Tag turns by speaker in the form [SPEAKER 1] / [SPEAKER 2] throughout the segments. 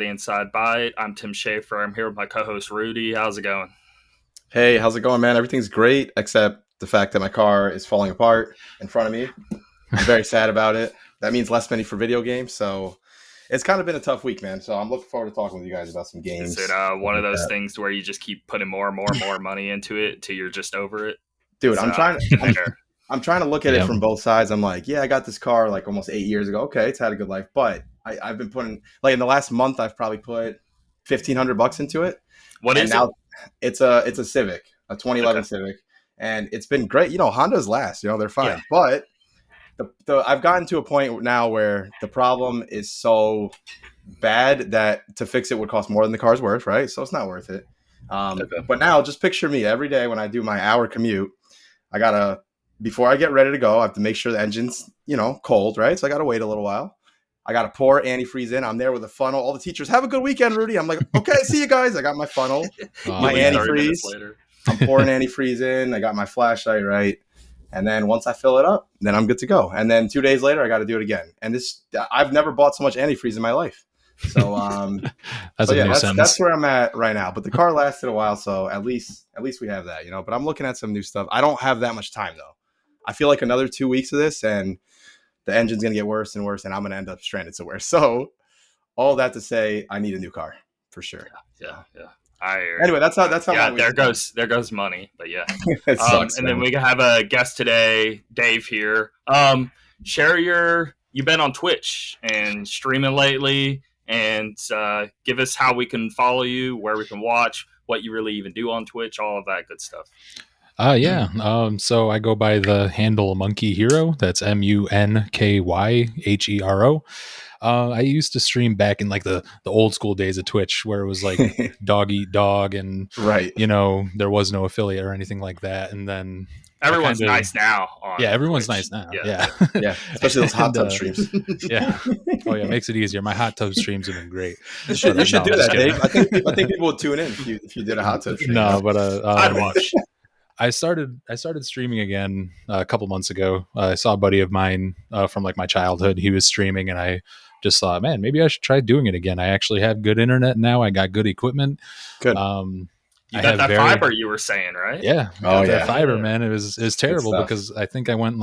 [SPEAKER 1] The Inside Bite. I'm Tim Schaefer. I'm here with my co-host Rudy. How's it going?
[SPEAKER 2] Hey, how's it going, man? Everything's great, except the fact that my car is falling apart in front of me. I'm very sad about it. That means less money for video games, so it's kind of been a tough week, man. So I'm looking forward to talking with you guys about some games.
[SPEAKER 1] Is it one of those things where you just keep putting more and more money into it till you're just over it?
[SPEAKER 2] Dude, I'm trying to look at it from both sides. I'm like, yeah, I got this car like almost 8 years ago. Okay, it's had a good life, but I've been putting, like, in the last month, I've probably put $1,500 into it.
[SPEAKER 1] What is it?
[SPEAKER 2] It's a Civic, a 2011 Civic, and it's been great. You know, Hondas last, they're fine, but I've gotten to a point now where the problem is so bad that to fix it would cost more than the car's worth, right? So it's not worth it. But now just picture me every day when I do my hour commute. Before I get ready to go, I have to make sure the engine's, cold, right? So I got to wait a little while. I got to pour antifreeze in. I'm there with a funnel. All the teachers, have a good weekend, Rudy. I'm like, okay, see you guys. I got my funnel, my antifreeze. I'm pouring antifreeze in. I got my flashlight, right? And then once I fill it up, then I'm good to go. And then 2 days later, I got to do it again. And I've never bought so much antifreeze in my life. So that's where I'm at right now. But the car lasted a while, so at least we have that, But I'm looking at some new stuff. I don't have that much time though. I feel like another 2 weeks of this, and the engine's gonna get worse and worse, and I'm gonna end up stranded somewhere. So all that to say, I need a new car for sure.
[SPEAKER 1] Yeah.
[SPEAKER 2] Anyway, that's how.
[SPEAKER 1] Yeah, there goes money, but yeah.
[SPEAKER 2] It sucks,
[SPEAKER 1] and then we have a guest today, Dave here. Share you've been on Twitch and streaming lately, and give us how we can follow you, where we can watch, what you really even do on Twitch, all of that good stuff.
[SPEAKER 3] So I go by the handle Monkey Hero. That's MUNKYHERO. I used to stream back in like the old school days of Twitch, where it was like dog eat dog, and
[SPEAKER 2] right,
[SPEAKER 3] there was no affiliate or anything like that. And then
[SPEAKER 1] everyone's nice now.
[SPEAKER 3] Everyone's
[SPEAKER 1] Twitch.
[SPEAKER 3] Nice now.
[SPEAKER 1] Yeah,
[SPEAKER 2] especially those hot tub streams.
[SPEAKER 3] Yeah. Oh yeah, makes it easier. My hot tub streams have been great.
[SPEAKER 2] You should do that, Dave. I think people would tune in if you did a hot tub stream.
[SPEAKER 3] No, but
[SPEAKER 1] I'd watch.
[SPEAKER 3] I started streaming again a couple months ago. I saw a buddy of mine from like my childhood. He was streaming, and I just thought, man, maybe I should try doing it again. I actually have good internet now. I got good equipment.
[SPEAKER 2] Good.
[SPEAKER 1] You got that fiber you were saying, right?
[SPEAKER 3] Yeah.
[SPEAKER 2] Oh yeah.
[SPEAKER 3] That fiber, man. It was terrible because I think I went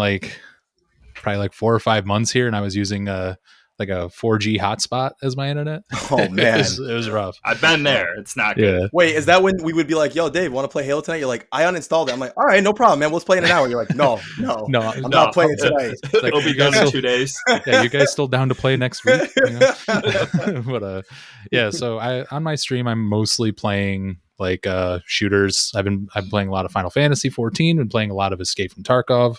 [SPEAKER 3] probably like 4 or 5 months here, and I was using a 4G hotspot as my internet.
[SPEAKER 2] Oh man,
[SPEAKER 3] it was rough.
[SPEAKER 1] I've been there. It's not good.
[SPEAKER 2] Yeah. Wait, is that when we would be like, "Yo, Dave, want to play Halo tonight?" You're like, "I uninstalled it." I'm like, "All right, no problem, man. Let's play in an hour." You're like, "No, I'm not playing tonight."
[SPEAKER 1] Like, it'll be done in 2 days.
[SPEAKER 3] Yeah, you guys still down to play next week? But so on my stream, I'm mostly playing like shooters. I've been playing a lot of Final Fantasy 14. Been playing a lot of Escape from Tarkov.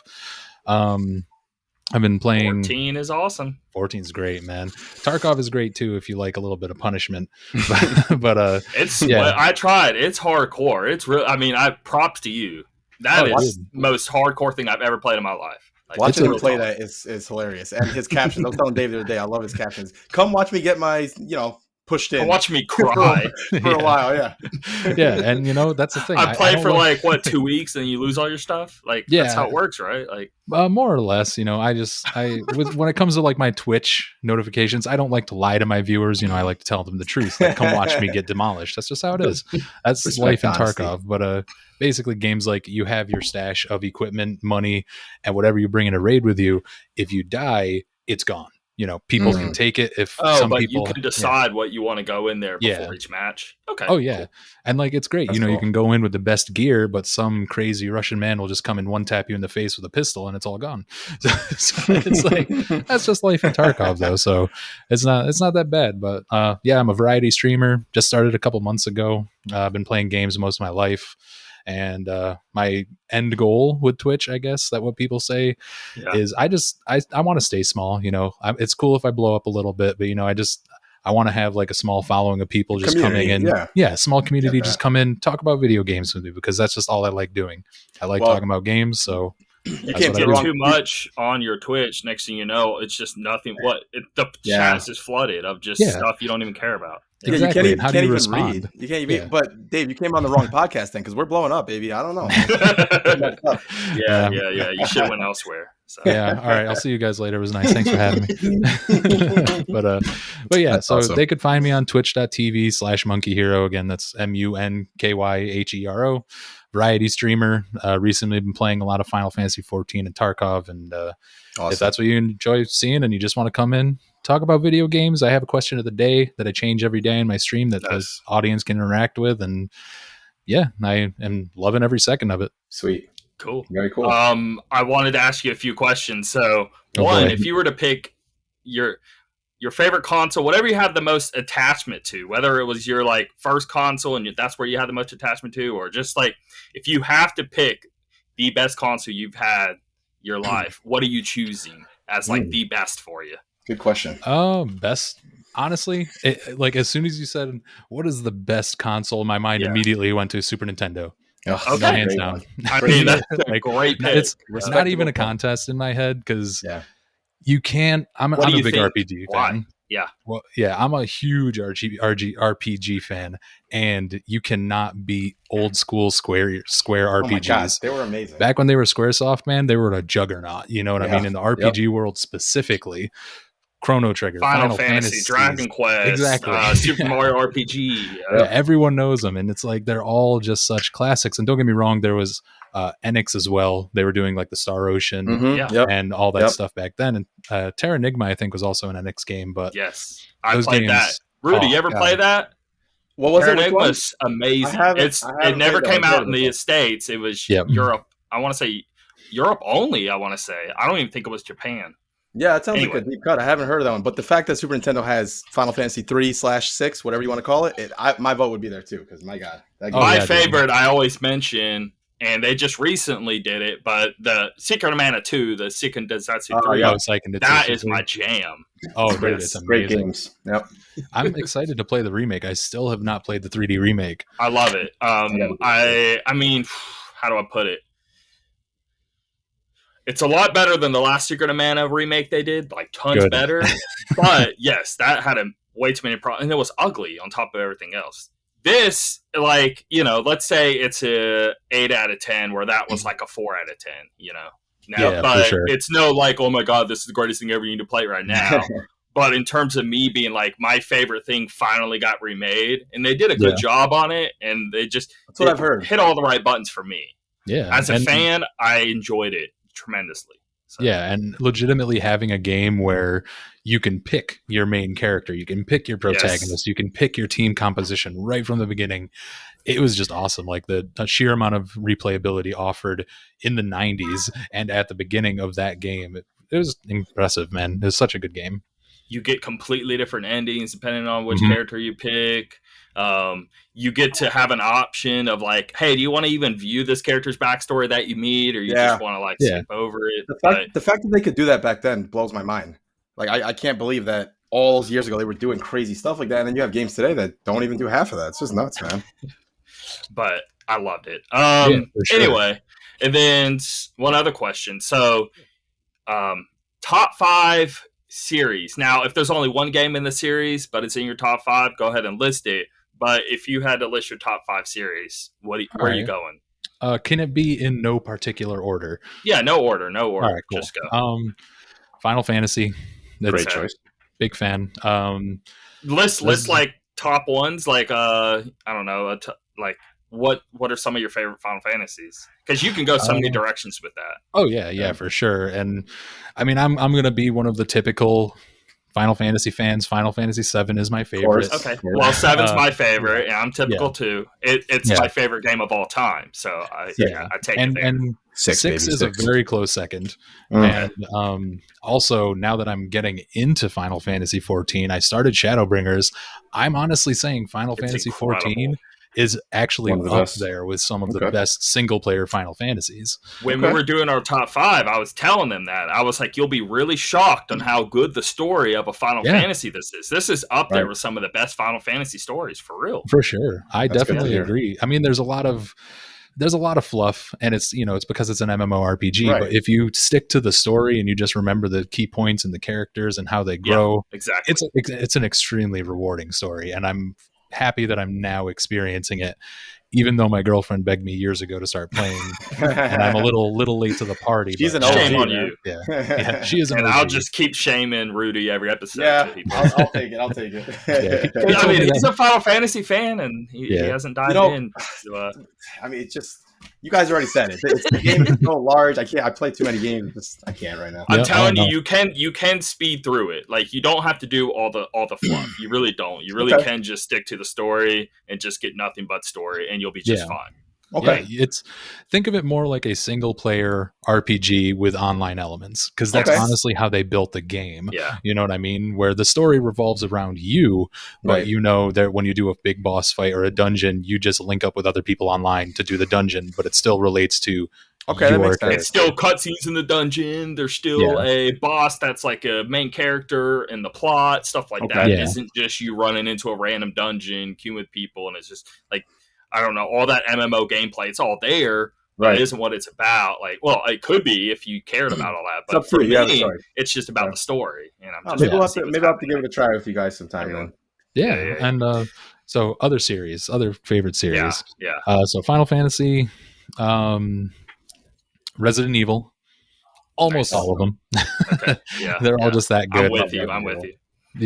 [SPEAKER 3] I've been playing.
[SPEAKER 1] 14 is awesome.
[SPEAKER 3] 14 is great, man. Tarkov is great too if you like a little bit of punishment. but
[SPEAKER 1] I tried. It's hardcore. It's real. I mean, props to you. That is the most hardcore thing I've ever played in my life. Like,
[SPEAKER 2] watching him play that is hilarious. And his captions. I was telling Dave the other day, I love his captions. Come watch me get my pushed in.
[SPEAKER 1] Watch me cry
[SPEAKER 2] for a while. Yeah.
[SPEAKER 3] Yeah. And that's the thing.
[SPEAKER 1] I play for 2 weeks and you lose all your stuff. Like, that's how it works, right? Like,
[SPEAKER 3] more or less, when it comes to like my Twitch notifications, I don't like to lie to my viewers. I like to tell them the truth. Like, come watch me get demolished. That's just how it is. That's life in Tarkov. But basically games like you have your stash of equipment, money, and whatever you bring in a raid with you. If you die, it's gone. People can take it if some people...
[SPEAKER 1] you can decide what you want to go in there before each match. Okay.
[SPEAKER 3] Oh, yeah. Cool. And it's great. That's cool. You can go in with the best gear, but some crazy Russian man will just come and one tap you in the face with a pistol and it's all gone. So it's like, that's just life in Tarkov though. So it's not that bad, but I'm a variety streamer. Just started a couple months ago. I've been playing games most of my life. And my end goal with Twitch, I guess that what people say is I want to stay small. It's cool if I blow up a little bit, but I want to have like a small following of people just coming in. Small community, just come in, talk about video games with me because that's just all I like doing. I like talking about games. So
[SPEAKER 1] you can't get too much on your Twitch. Next thing you know, it's just nothing. The chat is just flooded of just stuff you don't even care about.
[SPEAKER 3] Exactly.
[SPEAKER 2] You can't even read. You can't even. But Dave, you came on the wrong podcast then because we're blowing up, baby. I don't know.
[SPEAKER 1] Yeah. You should have went elsewhere. So
[SPEAKER 3] Yeah. All right. I'll see you guys later. It was nice. Thanks for having me. but yeah,
[SPEAKER 2] That's
[SPEAKER 3] so
[SPEAKER 2] awesome.
[SPEAKER 3] they could find me on twitch.tv/monkey hero. Again, that's MUNKYHERO. Variety streamer. Recently been playing a lot of Final Fantasy 14 and Tarkov. And if that's what you enjoy seeing and you just want to come in, talk about video games, I have a question of the day that I change every day in my stream that the audience can interact with. And yeah, I am loving every second of it.
[SPEAKER 2] Sweet.
[SPEAKER 1] cool.
[SPEAKER 2] Very cool.
[SPEAKER 1] I wanted to ask you a few questions. So one, if you were to pick your favorite console, whatever you have the most attachment to, whether it was your like first console and that's where you had the most attachment to, or just like if you have to pick the best console you've had your life, what are you choosing as like the best for you?
[SPEAKER 2] Good question.
[SPEAKER 3] Best, honestly, like as soon as you said what is the best console, my mind immediately went to Super Nintendo.
[SPEAKER 1] Okay,
[SPEAKER 3] hands down.
[SPEAKER 1] I mean, that's a great pick.
[SPEAKER 3] It's not even a contest in my head because you can't. I'm a big RPG fan.
[SPEAKER 1] Yeah.
[SPEAKER 3] Well, yeah, I'm a huge RPG fan, and you cannot beat old school Square RPGs.
[SPEAKER 2] Oh my God, they were amazing.
[SPEAKER 3] Back when they were Squaresoft, man, they were a juggernaut. You know what I mean? In the RPG world specifically, Chrono Trigger,
[SPEAKER 1] Final Fantasy, Dragon Quest,
[SPEAKER 3] exactly,
[SPEAKER 1] Super Mario RPG.
[SPEAKER 3] Everyone knows them, and it's like they're all just such classics. And don't get me wrong, there was Enix as well. They were doing like the Star Ocean and all that stuff back then. And Terra Nigma, I think, was also an Enix game. But
[SPEAKER 1] yes, I played that. Rudy, you ever play that?
[SPEAKER 2] What was
[SPEAKER 1] Terra
[SPEAKER 2] it?
[SPEAKER 1] Nigma was amazing. It never came out in the States. It was Europe. I want to say Europe only. I want to say. I don't even think it was Japan.
[SPEAKER 2] Yeah, it sounds like a deep cut. I haven't heard of that one, but the fact that Super Nintendo has Final Fantasy 3/6, whatever you want to call it, my vote would be there too. Because my God,
[SPEAKER 1] my favorite, I always mention, and they just recently did it, but the Secret of Mana 2, the Seiken Densetsu 3, that is my jam.
[SPEAKER 3] Oh, dude, it's amazing.
[SPEAKER 2] Great games. Yep.
[SPEAKER 3] I'm excited to play the remake. I still have not played the 3D remake.
[SPEAKER 1] I love it. I mean, how do I put it? It's a lot better than the last Secret of Mana remake they did, like tons better. But yes, that had way too many problems, and it was ugly on top of everything else. This, like, you know, let's say it's a 8 out of 10, where that was like a 4 out of 10. You know, but it's no like, oh my God, this is the greatest thing ever. You need to play right now. But in terms of me being like, my favorite thing finally got remade, and they did a good job on it, and that's what I've heard. Hit all the right buttons for me.
[SPEAKER 3] Yeah,
[SPEAKER 1] as a fan, I enjoyed it tremendously. So.
[SPEAKER 3] Yeah, and legitimately having a game where you can pick your main character, you can pick your protagonist, you can pick your team composition right from the beginning. It was just awesome. Like the sheer amount of replayability offered in the 90s and at the beginning of that game, it was impressive, man. It was such a good game.
[SPEAKER 1] You get completely different endings depending on which character you pick. You get to have an option of like, hey, do you want to even view this character's backstory that you meet, or you just want to like skip over it?
[SPEAKER 2] The fact that they could do that back then blows my mind. Like, I can't believe that all those years ago they were doing crazy stuff like that, and then you have games today that don't even do half of that. It's just nuts, man.
[SPEAKER 1] But I loved it. Anyway, and then one other question. So, top 5 series. Now, if there's only one game in the series, but it's in your top 5, go ahead and list it. But if you had to list your top 5 series, where are you going?
[SPEAKER 3] Can it be in no particular order?
[SPEAKER 1] Yeah, no order. All right, cool. Just go.
[SPEAKER 3] Final Fantasy.
[SPEAKER 2] Great choice.
[SPEAKER 3] Big fan.
[SPEAKER 1] List like top ones. Like I don't know. Like what are some of your favorite Final Fantasies? Because you can go so many directions with that.
[SPEAKER 3] Oh yeah, for sure. And I mean, I'm gonna be one of the typical Final Fantasy fans. Final Fantasy 7 is my favorite.
[SPEAKER 1] Okay, well, 7's my favorite, and I'm typical too. It's my favorite game of all time. So I take it there. And
[SPEAKER 3] 6 is a very close second. And also, now that I'm getting into Final Fantasy 14, I started Shadowbringers. I'm honestly saying Final Fantasy 14 is actually up there with some of the best single-player Final Fantasies.
[SPEAKER 1] When we were doing our top 5, I was telling them that. I was like, you'll be really shocked on how good the story of a Final Fantasy this is. This is up there with some of the best Final Fantasy stories, for real.
[SPEAKER 3] For sure. I definitely agree. I mean, there's a lot of fluff, and it's because it's an MMORPG, but if you stick to the story and you just remember the key points and the characters and how they grow,
[SPEAKER 1] exactly.
[SPEAKER 3] It's an extremely rewarding story, and I'm happy that I'm now experiencing it, even though my girlfriend begged me years ago to start playing, and I'm a little late to the party.
[SPEAKER 2] She's
[SPEAKER 3] but
[SPEAKER 2] an
[SPEAKER 1] Shame
[SPEAKER 2] OG,
[SPEAKER 1] on
[SPEAKER 2] man.
[SPEAKER 1] you.
[SPEAKER 3] Yeah, she is an
[SPEAKER 1] And
[SPEAKER 3] OG.
[SPEAKER 1] I'll just keep shaming Rudy every episode.
[SPEAKER 2] Yeah,
[SPEAKER 1] till he
[SPEAKER 2] I'll take it. I'll take it.
[SPEAKER 3] He
[SPEAKER 1] I
[SPEAKER 3] told
[SPEAKER 1] mean,
[SPEAKER 3] me
[SPEAKER 1] he's
[SPEAKER 3] that.
[SPEAKER 1] a Final Fantasy fan, and he
[SPEAKER 3] Yeah.
[SPEAKER 1] hasn't dived
[SPEAKER 2] You know,
[SPEAKER 1] in. So,
[SPEAKER 2] I mean, it's just you guys already said it. The game is so large. I can't. I play too many games. I can't right now.
[SPEAKER 1] I'm
[SPEAKER 3] Yeah,
[SPEAKER 1] telling
[SPEAKER 3] oh,
[SPEAKER 1] you,
[SPEAKER 3] no.
[SPEAKER 1] you can speed through it. Like, you don't have to do all the fluff. You really don't. You really
[SPEAKER 2] Okay.
[SPEAKER 1] can just stick to the story and just get nothing but story, and you'll be just
[SPEAKER 3] Yeah.
[SPEAKER 1] fine.
[SPEAKER 2] Okay.
[SPEAKER 3] Yeah, think of it more like a single player RPG with online elements, because that's
[SPEAKER 2] Okay.
[SPEAKER 3] honestly how they built the game.
[SPEAKER 1] Yeah.
[SPEAKER 3] You know what I mean? Where the story revolves around you, but
[SPEAKER 2] Right.
[SPEAKER 3] you know that when you do a big boss fight or a dungeon, you just link up with other people online to do the dungeon, but it still relates to
[SPEAKER 2] Okay, that
[SPEAKER 3] your
[SPEAKER 2] makes sense.
[SPEAKER 1] It's still cutscenes in the dungeon. There's still a boss that's like a main character in the plot, stuff like
[SPEAKER 2] Okay.
[SPEAKER 1] that. It
[SPEAKER 3] Yeah.
[SPEAKER 1] isn't just you running into a random dungeon, queuing with people, and it's just like, I don't know, all that MMO gameplay. It's all there, but
[SPEAKER 2] Right.
[SPEAKER 1] it isn't what it's about. Like, well, it could be if you cared about all that,
[SPEAKER 2] It's up
[SPEAKER 1] but
[SPEAKER 2] to
[SPEAKER 1] for
[SPEAKER 2] you. Yeah,
[SPEAKER 1] me,
[SPEAKER 2] sorry.
[SPEAKER 1] it's just about
[SPEAKER 2] Yeah.
[SPEAKER 1] the story. And I'm
[SPEAKER 2] Oh,
[SPEAKER 1] just
[SPEAKER 2] maybe
[SPEAKER 1] trying
[SPEAKER 2] I'll
[SPEAKER 1] to see what's
[SPEAKER 2] have to
[SPEAKER 1] happening.
[SPEAKER 2] give it a try with you guys sometime then.
[SPEAKER 3] Yeah,
[SPEAKER 1] Yeah.
[SPEAKER 3] and so other favorite series.
[SPEAKER 1] Yeah.
[SPEAKER 3] So Final Fantasy, Resident Evil, almost
[SPEAKER 1] Nice.
[SPEAKER 3] all of them.
[SPEAKER 1] Okay. Yeah.
[SPEAKER 3] They're all just that good.
[SPEAKER 1] I'm with you.
[SPEAKER 2] Resident
[SPEAKER 1] I'm with
[SPEAKER 2] Evil.
[SPEAKER 1] you.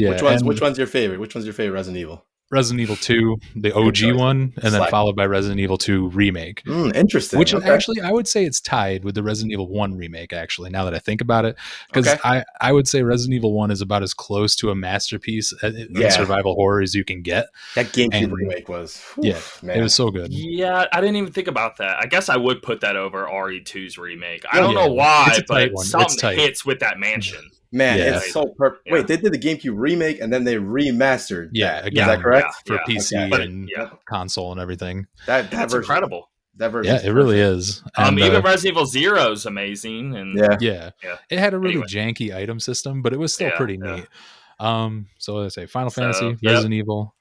[SPEAKER 3] Yeah,
[SPEAKER 2] Which one's your favorite? Which one's your favorite Resident Evil?
[SPEAKER 3] Resident Evil 2, the OG
[SPEAKER 2] choice.
[SPEAKER 3] one, and then
[SPEAKER 2] Slack.
[SPEAKER 3] followed by Resident Evil 2 remake.
[SPEAKER 2] Interesting.
[SPEAKER 3] Which
[SPEAKER 2] Okay.
[SPEAKER 3] actually, I would say it's tied with the Resident Evil 1 remake, actually, now that I think about it. Because
[SPEAKER 2] Okay.
[SPEAKER 3] I would say Resident Evil 1 is about as close to a masterpiece in
[SPEAKER 2] Yeah.
[SPEAKER 3] survival horror as you can get.
[SPEAKER 2] That GameCube
[SPEAKER 3] And-
[SPEAKER 2] remake was.
[SPEAKER 3] Yeah,
[SPEAKER 2] man.
[SPEAKER 3] it was so good.
[SPEAKER 1] Yeah, I didn't even think about that. I guess I would put that over RE2's remake. I
[SPEAKER 3] Oh,
[SPEAKER 1] don't
[SPEAKER 3] yeah.
[SPEAKER 1] know why,
[SPEAKER 3] It's a tight
[SPEAKER 1] but
[SPEAKER 3] one. It's
[SPEAKER 1] something
[SPEAKER 3] tight.
[SPEAKER 1] hits with that mansion.
[SPEAKER 2] Man,
[SPEAKER 3] Yeah.
[SPEAKER 2] it's so perfect.
[SPEAKER 1] Yeah.
[SPEAKER 2] Wait, they did the GameCube remake and then they remastered.
[SPEAKER 3] Yeah,
[SPEAKER 2] that.
[SPEAKER 3] again,
[SPEAKER 2] Is that correct?
[SPEAKER 3] For
[SPEAKER 1] Yeah.
[SPEAKER 3] PC
[SPEAKER 2] Okay.
[SPEAKER 1] But
[SPEAKER 3] and
[SPEAKER 1] yeah,
[SPEAKER 3] console and everything.
[SPEAKER 2] That
[SPEAKER 1] that's
[SPEAKER 2] version,
[SPEAKER 1] incredible.
[SPEAKER 2] That version.
[SPEAKER 3] Yeah, it really is. And,
[SPEAKER 1] Even Resident Evil Zero is amazing, and
[SPEAKER 2] Yeah.
[SPEAKER 3] yeah,
[SPEAKER 1] Yeah.
[SPEAKER 3] it had a really
[SPEAKER 1] Anyway.
[SPEAKER 3] janky item system, but it was still
[SPEAKER 1] Yeah,
[SPEAKER 3] pretty
[SPEAKER 1] yeah.
[SPEAKER 3] neat. So let's say Final
[SPEAKER 1] So,
[SPEAKER 3] Fantasy,
[SPEAKER 1] yep.
[SPEAKER 3] Resident Evil.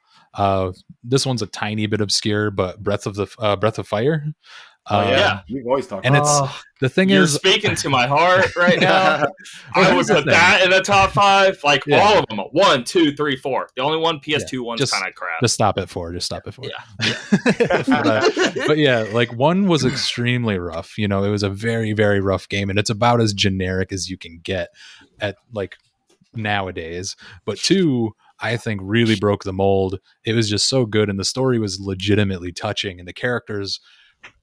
[SPEAKER 3] This one's a tiny bit obscure, but Breath of Fire.
[SPEAKER 2] Oh yeah.
[SPEAKER 1] Yeah.
[SPEAKER 2] We've always talked.
[SPEAKER 3] And
[SPEAKER 2] about
[SPEAKER 3] it's the thing
[SPEAKER 1] you're
[SPEAKER 3] is,
[SPEAKER 1] speaking to my heart right now. I would
[SPEAKER 3] here's the
[SPEAKER 1] put
[SPEAKER 3] thing.
[SPEAKER 1] that in the top 5, like
[SPEAKER 3] Yeah.
[SPEAKER 1] all of them. 1, 2, 3, 4. The only one PS2 one's
[SPEAKER 3] Just-
[SPEAKER 1] kind of crap.
[SPEAKER 3] just stop it for. Just stop it for.
[SPEAKER 1] Yeah.
[SPEAKER 3] But yeah, like 1 was extremely rough. You know, it was a very, very rough game, and it's about as generic as you can get at like nowadays. But 2, I think, really broke the mold. It was just so good, and the story was legitimately touching, and the characters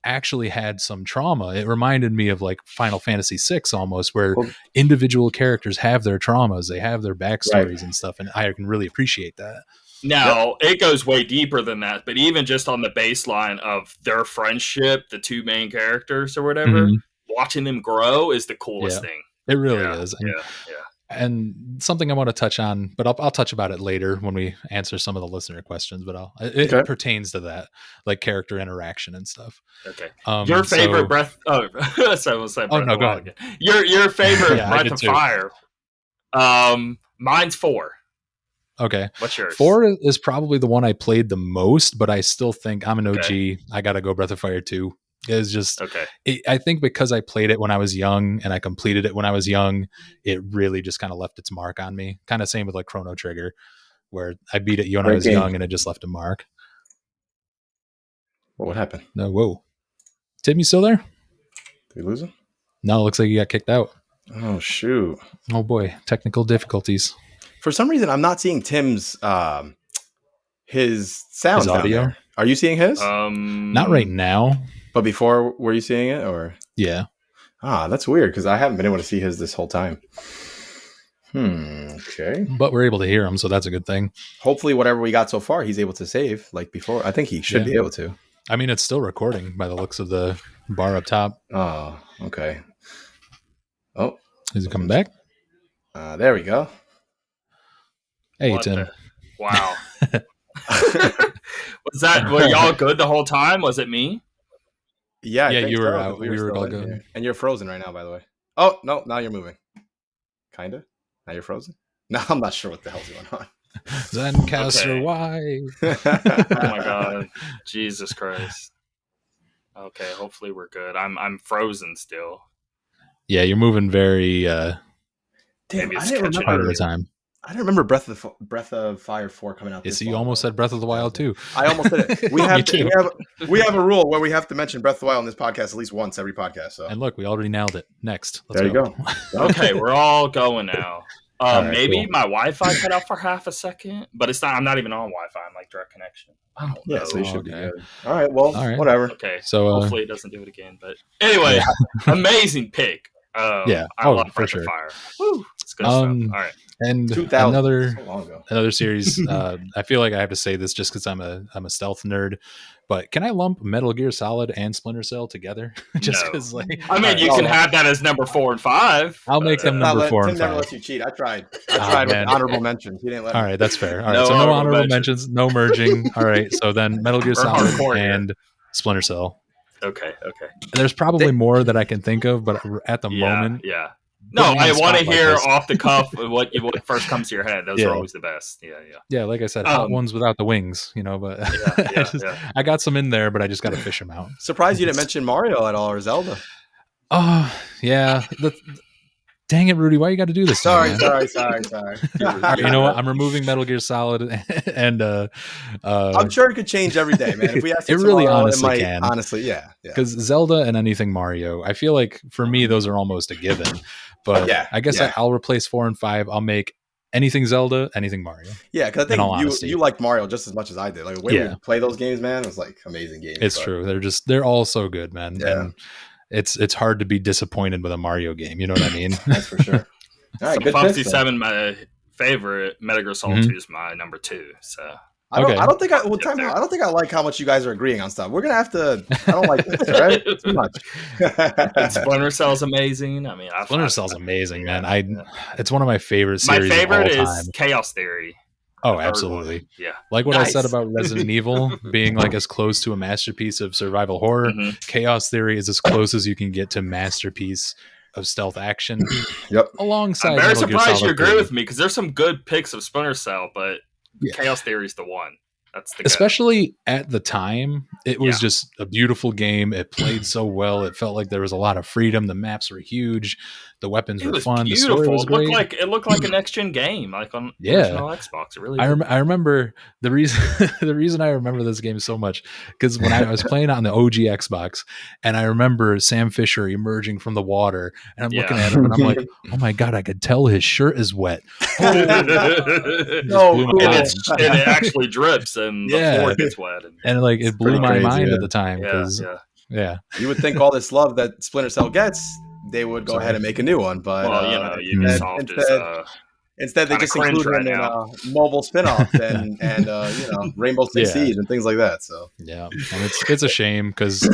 [SPEAKER 3] actually had some trauma. It reminded me of like Final Fantasy VI almost, where
[SPEAKER 2] Well-
[SPEAKER 3] individual characters have their traumas, they have their backstories
[SPEAKER 2] Right.
[SPEAKER 3] and stuff, and I can really appreciate that.
[SPEAKER 1] Now, it goes way deeper than that, but even just on the baseline of their friendship, the two main characters or whatever,
[SPEAKER 3] Mhm.
[SPEAKER 1] watching them grow is the coolest
[SPEAKER 3] Yeah.
[SPEAKER 1] thing.
[SPEAKER 3] It really
[SPEAKER 1] Yeah,
[SPEAKER 3] is. And,
[SPEAKER 1] Yeah.
[SPEAKER 3] and something I want to touch on, but I'll touch about it later when we answer some of the listener questions, but it
[SPEAKER 2] Okay.
[SPEAKER 3] pertains to that, like character interaction and stuff.
[SPEAKER 1] Okay.
[SPEAKER 3] Um,
[SPEAKER 1] Your favorite
[SPEAKER 3] so-
[SPEAKER 1] breath. Oh, so we'll say
[SPEAKER 3] Oh,
[SPEAKER 1] Breath
[SPEAKER 3] no,
[SPEAKER 1] of
[SPEAKER 3] go
[SPEAKER 1] Wild
[SPEAKER 3] ahead.
[SPEAKER 1] again. Your favorite
[SPEAKER 3] Yeah, I
[SPEAKER 1] Breath
[SPEAKER 3] did
[SPEAKER 1] of
[SPEAKER 3] too.
[SPEAKER 1] Fire. Mine's 4.
[SPEAKER 3] Okay.
[SPEAKER 1] What's yours?
[SPEAKER 3] 4 is probably the one I played the most, but I still think I'm an OG.
[SPEAKER 1] Okay.
[SPEAKER 3] I got to go Breath of Fire 2. It's just,
[SPEAKER 1] Okay.
[SPEAKER 3] I think because I played it when I was young and I completed it when I was young, it really just kind of left its mark on me. Kind of same with like Chrono Trigger, where I beat it when I
[SPEAKER 2] Great
[SPEAKER 3] was
[SPEAKER 2] game.
[SPEAKER 3] young and it just left a mark.
[SPEAKER 2] What happened?
[SPEAKER 3] No, whoa. Tim, you still there?
[SPEAKER 2] Did we lose him?
[SPEAKER 3] No, it looks like you got kicked out.
[SPEAKER 2] Oh shoot!
[SPEAKER 3] Oh boy, technical difficulties.
[SPEAKER 2] For some reason, I'm not seeing Tim's his sound
[SPEAKER 3] His
[SPEAKER 2] down
[SPEAKER 3] audio?
[SPEAKER 2] there. Are you seeing his?
[SPEAKER 3] Not right now.
[SPEAKER 2] But before, were you seeing it or?
[SPEAKER 3] Yeah.
[SPEAKER 2] That's weird because I haven't been able to see his this whole time. Okay.
[SPEAKER 3] But we're able to hear him, so that's a good thing.
[SPEAKER 2] Hopefully, whatever we got so far, he's able to save like before. I think he should
[SPEAKER 3] Yeah.
[SPEAKER 2] be able to.
[SPEAKER 3] I mean, it's still recording by the looks of the bar up top.
[SPEAKER 2] Oh, okay. Oh,
[SPEAKER 3] Is he coming back?
[SPEAKER 2] there we go.
[SPEAKER 3] Hey,
[SPEAKER 1] What
[SPEAKER 3] Tim.
[SPEAKER 1] the- Wow. Were y'all good the whole time? Was it me?
[SPEAKER 2] Yeah, I
[SPEAKER 3] Yeah,
[SPEAKER 2] think
[SPEAKER 3] you were
[SPEAKER 2] so,
[SPEAKER 3] out.
[SPEAKER 2] 'cause
[SPEAKER 3] We were
[SPEAKER 2] still
[SPEAKER 3] all
[SPEAKER 2] in
[SPEAKER 3] good.
[SPEAKER 2] here. And you're frozen right now, by the way. Oh no, now you're moving. Kinda. Now you're frozen. No, I'm not sure what the hell's going on.
[SPEAKER 3] Zencaster
[SPEAKER 1] Okay.
[SPEAKER 3] Y.
[SPEAKER 1] Oh my god. Jesus Christ. Okay, hopefully we're good. I'm frozen still.
[SPEAKER 3] Yeah, you're moving very
[SPEAKER 2] Damn,
[SPEAKER 1] Maybe
[SPEAKER 2] I
[SPEAKER 1] it's
[SPEAKER 2] didn't
[SPEAKER 1] catching
[SPEAKER 2] remember.
[SPEAKER 3] part of the time.
[SPEAKER 2] I don't remember Breath of Fire 4 coming out.
[SPEAKER 3] You almost said Breath of the Wild too.
[SPEAKER 2] I almost did it. We have a rule where we have to mention Breath of the Wild in this podcast at least once every podcast. So.
[SPEAKER 3] And look, we already nailed it. Next,
[SPEAKER 2] there you go.
[SPEAKER 1] Okay, we're all going now.
[SPEAKER 2] Right,
[SPEAKER 1] maybe
[SPEAKER 2] cool.
[SPEAKER 1] my Wi-Fi cut out for half a second, but it's not. I'm not even on Wi-Fi. I'm like direct connection. I don't know.
[SPEAKER 2] So you should be good. All right. Well, whatever.
[SPEAKER 1] Okay.
[SPEAKER 3] So
[SPEAKER 1] hopefully it doesn't do it again. But anyway, amazing pick. I love Breath of Fire. Woo, it's good stuff. All right.
[SPEAKER 3] And another series. I feel like I have to say this just because I'm a stealth nerd. But can I lump Metal Gear Solid and Splinter Cell together? Just because,
[SPEAKER 1] you can have that as number 4 and 5.
[SPEAKER 3] I'll make them number 4 and 5.
[SPEAKER 2] Tim never lets you cheat. I tried with honorable mentions. He didn't let me.
[SPEAKER 3] All right, that's fair. All right, so no honorable mentions, no merging. All right, so then Metal Gear Solid and Splinter Cell.
[SPEAKER 1] Okay.
[SPEAKER 3] There's probably more that I can think of, but at the moment,
[SPEAKER 1] yeah. No, I want to hear off the cuff what first comes to your head. Those are always the best. Yeah.
[SPEAKER 3] Like I said, hot ones without the wings, but I got some in there, but I just got to fish them out.
[SPEAKER 2] Surprised you didn't mention Mario at all or Zelda.
[SPEAKER 3] Oh, yeah. Dang it, Rudy! Why you got to do this?
[SPEAKER 2] Sorry.
[SPEAKER 3] You know what? I'm removing Metal Gear Solid, and
[SPEAKER 2] I'm sure it could change every day, man. If we ask
[SPEAKER 3] it really honestly can.
[SPEAKER 2] Honestly, yeah.
[SPEAKER 3] Because Zelda and anything Mario, I feel like for me those are almost a given. But I guess I'll replace 4 and 5. I'll make anything Zelda, anything Mario.
[SPEAKER 2] Yeah, because I think you liked Mario just as much as I did. Like the way we play those games, man, it was like amazing games.
[SPEAKER 3] It's true. They're all so good, man. Yeah. And it's hard to be disappointed with a Mario game. You know what I mean?
[SPEAKER 2] That's for sure. All right,
[SPEAKER 1] so Foxy 7, my favorite. Metal Gear Solid 2 is my number 2. So
[SPEAKER 2] I don't think I like how much you guys are agreeing on stuff. We're gonna have to. I don't like this, all right? Too much.
[SPEAKER 1] Splinter Cell's amazing. I mean,
[SPEAKER 3] Splinter Cell's amazing, man. It's one of my favorite series.
[SPEAKER 1] My favorite
[SPEAKER 3] of all time.
[SPEAKER 1] is Chaos Theory.
[SPEAKER 3] Oh, absolutely.
[SPEAKER 1] Yeah.
[SPEAKER 3] Like what I said about Resident Evil being like as close to a masterpiece of survival horror, Chaos Theory is as close as you can get to masterpiece of stealth action.
[SPEAKER 2] Yep.
[SPEAKER 3] Alongside
[SPEAKER 1] I'm very surprised you agree with me because there's some good picks of Splinter Cell, but Chaos Theory is the one. That's the
[SPEAKER 3] especially at the time, it was just a beautiful game. It played so well. It felt like there was a lot of freedom. The maps were huge. The weapons were fun.
[SPEAKER 1] Beautiful.
[SPEAKER 3] The story was great.
[SPEAKER 1] It looked like a next gen game, like on original Xbox. It really.
[SPEAKER 3] I remember the reason I remember this game so much because when I was playing on the OG Xbox, and I remember Sam Fisher emerging from the water, and I'm looking at him, and I'm like, oh my god, I could tell his shirt is wet.
[SPEAKER 1] And it actually drips, and the floor gets wet, and
[SPEAKER 3] like it blew my mind at the time because
[SPEAKER 2] you would think all this love that Splinter Cell gets, they would go ahead and make a new one, but instead they just include it in a mobile spinoff and Rainbow Six Siege and things like that. So
[SPEAKER 3] and it's a shame because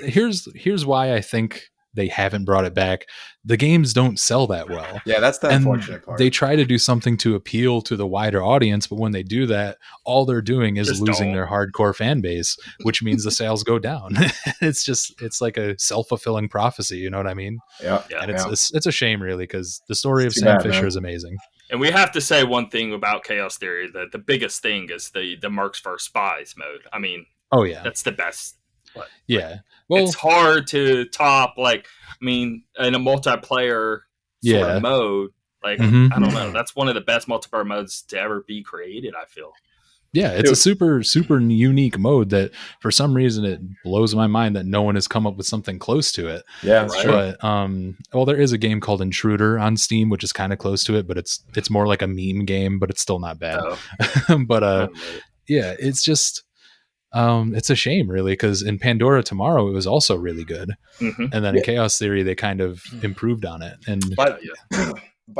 [SPEAKER 3] here's why I think they haven't brought it back. The games don't sell that well.
[SPEAKER 2] Yeah, that's the unfortunate part.
[SPEAKER 3] They try to do something to appeal to the wider audience, but when they do that, all they're doing is losing their hardcore fan base, which means the sales go down. It's like a self-fulfilling prophecy, you know what I mean?
[SPEAKER 2] Yeah.
[SPEAKER 3] And it's a shame really because the story of Sam Fisher is amazing.
[SPEAKER 1] And we have to say one thing about Chaos Theory, that the biggest thing is the Mercs vs. Spies mode. I mean, that's the best.
[SPEAKER 3] Well,
[SPEAKER 1] it's hard to top, in a multiplayer sort of mode. I don't know. That's one of the best multiplayer modes to ever be created, I feel.
[SPEAKER 3] Yeah, it's a super, super unique mode that for some reason it blows my mind that no one has come up with something close to it.
[SPEAKER 2] Yeah, that's true.
[SPEAKER 3] But there is a game called Intruder on Steam, which is kind of close to it, but it's more like a meme game, but it's still not bad. But it's just it's a shame really because in Pandora Tomorrow it was also really good, and then in Chaos Theory they kind of improved on it. And
[SPEAKER 2] by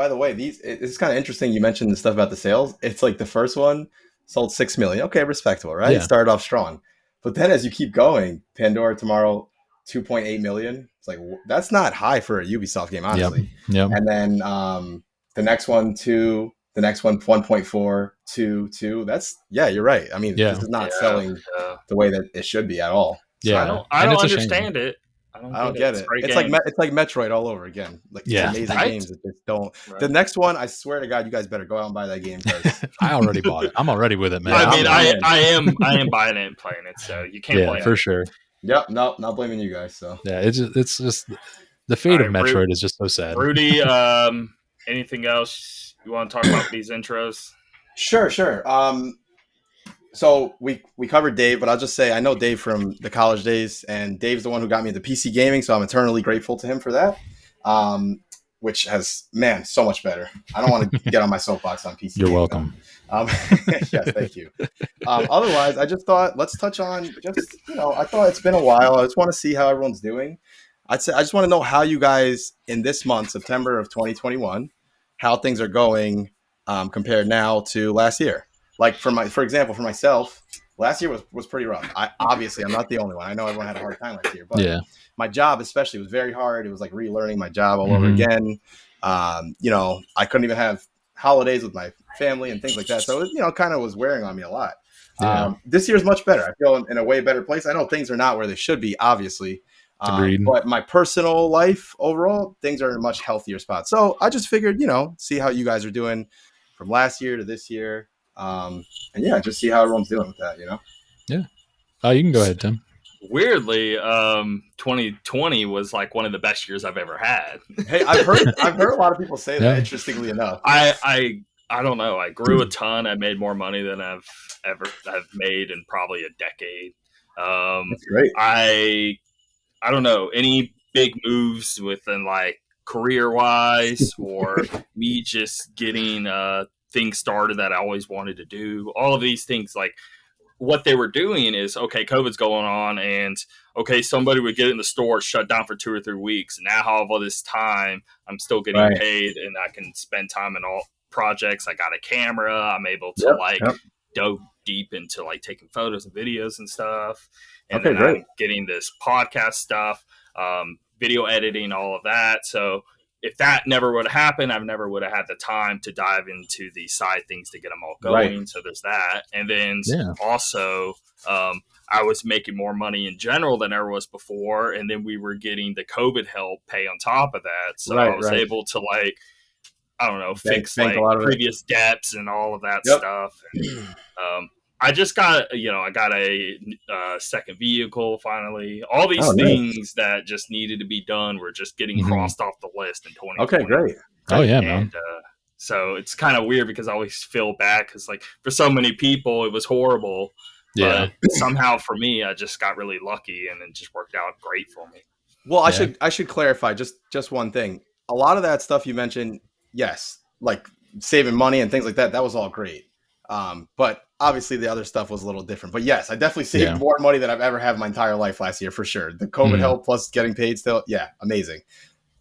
[SPEAKER 2] the way, it's kind of interesting you mentioned the stuff about the sales. It's like the first one sold 6 million. Okay, respectable, right? It started off strong, but then as you keep going, Pandora Tomorrow 2.8 million. It's like that's not high for a Ubisoft game, honestly.
[SPEAKER 3] Yep.
[SPEAKER 2] And then the next one 2. The next one, 1.4, 2. That's you're right. I mean, this is not selling the way that it should be at all.
[SPEAKER 1] So I don't understand it. I
[SPEAKER 2] don't get it. It's like Metroid all over again. Like amazing games that just don't. Right. The next one, I swear to God, you guys better go out and buy that game.
[SPEAKER 3] I already bought it. I'm already with it, man.
[SPEAKER 1] I mean, I am buying it and playing it. So you can't play it
[SPEAKER 3] for sure.
[SPEAKER 2] Yep. No, not blaming you guys. So
[SPEAKER 3] it's just the fate of Metroid is just so sad.
[SPEAKER 1] Rudy, anything else You want to talk about these intros?
[SPEAKER 2] Sure. So we covered Dave, but I'll just say I know Dave from the college days, and Dave's the one who got me into PC gaming, so I'm eternally grateful to him for that. Which has, man, so much better. I don't want to get on my soapbox on PC.
[SPEAKER 3] You're
[SPEAKER 2] gaming,
[SPEAKER 3] welcome.
[SPEAKER 2] Yes, thank you. Otherwise, I just thought let's touch on I thought it's been a while. I just want to see how everyone's doing. I just want to know how you guys in this month, September of 2021, how things are going compared now to last year. Like for example, for myself, last year was pretty rough. I'm not the only one. I know everyone had a hard time last year, but my job especially was very hard. It was like relearning my job all over again. I couldn't even have holidays with my family and things like that. So it, kind of was wearing on me a lot. This year's much better. I feel in a way better place. I know things are not where they should be, obviously. But my personal life overall, things are in a much healthier spot. So I just figured, see how you guys are doing from last year to this year. And just see how everyone's doing with that,
[SPEAKER 3] Yeah. You can go ahead, Tim.
[SPEAKER 1] Weirdly, 2020 was like one of the best years I've ever had.
[SPEAKER 2] Hey, I've heard a lot of people say that, interestingly enough.
[SPEAKER 1] I don't know. I grew a ton. I made more money than I've made in probably a decade.
[SPEAKER 2] That's great.
[SPEAKER 1] I don't know, any big moves within like career wise or me just getting things started that I always wanted to do. All of these things, like what they were doing is, okay, COVID's going on, and okay, somebody would get in the store, shut down for 2 or 3 weeks. Now I have all this time, I'm still getting paid, and I can spend time in all projects. I got a camera. I'm able to go deep into like taking photos and videos and stuff. And then I'm getting this podcast stuff, video editing, all of that. So if that never would have happened, I never would have had the time to dive into the side things to get them all going. Right. So there's that. And then also I was making more money in general than ever was before. And then we were getting the COVID help pay on top of that. So I was able to fix like previous debts and all of that stuff. And, I just got, I got a second vehicle finally. All these things that just needed to be done were just getting crossed off the list in 2020.
[SPEAKER 2] Okay, great.
[SPEAKER 3] Oh, yeah, man.
[SPEAKER 1] So it's kind of weird because I always feel bad because, like, for so many people, it was horrible.
[SPEAKER 3] Yeah.
[SPEAKER 1] But somehow for me, I just got really lucky and it just worked out great for me.
[SPEAKER 2] Well, I should clarify just one thing. A lot of that stuff you mentioned, yes, like saving money and things like that, that was all great. But obviously the other stuff was a little different. But yes, I definitely saved more money than I've ever had my entire life last year, for sure. The COVID help plus getting paid still. Yeah, amazing.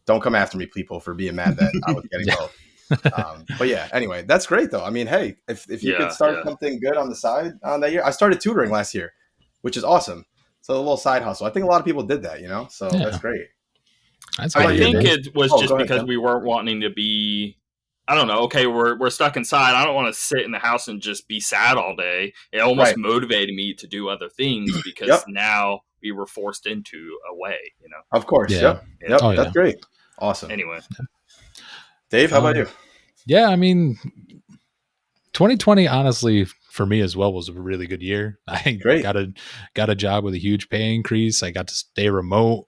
[SPEAKER 2] Don't come after me, people, for being mad that I was getting both. But yeah, anyway, that's great though. I mean, hey, if you could start something good on the side on that year. I started tutoring last year, which is awesome. So a little side hustle. I think a lot of people did that, so that's great.
[SPEAKER 1] I think it was just because we weren't wanting to be, I don't know. Okay, we're stuck inside. I don't want to sit in the house and just be sad all day. It almost motivated me to do other things because now we were forced into a way,
[SPEAKER 2] Of course. Yeah. Yep. Oh, that's great. Awesome.
[SPEAKER 1] Anyway,
[SPEAKER 2] Dave, how about you?
[SPEAKER 3] Yeah, I mean, 2020, honestly, for me as well, was a really good year. I got a job with a huge pay increase. I got to stay remote.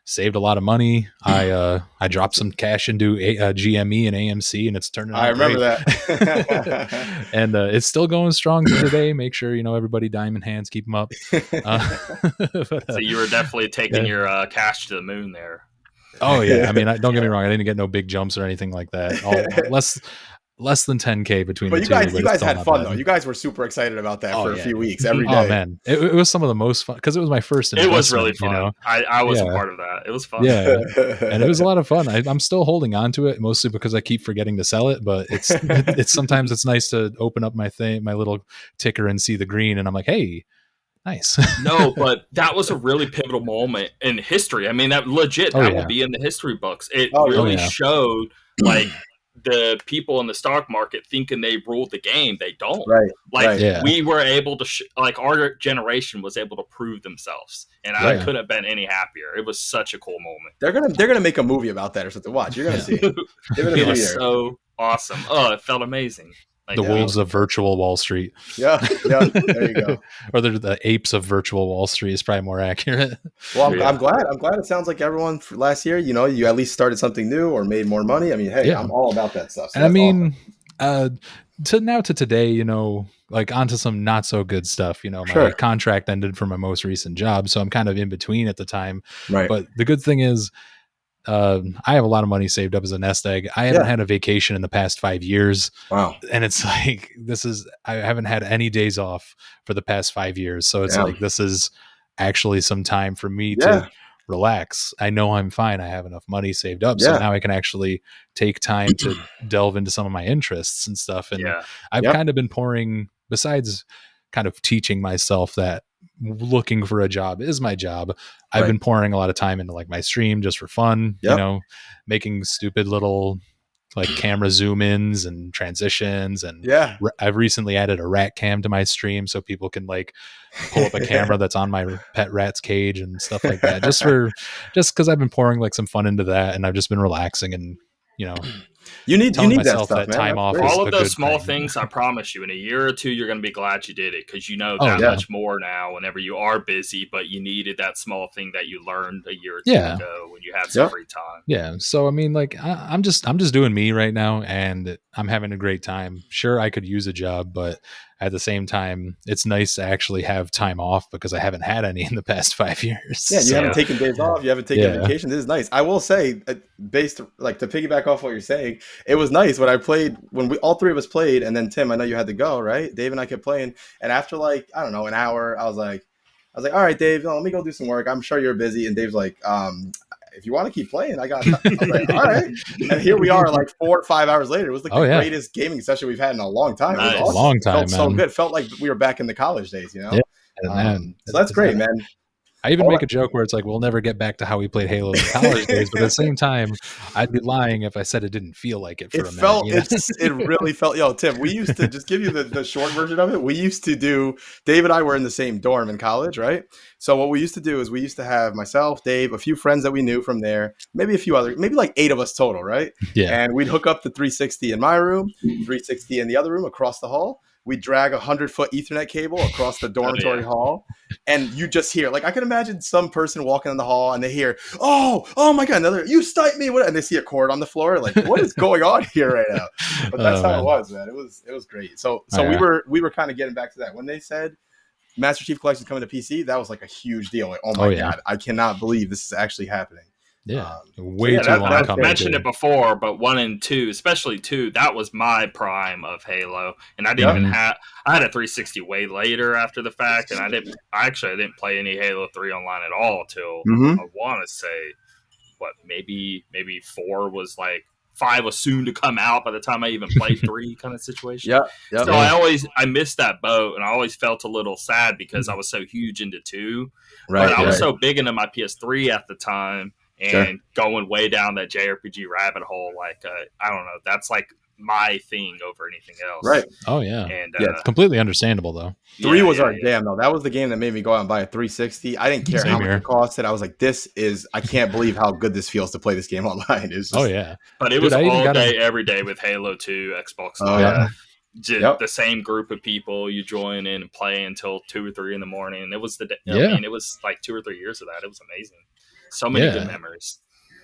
[SPEAKER 3] Saved a lot of money. I dropped some cash into GME and AMC, and it's turning out
[SPEAKER 2] remember
[SPEAKER 3] great.
[SPEAKER 2] That.
[SPEAKER 3] And it's still going strong today. Make sure, everybody diamond hands, keep them up.
[SPEAKER 1] So you were definitely taking your cash to the moon there.
[SPEAKER 3] Oh, yeah. I mean, don't get me wrong. I didn't get no big jumps or anything like that. Less than 10K between the two.
[SPEAKER 2] But you guys had fun, though. You guys were super excited about that for a few weeks every day.
[SPEAKER 3] Oh, man. It was some of the most fun because it was my first investment.
[SPEAKER 1] It was really fun. I was a part of that. It was fun.
[SPEAKER 3] Yeah. And it was a lot of fun. I'm still holding on to it, mostly because I keep forgetting to sell it. But it's sometimes it's nice to open up my little ticker and see the green. And I'm like, hey, nice.
[SPEAKER 1] No, but that was a really pivotal moment in history. I mean, that legit, that will be in the history books. It really showed, like, the people in the stock market thinking they ruled the game. They don't. We were able to our generation was able to prove themselves, and I couldn't have been any happier. It was such a cool moment.
[SPEAKER 2] They're gonna make a movie about that or something. Watch, you're gonna see.
[SPEAKER 1] It was so awesome. Oh, it felt amazing.
[SPEAKER 3] The wolves of virtual Wall Street.
[SPEAKER 2] Yeah, there you go.
[SPEAKER 3] Or the apes of virtual Wall Street is probably more accurate.
[SPEAKER 2] Well, I'm glad. I'm glad it sounds like everyone last year, you at least started something new or made more money. I mean, hey, I'm all about that stuff. So
[SPEAKER 3] and I mean, awesome. To today, like onto some not so good stuff. My contract ended for my most recent job, so I'm kind of in between at the time.
[SPEAKER 2] Right.
[SPEAKER 3] But the good thing is, I have a lot of money saved up as a nest egg. I haven't had a vacation in the past 5 years.
[SPEAKER 2] Wow.
[SPEAKER 3] And it's like, I haven't had any days off for the past 5 years. So it's like, this is actually some time for me to relax. I know I'm fine. I have enough money saved up. So now I can actually take time to delve into some of my interests and stuff. And I've kind of been pouring, besides kind of teaching myself that looking for a job is my job, I've been pouring a lot of time into like my stream just for fun, making stupid little like camera zoom ins and transitions. And I've recently added a rat cam to my stream so people can like pull up a camera that's on my pet rat's cage and stuff like that. Just because I've been pouring like some fun into that, and I've just been relaxing and
[SPEAKER 2] you need that stuff, man.
[SPEAKER 3] Time off.
[SPEAKER 1] All of those small things, I promise you, in a year or two, you're going to be glad you did it, because much more now whenever you are busy, but you needed that small thing that you learned a year or two ago when you had some free time.
[SPEAKER 3] Yeah. So, I mean, like, I'm just doing me right now, and I'm having a great time. Sure, I could use a job, but at the same time, it's nice to actually have time off, because I haven't had any in the past 5 years.
[SPEAKER 2] Yeah, you haven't taken days off. You haven't taken vacation. This is nice. I will say, based like to piggyback off what you're saying, it was nice when I played, when we all three of us played, and then Tim, I know you had to go, right? Dave and I kept playing, and after like, I don't know, an hour, I was like, all right, Dave, let me go do some work. I'm sure you're busy. And Dave's like, if you want to keep playing, I was like, all right. And here we are, like 4 or 5 hours later. It was like the greatest gaming session we've had in a long time.
[SPEAKER 3] Nice.
[SPEAKER 2] It was awesome.
[SPEAKER 3] A long time,
[SPEAKER 2] Felt so good. Felt like we were back in the college days,
[SPEAKER 3] Yeah.
[SPEAKER 2] So that's great, man.
[SPEAKER 3] I even make a joke where it's like, we'll never get back to how we played Halo in college days, but at the same time, I'd be lying if I said it didn't feel like it for a minute.
[SPEAKER 2] It really felt, Tim, we used to, just give you the short version of it. We used to do, Dave and I were in the same dorm in college, right? So what we used to do is we used to have myself, Dave, a few friends that we knew from there, maybe a few other, maybe like 8 of us total, right?
[SPEAKER 3] Yeah.
[SPEAKER 2] And we'd hook up the 360 in my room, 360 in the other room across the hall. We drag 100-foot Ethernet cable across the dormitory hall, and you just hear, like, I can imagine some person walking in the hall and they hear, oh my God, another, you sniped me, and they see a cord on the floor, like, what is going on here right now? But that's how it was, man. It was great. So we were kind of getting back to that. When they said Master Chief Collection coming to PC, that was like a huge deal. Like, oh my God, I cannot believe this is actually happening.
[SPEAKER 3] Yeah, way too long.
[SPEAKER 1] I've mentioned it before, but 1 and 2, especially 2, that was my prime of Halo, and I didn't even have. I had a 360 way later after the fact, and I didn't play any Halo 3 online at all until I want to say, maybe 4 was like. 5 was soon to come out by the time I even played 3 kind of situation. So I missed that boat, and I always felt a little sad because I was so huge into 2. Right. But I was so big into my PS3 at the time, and going way down that JRPG rabbit hole, like, I don't know, that's like my thing over anything else.
[SPEAKER 2] Right.
[SPEAKER 3] Oh, yeah. And it's completely understandable, though.
[SPEAKER 2] 3 was our jam, though. That was the game that made me go out and buy a 360. I didn't care how much it costed. I was like, I can't believe how good this feels to play this game online. It was just,
[SPEAKER 1] but it was all day, every day with Halo 2, Xbox Live. The same group of people, you join in and play until 2 or 3 in the morning. And it was it was like 2 or 3 years of that. It was amazing. So many good memories.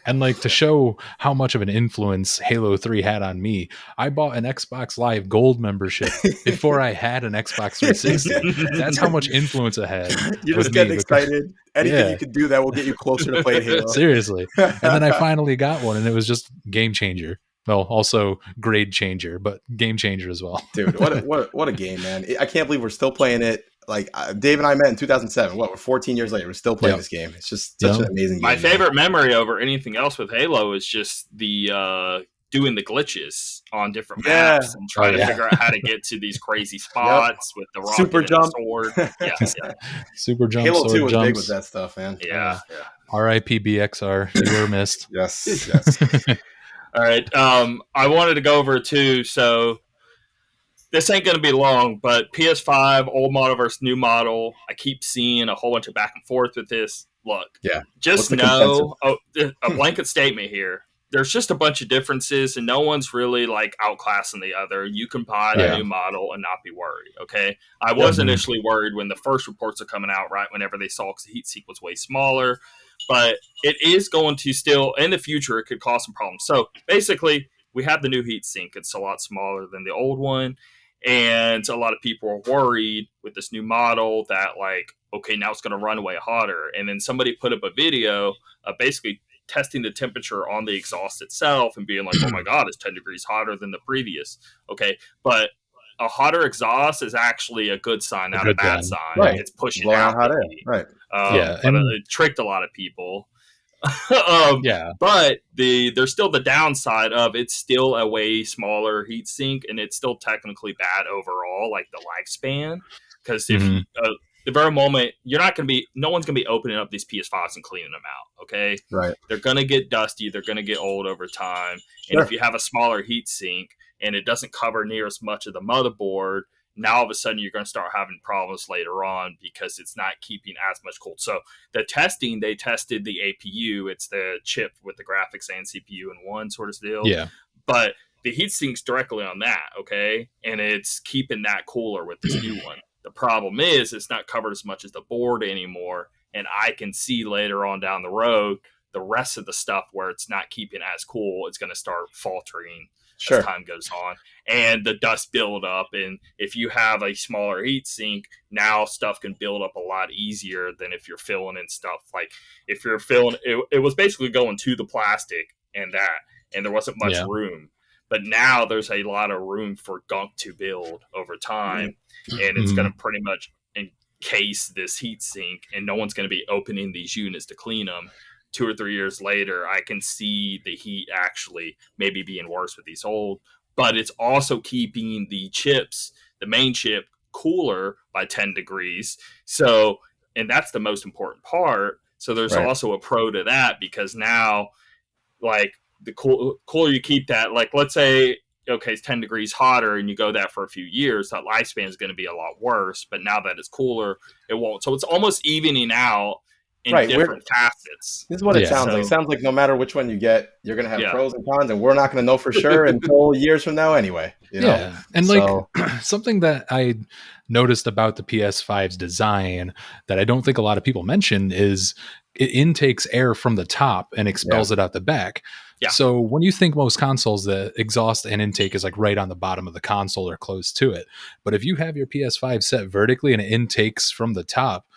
[SPEAKER 3] And like, to show how much of an influence Halo 3 had on me, I bought an Xbox Live Gold membership before I had an Xbox 360. That's how much influence it had.
[SPEAKER 2] You're just getting excited. Anything you can do that will get you closer to playing Halo.
[SPEAKER 3] Seriously. And then I finally got one, and it was just game changer. Well, also grade changer, but game changer as well.
[SPEAKER 2] Dude, what a game, man. I can't believe we're still playing it. Like, Dave and I met in 2007. We're 14 years later. We're still playing this game. It's just such an amazing game.
[SPEAKER 1] My favorite memory over anything else with Halo is just the doing the glitches on different maps and trying to figure out how to get to these crazy spots with the rocket
[SPEAKER 2] super jump,
[SPEAKER 1] sword.
[SPEAKER 3] Super jump.
[SPEAKER 2] Halo 2 was
[SPEAKER 3] jumps.
[SPEAKER 2] big with that stuff, man.
[SPEAKER 1] Yeah.
[SPEAKER 3] R.I.P. BXR. You were missed.
[SPEAKER 2] Yes.
[SPEAKER 1] All right. I wanted to go over too. So this ain't going to be long, but PS5, old model versus new model. I keep seeing a whole bunch of back and forth with this. Look, just know a blanket statement here. there's just a bunch of differences, and no one's really like outclassing the other. You can buy the new model and not be worried. Okay, I was initially worried when the first reports are coming out, right whenever they saw, because the heatsink was way smaller, but it is going to still in the future, it could cause some problems. So basically, we have the new heatsink. It's a lot smaller than the old one, and a lot of people are worried with this new model that, like, okay, now it's going to run way hotter. And then somebody put up a video of basically testing the temperature on the exhaust itself and being like, oh my God, it's 10 degrees hotter than the previous. Okay. But a hotter exhaust is actually a good sign, not a bad sign.
[SPEAKER 2] Right.
[SPEAKER 1] It's pushing
[SPEAKER 2] blowing
[SPEAKER 1] out
[SPEAKER 2] hot air.
[SPEAKER 1] heat.
[SPEAKER 2] Right.
[SPEAKER 3] Yeah.
[SPEAKER 1] But it tricked a lot of people.
[SPEAKER 3] Yeah.
[SPEAKER 1] But there's still the downside of it's still a way smaller heat sink, and it's still technically bad overall, like the lifespan. Because if the very moment, no one's gonna be opening up these PS5s and cleaning them out. Okay,
[SPEAKER 2] right?
[SPEAKER 1] They're gonna get dusty. They're gonna get old over time. And if you have a smaller heat sink and it doesn't cover near as much of the motherboard, now all of a sudden you're going to start having problems later on because it's not keeping as much cold. So the testing, they tested the APU. It's the chip with the graphics and CPU in one sort of deal.
[SPEAKER 3] Yeah.
[SPEAKER 1] But the heat sink's directly on that, okay? And it's keeping that cooler with this new one. The problem is it's not covered as much as the board anymore. And I can see later on down the road, the rest of the stuff where it's not keeping as cool, it's going to start faltering as time goes on, and the dust build up. And if you have a smaller heat sink, now stuff can build up a lot easier than if you're filling in stuff. Like if you're filling, it was basically going to the plastic and there wasn't much room. But now there's a lot of room for gunk to build over time, and it's going to pretty much encase this heat sink, and no one's going to be opening these units to clean them. 2 or 3 years later, I can see the heat actually maybe being worse with these old, but it's also keeping the chips, the main chip, cooler by 10 degrees. So, and that's the most important part. So there's also a pro to that, because now, like, the cooler you keep that, like, let's say, okay, it's 10 degrees hotter and you go that for a few years, that lifespan is going to be a lot worse. But now that it's cooler, it won't. So it's almost evening out in different facets.
[SPEAKER 2] This is what it sounds like. It sounds like no matter which one you get, you're going to have pros and cons, and we're not going to know for sure until years from now anyway. You know?
[SPEAKER 3] Yeah. And like something that I noticed about the PS5's design that I don't think a lot of people mention is it intakes air from the top and expels it out the back. Yeah. So when you think most consoles, the exhaust and intake is like right on the bottom of the console or close to it. But if you have your PS5 set vertically and it intakes from the top,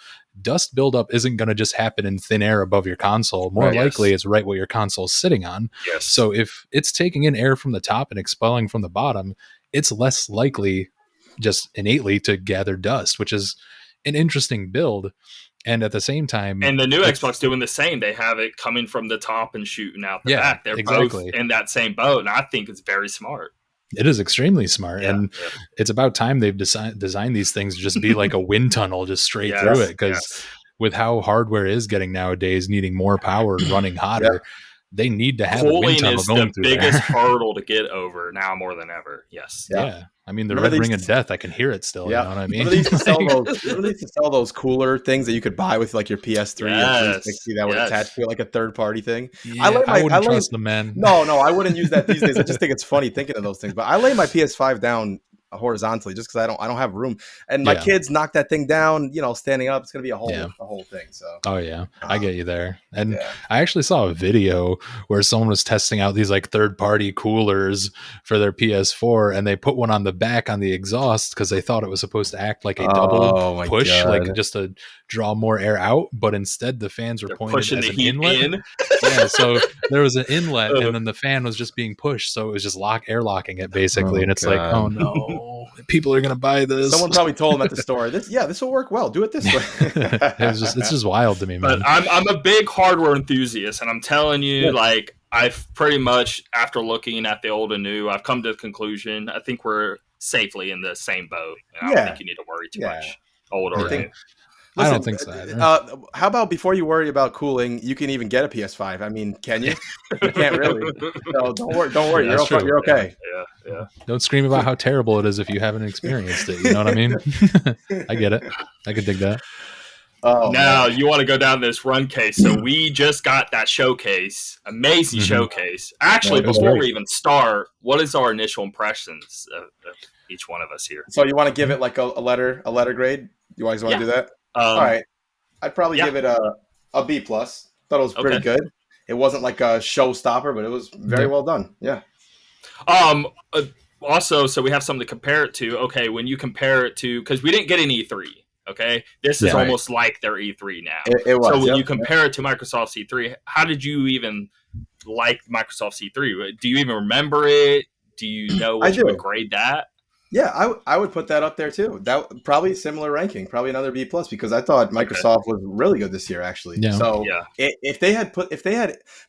[SPEAKER 3] dust buildup isn't going to just happen in thin air above your console. More likely it's right where your console is sitting on.
[SPEAKER 1] Yes.
[SPEAKER 3] So if it's taking in air from the top and expelling from the bottom, it's less likely just innately to gather dust, which is an interesting build. And at the same time,
[SPEAKER 1] and the new Xbox doing the same. They have it coming from the top and shooting out the back. They're both in that same boat, and I think it's very smart.
[SPEAKER 3] It is extremely smart, and it's about time they've designed these things to just be like a wind tunnel, just straight through it. Because with how hardware is getting nowadays, needing more power and running hotter, they need to have
[SPEAKER 1] cooling
[SPEAKER 3] a wind tunnel going through there.
[SPEAKER 1] Cooling is the biggest hurdle to get over now more than ever. Yes.
[SPEAKER 3] Yeah. I mean, the red ring of death, I can hear it still.
[SPEAKER 2] Yeah.
[SPEAKER 3] You know what I mean?
[SPEAKER 2] They used to sell those cooler things that you could buy with like your PS3 or 360 that would attach to it, like a third party thing.
[SPEAKER 3] Yeah, I wouldn't trust them, man.
[SPEAKER 2] No, I wouldn't use that these days. I just think it's funny thinking of those things. But I lay my PS5 down horizontally just because I don't have room, and my kids knock that thing down, standing up. It's gonna be a whole thing. So
[SPEAKER 3] I get you there. And I actually saw a video where someone was testing out these like third-party coolers for their PS4, and they put one on the back on the exhaust because they thought it was supposed to act like a double push, like just to draw more air out, but instead the fans were pointed as an inlet. So there was an inlet, and then the fan was just being pushed, so it was just air locking it basically. And it's like, oh no. People are gonna buy this.
[SPEAKER 2] Someone probably told them at the store, this will work well. Do it this way.
[SPEAKER 3] It's just wild to me, man.
[SPEAKER 1] But I'm a big hardware enthusiast, and I'm telling you, like, I've pretty much, after looking at the old and new, I've come to the conclusion I think we're safely in the same boat. And I don't think you need to worry too much. Old or new.
[SPEAKER 3] Listen, I don't think so either.
[SPEAKER 2] How about before you worry about cooling, you can even get a PS5? I mean, can you? You can't really. So don't worry. You're okay.
[SPEAKER 1] Yeah.
[SPEAKER 3] Don't scream about how terrible it is if you haven't experienced it. You know what I mean? I get it. I could dig that.
[SPEAKER 2] Oh
[SPEAKER 1] Now
[SPEAKER 2] man.
[SPEAKER 1] you want to go down this run case. So we just got that showcase, amazing showcase. Actually,
[SPEAKER 2] That was
[SPEAKER 1] before
[SPEAKER 3] great.
[SPEAKER 1] we even start, what is our initial impressions of each one of us here?
[SPEAKER 2] So you want to give it like a letter grade? You guys want to
[SPEAKER 1] Yeah.
[SPEAKER 2] do that? All right. I'd probably
[SPEAKER 1] Yeah.
[SPEAKER 2] give it a B plus. Thought it was pretty
[SPEAKER 1] Okay.
[SPEAKER 2] good. It wasn't like a showstopper, but it was very well done. Yeah.
[SPEAKER 1] Uh, Also, so we have something to compare it to. Okay, when you compare it to, because we didn't get an E3. Okay, this is
[SPEAKER 3] Yeah.
[SPEAKER 1] almost like their E3 now.
[SPEAKER 2] It was.
[SPEAKER 1] So when
[SPEAKER 2] yep.
[SPEAKER 1] you compare it to Microsoft C3, how did you even like Microsoft C3? Do you even remember it? Do you know what
[SPEAKER 2] I
[SPEAKER 1] you would
[SPEAKER 2] do.
[SPEAKER 1] grade that?
[SPEAKER 2] Yeah, I would put that up there too. That probably similar ranking, probably another B plus because I thought Microsoft was really good this year actually.
[SPEAKER 3] Yeah.
[SPEAKER 2] So
[SPEAKER 1] Yeah.
[SPEAKER 2] if they had,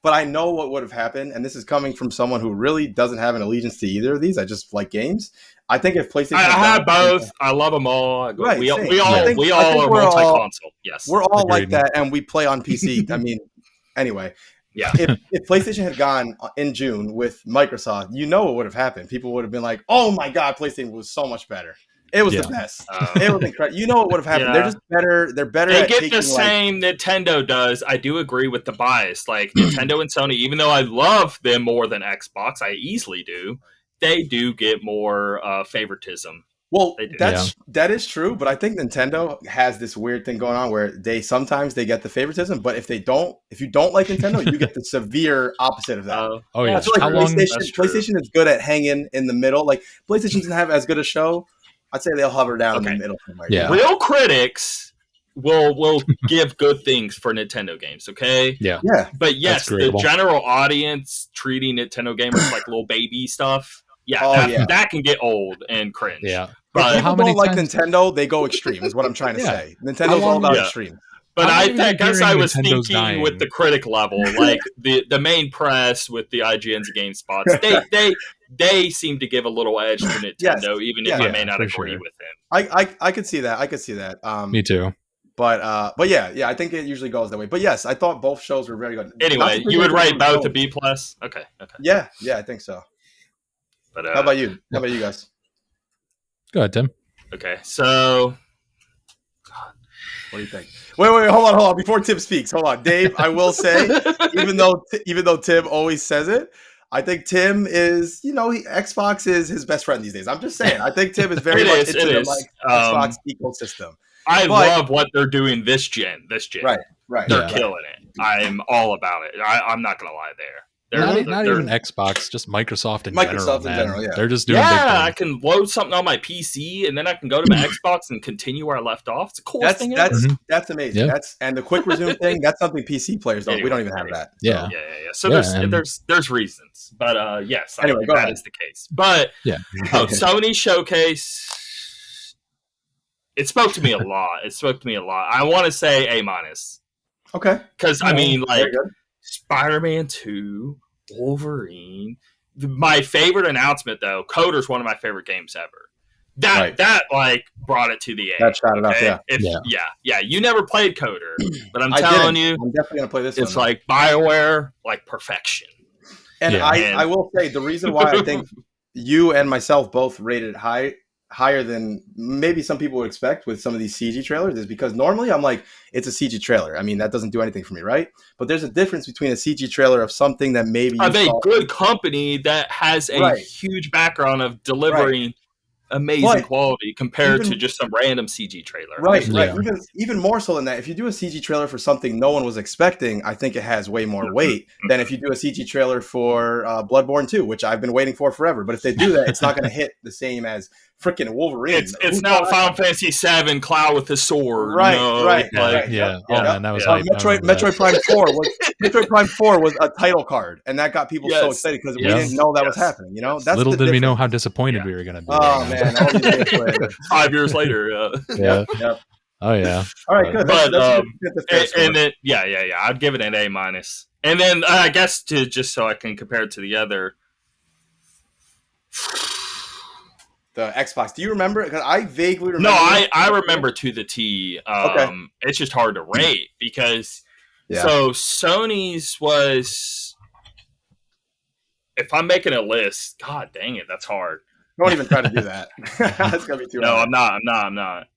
[SPEAKER 2] but I know what would have happened, and this is coming from someone who really doesn't have an allegiance to either of these. I just like games. I think if PlayStation,
[SPEAKER 1] I have both. I love them all.
[SPEAKER 2] Right,
[SPEAKER 1] We
[SPEAKER 2] same.
[SPEAKER 1] all
[SPEAKER 2] I think
[SPEAKER 1] are
[SPEAKER 2] we're all
[SPEAKER 1] multi-console. Yes.
[SPEAKER 2] we're all like
[SPEAKER 3] Agreed.
[SPEAKER 2] that, and we play on PC. I mean, anyway.
[SPEAKER 1] Yeah.
[SPEAKER 2] If PlayStation had gone in June with Microsoft, you know what would have happened. People would have been like, "Oh my god, PlayStation was so much better. It was the best. It was incredible." You know what would have happened?
[SPEAKER 1] Yeah.
[SPEAKER 2] They're just better. They're better.
[SPEAKER 1] They
[SPEAKER 2] at
[SPEAKER 1] get
[SPEAKER 2] taking,
[SPEAKER 1] the same Nintendo does. I do agree with the bias. Like Nintendo and Sony, even though I love them more than Xbox, I easily do. They do get more favoritism.
[SPEAKER 2] Well,
[SPEAKER 1] They do.
[SPEAKER 2] that is true, but I think Nintendo has this weird thing going on where they sometimes they get the favoritism, but if you don't like Nintendo, you get the severe opposite of that.
[SPEAKER 3] Oh yeah.
[SPEAKER 2] I feel like
[SPEAKER 3] How long?
[SPEAKER 2] PlayStation is good at hanging in the middle. Like PlayStation doesn't have as good a show. I'd say they'll hover down in the middle somewhere.
[SPEAKER 3] Yeah.
[SPEAKER 1] Real critics will give good things for Nintendo games, okay?
[SPEAKER 3] Yeah.
[SPEAKER 1] But yes,
[SPEAKER 3] That's
[SPEAKER 1] the
[SPEAKER 3] agreeable.
[SPEAKER 1] general audience treating Nintendo gamers like little baby stuff,
[SPEAKER 2] Yeah.
[SPEAKER 1] that can get old and cringe.
[SPEAKER 3] Yeah.
[SPEAKER 1] But
[SPEAKER 2] People
[SPEAKER 3] how many
[SPEAKER 2] don't like
[SPEAKER 3] times-
[SPEAKER 2] Nintendo, they go extreme, is what I'm trying to
[SPEAKER 3] Yeah.
[SPEAKER 2] say. Nintendo's all about
[SPEAKER 1] Yeah.
[SPEAKER 2] extreme.
[SPEAKER 1] But
[SPEAKER 3] How
[SPEAKER 1] I
[SPEAKER 3] long have you
[SPEAKER 1] guess
[SPEAKER 3] been
[SPEAKER 1] I
[SPEAKER 3] hearing
[SPEAKER 1] was
[SPEAKER 3] Nintendo's
[SPEAKER 1] thinking
[SPEAKER 3] dying?
[SPEAKER 1] with the critic level, like the main press with the IGNs and GameSpots, they seem to give a little edge to Nintendo, even if I may not agree with them.
[SPEAKER 2] I could see that. I could see that.
[SPEAKER 3] Me too.
[SPEAKER 2] But yeah, I think it usually goes that way. But yes, I thought both shows were very good.
[SPEAKER 1] Anyway, you would rate both a B plus? Okay.
[SPEAKER 2] Yeah, I think so.
[SPEAKER 1] But
[SPEAKER 2] how about you? How about you guys?
[SPEAKER 3] Go ahead, Tim.
[SPEAKER 1] Okay, so
[SPEAKER 2] what do you think? Wait, hold on. Before Tim speaks, hold on, Dave. I will say, even though Tim always says it, I think Tim is, Xbox is his best friend these days. I'm just saying. I think Tim is very much into the Xbox ecosystem.
[SPEAKER 1] I love what they're doing this gen.
[SPEAKER 2] Right.
[SPEAKER 1] They're killing it. I'm all about it. I'm not gonna lie there.
[SPEAKER 3] Not even Xbox, just Microsoft in general.
[SPEAKER 2] Yeah.
[SPEAKER 3] They're just doing big things.
[SPEAKER 1] I can load something on my PC and then I can go to my Xbox and continue where I left off. It's the coolest thing ever.
[SPEAKER 2] That's amazing.
[SPEAKER 3] Yeah.
[SPEAKER 2] And the quick resume thing, that's something PC players don't. We don't even have that.
[SPEAKER 3] Yeah.
[SPEAKER 1] So there's reasons. But yes,
[SPEAKER 2] anyway,
[SPEAKER 1] that is the case. But Sony showcase, it spoke to me a lot. I want to say A minus.
[SPEAKER 2] Okay.
[SPEAKER 1] Because I mean, like Spider-Man 2, Wolverine. My favorite announcement, though, Coder's one of my favorite games ever. That like brought it to the A.
[SPEAKER 2] That shot it up,
[SPEAKER 1] yeah. You never played Coder, but I'm telling you,
[SPEAKER 2] I'm definitely gonna play this.
[SPEAKER 1] It's like BioWare, like perfection.
[SPEAKER 2] And I will say the reason why I think you and myself both rated higher than maybe some people would expect with some of these CG trailers is because normally I'm like, it's a CG trailer. I mean, that doesn't do anything for me, right? But there's a difference between a CG trailer of something that maybe
[SPEAKER 1] of a good company that has a huge background of delivering amazing quality compared to just some random CG trailer.
[SPEAKER 2] Right. Even more so than that, if you do a CG trailer for something no one was expecting, I think it has way more weight than if you do a CG trailer for Bloodborne 2, which I've been waiting for forever. But if they do that, it's not going to hit the same as freaking Wolverine.
[SPEAKER 1] It's not Final Fantasy VII Cloud with his sword.
[SPEAKER 2] Right.
[SPEAKER 3] Man, that was
[SPEAKER 2] Metroid Prime 4 was Metroid Prime 4 was a title card, and that got people so excited because we didn't know that was happening. That's
[SPEAKER 3] little did we know how disappointed we were going to be.
[SPEAKER 2] Oh man, all these years later.
[SPEAKER 1] 5 years later.
[SPEAKER 3] Yeah. Oh yeah.
[SPEAKER 2] All right, good.
[SPEAKER 1] But and then I'd give it an A minus, and then I guess to just so I can compare it to the other.
[SPEAKER 2] The Xbox. Do you remember? Because I vaguely remember.
[SPEAKER 1] No, I remember to the T. It's just hard to rate because so Sony's was. If I'm making a list, God dang it, that's hard.
[SPEAKER 2] Don't even try to do that. That's gonna be too hard.
[SPEAKER 1] No, I'm not.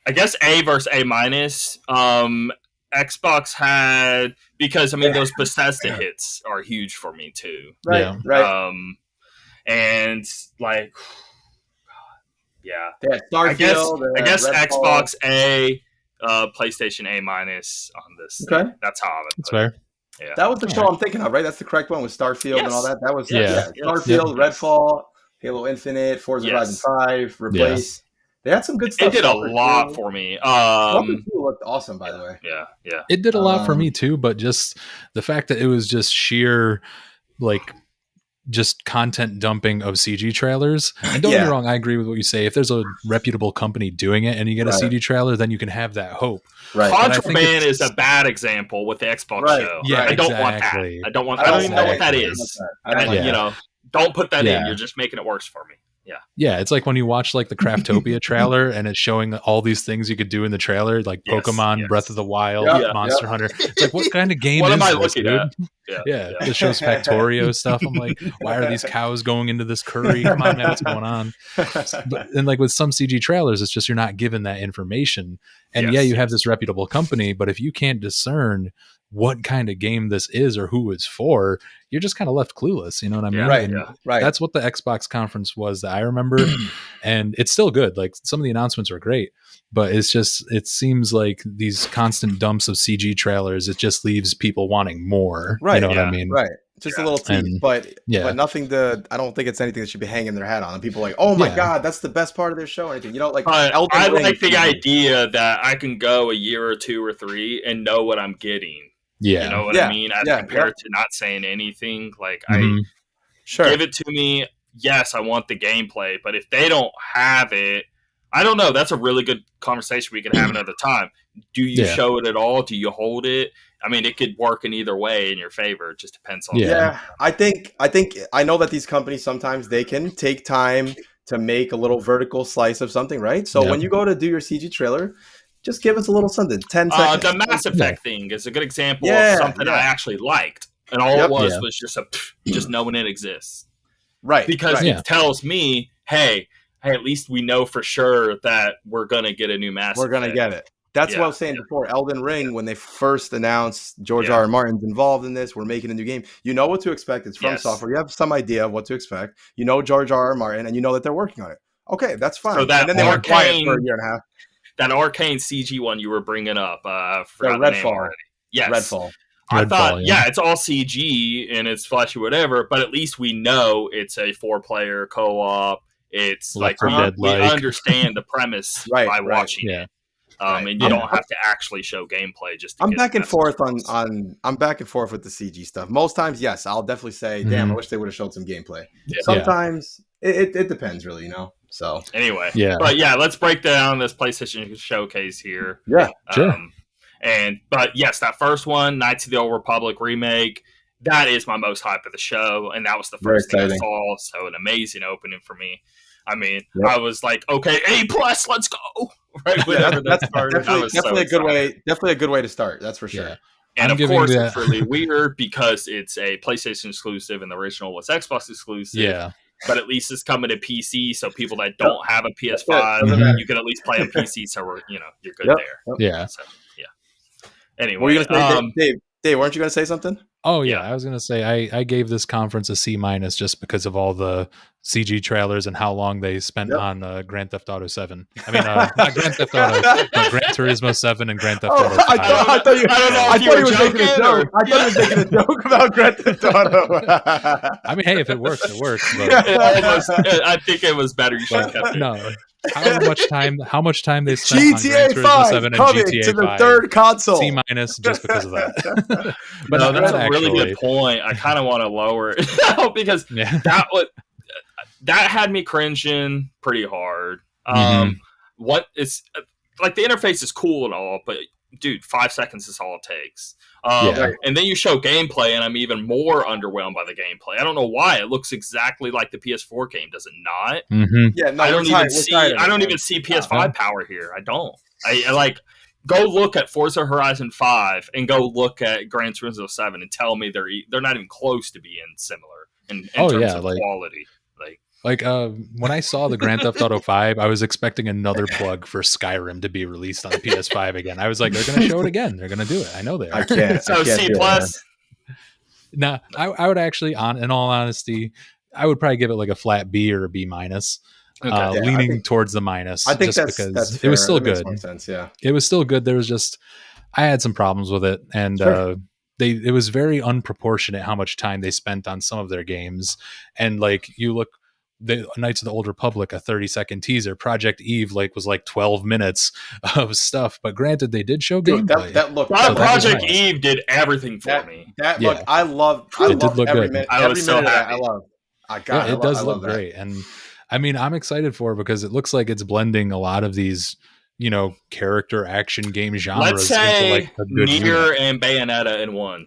[SPEAKER 1] I guess A versus A minus. Xbox had, because I mean those Bethesda hits are huge for me too.
[SPEAKER 2] Right, right.
[SPEAKER 1] And like, yeah,
[SPEAKER 2] Starfield.
[SPEAKER 1] I guess
[SPEAKER 2] Redfall.
[SPEAKER 1] Xbox A, PlayStation A minus on this.
[SPEAKER 2] Okay,
[SPEAKER 1] that's how I would
[SPEAKER 3] That's
[SPEAKER 1] put
[SPEAKER 3] fair.
[SPEAKER 1] it. Yeah,
[SPEAKER 2] that was the show I'm thinking of, right? That's the correct one with Starfield and all that. That was Starfield, Redfall, Halo Infinite, Forza Horizon 5, Replace. They had some good stuff.
[SPEAKER 1] It did a lot for me.
[SPEAKER 2] Starfield looked awesome, by the way.
[SPEAKER 1] Yeah.
[SPEAKER 3] It did a lot for me too, but just the fact that it was just sheer, like, just content dumping of CG trailers. And don't get me wrong, I agree with what you say. If there's a reputable company doing it and you get a CG trailer, then you can have that hope.
[SPEAKER 2] Right.
[SPEAKER 1] Contraband is a bad example with the Xbox show.
[SPEAKER 3] Yeah,
[SPEAKER 1] I don't want that. I don't even know what that is. You know, don't put that in. You're just making it worse for me.
[SPEAKER 3] Yeah, it's like when you watch like the Craftopia trailer and it's showing all these things you could do in the trailer, like Pokemon, Breath of the Wild, Monster Hunter. It's like, what kind of game
[SPEAKER 1] what
[SPEAKER 3] is
[SPEAKER 1] am I
[SPEAKER 3] this,
[SPEAKER 1] looking
[SPEAKER 3] dude?
[SPEAKER 1] at?
[SPEAKER 3] It shows Factorio stuff. I'm like, why are these cows going into this curry? Come on, man, what's going on? And like with some CG trailers, it's just you're not given that information. And you have this reputable company, but if you can't discern what kind of game this is or who it's for, you're just kind of left clueless. You know what I mean?
[SPEAKER 2] Right.
[SPEAKER 3] That's what the Xbox conference was that I remember. And it's still good. Like, some of the announcements are great, but it's just, it seems like these constant dumps of CG trailers, it just leaves people wanting more.
[SPEAKER 2] Right.
[SPEAKER 3] You know what I mean?
[SPEAKER 2] Right. Just a little tease, but nothing I don't think it's anything that should be hanging their hat on. And people are like, oh my God, that's the best part of their show or anything. You know, like,
[SPEAKER 1] I like the idea that I can go a year or 2 or 3 and know what I'm getting.
[SPEAKER 3] Yeah.
[SPEAKER 1] You know what I mean? As compared to not saying anything. Like, give it to me. Yes, I want the gameplay, but if they don't have it, I don't know. That's a really good conversation we can have another time. Do you show it at all? Do you hold it? I mean, it could work in either way in your favor. It just depends on.
[SPEAKER 2] I think I know that these companies sometimes they can take time to make a little vertical slice of something, right? So when you go to do your CG trailer, just give us a little something. 10 seconds.
[SPEAKER 1] The Mass Effect thing is a good example of something I actually liked, and all it was just just knowing it exists,
[SPEAKER 2] right?
[SPEAKER 1] Because it tells me, hey, at least we know for sure that we're gonna get a new Mass Effect.
[SPEAKER 2] We're gonna get it. That's what I was saying before. Elden Ring, when they first announced George R. R. Martin's involved in this, we're making a new game. You know what to expect. It's from software. You have some idea of what to expect. You know George R. R. Martin, and you know that they're working on it. Okay, that's fine.
[SPEAKER 1] So
[SPEAKER 2] and then they were quiet for a year and a half.
[SPEAKER 1] That Arcane CG one you were bringing up, forgot the name already. Yes,
[SPEAKER 2] Redfall.
[SPEAKER 1] I thought, it's all CG and it's flashy, whatever. But at least we know it's a 4-player co-op. It's like we understand the premise by watching it. And you don't have to actually show gameplay.
[SPEAKER 2] I'm back and forth I'm back and forth with the CG stuff. Most times, yes, I'll definitely say, damn, I wish they would have showed some gameplay. Sometimes it depends, really, you know. So
[SPEAKER 1] anyway, but let's break down this PlayStation Showcase here.
[SPEAKER 2] Yeah,
[SPEAKER 3] sure.
[SPEAKER 1] But yes, that first one, Knights of the Old Republic remake, that is my most hype of the show, and that was the first thing I saw. So an amazing opening for me. I mean, I was like, okay, A+, let's go. Right,
[SPEAKER 2] that's definitely a good way. Definitely a good way to start. That's for sure.
[SPEAKER 3] Yeah.
[SPEAKER 1] And of course, it's really weird because it's a PlayStation exclusive, and the original was Xbox exclusive.
[SPEAKER 3] Yeah.
[SPEAKER 1] But at least it's coming to PC, so people that don't have a PS5, you can at least play on PC. So you're good there.
[SPEAKER 3] Yeah.
[SPEAKER 1] So, anyway,
[SPEAKER 2] what were you gonna say, Dave, weren't you going to say something?
[SPEAKER 3] Oh yeah, I was going to say I gave this conference a C- just because of all the CG trailers and how long they spent on Grand Theft Auto 7. I mean, not Grand Theft Auto, but Gran Turismo 7 and Grand Theft Auto 5.
[SPEAKER 2] I thought he was making a joke. I thought he was making a joke about Grand Theft Auto.
[SPEAKER 3] I mean, hey, if it works, it works. But
[SPEAKER 1] I think it was better. You should have kept it.
[SPEAKER 3] No. How much time they spent
[SPEAKER 2] GTA
[SPEAKER 3] on Gran Turismo
[SPEAKER 2] 5
[SPEAKER 3] 7 and
[SPEAKER 2] coming
[SPEAKER 3] GTA
[SPEAKER 2] to the
[SPEAKER 3] 5.
[SPEAKER 2] third console.
[SPEAKER 3] C- just because of that.
[SPEAKER 1] But no, that's a really good point. I kind of want to lower it because that had me cringing pretty hard. What is like the interface is cool and all, but dude, 5 seconds is all it takes. And then you show gameplay, and I'm even more underwhelmed by the gameplay. I don't know why. It looks exactly like the PS4 game, does it not?
[SPEAKER 2] Yeah, no,
[SPEAKER 1] I don't even see PS5 power here. I don't. I like go look at Forza Horizon 5 and go look at Gran Turismo 7 and tell me they're not even close to being similar in terms of quality. Like,
[SPEAKER 3] Like when I saw the Grand Theft Auto 5, I was expecting another plug for Skyrim to be released on the PS5 again. I was like, they're going to show it again. They're going to do it. I know they are.
[SPEAKER 2] I can't.
[SPEAKER 1] So
[SPEAKER 2] I can't
[SPEAKER 1] C
[SPEAKER 2] do it,
[SPEAKER 1] plus.
[SPEAKER 3] Nah, I would actually, in all honesty, I would probably give it like a flat B or a B minus.
[SPEAKER 1] Okay.
[SPEAKER 3] Leaning towards the minus.
[SPEAKER 2] I think
[SPEAKER 3] just
[SPEAKER 2] that's
[SPEAKER 3] because
[SPEAKER 2] fair.
[SPEAKER 3] it was still
[SPEAKER 2] That makes
[SPEAKER 3] good.
[SPEAKER 2] more sense, yeah.
[SPEAKER 3] It was still good. There was just I had some problems with it, and
[SPEAKER 2] Sure.
[SPEAKER 3] it was very unproportionate how much time they spent on some of their games. And like you look, the Knights of the Old Republic, a 30-second teaser. Project Eve was 12 minutes of stuff. But granted, they did show
[SPEAKER 2] Dude,
[SPEAKER 3] gameplay.
[SPEAKER 2] that looked
[SPEAKER 1] Project
[SPEAKER 3] nice.
[SPEAKER 1] Eve did everything for me.
[SPEAKER 2] That
[SPEAKER 3] Yeah.
[SPEAKER 2] look, I loved
[SPEAKER 3] It did look
[SPEAKER 2] every
[SPEAKER 3] good.
[SPEAKER 2] minute.
[SPEAKER 1] I was
[SPEAKER 2] Every
[SPEAKER 1] so
[SPEAKER 2] minute of that,
[SPEAKER 1] happy.
[SPEAKER 2] I loved.
[SPEAKER 3] It does look
[SPEAKER 2] that.
[SPEAKER 3] great. And I mean, I'm excited for it because it looks like it's blending a lot of these, character action game genres
[SPEAKER 1] Let's say
[SPEAKER 3] into like a good
[SPEAKER 1] Nier
[SPEAKER 3] unit.
[SPEAKER 1] and Bayonetta in one.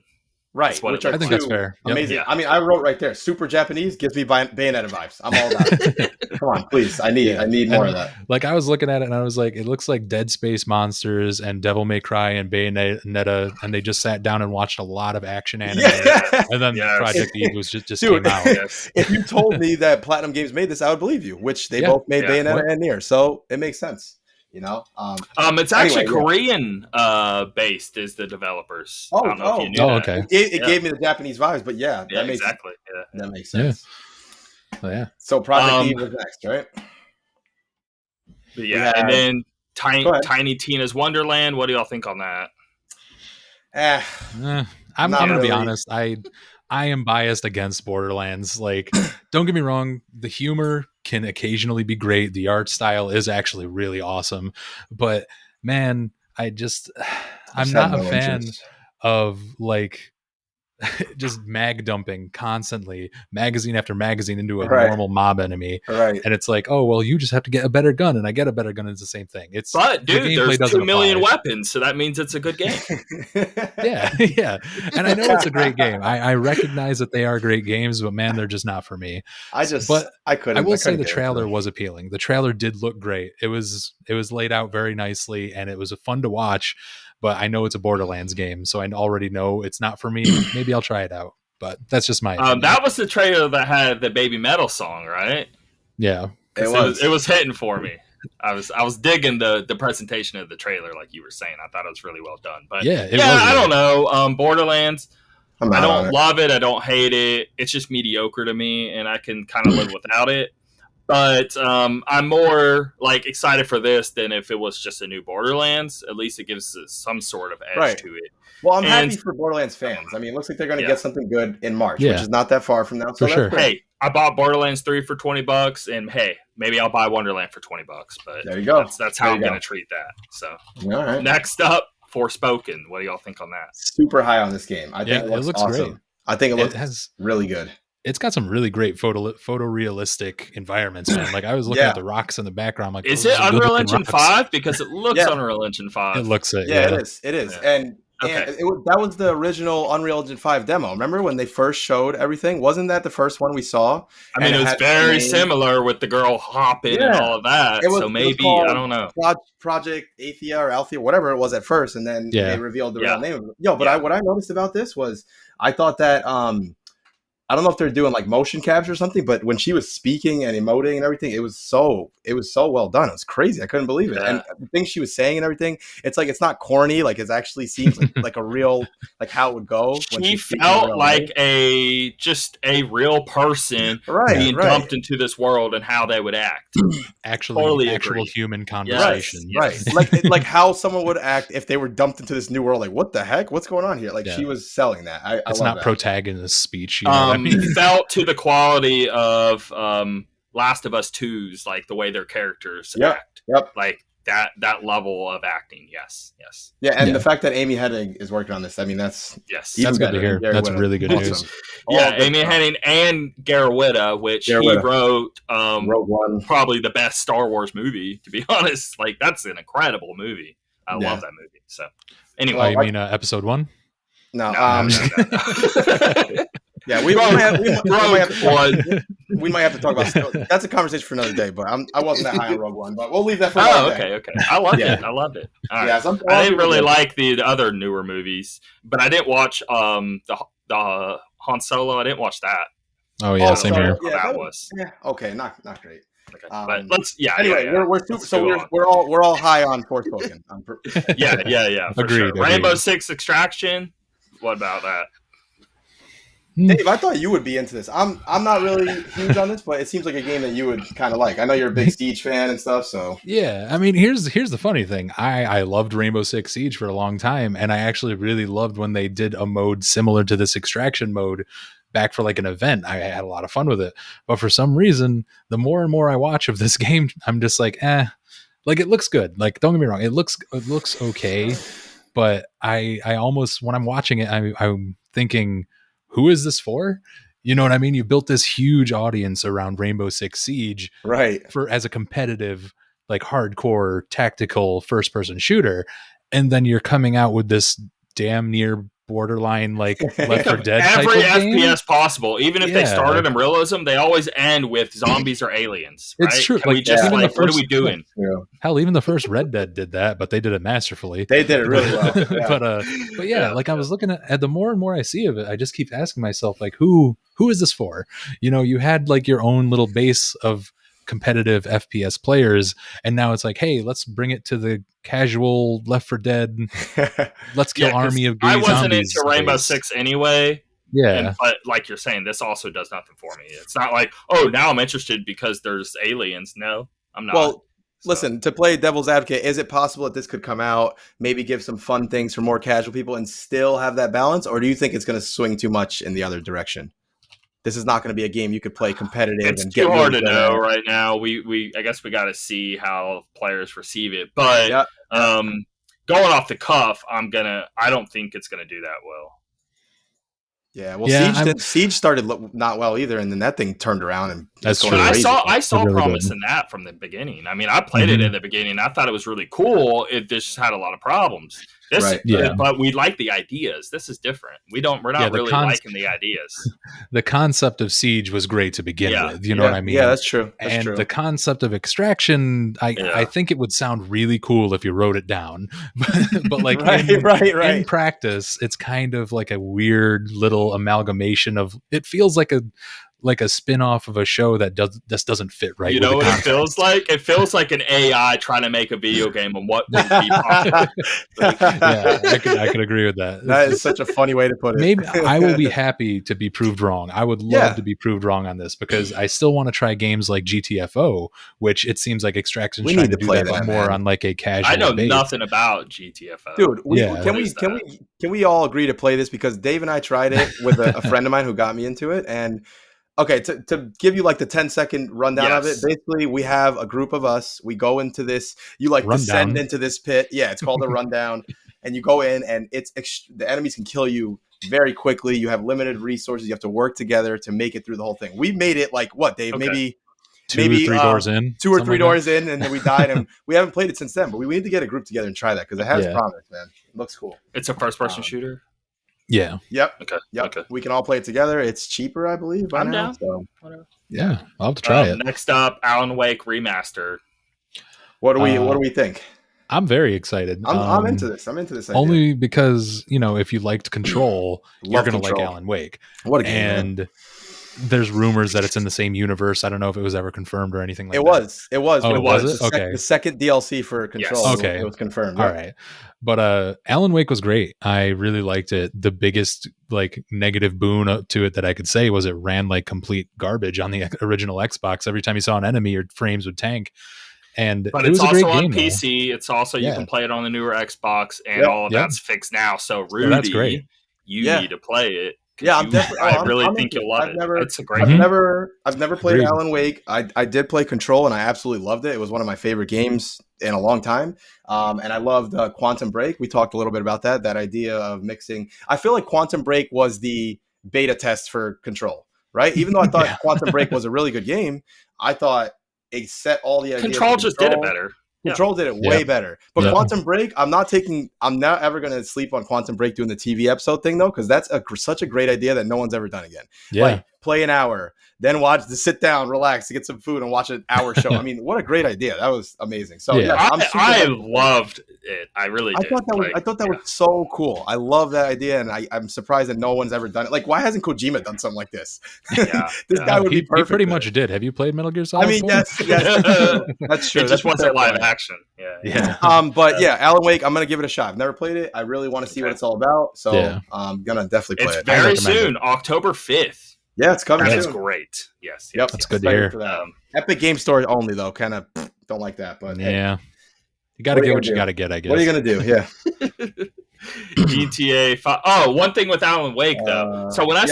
[SPEAKER 2] Right,
[SPEAKER 1] That's what
[SPEAKER 2] which
[SPEAKER 1] it
[SPEAKER 2] are
[SPEAKER 3] I think
[SPEAKER 2] two
[SPEAKER 3] that's fair. Yep.
[SPEAKER 2] amazing.
[SPEAKER 1] Yeah.
[SPEAKER 2] I mean, I wrote right there, super Japanese gives me Bayonetta vibes. I'm all about it. Come on, please. I need more of that.
[SPEAKER 3] Like I was looking at it and I was like, it looks like Dead Space Monsters and Devil May Cry and Bayonetta, and they just sat down and watched a lot of action anime.
[SPEAKER 2] Yeah.
[SPEAKER 3] And then
[SPEAKER 1] Yes.
[SPEAKER 3] Project Eve was just
[SPEAKER 2] Dude,
[SPEAKER 3] came out.
[SPEAKER 1] Yes.
[SPEAKER 2] If you told me that Platinum Games made this, I would believe you, which they
[SPEAKER 3] Yeah.
[SPEAKER 2] both made
[SPEAKER 1] Yeah.
[SPEAKER 2] Bayonetta and Nier. So it makes sense.
[SPEAKER 1] It's actually
[SPEAKER 2] Anyway,
[SPEAKER 1] Korean based is the developers. I don't know if you knew
[SPEAKER 3] Oh,
[SPEAKER 1] that.
[SPEAKER 3] okay.
[SPEAKER 2] It gave me the Japanese vibes, but yeah,
[SPEAKER 1] Yeah,
[SPEAKER 2] that makes
[SPEAKER 1] exactly. Yeah.
[SPEAKER 2] that makes sense.
[SPEAKER 3] Oh, yeah.
[SPEAKER 2] So Project Eve was next, right?
[SPEAKER 1] But
[SPEAKER 2] Yeah.
[SPEAKER 1] and then
[SPEAKER 2] Go ahead.
[SPEAKER 1] Tiny Tina's Wonderland. What do y'all think on that?
[SPEAKER 3] I'm
[SPEAKER 2] Not
[SPEAKER 3] gonna be
[SPEAKER 2] really.
[SPEAKER 3] honest. I am biased against Borderlands. Like, don't get me wrong, the humor can occasionally be great. The art style is actually really awesome. But man, I'm not a fan of like just mag dumping constantly, magazine after magazine into a
[SPEAKER 2] Right.
[SPEAKER 3] normal mob enemy.
[SPEAKER 2] Right.
[SPEAKER 3] And it's like, oh well, you just have to get a better gun, and I get a better gun, and it's the same thing.
[SPEAKER 1] But
[SPEAKER 3] the
[SPEAKER 1] dude,
[SPEAKER 3] gameplay
[SPEAKER 1] there's
[SPEAKER 3] doesn't
[SPEAKER 1] 2 million
[SPEAKER 3] apply.
[SPEAKER 1] weapons, so that means it's a good game.
[SPEAKER 3] Yeah, yeah. And I know it's a great game. I recognize that they are great games, but man, they're just not for me.
[SPEAKER 2] I couldn't.
[SPEAKER 3] I will say
[SPEAKER 2] couldn't
[SPEAKER 3] the
[SPEAKER 2] get into
[SPEAKER 3] trailer
[SPEAKER 2] it.
[SPEAKER 3] was appealing. The trailer did look great. It was laid out very nicely, and it was fun to watch. But I know it's a Borderlands game, so I already know it's not for me. Maybe I'll try it out. But that's just my opinion.
[SPEAKER 1] That was the trailer that had the Baby Metal song, right?
[SPEAKER 3] Yeah.
[SPEAKER 1] It was hitting for me. I was digging the presentation of the trailer, like you were saying. I thought it was really well done. But
[SPEAKER 3] Yeah,
[SPEAKER 1] I don't know. Borderlands.
[SPEAKER 2] I'm
[SPEAKER 1] I
[SPEAKER 2] out on
[SPEAKER 1] don't
[SPEAKER 2] it.
[SPEAKER 1] love it. I don't hate it. It's just mediocre to me, and I can kind of live without it. But I'm more like excited for this than if it was just a new Borderlands. At least it gives us some sort of edge
[SPEAKER 2] Right.
[SPEAKER 1] to it.
[SPEAKER 2] Well, I'm
[SPEAKER 1] And-
[SPEAKER 2] happy for Borderlands fans. I mean, it looks like they're going to
[SPEAKER 1] Yeah.
[SPEAKER 2] get something good in March,
[SPEAKER 3] Yeah.
[SPEAKER 2] which is not that far from now. So
[SPEAKER 3] For sure.
[SPEAKER 2] that's great.
[SPEAKER 1] Hey, I bought Borderlands 3 for $20, and hey, maybe I'll buy Wonderland for $20. But
[SPEAKER 2] There you go.
[SPEAKER 1] that's how
[SPEAKER 2] There
[SPEAKER 1] I'm
[SPEAKER 2] you go.
[SPEAKER 1] going to treat that. So
[SPEAKER 2] All right.
[SPEAKER 1] next up, Forspoken. What do y'all think on that?
[SPEAKER 2] Super high on this game. I
[SPEAKER 3] Yeah,
[SPEAKER 2] think
[SPEAKER 3] it looks
[SPEAKER 2] awesome.
[SPEAKER 3] great.
[SPEAKER 2] I think it looks
[SPEAKER 3] It has
[SPEAKER 2] really good.
[SPEAKER 3] it's got some really great photorealistic environments, man. Like I was looking
[SPEAKER 2] Yeah.
[SPEAKER 3] at the rocks in the background. Like,
[SPEAKER 1] Is
[SPEAKER 3] those
[SPEAKER 1] it
[SPEAKER 3] are
[SPEAKER 1] Unreal
[SPEAKER 3] good-looking
[SPEAKER 1] Engine
[SPEAKER 3] rocks.
[SPEAKER 1] 5? Because it looks
[SPEAKER 2] Yeah.
[SPEAKER 1] Unreal Engine 5.
[SPEAKER 3] It looks it.
[SPEAKER 2] Yeah,
[SPEAKER 3] Yeah,
[SPEAKER 2] it is. It is.
[SPEAKER 1] Yeah.
[SPEAKER 2] And
[SPEAKER 1] Okay.
[SPEAKER 2] that was the original Unreal Engine 5 demo. Remember when they first showed everything? Wasn't that the first one we saw?
[SPEAKER 1] I mean,
[SPEAKER 2] And
[SPEAKER 1] it was
[SPEAKER 2] had
[SPEAKER 1] very
[SPEAKER 2] name-
[SPEAKER 1] similar with the girl hopping and
[SPEAKER 2] Yeah.
[SPEAKER 1] all of that.
[SPEAKER 2] It was-
[SPEAKER 1] So
[SPEAKER 2] it was
[SPEAKER 1] maybe,
[SPEAKER 2] called
[SPEAKER 1] I don't know.
[SPEAKER 2] Project Athea or Althea, whatever it was at first, and then
[SPEAKER 3] Yeah.
[SPEAKER 2] they revealed the
[SPEAKER 1] Yeah.
[SPEAKER 2] real name of it. Yo, but
[SPEAKER 1] Yeah.
[SPEAKER 2] what I noticed about this was I thought that I don't know if they're doing like motion capture or something, but when she was speaking and emoting and everything, it was so well done. It was crazy. I couldn't believe it.
[SPEAKER 1] Yeah.
[SPEAKER 2] And the things she was saying and everything, it's like it's not corny. Like it actually seems like a real like how it would go. when
[SPEAKER 1] She
[SPEAKER 2] she's speaking in
[SPEAKER 1] felt
[SPEAKER 2] real
[SPEAKER 1] like
[SPEAKER 2] life.
[SPEAKER 1] just a real person
[SPEAKER 2] right,
[SPEAKER 1] being
[SPEAKER 2] right.
[SPEAKER 1] dumped into this world and how they would act.
[SPEAKER 3] actually
[SPEAKER 1] Totally
[SPEAKER 3] actual
[SPEAKER 1] agree.
[SPEAKER 3] human
[SPEAKER 1] Yes.
[SPEAKER 3] conversation.
[SPEAKER 1] Yes.
[SPEAKER 2] Right. like how someone would act if they were dumped into this new world. Like, what the heck? What's going on here? Like,
[SPEAKER 3] Yeah.
[SPEAKER 2] she was selling that. I
[SPEAKER 3] It's
[SPEAKER 2] love
[SPEAKER 3] not
[SPEAKER 2] that.
[SPEAKER 3] protagonist speech. You know what I mean?
[SPEAKER 1] Felt to the quality of Last of Us 2's, like the way their characters
[SPEAKER 2] Yep.
[SPEAKER 1] act.
[SPEAKER 2] Yep.
[SPEAKER 1] Like that level of acting. Yes.
[SPEAKER 2] Yeah, and
[SPEAKER 3] Yeah.
[SPEAKER 2] the fact that Amy Hennig is working on this, I mean, that's
[SPEAKER 1] Yes.
[SPEAKER 2] even
[SPEAKER 3] That's good to
[SPEAKER 2] better.
[SPEAKER 3] hear.
[SPEAKER 2] Gary
[SPEAKER 3] That's
[SPEAKER 2] Whitta.
[SPEAKER 3] really good
[SPEAKER 2] Awesome.
[SPEAKER 3] news.
[SPEAKER 2] All
[SPEAKER 1] Yeah,
[SPEAKER 2] good
[SPEAKER 1] Amy
[SPEAKER 2] stuff.
[SPEAKER 1] Hennig and Gary Whitta, which
[SPEAKER 2] Gary
[SPEAKER 1] he
[SPEAKER 2] Whitta.
[SPEAKER 1] wrote
[SPEAKER 2] Rogue One.
[SPEAKER 1] probably the best Star Wars movie, to be honest. Like, that's an incredible movie. I
[SPEAKER 2] Yeah.
[SPEAKER 1] love that movie. So, anyway.
[SPEAKER 3] Oh, you
[SPEAKER 2] Well,
[SPEAKER 3] mean episode 1?
[SPEAKER 2] No,
[SPEAKER 1] No.
[SPEAKER 2] yeah, we might have to talk,
[SPEAKER 1] One.
[SPEAKER 2] we might have to talk about that's a conversation for another day. But I wasn't that high on Rogue One, but we'll leave that for
[SPEAKER 1] Oh,
[SPEAKER 2] another day.
[SPEAKER 1] okay. I loved
[SPEAKER 2] Yeah.
[SPEAKER 1] it. I loved it. All right.
[SPEAKER 2] Yeah, some-
[SPEAKER 1] I didn't really like the other newer movies, but I didn't watch the Han Solo. I didn't watch that.
[SPEAKER 3] Oh yeah,
[SPEAKER 2] Oh,
[SPEAKER 3] same
[SPEAKER 2] so,
[SPEAKER 3] here.
[SPEAKER 1] How
[SPEAKER 2] yeah,
[SPEAKER 1] that was.
[SPEAKER 2] yeah, okay, not great.
[SPEAKER 1] Okay. But let's
[SPEAKER 2] Anyway, we're super,
[SPEAKER 1] Let's
[SPEAKER 2] so
[SPEAKER 1] go on.
[SPEAKER 2] we're all high on Forspoken.
[SPEAKER 1] Yeah, for
[SPEAKER 3] Agreed,
[SPEAKER 1] sure. Rainbow
[SPEAKER 3] agreed.
[SPEAKER 1] Six Extraction. What about that?
[SPEAKER 2] Dave, I thought you would be into this. I'm not really huge on this, but it seems like a game that you would kind of like. I know you're a big Siege fan and stuff, so
[SPEAKER 3] Yeah, I mean, here's the funny thing. I loved Rainbow Six Siege for a long time, and I actually really loved when they did a mode similar to this extraction mode back for like an event. I had a lot of fun with it, but for some reason, the more and more I watch of this game, I'm just like, like it looks good. Like, don't get me wrong, it looks okay, but I almost when I'm watching it, I'm thinking, who is this for? You know what I mean? You built this huge audience around Rainbow Six Siege
[SPEAKER 2] right.
[SPEAKER 3] for as a competitive, like hardcore tactical first person shooter, and then you're coming out with this damn near borderline like Left 4 Dead
[SPEAKER 1] Every
[SPEAKER 3] type of
[SPEAKER 1] FPS
[SPEAKER 3] game.
[SPEAKER 1] possible, even if they started in realism, they always end with zombies or aliens. Right?
[SPEAKER 3] It's true.
[SPEAKER 1] Can we just
[SPEAKER 3] even the
[SPEAKER 1] what are we
[SPEAKER 3] first-
[SPEAKER 1] doing?
[SPEAKER 3] Hell, even the first Red Dead did that, but they did it masterfully.
[SPEAKER 2] They did it really well. Yeah.
[SPEAKER 3] But yeah, like I was looking at the more and more I see of it, I just keep asking myself, like, who is this for? You know, you had like your own little base of competitive FPS players, and now it's like, hey, let's bring it to the casual Left 4 Dead. Let's kill army of gay
[SPEAKER 1] I wasn't
[SPEAKER 3] zombies
[SPEAKER 1] into Rainbow
[SPEAKER 3] space.
[SPEAKER 1] Six anyway.
[SPEAKER 3] Yeah,
[SPEAKER 1] but like you're saying, this also does nothing for me. It's not like, oh, now I'm interested because there's aliens. No, I'm not.
[SPEAKER 2] Well, listen, to play devil's advocate, is it possible that this could come out, maybe give some fun things for more casual people and still have that balance? Or do you think it's going to swing too much in the other direction? This is not going to be a game you could play competitive.
[SPEAKER 1] It's
[SPEAKER 2] and
[SPEAKER 1] too
[SPEAKER 2] get
[SPEAKER 1] hard
[SPEAKER 2] really
[SPEAKER 1] to know
[SPEAKER 2] at.
[SPEAKER 1] right now. I guess we got to see how players receive it. But going off the cuff, I don't think it's gonna do that well.
[SPEAKER 2] Yeah, well, Siege started not well either, and then that thing turned around and
[SPEAKER 3] that's true.
[SPEAKER 1] I saw really promise in that from the beginning. I mean, I played it in the beginning. I thought it was really cool. It just had a lot of problems. But we like the ideas. This is different. We're not really liking the ideas.
[SPEAKER 3] The concept of Siege was great to begin with. You know what I mean?
[SPEAKER 2] Yeah, that's true.
[SPEAKER 3] The concept of Extraction, I think it would sound really cool if you wrote it down. but like in practice, it's kind of like a weird little amalgamation of, it feels like a spin-off of a show that doesn't fit right.
[SPEAKER 1] You know what it feels like? It feels like an AI trying to make a video game and what would be possible.
[SPEAKER 3] Yeah, I could agree with that.
[SPEAKER 2] That is such a funny way to put it.
[SPEAKER 3] Maybe I will be happy to be proved wrong. I would love to be proved wrong on this, because I still want to try games like GTFO, which it seems like Extraction's trying to do that, but more on like a casual.
[SPEAKER 1] I know
[SPEAKER 3] base.
[SPEAKER 1] nothing about GTFO,
[SPEAKER 2] dude. Can we all agree to play this? Because Dave and I tried it with a friend of mine who got me into it, and okay, to give you like the 10-second rundown of it, basically we have a group of us. We go into this, descend into this pit. Yeah, it's called a rundown. And you go in and the enemies can kill you very quickly. You have limited resources. You have to work together to make it through the whole thing. We made it like what, Dave? Okay. Maybe
[SPEAKER 3] 2 or 3 doors in.
[SPEAKER 2] 2 or 3 doors in, and then we died. And we haven't played it since then. But we need to get a group together and try that, because it has promise, man. It looks cool.
[SPEAKER 1] It's a first-person shooter.
[SPEAKER 3] Yeah.
[SPEAKER 2] Yep.
[SPEAKER 1] Okay.
[SPEAKER 2] Yep.
[SPEAKER 1] Okay.
[SPEAKER 2] We can all play it together. It's cheaper, I believe.
[SPEAKER 1] I'm
[SPEAKER 2] now,
[SPEAKER 1] down.
[SPEAKER 2] So.
[SPEAKER 3] Yeah, I'll have to try it.
[SPEAKER 1] Next up, Alan Wake Remastered.
[SPEAKER 2] What do we think?
[SPEAKER 3] I'm very excited.
[SPEAKER 2] I'm into this. I'm into this idea.
[SPEAKER 3] Only because, if you liked Control, you're going to like Alan Wake.
[SPEAKER 2] What a game!
[SPEAKER 3] And there's rumors that it's in the same universe. I don't know if it was ever confirmed or anything like that.
[SPEAKER 2] It was.
[SPEAKER 3] Oh, was it?
[SPEAKER 2] Okay. The second DLC for Control.
[SPEAKER 3] Yes. Okay.
[SPEAKER 2] It was confirmed.
[SPEAKER 3] All right. But Alan Wake was great. I really liked it. The biggest negative boon to it that I could say was it ran like complete garbage on the original Xbox. Every time you saw an enemy, your frames would tank. But it was a great game,
[SPEAKER 1] on PC. It's also you can play it on the newer Xbox, and all of that's fixed now. So Rudy,
[SPEAKER 3] that's great.
[SPEAKER 1] You need to play it.
[SPEAKER 2] Yeah, I'm definitely.
[SPEAKER 1] I really think you'll love it. It's a great
[SPEAKER 2] game.
[SPEAKER 1] Mm-hmm.
[SPEAKER 2] I've never played Alan Wake. I did play Control, and I absolutely loved it. It was one of my favorite games in a long time. And I loved Quantum Break. We talked a little bit about that idea of mixing. I feel like Quantum Break was the beta test for Control, right? Even though I thought Quantum Break was a really good game, I thought it set all the ideas.
[SPEAKER 1] Control just did it better.
[SPEAKER 2] Control did it way better. But Quantum Break, I'm not ever going to sleep on Quantum Break doing the TV episode thing, though, because that's such a great idea that no one's ever done again.
[SPEAKER 3] Yeah.
[SPEAKER 2] play an hour, then sit down, relax, to get some food, and watch an hour show. I mean, what a great idea! That was amazing. So
[SPEAKER 3] Yeah.
[SPEAKER 1] I loved it. I really did.
[SPEAKER 2] I thought that was so cool. I love that idea, and I'm surprised that no one's ever done it. Like, why hasn't Kojima done something like this? This guy would be perfect.
[SPEAKER 3] He pretty much did. Have you played Metal Gear Solid?
[SPEAKER 2] I mean,
[SPEAKER 3] 4?
[SPEAKER 2] yes, that's true.
[SPEAKER 1] It just wasn't live action.
[SPEAKER 3] Yeah.
[SPEAKER 2] But yeah, Alan Wake, I'm gonna give it a shot. I've never played it. I really want to see what it's all about, so I'm gonna definitely play it.
[SPEAKER 1] It's very soon, October 5th.
[SPEAKER 2] Yeah, it's coming.
[SPEAKER 1] That is great. Yes.
[SPEAKER 2] Yep,
[SPEAKER 3] that's good to hear.
[SPEAKER 2] Epic Game Store only, though. Kind of don't like that, but
[SPEAKER 3] yeah, you got to get what you got to get. I guess.
[SPEAKER 2] What are you gonna do? Yeah.
[SPEAKER 1] GTA 5. Oh, one thing with Alan Wake though. So when I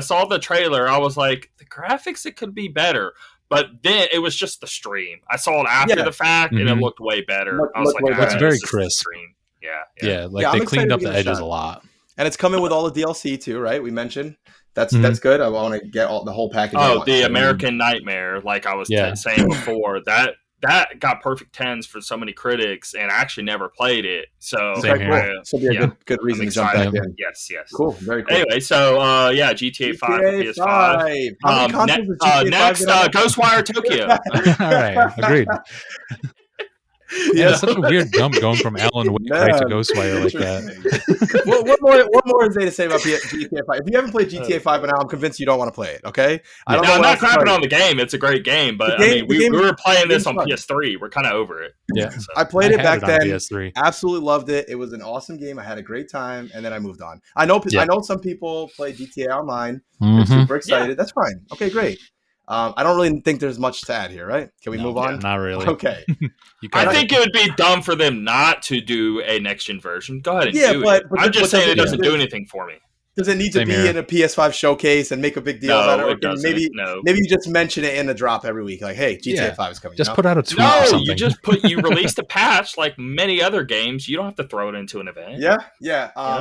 [SPEAKER 1] saw the trailer, I was like, the graphics, it could be better. But then it was just the stream. I saw it after the fact, and it looked way better. I was like,
[SPEAKER 3] it's very crisp.
[SPEAKER 1] Yeah.
[SPEAKER 3] Like they cleaned up the edges a lot.
[SPEAKER 2] And it's coming with all the DLC too, right? We mentioned that's good. I want to get the whole package.
[SPEAKER 1] Oh, the American Nightmare, like I was saying before, that got perfect 10s for so many critics, and I actually never played it. So
[SPEAKER 2] so be a good reason to jump back in.
[SPEAKER 1] Yes.
[SPEAKER 2] Cool, very cool.
[SPEAKER 1] Anyway, so GTA 5 for PS5.
[SPEAKER 2] How many consoles is GTA 5
[SPEAKER 1] next, Ghostwire Tokyo.
[SPEAKER 3] All right, agreed. Yeah, it's such a weird jump going from Alan Wake right to Ghostwire like that.
[SPEAKER 2] What more is there to say about GTA 5? If you haven't played GTA 5 by now, I'm convinced you don't want to play it, okay?
[SPEAKER 1] I'm not crapping on the game. It's a great game, but we were playing this on PS3. We're kind of over it.
[SPEAKER 3] Yeah.
[SPEAKER 1] So.
[SPEAKER 2] I played it back then.
[SPEAKER 3] PS3.
[SPEAKER 2] Absolutely loved it. It was an awesome game. I had a great time, and then I moved on. I know some people play GTA Online. They're super excited. That's fine. Okay, great. I don't really think there's much to add here, right? Can we move on?
[SPEAKER 3] Not really.
[SPEAKER 2] Okay.
[SPEAKER 1] I think it would be dumb for them not to do a next-gen version. Go ahead and do it. I'm just saying it doesn't do anything for me.
[SPEAKER 2] Does it need to be in a PS5 showcase and make a big deal about it?
[SPEAKER 1] It doesn't.
[SPEAKER 2] Maybe you just mention it in the drop every week. Like, hey, GTA 5 is coming.
[SPEAKER 3] Just put out a tweet or something.
[SPEAKER 1] You released a patch like many other games. You don't have to throw it into an event.
[SPEAKER 2] Yeah.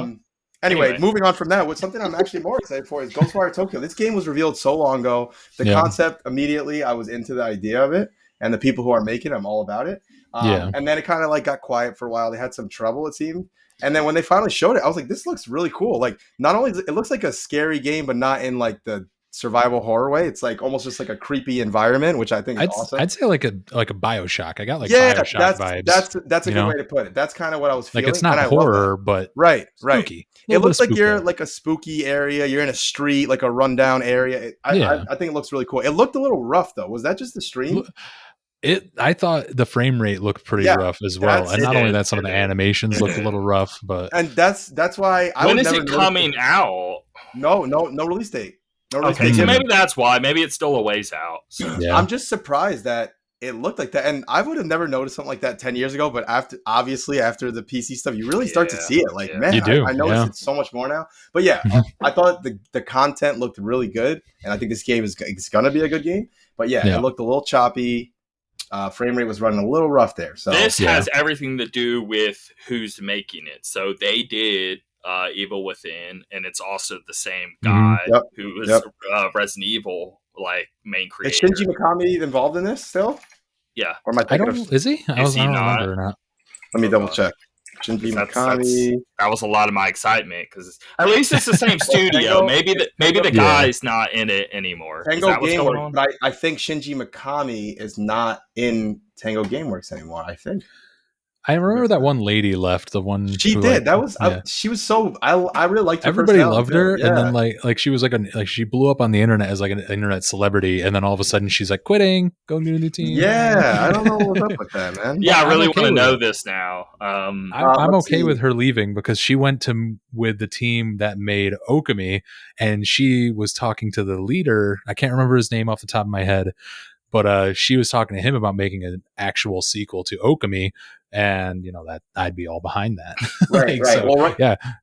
[SPEAKER 2] Anyway, moving on from that, something I'm actually more excited for is Ghostwire Tokyo. This game was revealed so long ago. The concept, immediately, I was into the idea of it. And the people who are making it, I'm all about it. And then it kind of like got quiet for a while. They had some trouble, it seemed. And then when they finally showed it, I was like, this looks really cool. Like, not only it looks like a scary game, but not in like the survival horror way. It's like almost just like a creepy environment, which I think is awesome.
[SPEAKER 3] I'd say like a BioShock. I got like BioShock vibes.
[SPEAKER 2] That's a good way to put it. That's kind of what I was feeling.
[SPEAKER 3] Like it's not horror, but
[SPEAKER 2] spooky. It looks like you're like a spooky area. You're in a street, like a rundown area. I think it looks really cool. It looked a little rough though. Was that just the stream?
[SPEAKER 3] I thought the frame rate looked pretty rough as well, and not only that, some of the animations looked a little rough. But
[SPEAKER 2] that's why
[SPEAKER 1] when is it coming out?
[SPEAKER 2] No release date.
[SPEAKER 1] Okay, so maybe that's why. Maybe it's still a ways out. So.
[SPEAKER 2] Yeah. I'm just surprised that it looked like that, and I would have never noticed something like that 10 years ago. But after the PC stuff, you really start to see it. Like, man,
[SPEAKER 3] you do.
[SPEAKER 2] I notice it so much more now. But yeah, I thought the content looked really good, and I think this game is gonna be a good game. But it looked a little choppy. Frame rate was running a little rough there. So
[SPEAKER 1] this has everything to do with who's making it. So they did Evil Within, and it's also the same guy who was Resident Evil main creator.
[SPEAKER 2] Is Shinji Mikami involved in this still?
[SPEAKER 1] Yeah.
[SPEAKER 2] Or am I thinking
[SPEAKER 3] is he? I don't remember or not.
[SPEAKER 2] Let me double check. Shinji Mikami.
[SPEAKER 1] That was a lot of my excitement because at least it's the same studio. Maybe the guy's not in it anymore.
[SPEAKER 2] Tango Gameworks, but I think Shinji Mikami is not in Tango Gameworks anymore. I think.
[SPEAKER 3] I remember that one lady left. The one
[SPEAKER 2] she did. That was she was so. I really liked her.
[SPEAKER 3] Everybody loved her, and then like she was like she blew up on the internet as like an internet celebrity, and then all of a sudden she's like quitting, going to a new team.
[SPEAKER 2] Yeah, I don't know what's up with that, man.
[SPEAKER 1] Yeah, I really want to know this now.
[SPEAKER 3] I'm okay with her leaving because she went with the team that made Okami, and she was talking to the leader. I can't remember his name off the top of my head. But she was talking to him about making an actual sequel to Okami, and that I'd be all behind that.
[SPEAKER 2] Right.
[SPEAKER 3] So,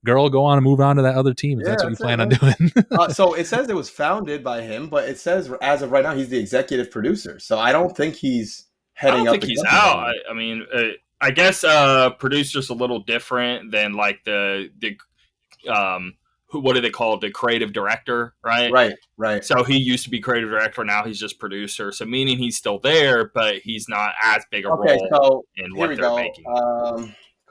[SPEAKER 3] girl, go on and move on to that other team if that's what you plan on doing.
[SPEAKER 2] So it says it was founded by him, but it says as of right now he's the executive producer. So I don't think he's heading up.
[SPEAKER 1] I don't think he's out. I mean, I guess producer's a little different than like the what do they call it? The creative director, right?
[SPEAKER 2] Right.
[SPEAKER 1] So he used to be creative director. Now he's just producer. So meaning he's still there, but he's not as big a role in what they're making.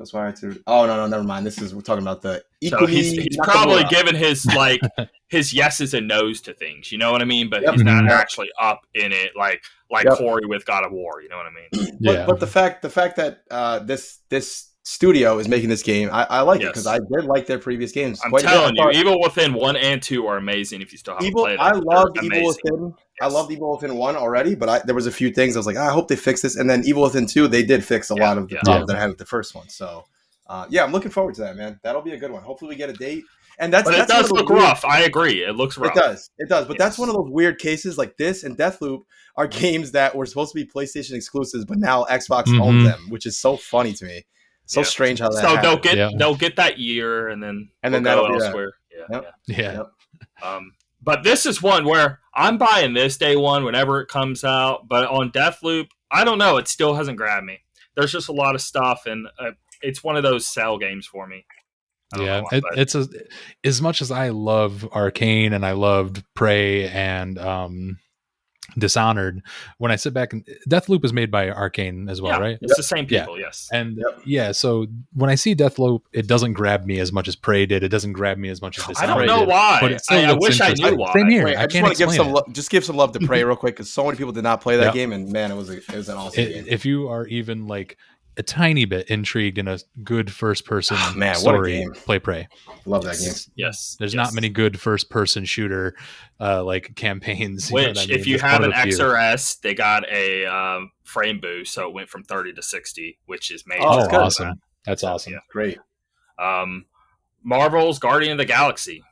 [SPEAKER 2] Ghostwire 2. Oh no, never mind. We're talking about the
[SPEAKER 1] So
[SPEAKER 2] Ikumi
[SPEAKER 1] he's
[SPEAKER 2] Nakamura.
[SPEAKER 1] probably given his yeses and nos to things, you know what I mean? But
[SPEAKER 2] Yep.
[SPEAKER 1] he's not
[SPEAKER 3] Mhm.
[SPEAKER 1] actually up in it like
[SPEAKER 2] Yep.
[SPEAKER 1] Corey with God of War, you know what I mean?
[SPEAKER 2] But the fact that this studio is making this game, I like it because I did like their previous games.
[SPEAKER 1] I'm telling you, Evil Within 1 and 2 are amazing if you still haven't played them.
[SPEAKER 2] I loved Evil Within. I loved Evil Within 1 already, but there was a few things I was like, I hope they fix this. And then Evil Within 2, they did fix a lot of the problems that I had with the first one. So, I'm looking forward to that, man. That'll be a good one. Hopefully we get a date. And but it
[SPEAKER 1] does look rough. I agree. It looks rough.
[SPEAKER 2] It does. But that's one of those weird cases like this and Deathloop are games that were supposed to be PlayStation exclusives, but now Xbox owns them, which is so funny to me. So strange how that happens.
[SPEAKER 1] They'll get that year and then
[SPEAKER 2] that'll
[SPEAKER 1] go
[SPEAKER 2] be
[SPEAKER 1] elsewhere.
[SPEAKER 2] Yep.
[SPEAKER 1] But this is one where I'm buying this day one whenever it comes out. But on Deathloop, I don't know. It still hasn't grabbed me. There's just a lot of stuff, and it's one of those sell games for me.
[SPEAKER 3] It's as much as I love Arcane and I loved Prey and Dishonored. When I sit back, and Deathloop is made by Arcane as well, right?
[SPEAKER 1] It's the same people, yes.
[SPEAKER 3] And so when I see Deathloop, it doesn't grab me as much as Prey did. It doesn't grab me as much as Dishonored.
[SPEAKER 1] I don't know why.
[SPEAKER 3] But
[SPEAKER 1] I wish I knew why.
[SPEAKER 3] Same here.
[SPEAKER 2] Wait, I just want to give some love to Prey real quick because so many people did not play that game, and man, it was an awesome game.
[SPEAKER 3] If you are even like a tiny bit intrigued in a good first-person story, play Prey.
[SPEAKER 2] Love that game.
[SPEAKER 1] Yes.
[SPEAKER 3] There's not many good first-person shooter like campaigns.
[SPEAKER 1] Which, if you have an XRS, they got a frame boost, so it went from 30 to 60, which is major.
[SPEAKER 3] Oh, that's awesome. That's awesome.
[SPEAKER 2] Yeah. Great.
[SPEAKER 1] Marvel's Guardian of the Galaxy.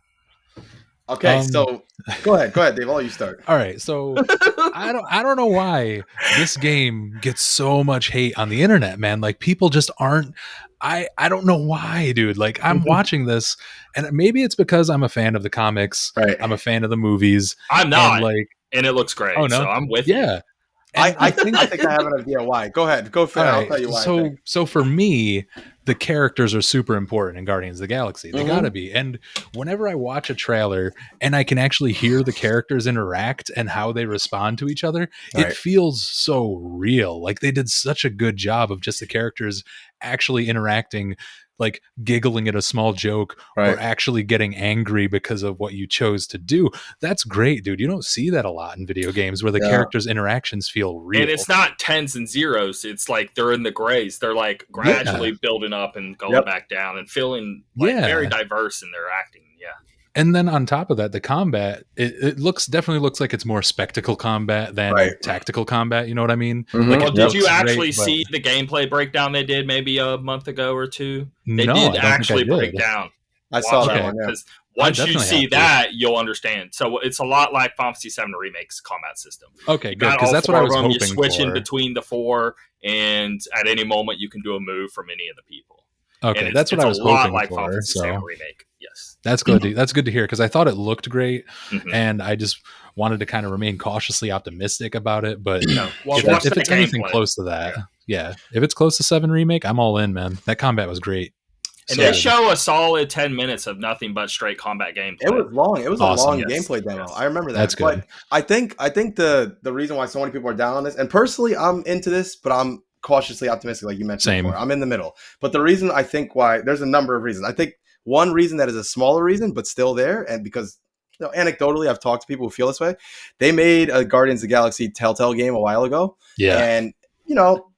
[SPEAKER 2] Okay, so go ahead, Dave. I'll let you start.
[SPEAKER 3] All right, so I don't know why this game gets so much hate on the internet, man. Like people just aren't. I don't know why, dude. Like I'm watching this, and maybe it's because I'm a fan of the comics.
[SPEAKER 2] Right.
[SPEAKER 3] I'm a fan of the movies.
[SPEAKER 1] I'm not. And it looks great. Oh no, so I'm with you.
[SPEAKER 3] Yeah.
[SPEAKER 2] I think I have an idea why. Go ahead. Go for it. I'll tell you why.
[SPEAKER 3] So for me, the characters are super important in Guardians of the Galaxy. They gotta be. And whenever I watch a trailer and I can actually hear the characters interact and how they respond to each other, it feels so real. Like they did such a good job of just the characters actually interacting, like giggling at a small joke or actually getting angry because of what you chose to do. That's great, dude. You don't see that a lot in video games where the characters' interactions feel real.
[SPEAKER 1] And it's not tens and zeros. It's like they're in the grays. They're like gradually building up and going back down and feeling like very diverse in their acting. Yeah.
[SPEAKER 3] And then on top of that, the combat, it definitely looks like it's more spectacle combat than tactical combat. You know what I mean?
[SPEAKER 1] Like did you actually see the gameplay breakdown they did maybe a month ago or two? They did actually break down.
[SPEAKER 2] I saw that one.
[SPEAKER 1] Because once you see that, you'll understand. So it's a lot like Final Fantasy VII Remake's combat system.
[SPEAKER 3] Okay, good. Because that's what I was hoping for.
[SPEAKER 1] You switch in between the four, and at any moment you can do a move from any of the people.
[SPEAKER 3] Okay, that's what I was hoping
[SPEAKER 1] like
[SPEAKER 3] for.
[SPEAKER 1] Final Fantasy VII Remake. Yes,
[SPEAKER 3] that's good. That's good to hear because I thought it looked great, and I just wanted to kind of remain cautiously optimistic about it. But if it's anything close to that, if it's close to 7 Remake, I'm all in, man. That combat was great.
[SPEAKER 1] And they show a solid 10 minutes of nothing but straight combat gameplay.
[SPEAKER 2] It was long. It was a long gameplay demo. I remember that.
[SPEAKER 3] That's good.
[SPEAKER 2] But I think the reason why so many people are down on this, and personally, I'm into this, but I'm cautiously optimistic, like you mentioned before. I'm in the middle. But the reason I think why, there's a number of reasons. I think one reason that is a smaller reason, but still there, and because anecdotally, I've talked to people who feel this way. They made a Guardians of the Galaxy Telltale game a while ago. Yeah. And,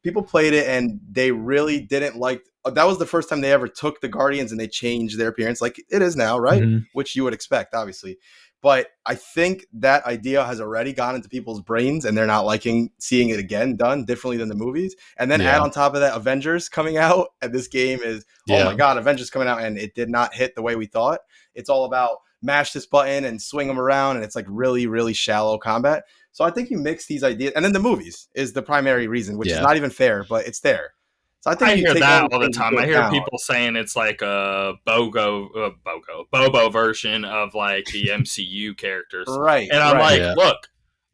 [SPEAKER 2] people played it and they really didn't like. That was the first time they ever took the Guardians and they changed their appearance like it is now, right? Mm-hmm. Which you would expect, obviously. But I think that idea has already gone into people's brains and they're not liking seeing it again done differently than the movies. And then add on top of that Avengers coming out, and this game is, oh my God, Avengers coming out, and it did not hit the way we thought. It's all about mash this button and swing them around, and it's like really, really shallow combat. So I think you mix these ideas, and then the movies is the primary reason, which is not even fair, but it's there. So I think
[SPEAKER 1] I hear that all the time. I hear people saying it's like a Bobo version of like the MCU characters,
[SPEAKER 2] right?
[SPEAKER 1] And I'm like, look,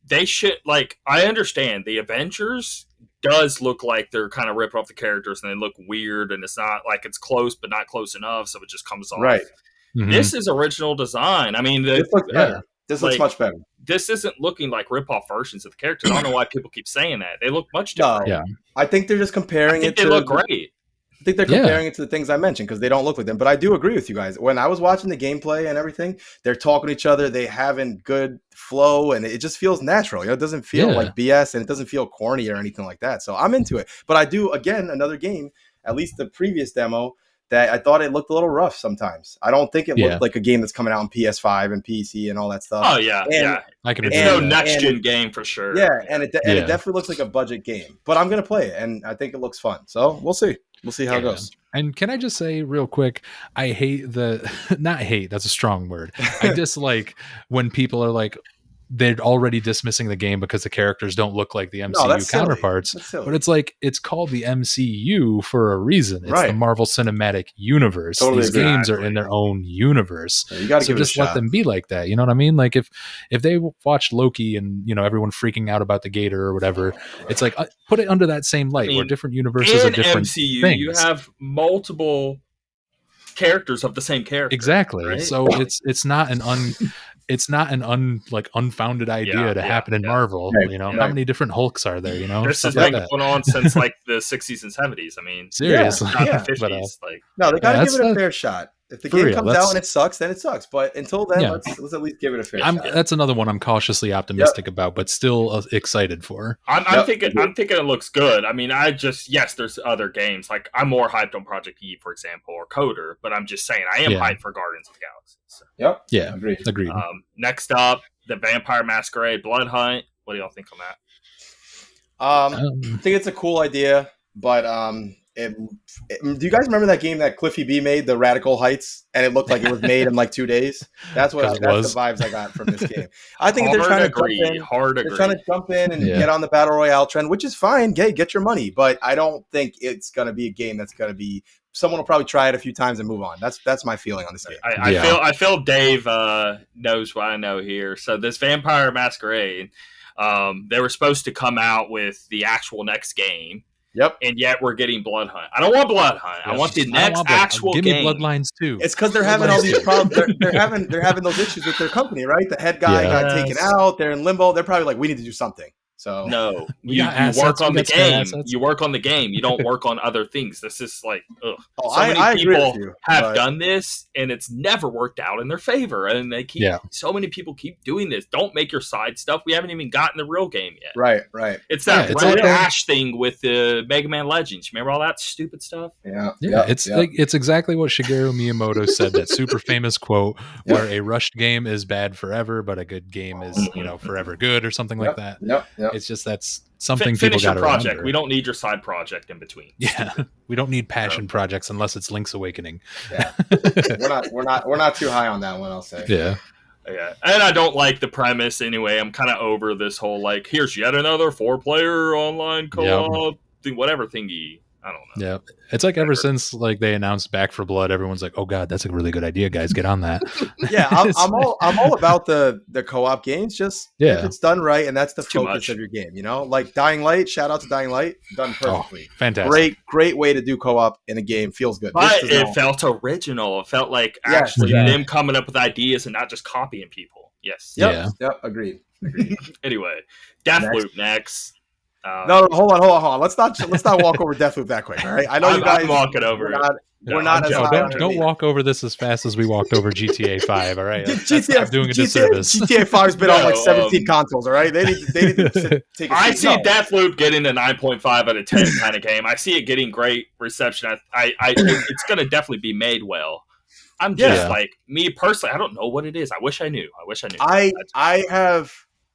[SPEAKER 1] they should like. I understand the Avengers does look like they're kind of ripped off the characters, and they look weird, and it's not like it's close, but not close enough, so it just comes off.
[SPEAKER 2] Right.
[SPEAKER 1] Mm-hmm. This is original design. I mean,
[SPEAKER 2] this looks better. This looks much better.
[SPEAKER 1] This isn't looking like rip-off versions of the characters. I don't know why people keep saying that. They look much different.
[SPEAKER 2] No, I think they're just comparing it to...
[SPEAKER 1] They look great.
[SPEAKER 2] I think they're comparing it to the things I mentioned because they don't look like them. But I do agree with you guys. When I was watching the gameplay and everything, they're talking to each other. They having good flow, and it just feels natural. It doesn't feel like BS, and it doesn't feel corny or anything like that. So I'm into it. But I do, again, another game, at least the previous demo, that I thought it looked a little rough sometimes. I don't think it looked like a game that's coming out on PS5 and PC and all that stuff.
[SPEAKER 1] Oh, yeah.
[SPEAKER 3] I can
[SPEAKER 1] agree. It's no next-gen game for sure.
[SPEAKER 2] Yeah, and it definitely looks like a budget game. But I'm going to play it, and I think it looks fun. So we'll see. We'll see how it goes.
[SPEAKER 3] And can I just say real quick, I hate not hate, that's a strong word. I dislike when people are like, they're already dismissing the game because the characters don't look like the MCU counterparts. But it's like, it's called the MCU for a reason. It's the Marvel Cinematic Universe. Totally These games are in their own universe. Yeah, you gotta so just let them be like that. You know what I mean? Like if they watched Loki and, you know, everyone freaking out about the gator or whatever, it's like, put it under that same light where different universes are different
[SPEAKER 1] MCU,
[SPEAKER 3] things.
[SPEAKER 1] You have multiple characters of the same character.
[SPEAKER 3] Exactly.
[SPEAKER 1] Right?
[SPEAKER 3] So it's not an unfounded idea to happen in Marvel. Right, you know, how many different Hulks are there? You know,
[SPEAKER 1] this has been going on since like the 60s and 70s. I mean,
[SPEAKER 3] seriously,
[SPEAKER 1] not the 50s.
[SPEAKER 2] No, they gotta give it a fair shot. If the game comes out and it sucks, then it sucks. But until then, let's at least give it a fair shot.
[SPEAKER 3] That's another one I'm cautiously optimistic about, but still excited for.
[SPEAKER 1] I'm thinking it looks good. I mean, there's other games. Like I'm more hyped on Project E, for example, or Coder. But I'm just saying, I am hyped for Guardians of the Galaxy. So.
[SPEAKER 2] Yep. Yeah. Agreed.
[SPEAKER 1] Next up, the Vampire Masquerade Blood Hunt. What do y'all think on that?
[SPEAKER 2] I think it's a cool idea, but do you guys remember that game that Cliffy B made, the Radical Heights, and it looked like it was made in like 2 days? That's the vibes I got from this game. I think they're trying to jump in and get on the Battle Royale trend, which is fine. Get your money, but I don't think it's going to be a game that's going to be. Someone will probably try it a few times and move on. That's my feeling on this game.
[SPEAKER 1] I feel Dave knows what I know here. So this Vampire Masquerade, they were supposed to come out with the actual next game.
[SPEAKER 2] Yep.
[SPEAKER 1] And yet we're getting Blood Hunt. I don't want Blood Hunt. I want the next actual game.
[SPEAKER 3] Give me Bloodlines too.
[SPEAKER 2] It's because they're having all these problems. They're having those issues with their company, right? The head guy got taken out. They're in limbo. They're probably like, we need to do something. So
[SPEAKER 1] no, you work on the game. You work on the game. You don't work on other things. This is like, ugh. Many people have done this, and it's never worked out in their favor. And they keep so many people keep doing this. Don't make your side stuff. We haven't even gotten the real game yet.
[SPEAKER 2] Right.
[SPEAKER 1] It's that Red Ash thing with the Mega Man Legends. Remember all that stupid stuff?
[SPEAKER 2] Yeah.
[SPEAKER 3] It's exactly what Shigeru Miyamoto said. That super famous quote, where a rushed game is bad forever, but a good game is forever good, or something like that.
[SPEAKER 2] Yep.
[SPEAKER 3] It's just that's something people got to remember.
[SPEAKER 1] We don't need your side project in between.
[SPEAKER 3] Yeah, we don't need passion projects unless it's Link's Awakening.
[SPEAKER 2] Yeah, we're not too high on that one. I'll say.
[SPEAKER 3] Yeah,
[SPEAKER 1] and I don't like the premise anyway. I'm kind of over this whole like, here's yet another 4-player online co-op thing, whatever thingy. I don't know.
[SPEAKER 3] Yeah, it's like ever since like they announced Back for Blood, everyone's like, "Oh God, that's a really good idea, guys! Get on that."
[SPEAKER 2] Yeah, I'm all about the co-op games. Just if it's done right, and that's the focus of your game. You know, like Dying Light. Shout out to Dying Light, done perfectly.
[SPEAKER 3] Fantastic,
[SPEAKER 2] great way to do co-op in a game. Feels good,
[SPEAKER 1] but it felt original. It felt like actually them coming up with ideas and not just copying people. Yes.
[SPEAKER 2] Yep. Agreed.
[SPEAKER 1] Anyway, Deathloop next.
[SPEAKER 2] No, hold on. Let's not walk over Deathloop that quick. All right, I know you guys.
[SPEAKER 1] I'm walking over.
[SPEAKER 2] We're not as high.
[SPEAKER 3] Don't walk over this as fast as we walked over GTA 5. All right, I'm doing a disservice.
[SPEAKER 2] GTA 5's been on like 17 consoles. All right, they need to take.
[SPEAKER 1] I see Deathloop getting a 9.5 out of 10 kind of game. I see it getting great reception. It's going to definitely be made well. I'm just like me personally. I don't know what it is. I wish I knew.
[SPEAKER 2] I have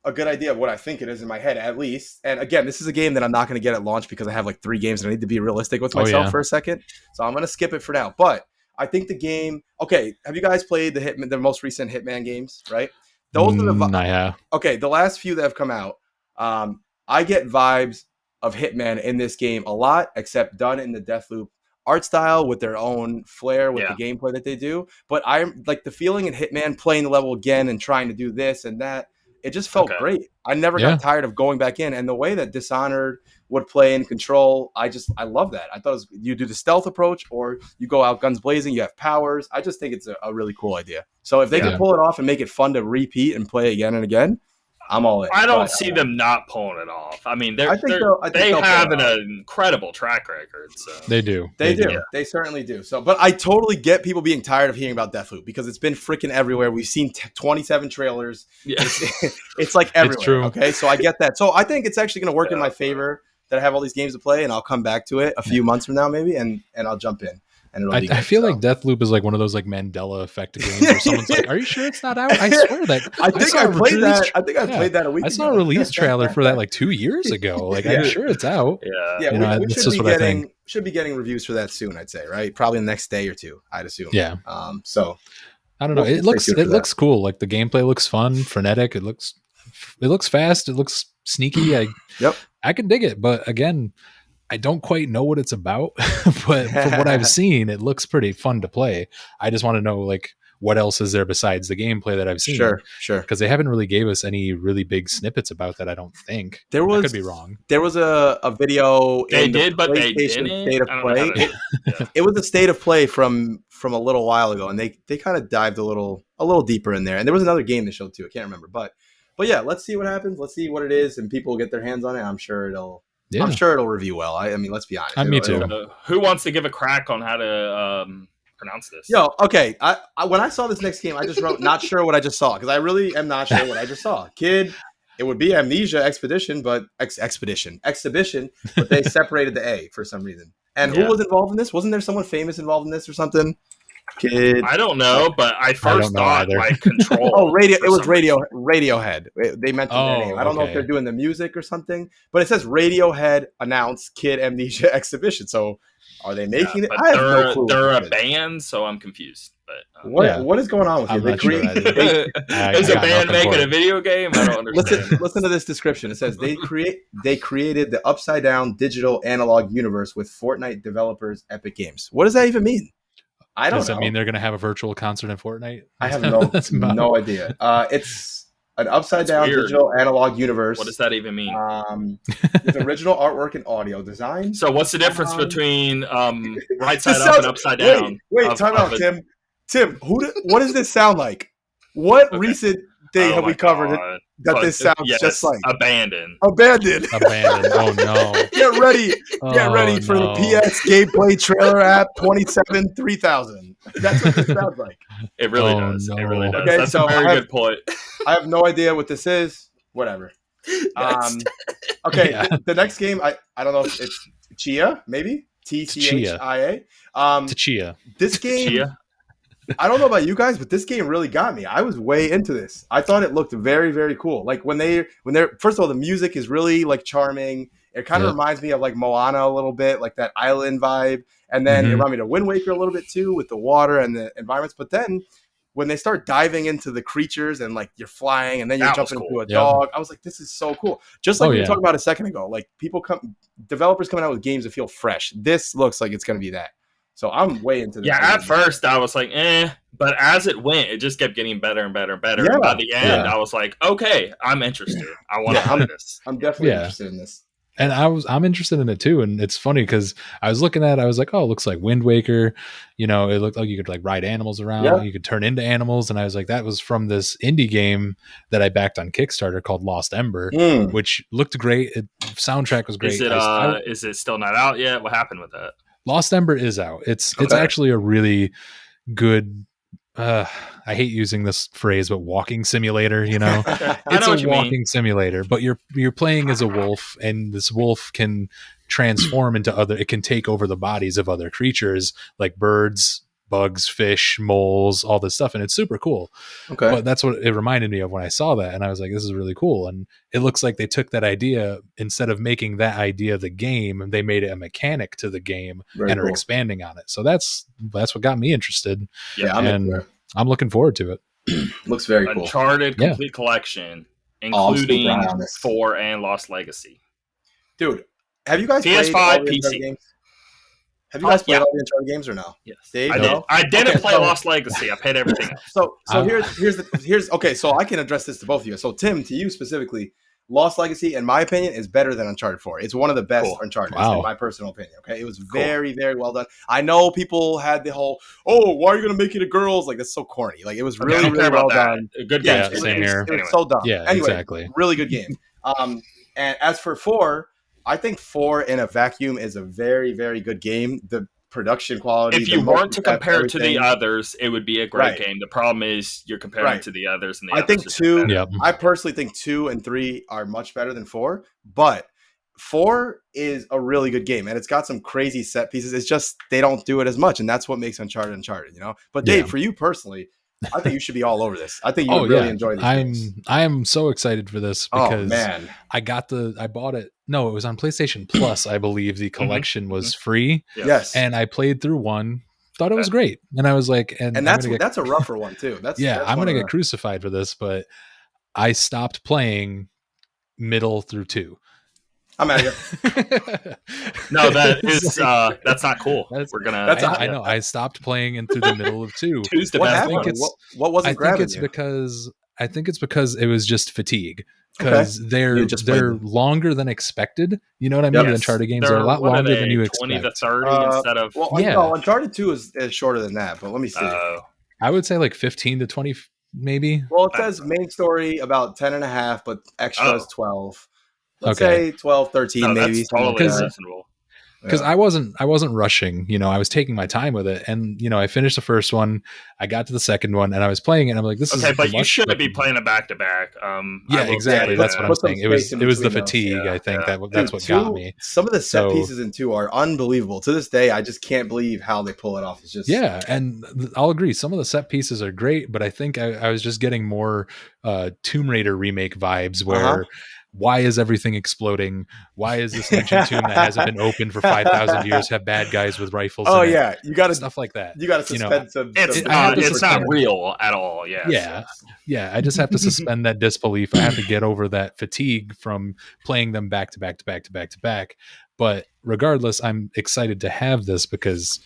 [SPEAKER 2] a good idea of what I think it is in my head, at least. And again, this is a game that I'm not going to get at launch because I have like 3 games and I need to be realistic with myself for a second. So I'm going to skip it for now. But I think the game. Okay, have you guys played the most recent Hitman games? Right? Those are the.
[SPEAKER 3] I have.
[SPEAKER 2] Okay, the last few that have come out, I get vibes of Hitman in this game a lot, except done in the Deathloop art style with their own flair with the gameplay that they do. But I'm like the feeling in Hitman playing the level again and trying to do this and that. It just felt great. I never got tired of going back in. And the way that Dishonored would play in Control, I love that. I thought you do the stealth approach or you go out guns blazing, you have powers. I just think it's a really cool idea. So if they can pull it off and make it fun to repeat and play again and again, I'm all in.
[SPEAKER 1] I don't
[SPEAKER 2] But,
[SPEAKER 1] see them not pulling it off. I mean,
[SPEAKER 2] I think
[SPEAKER 1] they
[SPEAKER 2] they'll
[SPEAKER 1] have
[SPEAKER 2] pull it off.
[SPEAKER 1] an incredible track record. So
[SPEAKER 3] They do.
[SPEAKER 2] They do. They certainly do. So, but I totally get people being tired of hearing about Deathloop because it's been freaking everywhere. We've seen 27 trailers.
[SPEAKER 1] Yeah.
[SPEAKER 2] It's like everywhere.
[SPEAKER 3] It's true.
[SPEAKER 2] Okay, so I get that. So I think it's actually going to work in my favor that I have all these games to play, and I'll come back to it a few months from now, maybe, and I'll jump in. And it'll be good,
[SPEAKER 3] I feel like Deathloop is like one of those like Mandela effect games where someone's like, "Are you sure it's not out?" I swear that
[SPEAKER 2] I think I played that. I think I played that a week ago.
[SPEAKER 3] I saw a release trailer for that like 2 years ago. Like I'm sure it's out.
[SPEAKER 1] Yeah.
[SPEAKER 2] We should be getting reviews for that soon. I'd say, right? Probably the next day or two. I'd assume.
[SPEAKER 3] Yeah.
[SPEAKER 2] So
[SPEAKER 3] I don't know. It looks cool. Like the gameplay looks fun, frenetic. It looks fast. It looks sneaky. I can dig it, but again, I don't quite know what it's about, but from what I've seen, it looks pretty fun to play. I just want to know like what else is there besides the gameplay that I've seen.
[SPEAKER 2] Sure.
[SPEAKER 3] Because they haven't really gave us any really big snippets about that. I don't think I could be wrong.
[SPEAKER 2] There was a video.
[SPEAKER 1] They did, but they didn't.
[SPEAKER 2] State of play. It was a state of play from a little while ago, and they kind of dived a little deeper in there. And there was another game they showed too. I can't remember, but yeah, let's see what happens. Let's see what it is, and people will get their hands on it. I'm sure it'll review well. I mean, let's be honest.
[SPEAKER 3] Me too.
[SPEAKER 1] Who wants to give a crack on how to pronounce this?
[SPEAKER 2] Okay. I when I saw this next game, I just wrote not sure what I just saw because I really am not sure what I just saw. Kid, it would be Amnesia Expedition, but exhibition, but they separated the A for some reason. And who was involved in this? Wasn't there someone famous involved in this or something? Kid,
[SPEAKER 1] I don't know, but I first thought like Control.
[SPEAKER 2] It was Radiohead. They mentioned their name. I don't know if they're doing the music or something, but it says Radiohead announced Kid Amnesia Exhibition. So are they making it? I have no clue.
[SPEAKER 1] They're a band, so I'm confused. But
[SPEAKER 2] what is going on with you?
[SPEAKER 1] Is a band making a video game? I don't understand.
[SPEAKER 2] Listen to this description. It says they created the upside down digital analog universe with Fortnite developers Epic Games. What does that even mean? I don't know.
[SPEAKER 3] Does that mean they're going to have a virtual concert in Fortnite?
[SPEAKER 2] I have no idea. It's an upside down digital analog universe.
[SPEAKER 1] What does that even mean?
[SPEAKER 2] With original artwork and audio design.
[SPEAKER 1] So what's the difference between right side up and upside down?
[SPEAKER 2] Wait, time out, Tim. Tim, what does this sound like? What recent thing have we covered that this sounds just like?
[SPEAKER 1] Abandoned.
[SPEAKER 3] Oh no.
[SPEAKER 2] Get ready for the PS gameplay trailer app 27-3000. That's what this sounds like.
[SPEAKER 1] It really does. No. It really does.
[SPEAKER 2] Okay,
[SPEAKER 1] that's a very good point.
[SPEAKER 2] I have no idea what this is. Whatever. Okay, the next game, I don't know if it's Chia, maybe? TCHIA.
[SPEAKER 3] Tchia.
[SPEAKER 2] This game, I don't know about you guys, but this game really got me. I was way into this. I thought it looked very, very cool. Like when they're first of all, the music is really like charming. It kind of reminds me of like Moana a little bit, like that island vibe. And then it reminded me of Wind Waker a little bit too, with the water and the environments. But then when they start diving into the creatures and like you're flying and then you're jumping into a dog, I was like, this is so cool. Just like we were talking about a second ago, like developers coming out with games that feel fresh. This looks like it's going to be that. So I'm way into this.
[SPEAKER 1] Yeah, at first I was like, but as it went, it just kept getting better and better and better. And by the end, I was like, okay, I'm interested. I want to play this.
[SPEAKER 2] I'm definitely interested in this.
[SPEAKER 3] And I'm interested in it too. And it's funny because I was looking at it, I was like, oh, it looks like Wind Waker. You know, it looked like you could like ride animals around. Yeah. You could turn into animals. And I was like, that was from this indie game that I backed on Kickstarter called Lost Ember, which looked great. Soundtrack was great.
[SPEAKER 1] Is it still not out yet? What happened with that?
[SPEAKER 3] Lost Ember is out. It's actually a really good. I hate using this phrase, but walking simulator. You know, it's a walking simulator. But you're playing as a wolf, and this wolf can transform into other. It can take over the bodies of other creatures like birds, bugs, fish, moles, all this stuff, and it's super cool. Okay, but that's what it reminded me of when I saw that, and I was like, "This is really cool." And it looks like they took that idea, instead of making that idea the game, they made it a mechanic to the game are expanding on it. So that's what got me interested.
[SPEAKER 2] Yeah,
[SPEAKER 3] I'm looking forward to it.
[SPEAKER 2] Looks very cool.
[SPEAKER 1] Uncharted complete collection, including 4 and Lost Legacy.
[SPEAKER 2] Dude, have you guys
[SPEAKER 1] PS5,
[SPEAKER 2] played all the
[SPEAKER 1] PC
[SPEAKER 2] games? Have you guys played all the Uncharted games or no?
[SPEAKER 1] Yes, I didn't play Lost Legacy. I played everything else.
[SPEAKER 2] So here's okay. So I can address this to both of you. So Tim, to you specifically, Lost Legacy, in my opinion, is better than Uncharted 4. It's one of the best Uncharted, in my personal opinion. Okay, it was very, very well done. I know people had the whole, why are you going to make it a girls? Like, that's so corny. Like, it was really, really well done.
[SPEAKER 1] A good game.
[SPEAKER 3] Same here.
[SPEAKER 2] It was so dumb.
[SPEAKER 3] Yeah,
[SPEAKER 2] anyway,
[SPEAKER 3] exactly.
[SPEAKER 2] Really good game. And as for 4, I think 4 in a vacuum is a very, very good game. The production quality.
[SPEAKER 1] If you weren't to compare it to the others, it would be a great game. The problem is you're comparing it to the others, and
[SPEAKER 2] I think 2. I personally think 2 and 3 are much better than 4, but 4 is a really good game, and it's got some crazy set pieces. It's just they don't do it as much, and that's what makes Uncharted. But Dave, for you personally, I think you should be all over this. I think you would really enjoy this.
[SPEAKER 3] I am so excited for this because I bought it. No, it was on PlayStation Plus, I believe. The collection was free.
[SPEAKER 2] Yes.
[SPEAKER 3] And I played through 1, thought it was great. And I was like, and
[SPEAKER 2] that's a rougher one too.
[SPEAKER 3] I'm going to get crucified for this, but I stopped playing middle through 2.
[SPEAKER 2] I'm out of here.
[SPEAKER 1] No, that's not cool.
[SPEAKER 3] I know. I stopped playing in through the middle of 2.
[SPEAKER 1] 2's the best one.
[SPEAKER 2] What wasn't grabbing you?
[SPEAKER 3] I think it's because it was just fatigue. Because they're longer than expected. You know what I mean? The Uncharted games are a lot longer than you expect.
[SPEAKER 1] 20 to 30 instead of...
[SPEAKER 2] No, Uncharted 2 is shorter than that, but let me see.
[SPEAKER 3] I would say like 15 to 20, maybe.
[SPEAKER 2] Well, it says main story about 10 and a half, but extras 12. Let's say 12, 13 maybe.
[SPEAKER 1] That's totally reasonable.
[SPEAKER 3] Because I wasn't rushing, I was taking my time with it, and I finished the first one, I got to the second one, and I was playing it, and I'm like, this is
[SPEAKER 1] okay, but you shouldn't be playing it back to back.
[SPEAKER 3] Exactly. That's what I'm saying. It was the fatigue. I think that's what got me.
[SPEAKER 2] Some of the set pieces in 2 are unbelievable. To this day, I just can't believe how they pull it off. It's just
[SPEAKER 3] and I'll agree. Some of the set pieces are great, but I think I was just getting more Tomb Raider remake vibes where. Why is everything exploding? Why is this ancient tomb that hasn't been opened for 5,000 years have bad guys with rifles?
[SPEAKER 2] You got to
[SPEAKER 3] stuff like that.
[SPEAKER 2] You got to suspend some.
[SPEAKER 1] It's not real at all.
[SPEAKER 3] Yeah. I just have to suspend that disbelief. I have to get over that fatigue from playing them back to back to back to back to back. But regardless, I'm excited to have this because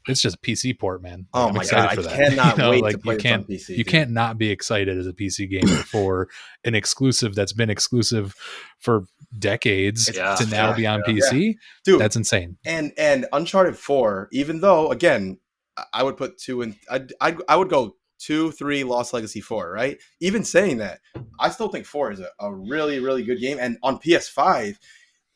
[SPEAKER 3] it's just a PC port, man.
[SPEAKER 2] I'm excited for that. I cannot wait to play it on PC.
[SPEAKER 3] You can't not be excited as a PC gamer for an exclusive that's been exclusive for decades to now be on PC. Dude, that's insane.
[SPEAKER 2] And Uncharted 4, even though, again, I would put 2 and I would go 2, 3, Lost Legacy 4, right? Even saying that, I still think 4 is a really, really good game. And on PS5,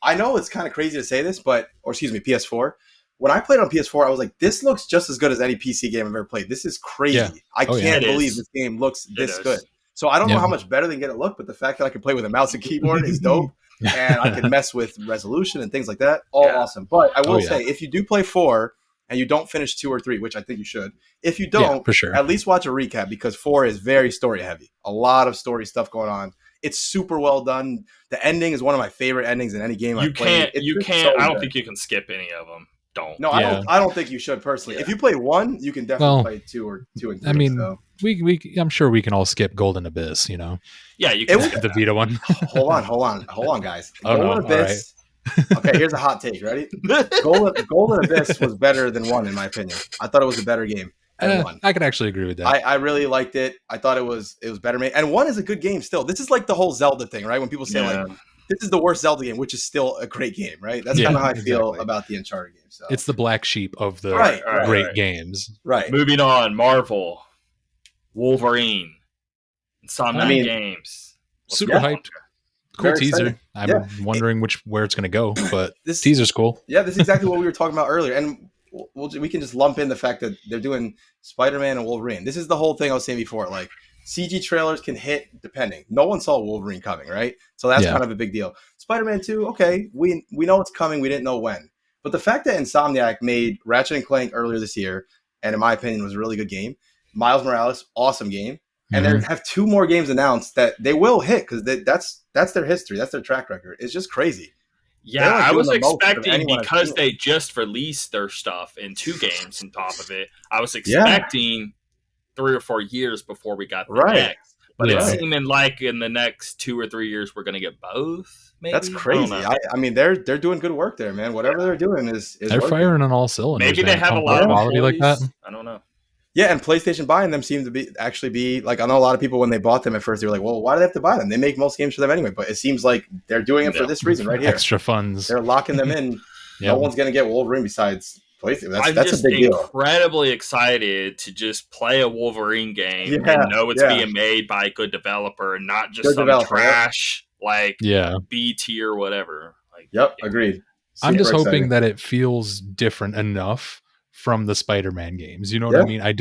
[SPEAKER 2] I know it's kind of crazy to say this, PS4. When I played on PS4, I was like, this looks just as good as any PC game I've ever played. This is crazy. Yeah. I can't believe this game looks this good. So I don't know how much better than get it look, but the fact that I can play with a mouse and keyboard is dope. And I can mess with resolution and things like that. Awesome. But I will say, if you do play 4 and you don't finish 2 or 3, which I think you should, if you don't,
[SPEAKER 3] for sure.
[SPEAKER 2] At least watch a recap because 4 is very story heavy. A lot of story stuff going on. It's super well done. The ending is one of my favorite endings in any game I've played.
[SPEAKER 1] I don't think you can skip any of them.
[SPEAKER 2] No, I don't think you should personally. If you play 1, you can definitely play 2 and 3.
[SPEAKER 3] I mean, I'm sure we can all skip Golden Abyss,
[SPEAKER 1] Yeah, you can skip
[SPEAKER 3] the Vita one.
[SPEAKER 2] Hold on, guys. Golden Abyss. Right. Okay, here's a hot take. Ready? Golden Abyss was better than 1 in my opinion. I thought it was a better game than 1.
[SPEAKER 3] I could actually agree with that.
[SPEAKER 2] I really liked it. I thought it was better made. And 1 is a good game still. This is like the whole Zelda thing, right? When people say this is the worst Zelda game, which is still a great game, right? That's kind of how I feel about the Uncharted game. So
[SPEAKER 3] it's the black sheep of the great games.
[SPEAKER 2] Right.
[SPEAKER 1] Moving on, Marvel, Wolverine, Insomniac Games.
[SPEAKER 3] Super hyped. Cool
[SPEAKER 2] Very
[SPEAKER 3] teaser.
[SPEAKER 2] exciting.
[SPEAKER 3] I'm wondering where it's going to go, but this teaser's cool.
[SPEAKER 2] Yeah, this is exactly what we were talking about earlier. And we can just lump in the fact that they're doing Spider-Man and Wolverine. This is the whole thing I was saying before. Like, CG trailers can hit depending. No one saw Wolverine coming, right? So that's kind of a big deal. Spider-Man 2, okay, we know it's coming. We didn't know when. But the fact that Insomniac made Ratchet & Clank earlier this year, and in my opinion was a really good game. Miles Morales, awesome game. And they have 2 more games announced that they will hit because that's their history. That's their track record. It's just crazy.
[SPEAKER 1] Yeah, I was expecting, because they just released their stuff in 2 games on top of it, I was expecting 3 or 4 years before we got the next. But it's seeming like in the next 2 or 3 years we're going to get both. Maybe?
[SPEAKER 2] That's crazy. I mean, they're doing good work there, man. Whatever they're doing is
[SPEAKER 3] they're
[SPEAKER 2] working.
[SPEAKER 3] firing on all cylinders.
[SPEAKER 1] Maybe they have a lot of
[SPEAKER 3] quality like that.
[SPEAKER 1] I don't know.
[SPEAKER 2] Yeah, and PlayStation buying them seemed to be like, I know a lot of people when they bought them at first, they were like, well, why do they have to buy them? They make most games for them anyway. But it seems like they're doing it for this reason right here.
[SPEAKER 3] Extra funds.
[SPEAKER 2] They're locking them in. No one's going to get Wolverine besides PlayStation. That's a big deal.
[SPEAKER 1] Incredibly excited to just play a Wolverine game and know it's being made by a good developer and not just some trash B tier whatever.
[SPEAKER 2] Agreed.
[SPEAKER 3] I'm just hoping that it feels different enough from the Spider-Man games. You know what I mean? I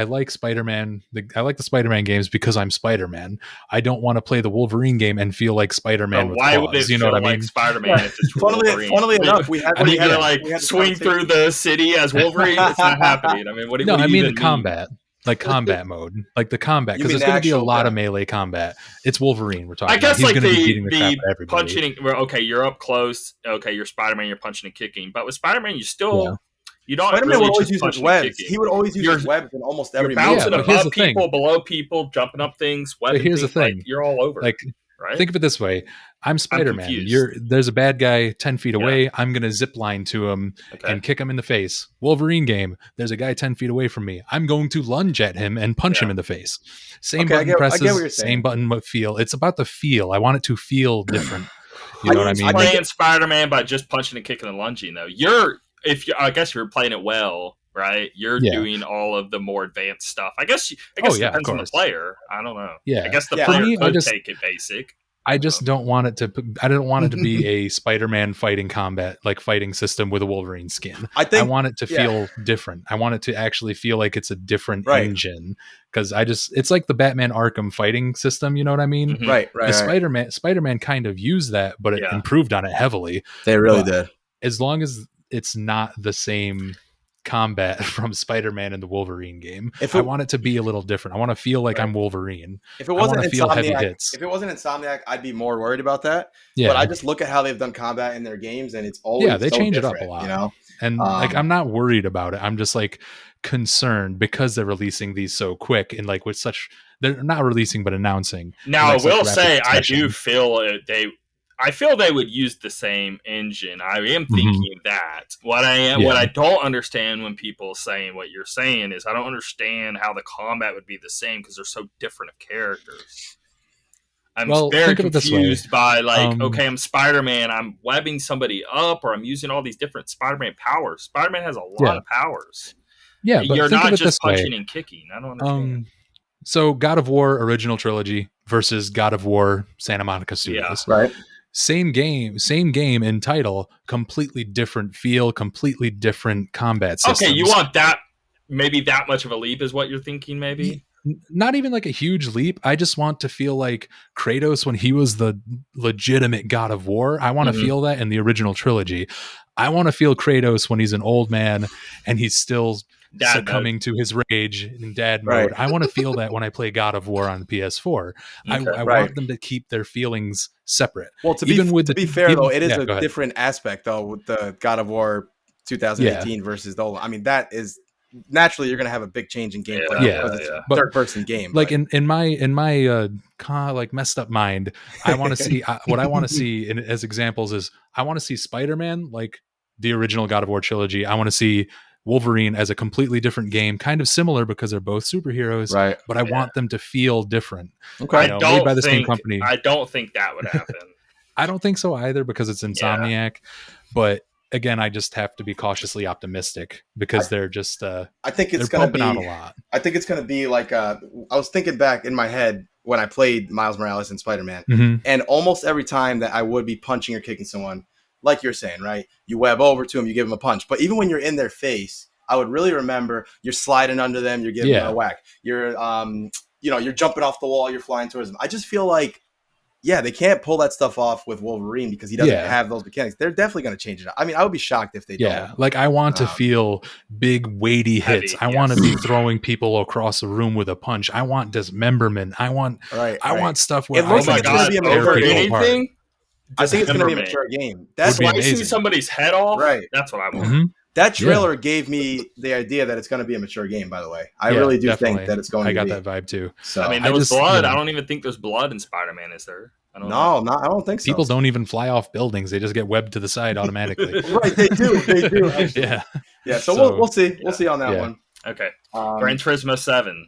[SPEAKER 3] like Spider-Man. I like the Spider-Man games because I'm Spider-Man. I don't want to play the Wolverine game and feel like Spider-Man with claws.
[SPEAKER 1] Would it
[SPEAKER 3] you know what I mean?
[SPEAKER 1] Like Spider-Man if it's Wolverine?
[SPEAKER 2] Funnily enough, we had
[SPEAKER 1] to swing through the city as Wolverine. It's not happening. I mean, what do you mean
[SPEAKER 3] the combat? Like combat mode, like the combat, because there's going to be a lot of melee combat. It's Wolverine we're talking
[SPEAKER 1] I guess
[SPEAKER 3] about.
[SPEAKER 1] He's like the punching. Okay, you're up close. Okay, you're Spider-Man. You're punching and kicking. But with Spider-Man, you still. Yeah. You don't
[SPEAKER 2] Spider-Man
[SPEAKER 1] really
[SPEAKER 2] would always use his webs. He would always use his webs in almost every movie.
[SPEAKER 1] Bouncing above people, below people, jumping up things.
[SPEAKER 3] But here's the thing:
[SPEAKER 1] you're all over.
[SPEAKER 3] Like, think of it this way: I'm Spider-Man. There's a bad guy 10 feet away. I'm gonna zip line to him and kick him in the face. Wolverine game: there's a guy 10 feet away from me. I'm going to lunge at him and punch him in the face. Same button presses, same button feel. It's about the feel. I want it to feel different. You know what I mean?
[SPEAKER 1] Playing Spider-Man by just punching and kicking and lunging, though, I guess you're playing it well, right? You're doing all of the more advanced stuff. I guess it depends on the player. I don't know.
[SPEAKER 3] Yeah.
[SPEAKER 1] I guess the player could take it basic.
[SPEAKER 3] I don't want it to be a Spider-Man fighting system with a Wolverine skin. I want it to feel different. I want it to actually feel like it's a different engine. Because it's like the Batman Arkham fighting system, you know what I mean?
[SPEAKER 2] Mm-hmm. Right.
[SPEAKER 3] Spider-Man kind of used that, but it improved on it heavily.
[SPEAKER 2] They really did.
[SPEAKER 3] As long as it's not the same combat from Spider-Man in the Wolverine game. I want it to be a little different. I want to feel like I'm Wolverine.
[SPEAKER 2] If it wasn't Insomniac, I'd be more worried about that. Yeah. But I just look at how they've done combat in their games, and it's always
[SPEAKER 3] they change it up a lot.
[SPEAKER 2] You know,
[SPEAKER 3] and I'm not worried about it. I'm just like concerned because they're releasing these so quick and like with such. They're not releasing but announcing.
[SPEAKER 1] Now I will say I do feel I feel they would use the same engine. I am thinking that. What I don't understand when people saying what you're saying is I don't understand how the combat would be the same because they're so different of characters. I'm very confused by okay, I'm Spider-Man, I'm webbing somebody up, or I'm using all these different Spider-Man powers. Spider-Man has a lot of powers.
[SPEAKER 3] Yeah, but
[SPEAKER 1] you're not just punching and kicking. I don't understand.
[SPEAKER 3] So God of War original trilogy versus God of War Santa Monica Studios.
[SPEAKER 2] Yeah, right.
[SPEAKER 3] Same game in title, completely different feel, completely different combat systems.
[SPEAKER 1] Okay, you want that, maybe that much of a leap is what you're thinking, maybe?
[SPEAKER 3] Not even like a huge leap. I just want to feel like Kratos when he was the legitimate God of War. I want to feel that in the original trilogy. I want to feel Kratos when he's an old man and he's still succumbing to his rage in dad mode. I want to feel that when I play God of War on the PS4. I want them to keep their feelings separate.
[SPEAKER 2] Well, to be fair, though, it is a different aspect, though, with the God of War 2018 versus the old. I mean, that is naturally you're going to have a big change in gameplay because it's a third-person game.
[SPEAKER 3] Like in my like messed up mind, I want to see what I want to see as examples is I want to see Spider-Man like the original God of War trilogy. I want to see Wolverine as a completely different game, kind of similar because they're both superheroes,
[SPEAKER 2] right?
[SPEAKER 3] But I want them to feel different.
[SPEAKER 1] Okay, made by the same company. I don't think that would happen.
[SPEAKER 3] I don't think so either because it's Insomniac. But again, I just have to be cautiously optimistic because they're just. I
[SPEAKER 2] think it's going to be out a lot. I think it's going to be like I was thinking back in my head when I played Miles Morales and Spider-Man, and almost every time that I would be punching or kicking someone. Like you're saying, right? You web over to them, you give them a punch. But even when you're in their face, I would really remember you're sliding under them, you're giving them a whack. You're, you're jumping off the wall, you're flying towards them. I just feel like, they can't pull that stuff off with Wolverine because he doesn't have those mechanics. They're definitely going to change it up. I mean, I would be shocked if they don't. Yeah,
[SPEAKER 3] like I want to feel big, weighty hits. I want to be throwing people across the room with a punch. I want dismemberment. I want stuff where
[SPEAKER 2] it looks like it's going to be a mature game. I think it's going to be a mature game.
[SPEAKER 1] That's why slicing somebody's head off.
[SPEAKER 2] Right.
[SPEAKER 1] That's what I want.
[SPEAKER 2] That trailer gave me the idea that it's going to be a mature game, by the way. I really do think that it's going to be.
[SPEAKER 3] I got that vibe too.
[SPEAKER 1] So, I mean, there was blood. I don't even think there's blood in Spider-Man, is there?
[SPEAKER 2] I don't think so.
[SPEAKER 3] People don't even fly off buildings. They just get webbed to the side automatically.
[SPEAKER 2] Right, they do. Actually. Yeah. So we'll see. We'll see on that one.
[SPEAKER 1] Okay. Gran Turismo 7.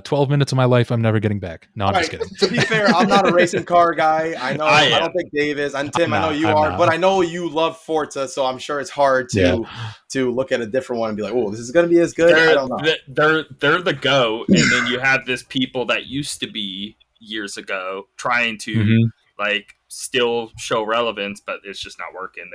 [SPEAKER 3] 12 minutes of my life I'm never getting back. No, I'm just kidding.
[SPEAKER 2] To be fair, I'm not a racing car guy. I know. I don't think Dave is. And Tim, I know you are. But I know you love Forza, so I'm sure it's hard to look at a different one and be like, "Oh, this is going to be as good." I don't know.
[SPEAKER 1] They're the GOAT, and then you have this people that used to be years ago trying to like still show relevance, but it's just not working.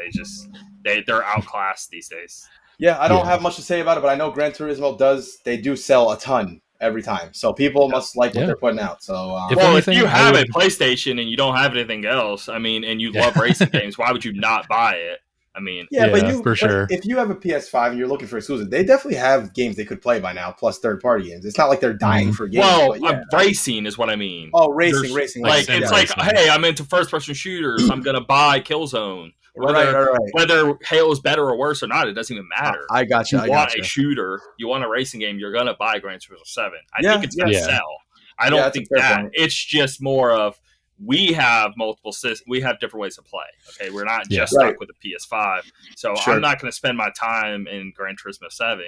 [SPEAKER 1] They're outclassed these days.
[SPEAKER 2] Yeah, I don't have much to say about it, but I know Gran Turismo they do sell a ton every time, so people must like what they're putting out. So,
[SPEAKER 1] if you have a PlayStation and you don't have anything else, I mean, and you love racing games, why would you not buy it? I mean,
[SPEAKER 2] but
[SPEAKER 3] for sure.
[SPEAKER 2] If you have a PS5 and you're looking for exclusive, they definitely have games they could play by now, plus third-party games. It's not like they're dying for games.
[SPEAKER 1] Well, racing is what I mean.
[SPEAKER 2] Oh, racing.
[SPEAKER 1] Like it's like, hey, I'm into first-person shooters. I'm gonna buy Killzone. Whether Halo's better or worse or not, it doesn't even matter.
[SPEAKER 2] I got you.
[SPEAKER 1] You want a shooter, you want a racing game, you're gonna buy Gran Turismo 7. I think it's gonna sell. I don't think that. Point. It's just more of we have multiple systems. We have different ways to play. Okay, we're not just stuck with the PS5. So I'm not going to spend my time in Gran Turismo 7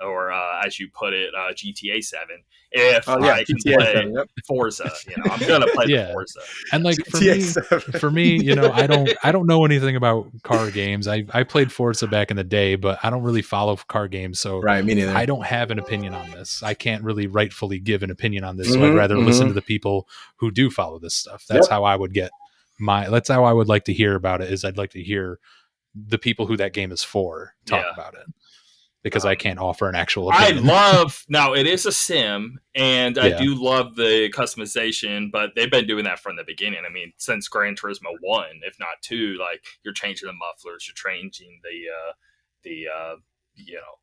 [SPEAKER 1] or, as you put it, GTA 7. If I can play Forza, I'm going to play Forza.
[SPEAKER 3] And like for me, I don't know anything about car games. I played Forza back in the day, but I don't really follow car games. So
[SPEAKER 2] me neither.
[SPEAKER 3] I don't have an opinion on this. I can't really rightfully give an opinion on this. So I'd rather listen to the people who do follow this stuff. That's how I would get that's how I would like to hear about it. Is I'd like to hear the people who that game is for talk about it. Because I can't offer an actual opinion.
[SPEAKER 1] Now it is a sim, and I do love the customization, but they've been doing that from the beginning. I mean, since Gran Turismo 1, if not 2, like you're changing the mufflers, you're changing the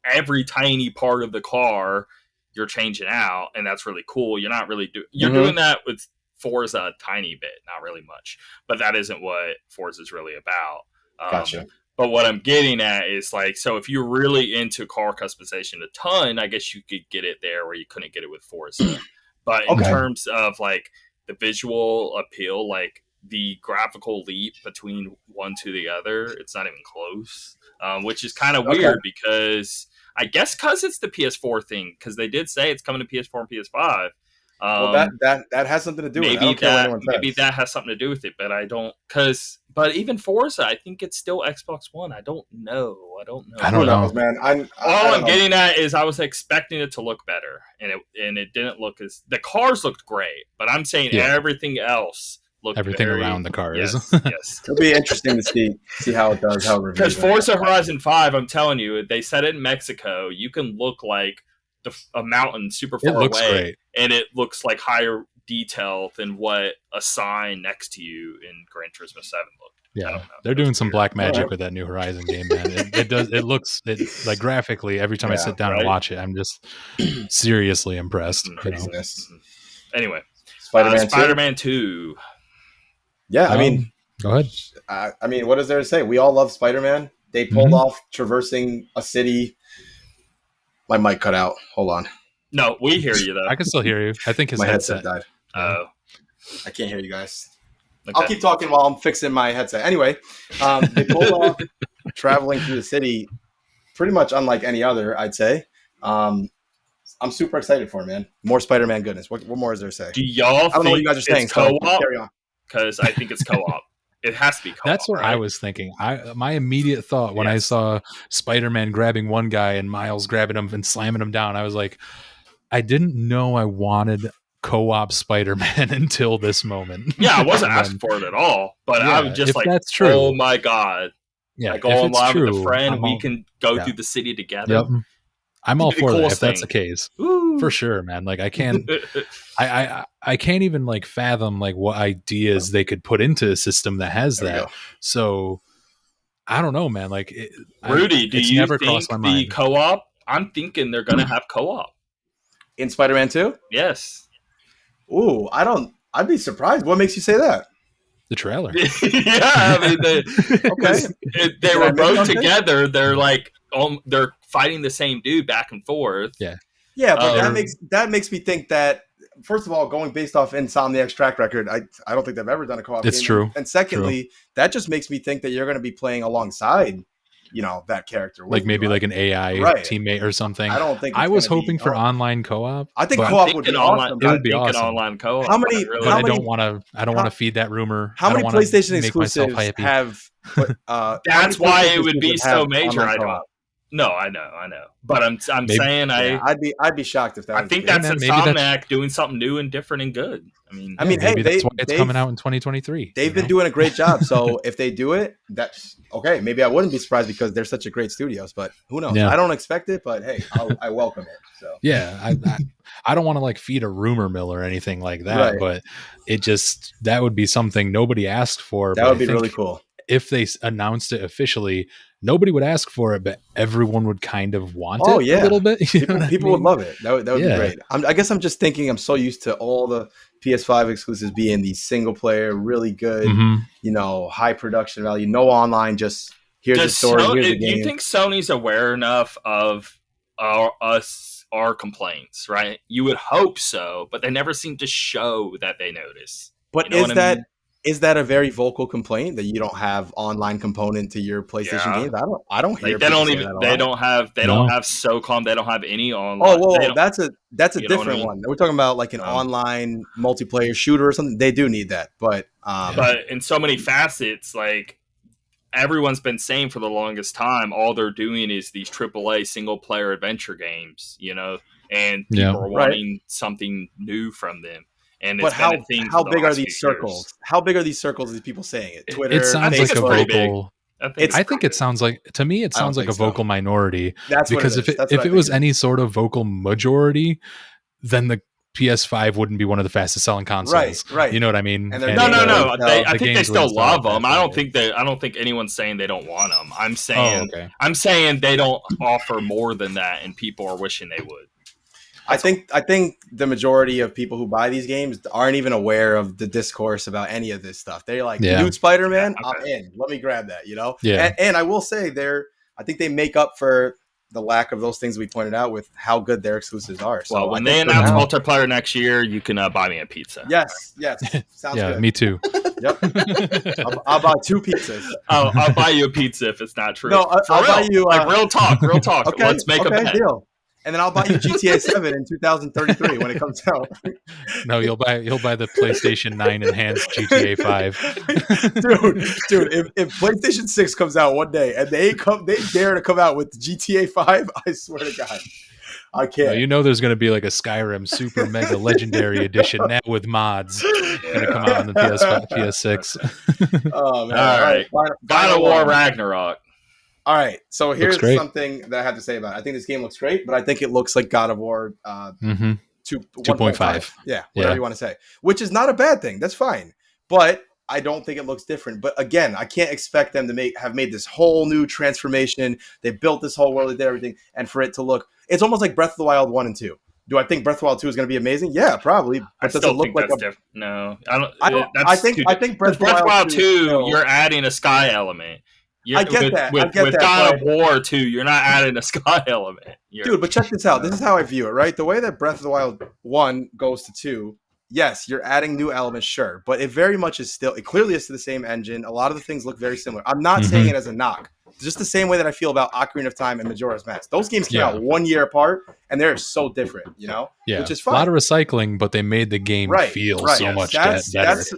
[SPEAKER 1] every tiny part of the car you're changing out, and that's really cool. You're not really doing that with Forza a tiny bit, not really much, but that isn't what Forza is really about.
[SPEAKER 2] Gotcha.
[SPEAKER 1] But what I'm getting at is like, so if you're really into car customization a ton, I guess you could get it there where you couldn't get it with Forza. But in terms of like the visual appeal, like the graphical leap between one to the other, it's not even close, which is kind of weird because it's the PS4 thing, because they did say it's coming to PS4 and PS5.
[SPEAKER 2] Well, that has something to do with it.
[SPEAKER 1] Maybe that has something to do with it, but I don't. But even Forza, I think it's still Xbox One. I don't know.
[SPEAKER 3] I don't know,
[SPEAKER 2] man.
[SPEAKER 1] All I'm getting at is I was expecting it to look better, and it didn't look as. The cars looked great, but I'm saying everything else looked
[SPEAKER 3] around the cars.
[SPEAKER 1] Yes.
[SPEAKER 2] It'll be interesting to see how it does.
[SPEAKER 1] Because Forza Horizon 5, I'm telling you, they said it in Mexico. You can look like a mountain super far away,
[SPEAKER 3] great.
[SPEAKER 1] And it looks like higher detail than what a sign next to you in Gran Turismo 7 looked.
[SPEAKER 3] Yeah, they're doing some black magic with that new Horizon game, man. It looks like graphically. Every time I sit down and watch it, I'm just seriously impressed.
[SPEAKER 1] Anyway,
[SPEAKER 2] Spider-Man
[SPEAKER 1] 2.
[SPEAKER 2] Yeah, I mean,
[SPEAKER 3] go ahead.
[SPEAKER 2] I mean, what is there to say? We all love Spider-Man. They pulled off traversing a city. My mic cut out. Hold on.
[SPEAKER 1] No, we hear you, though.
[SPEAKER 3] I can still hear you. I think his
[SPEAKER 2] headset died.
[SPEAKER 1] Oh.
[SPEAKER 2] I can't hear you guys. Okay. I'll keep talking while I'm fixing my headset. Anyway, they pulled off traveling through the city pretty much unlike any other, I'd say. I'm super excited for it, man. More Spider-Man goodness. What more is there to say?
[SPEAKER 1] Do y'all
[SPEAKER 2] I don't know what you guys are saying.
[SPEAKER 1] Co-op?
[SPEAKER 2] So carry on.
[SPEAKER 1] Because I think it's co-op. It has to be co-op.
[SPEAKER 3] That's what I was thinking. My immediate thought when I saw Spider-Man grabbing one guy and Miles grabbing him and slamming him down, I was like, I didn't know I wanted co-op Spider-Man until this moment.
[SPEAKER 1] Yeah, I wasn't asking for it at all, but I was just like, that's true. Oh my God.
[SPEAKER 3] Yeah,
[SPEAKER 1] I go online with a friend, we can go through the city together.
[SPEAKER 3] Yep. I'm all for that if that's the case. Ooh. For sure, man. Like I can't I can't even like fathom like what ideas they could put into a system that has that. So I don't know, man. Like
[SPEAKER 1] Rudy, do you think the co-op? I'm thinking they're gonna have co-op.
[SPEAKER 2] In Spider-Man 2?
[SPEAKER 1] Yes.
[SPEAKER 2] Ooh, I'd be surprised. What makes you say that?
[SPEAKER 3] The trailer.
[SPEAKER 1] Yeah, I mean they were both together. They're like they're fighting the same dude back and forth.
[SPEAKER 3] Yeah.
[SPEAKER 2] Yeah, but that makes me think that, first of all, going based off Insomniac's track record, I don't think they've ever done a co-op game.
[SPEAKER 3] It's true.
[SPEAKER 2] And secondly, that just makes me think that you're going to be playing alongside that character with
[SPEAKER 3] like
[SPEAKER 2] me.
[SPEAKER 3] maybe like an AI teammate or something.
[SPEAKER 2] I don't think
[SPEAKER 3] I was hoping for online co-op.
[SPEAKER 2] I think co-op would be awesome.
[SPEAKER 3] It would be awesome.
[SPEAKER 1] Online co-op.
[SPEAKER 2] How many?
[SPEAKER 3] But I don't want to feed that rumor.
[SPEAKER 2] How many PlayStation exclusives
[SPEAKER 3] have?
[SPEAKER 1] That's why it would be so major. I don't. No, I know, but I'm saying
[SPEAKER 2] I'd be shocked if that.
[SPEAKER 1] I think that's Insomniac doing something new and different and good. I mean,
[SPEAKER 3] hey, that's why it's coming out in 2023.
[SPEAKER 2] They've been doing a great job. So if they do it, that's okay. Maybe I wouldn't be surprised because they're such a great studios. But who knows? Yeah. I don't expect it, but hey, I welcome it. So
[SPEAKER 3] yeah, I don't want to like feed a rumor mill or anything like that, but that would be something nobody asked for.
[SPEAKER 2] That would be really cool.
[SPEAKER 3] If they announced it officially, nobody would ask for it, but everyone would kind of want it a little bit.
[SPEAKER 2] People would love it. That would be great. I guess I'm just thinking I'm so used to all the PS5 exclusives being these single player, really good, high production value, no online, just here's the story, here's the game.
[SPEAKER 1] Do you think Sony's aware enough of our complaints, right? You would hope so, but they never seem to show that they notice.
[SPEAKER 2] But is that a very vocal complaint that you don't have online component to your PlayStation games? I don't hear.
[SPEAKER 1] They don't have SOCOM. They don't have any online.
[SPEAKER 2] Oh, whoa, that's a different one. We're talking about like an online multiplayer shooter or something. They do need that, but
[SPEAKER 1] in so many facets, like everyone's been saying for the longest time, all they're doing is these AAA single player adventure games, and people are wanting something new from them. And
[SPEAKER 2] but how big are these circles? Years. How big are these circles? These people saying it? Twitter.
[SPEAKER 3] It sounds
[SPEAKER 2] Facebook,
[SPEAKER 3] like a vocal. I think it sounds like a vocal minority.
[SPEAKER 2] That's
[SPEAKER 3] because if it was any sort of vocal majority, then the PS5 wouldn't be one of the fastest selling consoles.
[SPEAKER 2] Right.
[SPEAKER 3] You know what I mean?
[SPEAKER 1] No. I think they still love them. I don't think anyone's saying they don't want them. I'm saying they don't offer more than that, and people are wishing they would.
[SPEAKER 2] I think the majority of people who buy these games aren't even aware of the discourse about any of this stuff. They're like, "Dude, Spider-Man, I'm in. Let me grab that."
[SPEAKER 3] Yeah.
[SPEAKER 2] And I will say I think they make up for the lack of those things we pointed out with how good their exclusives are. So
[SPEAKER 1] when they announce multiplayer next year, you can buy me a pizza.
[SPEAKER 2] Yes, sounds good.
[SPEAKER 3] Yeah, me too.
[SPEAKER 2] Yep, I'll buy 2 pizzas.
[SPEAKER 1] I'll buy you a pizza if it's not true.
[SPEAKER 2] No, I'll buy you
[SPEAKER 1] real talk.
[SPEAKER 2] Okay,
[SPEAKER 1] let's make a bet.
[SPEAKER 2] Deal. And then I'll buy you GTA 7 in 2033 when it comes out.
[SPEAKER 3] No, you'll buy the PlayStation 9 enhanced GTA 5.
[SPEAKER 2] dude, if PlayStation 6 comes out one day and they dare to come out with GTA 5, I swear to God, I can't.
[SPEAKER 3] There's going to be like a Skyrim Super Mega Legendary Edition now with mods going to come out on the PS5, PS6.
[SPEAKER 2] Oh man!
[SPEAKER 1] All right, God of War Ragnarok.
[SPEAKER 2] All right, so here's something that I have to say about it. I think this game looks great, but I think it looks like God of War 2.5. Yeah, whatever you want to say, which is not a bad thing. That's fine. But I don't think it looks different. But again, I can't expect them to have made this whole new transformation. They built this whole world, they did everything, and for it to look, it's almost like Breath of the Wild 1 and 2. Do I think Breath of the Wild 2 is going to be amazing? Yeah, probably. But does it look like
[SPEAKER 1] No,
[SPEAKER 2] I don't. I think Breath of the Wild
[SPEAKER 1] 2, you're adding a sky element.
[SPEAKER 2] I get that.
[SPEAKER 1] With God of War 2, you're not adding a sky element.
[SPEAKER 2] Dude, but check this out. This is how I view it, right? The way that Breath of the Wild 1 goes to 2, yes, you're adding new elements, sure. But it very much is it clearly is to the same engine. A lot of the things look very similar. I'm not saying it as a knock. Just the same way that I feel about Ocarina of Time and Majora's Mask. Those games came out 1 year apart, and they're so different,
[SPEAKER 3] Yeah.
[SPEAKER 2] Which is fine.
[SPEAKER 3] A lot of recycling, but they made the game feel so much better.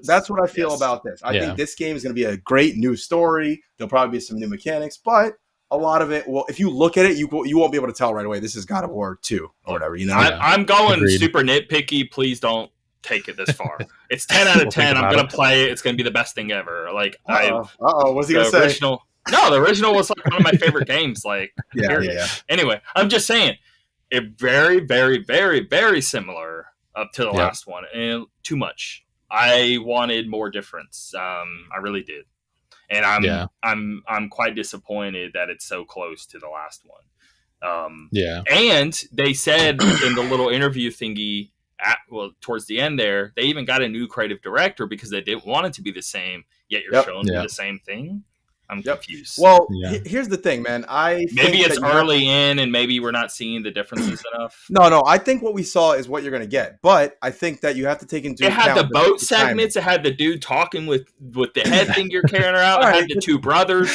[SPEAKER 2] That's what I feel about this. I think this game is going to be a great new story. There'll probably be some new mechanics, but a lot of it, if you look at it, you won't be able to tell right away this is God of War 2 or whatever,
[SPEAKER 1] I'm going super nitpicky. Please don't take it this far. It's 10 out of 10. I'm going to play it. It's going to be the best thing ever. Like,
[SPEAKER 2] what's he going to say?
[SPEAKER 1] No, the original was like one of my favorite games. Like,
[SPEAKER 2] yeah.
[SPEAKER 1] Anyway, I'm just saying, it very, very, very, very similar up to the last one, and too much. I wanted more difference. I really did, and I'm quite disappointed that it's so close to the last one. And they said in the little interview thingy, towards the end there, they even got a new creative director because they didn't want it to be the same. Yet you're showing me the same thing. I'm confused.
[SPEAKER 2] Well, here's the thing, man.
[SPEAKER 1] Maybe it's early in, and maybe we're not seeing the differences enough.
[SPEAKER 2] No. I think what we saw is what you're going to get, but I think that you have to take into account.
[SPEAKER 1] It had the boat segments. It had the dude talking with the head thing you're carrying around. It had the two brothers.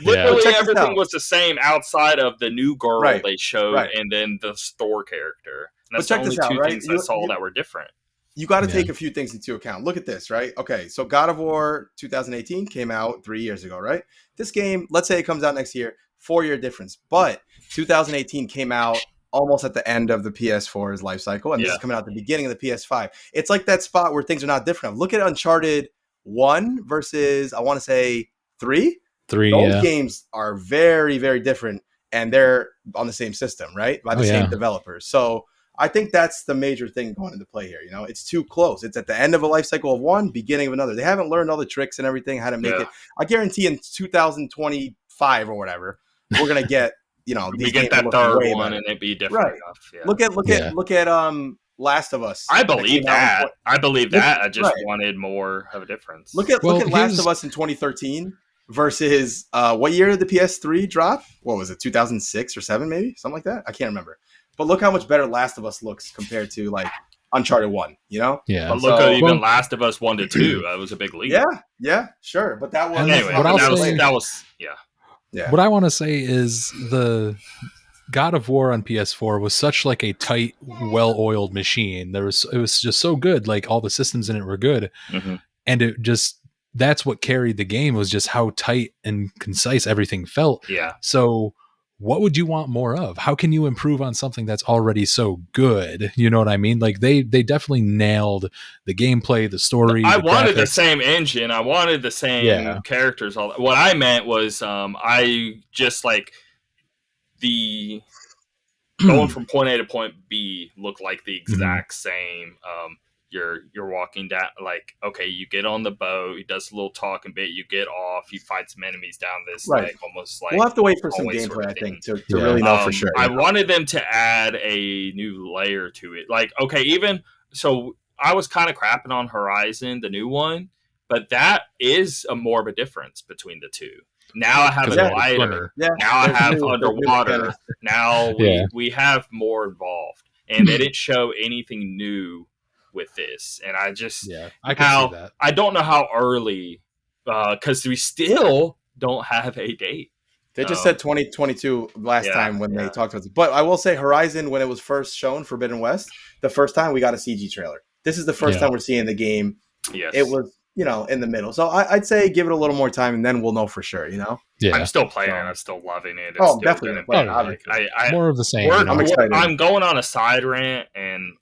[SPEAKER 1] Literally everything was the same outside of the new girl they showed, and then the store character. And that's the only two things I saw that were different.
[SPEAKER 2] You got to take a few things into account. Look at this, right? Okay, so God of War 2018 came out 3 years ago, right? This game, let's say it comes out next year, 4-year difference. But 2018 came out almost at the end of the PS4's life cycle, and this is coming out at the beginning of the PS5. It's like that spot where things are not different. Look at Uncharted 1 versus, I want to say, 3. Those games are very, very different, and they're on the same system, right? By the same developers. So I think that's the major thing going into play here. You know, it's too close. It's at the end of a life cycle of one, beginning of another. They haven't learned all the tricks and everything, how to make it. I guarantee in 2025 or whatever, we're gonna get, you know,
[SPEAKER 1] we get that third one and it'd be different enough. Yeah.
[SPEAKER 2] Look at Last of Us.
[SPEAKER 1] I believe that. I just wanted more of a difference.
[SPEAKER 2] Look at Last of Us in 2013 versus what year did the PS3 drop? What was it? 2006 or 7 maybe? Something like that. I can't remember. But look how much better Last of Us looks compared to like Uncharted 1, you know?
[SPEAKER 1] Yeah. But look at even Last of Us 1 to 2. That was a big leap.
[SPEAKER 2] Yeah, sure. But that was
[SPEAKER 1] anyway.
[SPEAKER 3] What I want to say is the God of War on PS4 was such like a tight, well-oiled machine. It was just so good. Like all the systems in it were good, and it just that's what carried the game was just how tight and concise everything felt.
[SPEAKER 1] Yeah.
[SPEAKER 3] So what would you want more of? How can you improve on something that's already so good? You know what I mean? Like they definitely nailed the gameplay, the story.
[SPEAKER 1] I wanted the same engine. I wanted the same characters. What I meant was I just like the going from point A to point B looked like the exact same. You're walking down, like, okay, you get on the boat, he does a little talking bit, you get off, you fight some enemies down this like almost like
[SPEAKER 2] we'll have to wait for some gameplay, I think, to really know for sure.
[SPEAKER 1] I wanted them to add a new layer to it. Like, okay, even so I was kind of crapping on Horizon, the new one, but that is more of a difference between the two. Now I have a glider. Now I have underwater. Now we have more involved. And they didn't show anything new with this. And I just
[SPEAKER 3] I can see that.
[SPEAKER 1] I don't know how early because we still don't have a date.
[SPEAKER 2] They just said 2022 last time when they talked about it. But I will say Horizon, when it was first shown, Forbidden West, the first time we got a CG trailer. This is the first time we're seeing the game.
[SPEAKER 1] Yes.
[SPEAKER 2] It was, you know, in the middle. So I'd say give it a little more time and then we'll know for sure, you know?
[SPEAKER 1] Yeah. I'm still playing it. I'm still loving it.
[SPEAKER 2] It's definitely.
[SPEAKER 3] More of the same.
[SPEAKER 2] I'm excited.
[SPEAKER 1] I'm going on a side rant and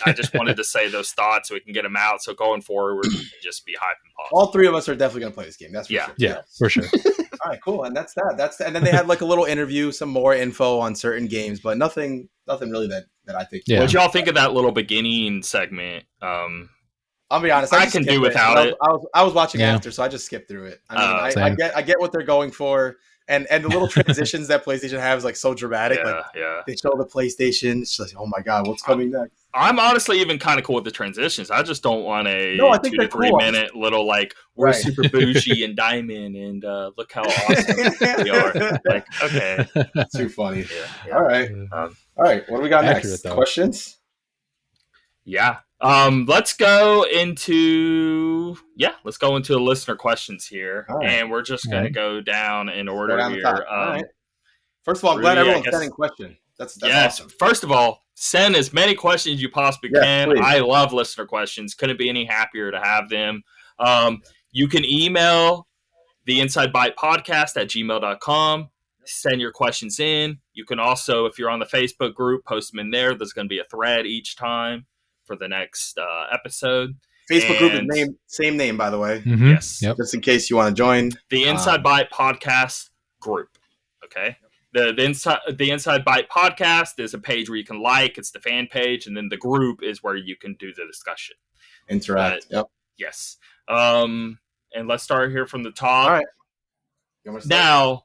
[SPEAKER 1] I just wanted to say those thoughts so we can get them out. So going forward, we can just be hyping pop.
[SPEAKER 2] All three of us are definitely going to play this game. That's for sure.
[SPEAKER 3] Yeah, for sure.
[SPEAKER 2] All right, cool. And that's that. And then they had like a little interview, some more info on certain games, but nothing really that I think.
[SPEAKER 1] Yeah. What y'all think of that little beginning segment?
[SPEAKER 2] I'll be honest.
[SPEAKER 1] I can do without it.
[SPEAKER 2] I was watching after, so I just skipped through it. I mean, I get what they're going for. And the little transitions that PlayStation has like so dramatic. They show the PlayStation. It's just like, oh my god, what's coming next?
[SPEAKER 1] I'm honestly even kind of cool with the transitions. I just don't want a 2 to 3 minute little like we're super bougie and diamond and look how awesome we are. Like, okay,
[SPEAKER 2] too funny. All right, all right. What do we got next? Questions?
[SPEAKER 1] Yeah. Let's go into the listener questions here, and we're just gonna go down in order here.
[SPEAKER 2] All right. First of all, I'm glad everyone's sending questions. That's awesome.
[SPEAKER 1] First of all, send as many questions as you possibly can. Please. I love listener questions. Couldn't be any happier to have them. You can email the Inside Bite Podcast at gmail.com. Send your questions in. You can also, if you're on the Facebook group, post them in there. There's going to be a thread each time for the next episode.
[SPEAKER 2] Facebook group is same name, by the way.
[SPEAKER 3] Mm-hmm.
[SPEAKER 1] Yes.
[SPEAKER 3] Yep.
[SPEAKER 2] Just in case you want to join.
[SPEAKER 1] The Inside Bite Podcast group. Okay. The Inside Bite Podcast is a page where you can like. It's the fan page. And then the group is where you can do the discussion.
[SPEAKER 2] Interact. Yep.
[SPEAKER 1] Yes. And let's start here from the top.
[SPEAKER 2] All right.
[SPEAKER 1] Now,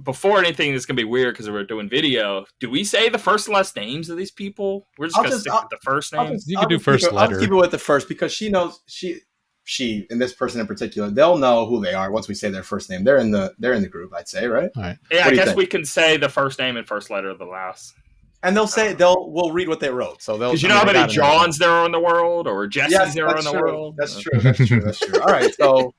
[SPEAKER 1] before anything is going to be weird because we're doing video, do we say the first and last names of these people? We're just going to stick with the first name.
[SPEAKER 3] You can do first letter.
[SPEAKER 2] I'll keep it with the first because she knows she and this person in particular, they'll know who they are once we say their first name. They're in the group, I'd say, right?
[SPEAKER 3] All right.
[SPEAKER 1] Yeah, I guess we can say the first name and first letter of the last.
[SPEAKER 2] And we'll read what they wrote. So they'll,
[SPEAKER 1] because you know how many Johns there are in the world, or Jessies there are in the world.
[SPEAKER 2] That's true. All right. So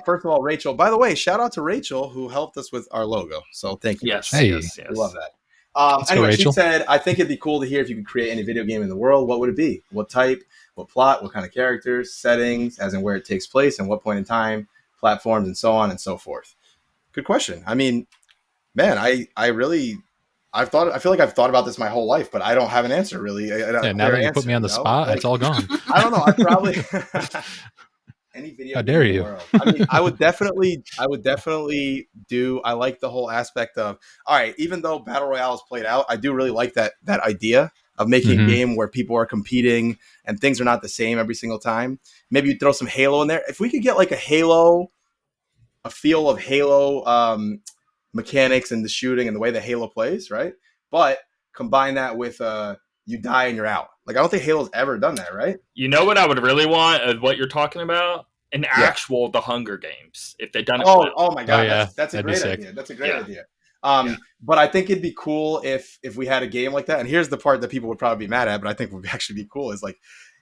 [SPEAKER 2] first of all, Rachel. By the way, shout out to Rachel who helped us with our logo. So thank you.
[SPEAKER 1] Yes.
[SPEAKER 3] Hey.
[SPEAKER 1] Yes.
[SPEAKER 2] We love that. Anyway, she said, I think it'd be cool to hear if you could create any video game in the world. What would it be? What type? What plot? What kind of characters? Settings? As in where it takes place and what point in time? Platforms and so on and so forth. Good question. I mean, man, I feel like I've thought about this my whole life, but I don't have an answer really.
[SPEAKER 3] Now that you put me on the spot, it's all gone.
[SPEAKER 2] I don't know. I probably any video.
[SPEAKER 3] How dare you?
[SPEAKER 2] World. I mean, I would definitely do. I like the whole aspect of. All right, even though Battle Royale is played out, I do really like that idea of making a game where people are competing and things are not the same every single time. Maybe you throw some Halo in there. If we could get like a feel of Halo mechanics and the shooting and the way the Halo plays, right? But combine that with you die and you're out. Like, I don't think Halo's ever done that, right?
[SPEAKER 1] You know what I would really want? What you're talking about? An actual The Hunger Games. If they'd done it.
[SPEAKER 2] Oh my God.
[SPEAKER 3] Oh, yeah.
[SPEAKER 2] That's a great idea. That's a great idea. But I think it'd be cool if we had a game like that. And here's the part that people would probably be mad at, but I think would actually be cool is like,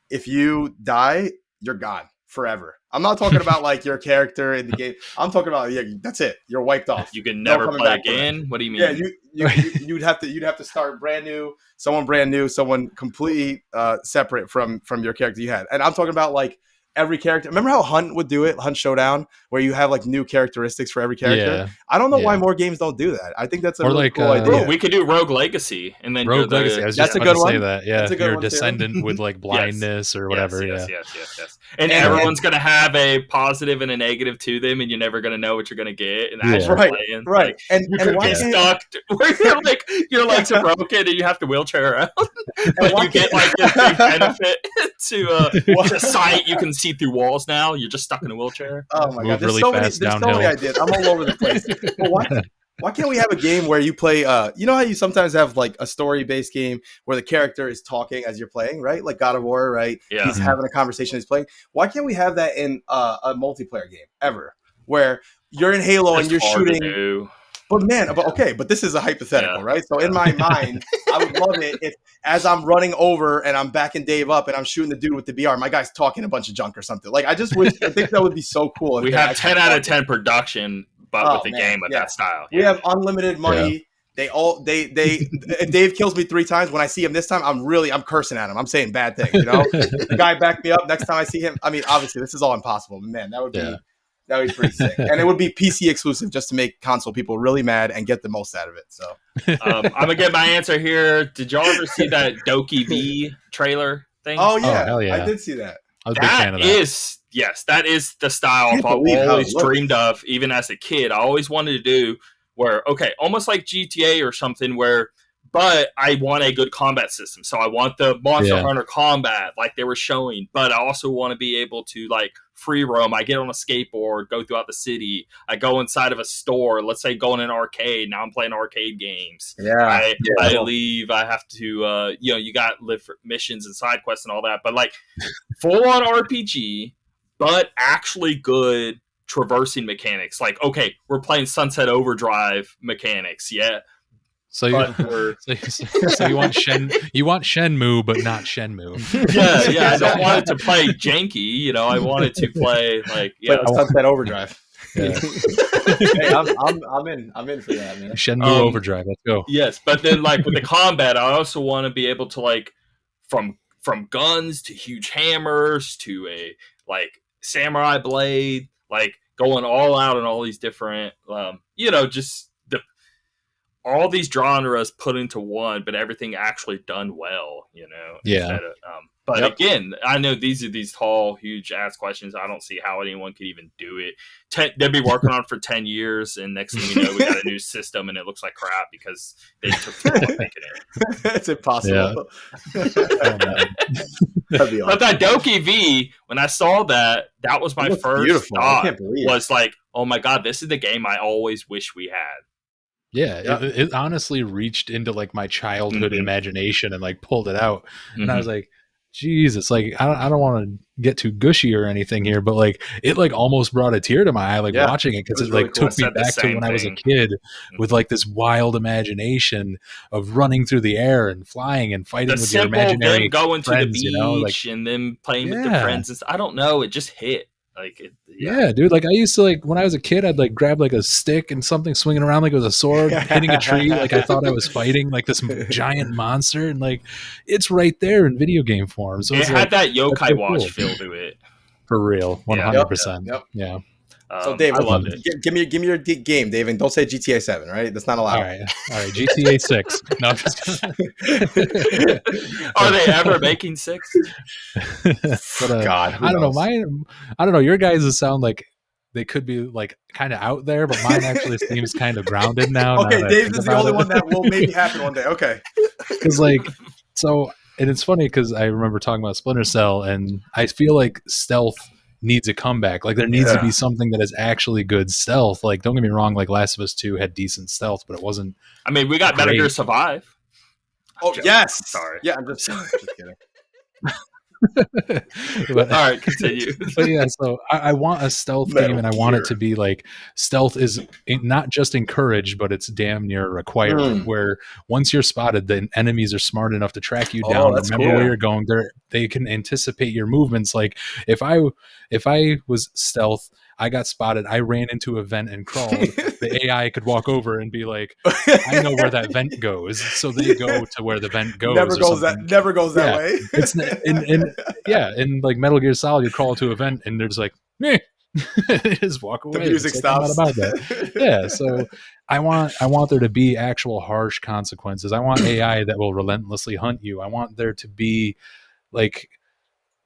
[SPEAKER 2] if you die, you're gone forever. I'm not talking about like your character in the game. I'm talking about that's it. You're wiped off.
[SPEAKER 1] You can never play again. What do you mean?
[SPEAKER 2] Yeah, you'd have to start brand new, someone completely separate from your character you had. And I'm talking about like every character. Remember how Hunt would do it, Hunt Showdown, where you have like new characteristics for every character?
[SPEAKER 3] Yeah.
[SPEAKER 2] I don't know why more games don't do that. I think that's a really cool idea.
[SPEAKER 1] Bro, we could do Rogue Legacy, and then
[SPEAKER 3] Rogue Legacy. I was
[SPEAKER 2] that's
[SPEAKER 3] just
[SPEAKER 2] a good
[SPEAKER 3] about to
[SPEAKER 2] one.
[SPEAKER 3] Say that. Yeah,
[SPEAKER 2] you're
[SPEAKER 3] a descendant with like blindness or whatever.
[SPEAKER 1] Yes. And everyone's gonna have a positive and a negative to them, and you're never gonna know what you're gonna get. And as you're playing,
[SPEAKER 2] right?
[SPEAKER 1] Like, and you could get stuck where your legs are broken and you have to wheelchair around, but you get like this big benefit to sight. You can see through walls now. You're just stuck in a wheelchair.
[SPEAKER 2] Oh my God!
[SPEAKER 3] There's
[SPEAKER 2] so many ideas. I'm all over the place. But why can't we have a game where you play? You know how you sometimes have like a story-based game where the character is talking as you're playing, right? Like God of War, right?
[SPEAKER 1] Yeah.
[SPEAKER 2] He's having a conversation. He's playing. Why can't we have that in a multiplayer game ever, where you're in Halo and you're shooting? But this is a hypothetical, right? So in my mind, I would love it if, as I'm running over and I'm backing Dave up and I'm shooting the dude with the BR, my guy's talking a bunch of junk or something. Like, I think that would be so cool.
[SPEAKER 1] We have 10 out of 10 production, but with the game of that style.
[SPEAKER 2] We have unlimited money. If Dave kills me 3 times, when I see him this time, I'm cursing at him. I'm saying bad things, you know? The guy backed me up. Next time I see him, I mean, obviously this is all impossible, but man, that would be pretty sick. And it would be PC exclusive just to make console people really mad and get the most out of it. So
[SPEAKER 1] I'm going to get my answer here. Did y'all ever see that Doki V trailer thing?
[SPEAKER 2] Oh, yeah. I did see that.
[SPEAKER 3] I was a big fan of that.
[SPEAKER 1] That is the style I've always dreamed of, even as a kid. I always wanted to do where, almost like GTA or something but I want a good combat system. So I want the Monster Hunter combat like they were showing, but I also want to be able to like free roam. I get on a skateboard, go throughout the city. I go inside of a store. Let's say go in an arcade. Now I'm playing arcade games. I leave. I have to, you got live for missions and side quests and all that. But like full on RPG, but actually good traversing mechanics. Like, we're playing Sunset Overdrive mechanics. Yeah.
[SPEAKER 3] So you want Shenmue, but not Shenmue.
[SPEAKER 2] Yeah.
[SPEAKER 1] I don't want it to play janky. I want it to play like
[SPEAKER 2] Sunset Overdrive.
[SPEAKER 3] Yeah.
[SPEAKER 2] Hey, I'm in for that, man.
[SPEAKER 3] Shenmue Overdrive. Let's go.
[SPEAKER 1] Yes, but then like with the combat, I also want to be able to like from guns to huge hammers to a like samurai blade, like going all out in all these different, just all these genres put into one, but everything actually done well,
[SPEAKER 3] Yeah.
[SPEAKER 1] But again, I know these are these tall, huge ass questions. I don't see how anyone could even do it. They'd be working on it for 10 years, and next thing you know, we got a new system, and it looks like crap because they took too long making it.
[SPEAKER 2] It's impossible.
[SPEAKER 1] Yeah. But that Doki V, when I saw that was my first thought. Was like, oh my God, this is the game I always wish we had.
[SPEAKER 3] Yeah, it honestly reached into like my childhood imagination and like pulled it out. And I was like, Jesus, like I don't want to get too gushy or anything here, but like it like almost brought a tear to my eye like
[SPEAKER 2] Yeah,
[SPEAKER 3] watching it
[SPEAKER 2] it
[SPEAKER 3] because
[SPEAKER 2] was
[SPEAKER 3] it
[SPEAKER 2] really
[SPEAKER 3] like
[SPEAKER 2] cool.
[SPEAKER 1] I
[SPEAKER 3] took me
[SPEAKER 1] said the
[SPEAKER 3] back to
[SPEAKER 1] same
[SPEAKER 3] when I was a
[SPEAKER 1] thing.
[SPEAKER 3] kid with like this wild imagination of running through the air and flying and fighting
[SPEAKER 1] The
[SPEAKER 3] with your
[SPEAKER 1] simple them
[SPEAKER 3] imaginary
[SPEAKER 1] going to the
[SPEAKER 3] friends, you know, like
[SPEAKER 1] beach and them playing with their
[SPEAKER 3] yeah.
[SPEAKER 1] friends. I don't know. It just hit. Like, yeah.
[SPEAKER 3] Yeah, dude. Like I used to like when I was a kid, I'd like grab like a stick and something swinging around like it was a sword, hitting a tree like I thought I was fighting like this giant monster, and like it's right there in video game form. So
[SPEAKER 1] It
[SPEAKER 3] it's
[SPEAKER 1] had
[SPEAKER 3] like
[SPEAKER 1] that
[SPEAKER 3] that's
[SPEAKER 1] Yokai
[SPEAKER 3] so
[SPEAKER 1] Watch
[SPEAKER 3] cool
[SPEAKER 1] feel to it.
[SPEAKER 3] for real, one
[SPEAKER 1] Yeah.
[SPEAKER 3] hundred
[SPEAKER 2] Yep.
[SPEAKER 3] percent.
[SPEAKER 2] Yep.
[SPEAKER 3] Yeah,
[SPEAKER 2] So Dave,
[SPEAKER 1] I loved it.
[SPEAKER 2] give me your game, Dave, and don't say GTA 7, right? That's not
[SPEAKER 3] all
[SPEAKER 2] allowed.
[SPEAKER 3] right. GTA 6. No, I'm just
[SPEAKER 1] Are they ever making 6?
[SPEAKER 3] but
[SPEAKER 2] God, who
[SPEAKER 3] I don't know.
[SPEAKER 2] knows?
[SPEAKER 3] I don't know. Your guys' sound like they could be like kind of out there, but mine actually seems kind of grounded now. Now
[SPEAKER 2] Okay,
[SPEAKER 3] that I
[SPEAKER 2] Dave's
[SPEAKER 3] think
[SPEAKER 2] is the
[SPEAKER 3] about
[SPEAKER 2] only
[SPEAKER 3] it.
[SPEAKER 2] one that will maybe happen one day. Okay.
[SPEAKER 3] Because like so, and it's funny because I remember talking about Splinter Cell, and I feel like stealth needs a comeback. Like there needs to
[SPEAKER 2] Yeah.
[SPEAKER 3] be something that is actually good stealth. Like don't get me wrong, like Last of Us 2 had decent stealth, but it wasn't
[SPEAKER 1] I mean, we got Metal Gear
[SPEAKER 3] great.
[SPEAKER 1] Survive.
[SPEAKER 2] Oh,
[SPEAKER 1] Joke.
[SPEAKER 2] yes.
[SPEAKER 1] I'm sorry.
[SPEAKER 2] Yeah, I'm just kidding.
[SPEAKER 3] But,
[SPEAKER 1] All right, continue.
[SPEAKER 3] but yeah, so I want a stealth
[SPEAKER 2] Metal
[SPEAKER 3] game, and I want
[SPEAKER 2] Gear.
[SPEAKER 3] it to be like stealth is not just encouraged, but it's damn near a requirement. Where once you're spotted, the enemies are smart enough to track you
[SPEAKER 2] Oh,
[SPEAKER 3] down,
[SPEAKER 2] that's
[SPEAKER 3] remember
[SPEAKER 2] cool.
[SPEAKER 3] where you're going. They can anticipate your movements. Like if I was stealth, I got spotted, I ran into a vent and crawled. The AI could walk over and be like, I know where that vent goes, so they go to where the vent goes.
[SPEAKER 2] Never
[SPEAKER 3] or
[SPEAKER 2] goes
[SPEAKER 3] something.
[SPEAKER 2] Never goes that
[SPEAKER 3] Yeah.
[SPEAKER 2] way.
[SPEAKER 3] It's in like Metal Gear Solid, you crawl to a vent and they're just like, meh. They just walk away.
[SPEAKER 2] The music
[SPEAKER 3] It's like, I'm
[SPEAKER 2] stops.
[SPEAKER 3] not about that. Yeah, so I want there to be actual harsh consequences. I want AI that will relentlessly hunt you. I want there to be like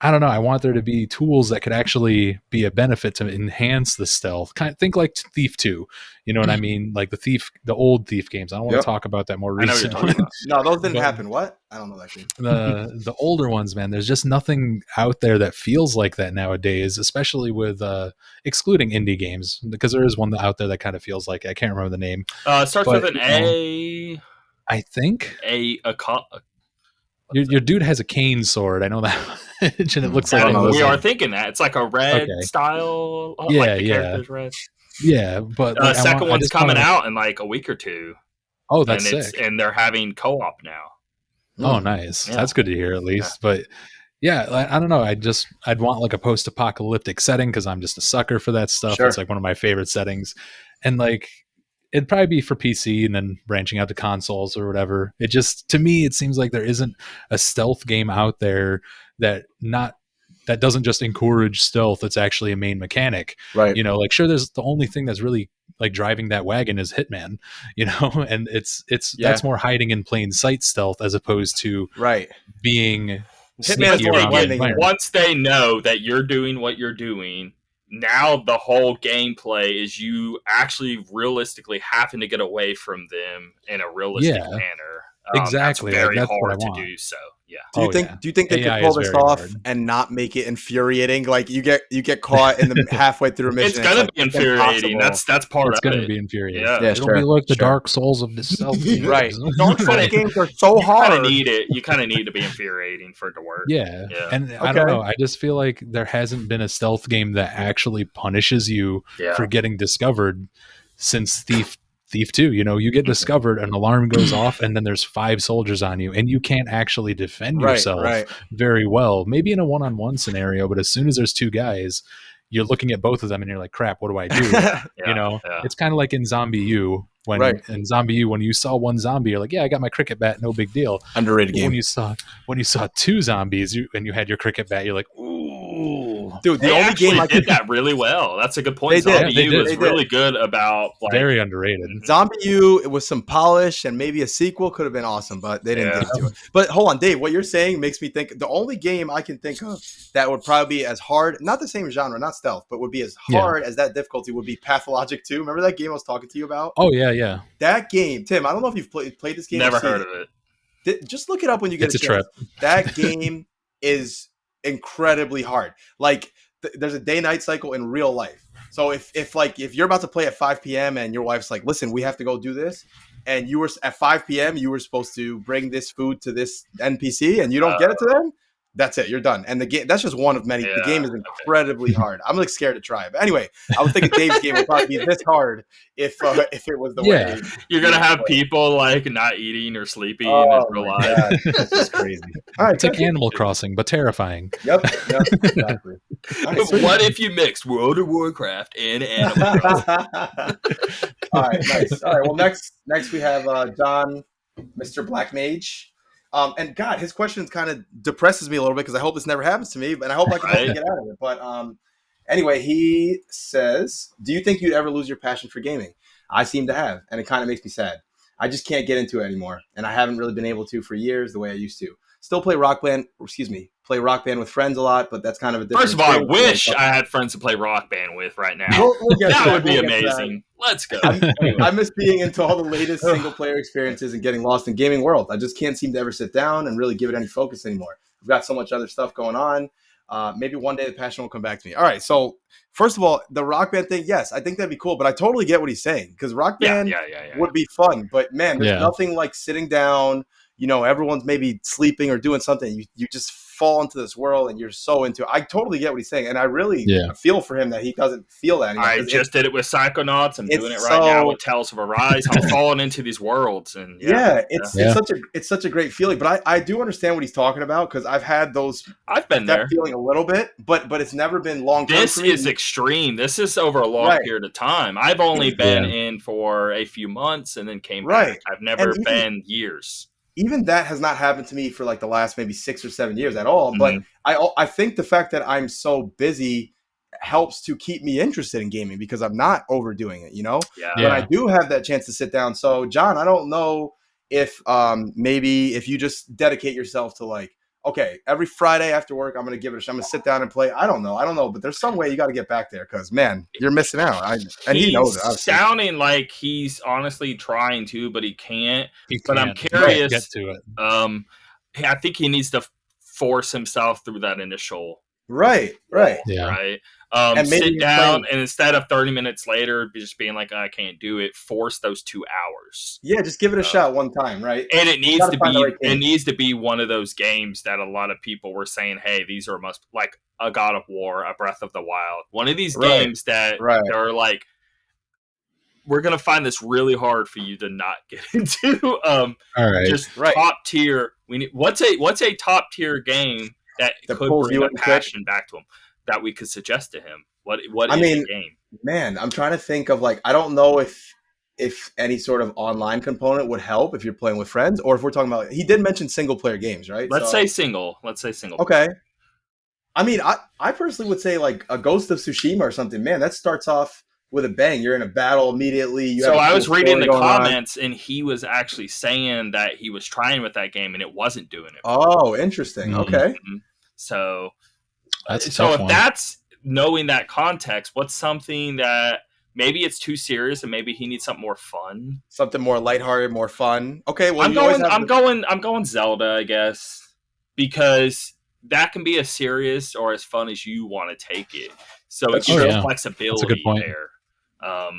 [SPEAKER 3] I don't know. I want there to be tools that could actually be a benefit to enhance the stealth. Kind of think like Thief 2. You know what I mean? Like the old Thief games. I don't want
[SPEAKER 2] Yep.
[SPEAKER 3] to talk about that more
[SPEAKER 1] I know what you're
[SPEAKER 3] recent
[SPEAKER 1] talking
[SPEAKER 3] one.
[SPEAKER 1] about.
[SPEAKER 2] No, those didn't
[SPEAKER 3] But-
[SPEAKER 2] happen. What? I don't know that game.
[SPEAKER 3] the older ones, man, there's just nothing out there that feels like that nowadays, especially with excluding indie games, because there is one out there that kind of feels like it. I can't remember the name.
[SPEAKER 1] It starts
[SPEAKER 3] But,
[SPEAKER 1] with an A.
[SPEAKER 3] I think your dude has a cane sword. I know that, and it looks like
[SPEAKER 2] I don't know
[SPEAKER 1] we
[SPEAKER 2] this
[SPEAKER 1] are
[SPEAKER 2] one.
[SPEAKER 1] thinking that it's like a red
[SPEAKER 3] Okay.
[SPEAKER 1] style.
[SPEAKER 3] Yeah,
[SPEAKER 1] like the
[SPEAKER 3] yeah.
[SPEAKER 1] character's red.
[SPEAKER 3] yeah, but like,
[SPEAKER 1] Second one's
[SPEAKER 3] just
[SPEAKER 1] coming
[SPEAKER 3] wanna-
[SPEAKER 1] out in like a week or two.
[SPEAKER 3] Oh, that's
[SPEAKER 1] and
[SPEAKER 3] sick.
[SPEAKER 1] and they're having co-op now.
[SPEAKER 3] Oh, nice.
[SPEAKER 1] Yeah.
[SPEAKER 3] That's good to hear, at least. But yeah, I don't know. I'd want like a post-apocalyptic setting because I'm just a sucker for that stuff.
[SPEAKER 2] Sure.
[SPEAKER 3] It's like one of my favorite settings, and like it'd probably be for PC and then branching out to consoles or whatever. It just to me, it seems like there isn't a stealth game out there that doesn't just encourage stealth. It's actually a main mechanic.
[SPEAKER 2] Right.
[SPEAKER 3] You know, like sure, there's the only thing that's really like driving that wagon is Hitman, you know, and it's that's more hiding in plain sight stealth as opposed to
[SPEAKER 2] Right.
[SPEAKER 3] being
[SPEAKER 2] Hitman is
[SPEAKER 3] sneaky
[SPEAKER 2] more
[SPEAKER 3] around the
[SPEAKER 2] blending.
[SPEAKER 3] environment.
[SPEAKER 1] Once they know that you're doing what you're doing, now the whole gameplay is you actually realistically having to get away from them in a realistic
[SPEAKER 3] Yeah.
[SPEAKER 1] manner.
[SPEAKER 3] Exactly,
[SPEAKER 1] That's
[SPEAKER 3] like,
[SPEAKER 1] very
[SPEAKER 3] that's what I
[SPEAKER 1] hard to
[SPEAKER 3] want.
[SPEAKER 1] do. So yeah.
[SPEAKER 2] Do you
[SPEAKER 3] Oh,
[SPEAKER 2] think
[SPEAKER 3] yeah.
[SPEAKER 2] do you think they
[SPEAKER 3] AI
[SPEAKER 2] could pull
[SPEAKER 3] is
[SPEAKER 2] this
[SPEAKER 3] very
[SPEAKER 2] off
[SPEAKER 3] hard.
[SPEAKER 2] and not make it infuriating? Like you get caught in the halfway through a mission.
[SPEAKER 1] It's gonna
[SPEAKER 2] like,
[SPEAKER 1] be infuriating.
[SPEAKER 2] impossible.
[SPEAKER 1] That's part
[SPEAKER 3] It's
[SPEAKER 1] of
[SPEAKER 3] going to
[SPEAKER 1] it.
[SPEAKER 3] be infuriating.
[SPEAKER 1] Yeah.
[SPEAKER 2] Yeah,
[SPEAKER 3] It'll
[SPEAKER 2] sure,
[SPEAKER 3] be like the
[SPEAKER 2] sure.
[SPEAKER 3] Dark Souls of the stealth games.
[SPEAKER 2] Right. Dark Souls games are so
[SPEAKER 1] You kind of
[SPEAKER 2] hard.
[SPEAKER 1] need it. You kind of need to be infuriating for it to work.
[SPEAKER 3] Yeah.
[SPEAKER 1] Yeah.
[SPEAKER 3] And I don't
[SPEAKER 2] Okay.
[SPEAKER 3] know. I just feel like there hasn't been a stealth game that actually punishes you
[SPEAKER 1] Yeah.
[SPEAKER 3] for getting discovered since Thief 2. You know, you get discovered, an alarm goes off, and then there's 5 soldiers on you, and you can't actually defend
[SPEAKER 2] Right,
[SPEAKER 3] yourself
[SPEAKER 2] right.
[SPEAKER 3] very well. Maybe in a one-on-one scenario, but as soon as there's 2 guys, you're looking at both of them and you're like, crap, what do I do?
[SPEAKER 1] Yeah,
[SPEAKER 3] You know,
[SPEAKER 1] yeah.
[SPEAKER 3] it's kind of like in Zombie U. When
[SPEAKER 2] Right.
[SPEAKER 3] in Zombie U, when you saw one zombie, you're like, yeah, I got my cricket bat, no big deal.
[SPEAKER 2] Underrated
[SPEAKER 3] But
[SPEAKER 2] game.
[SPEAKER 3] when you saw 2 zombies and you had your cricket bat, you're like, ooh,
[SPEAKER 2] Dude, the
[SPEAKER 1] They
[SPEAKER 2] only
[SPEAKER 1] actually
[SPEAKER 2] game I
[SPEAKER 1] did
[SPEAKER 2] could
[SPEAKER 1] that really well. That's a good point.
[SPEAKER 2] They did.
[SPEAKER 1] Zombie
[SPEAKER 3] They
[SPEAKER 1] U
[SPEAKER 3] did.
[SPEAKER 1] was
[SPEAKER 2] They did.
[SPEAKER 1] really good about like
[SPEAKER 3] very underrated.
[SPEAKER 2] Zombie U, it was some polish and maybe a sequel could have been awesome, but they didn't
[SPEAKER 1] Yeah.
[SPEAKER 2] get to it. But hold on, Dave, what you're saying makes me think the only game I can think of that would probably be as hard, not the same genre, not stealth, but would be as
[SPEAKER 3] Yeah.
[SPEAKER 2] hard as that difficulty would be Pathologic 2. Remember that game I was talking to you about?
[SPEAKER 3] Oh yeah.
[SPEAKER 2] That game, Tim, I don't know if you've played this game.
[SPEAKER 1] never
[SPEAKER 2] or seen
[SPEAKER 1] heard
[SPEAKER 2] it.
[SPEAKER 1] of it.
[SPEAKER 2] Just look it up when you get
[SPEAKER 3] It's a
[SPEAKER 2] chance.
[SPEAKER 3] trip.
[SPEAKER 2] That game is incredibly hard. Like there's a day-night cycle in real life. So if you're about to play at 5 p.m. and your wife's like, listen, we have to go do this, and you were at 5 p.m. you were supposed to bring this food to this NPC and you don't get it to them, That's it. You're done. And the game, that's just one of many.
[SPEAKER 1] Yeah,
[SPEAKER 2] the game is incredibly hard. I'm like scared to try it. But anyway, I was thinking Dave's game would probably be this hard if it was the way.
[SPEAKER 1] You're going to have people like not eating or sleeping in real life.
[SPEAKER 2] God. It's just crazy. All right.
[SPEAKER 3] It's like Animal Crossing, but terrifying.
[SPEAKER 2] Yep. Exactly.
[SPEAKER 1] Right, what if you mixed World of Warcraft and Animal Crossing?
[SPEAKER 2] All right. Nice. All right. Well, next we have John, Mr. Black Mage. And God, his questions kind of depresses me a little bit because I hope this never happens to me, and I hope I can help you get out of it. But anyway, he says, do you think you'd ever lose your passion for gaming? I seem to have, and it kind of makes me sad. I just can't get into it anymore, and I haven't really been able to for years the way I used to. Still play Rock Band with friends a lot, but that's kind of a different
[SPEAKER 1] First of all, I wish I had friends to play Rock Band with right now. That would be amazing. Let's go.
[SPEAKER 2] I miss being into all the latest single-player experiences and getting lost in gaming world. I just can't seem to ever sit down and really give it any focus anymore. I've got so much other stuff going on. Maybe one day the passion will come back to me. All right, so first of all, the Rock Band thing, yes, I think that'd be cool, but I totally get what he's saying because Rock Band would be fun. But man, there's nothing like sitting down. Everyone's maybe sleeping or doing something. You just fall into this world and you're so into it. I totally get what he's saying. And I really feel for him that he doesn't feel that anymore.
[SPEAKER 1] I just did it with Psychonauts. I'm doing it right now with Tales of Arise. I'm falling into these worlds. And
[SPEAKER 2] it's such a great feeling. But I do understand what he's talking about because I've had those.
[SPEAKER 1] I've been there.
[SPEAKER 2] Feeling a little bit, but it's never been long term.
[SPEAKER 1] This is extreme. This is over a long period of time. I've only been in for a few months and then came back. I've never been years.
[SPEAKER 2] Even that has not happened to me for like the last maybe 6 or 7 years at all. But I think the fact that I'm so busy helps to keep me interested in gaming because I'm not overdoing it, But I do have that chance to sit down. So John, I don't know if maybe if you just dedicate yourself to like, okay, every Friday after work, I'm going to give it a shot. I'm going to sit down and play. I don't know, but there's some way you got to get back there because, man, you're missing out. And he knows it. Obviously.
[SPEAKER 1] Sounding like he's honestly trying to, but he can't. But I'm curious.
[SPEAKER 3] Get to it.
[SPEAKER 1] I think he needs to force himself through that initial.
[SPEAKER 2] Right.
[SPEAKER 1] Yeah. Right. And sit down and instead of 30 minutes later just being like, I can't do it, force those 2 hours.
[SPEAKER 2] Yeah, just give it a shot one time, right?
[SPEAKER 1] And it needs to be one of those games that a lot of people were saying, hey, these are like a God of War, a Breath of the Wild. One of these games that are like, we're gonna find this really hard for you to not get into. All right. Just top tier. What's a top tier game that could bring that passion back to him that we could suggest to him? What is the game?
[SPEAKER 2] Man, I'm trying to think of like, I don't know if any sort of online component would help if you're playing with friends or if we're talking about, he did mention single player games, right?
[SPEAKER 1] Let's say single.
[SPEAKER 2] Okay. I mean, I personally would say like a Ghost of Tsushima or something. Man, that starts off with a bang. You're in a battle immediately.
[SPEAKER 1] So I was reading the comments and he was actually saying that he was trying with that game and it wasn't doing it.
[SPEAKER 2] Oh, interesting. Okay.
[SPEAKER 1] So
[SPEAKER 3] that's
[SPEAKER 1] that's knowing that context, what's something that maybe it's too serious and maybe he needs something more fun, something
[SPEAKER 2] more lighthearted, more fun. Okay, well,
[SPEAKER 1] I'm going Zelda, I guess, because that can be as serious or as fun as you want to take it. So it's flexibility there.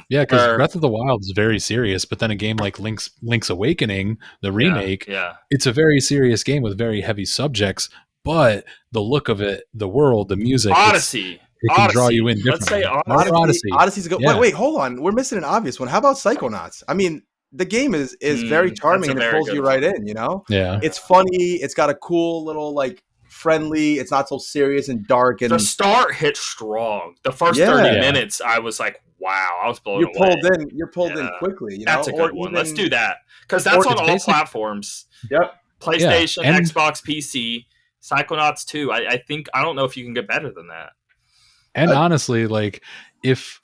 [SPEAKER 3] Because Breath of the Wild is very serious, but then a game like Link's Awakening, the remake, it's a very serious game with very heavy subjects. But the look of it, the world, the music,
[SPEAKER 1] Odyssey.
[SPEAKER 3] It can draw you in differently.
[SPEAKER 1] Let's say Odyssey.
[SPEAKER 2] Odyssey's a good. Yeah. Wait, hold on. We're missing an obvious one. How about Psychonauts? I mean, the game is very charming and it pulls you right in.
[SPEAKER 3] Yeah,
[SPEAKER 2] it's funny. It's got a cool little like friendly. It's not so serious and dark. And
[SPEAKER 1] the start hit strong. The first 30 minutes, I was like, wow, I was blown away.
[SPEAKER 2] You're pulled in quickly.
[SPEAKER 1] That's a good one. Let's do that because that's on all platforms.
[SPEAKER 2] Yep.
[SPEAKER 1] PlayStation, Xbox, PC. Psychonauts 2. I don't know if you can get better than that.
[SPEAKER 3] And honestly, like if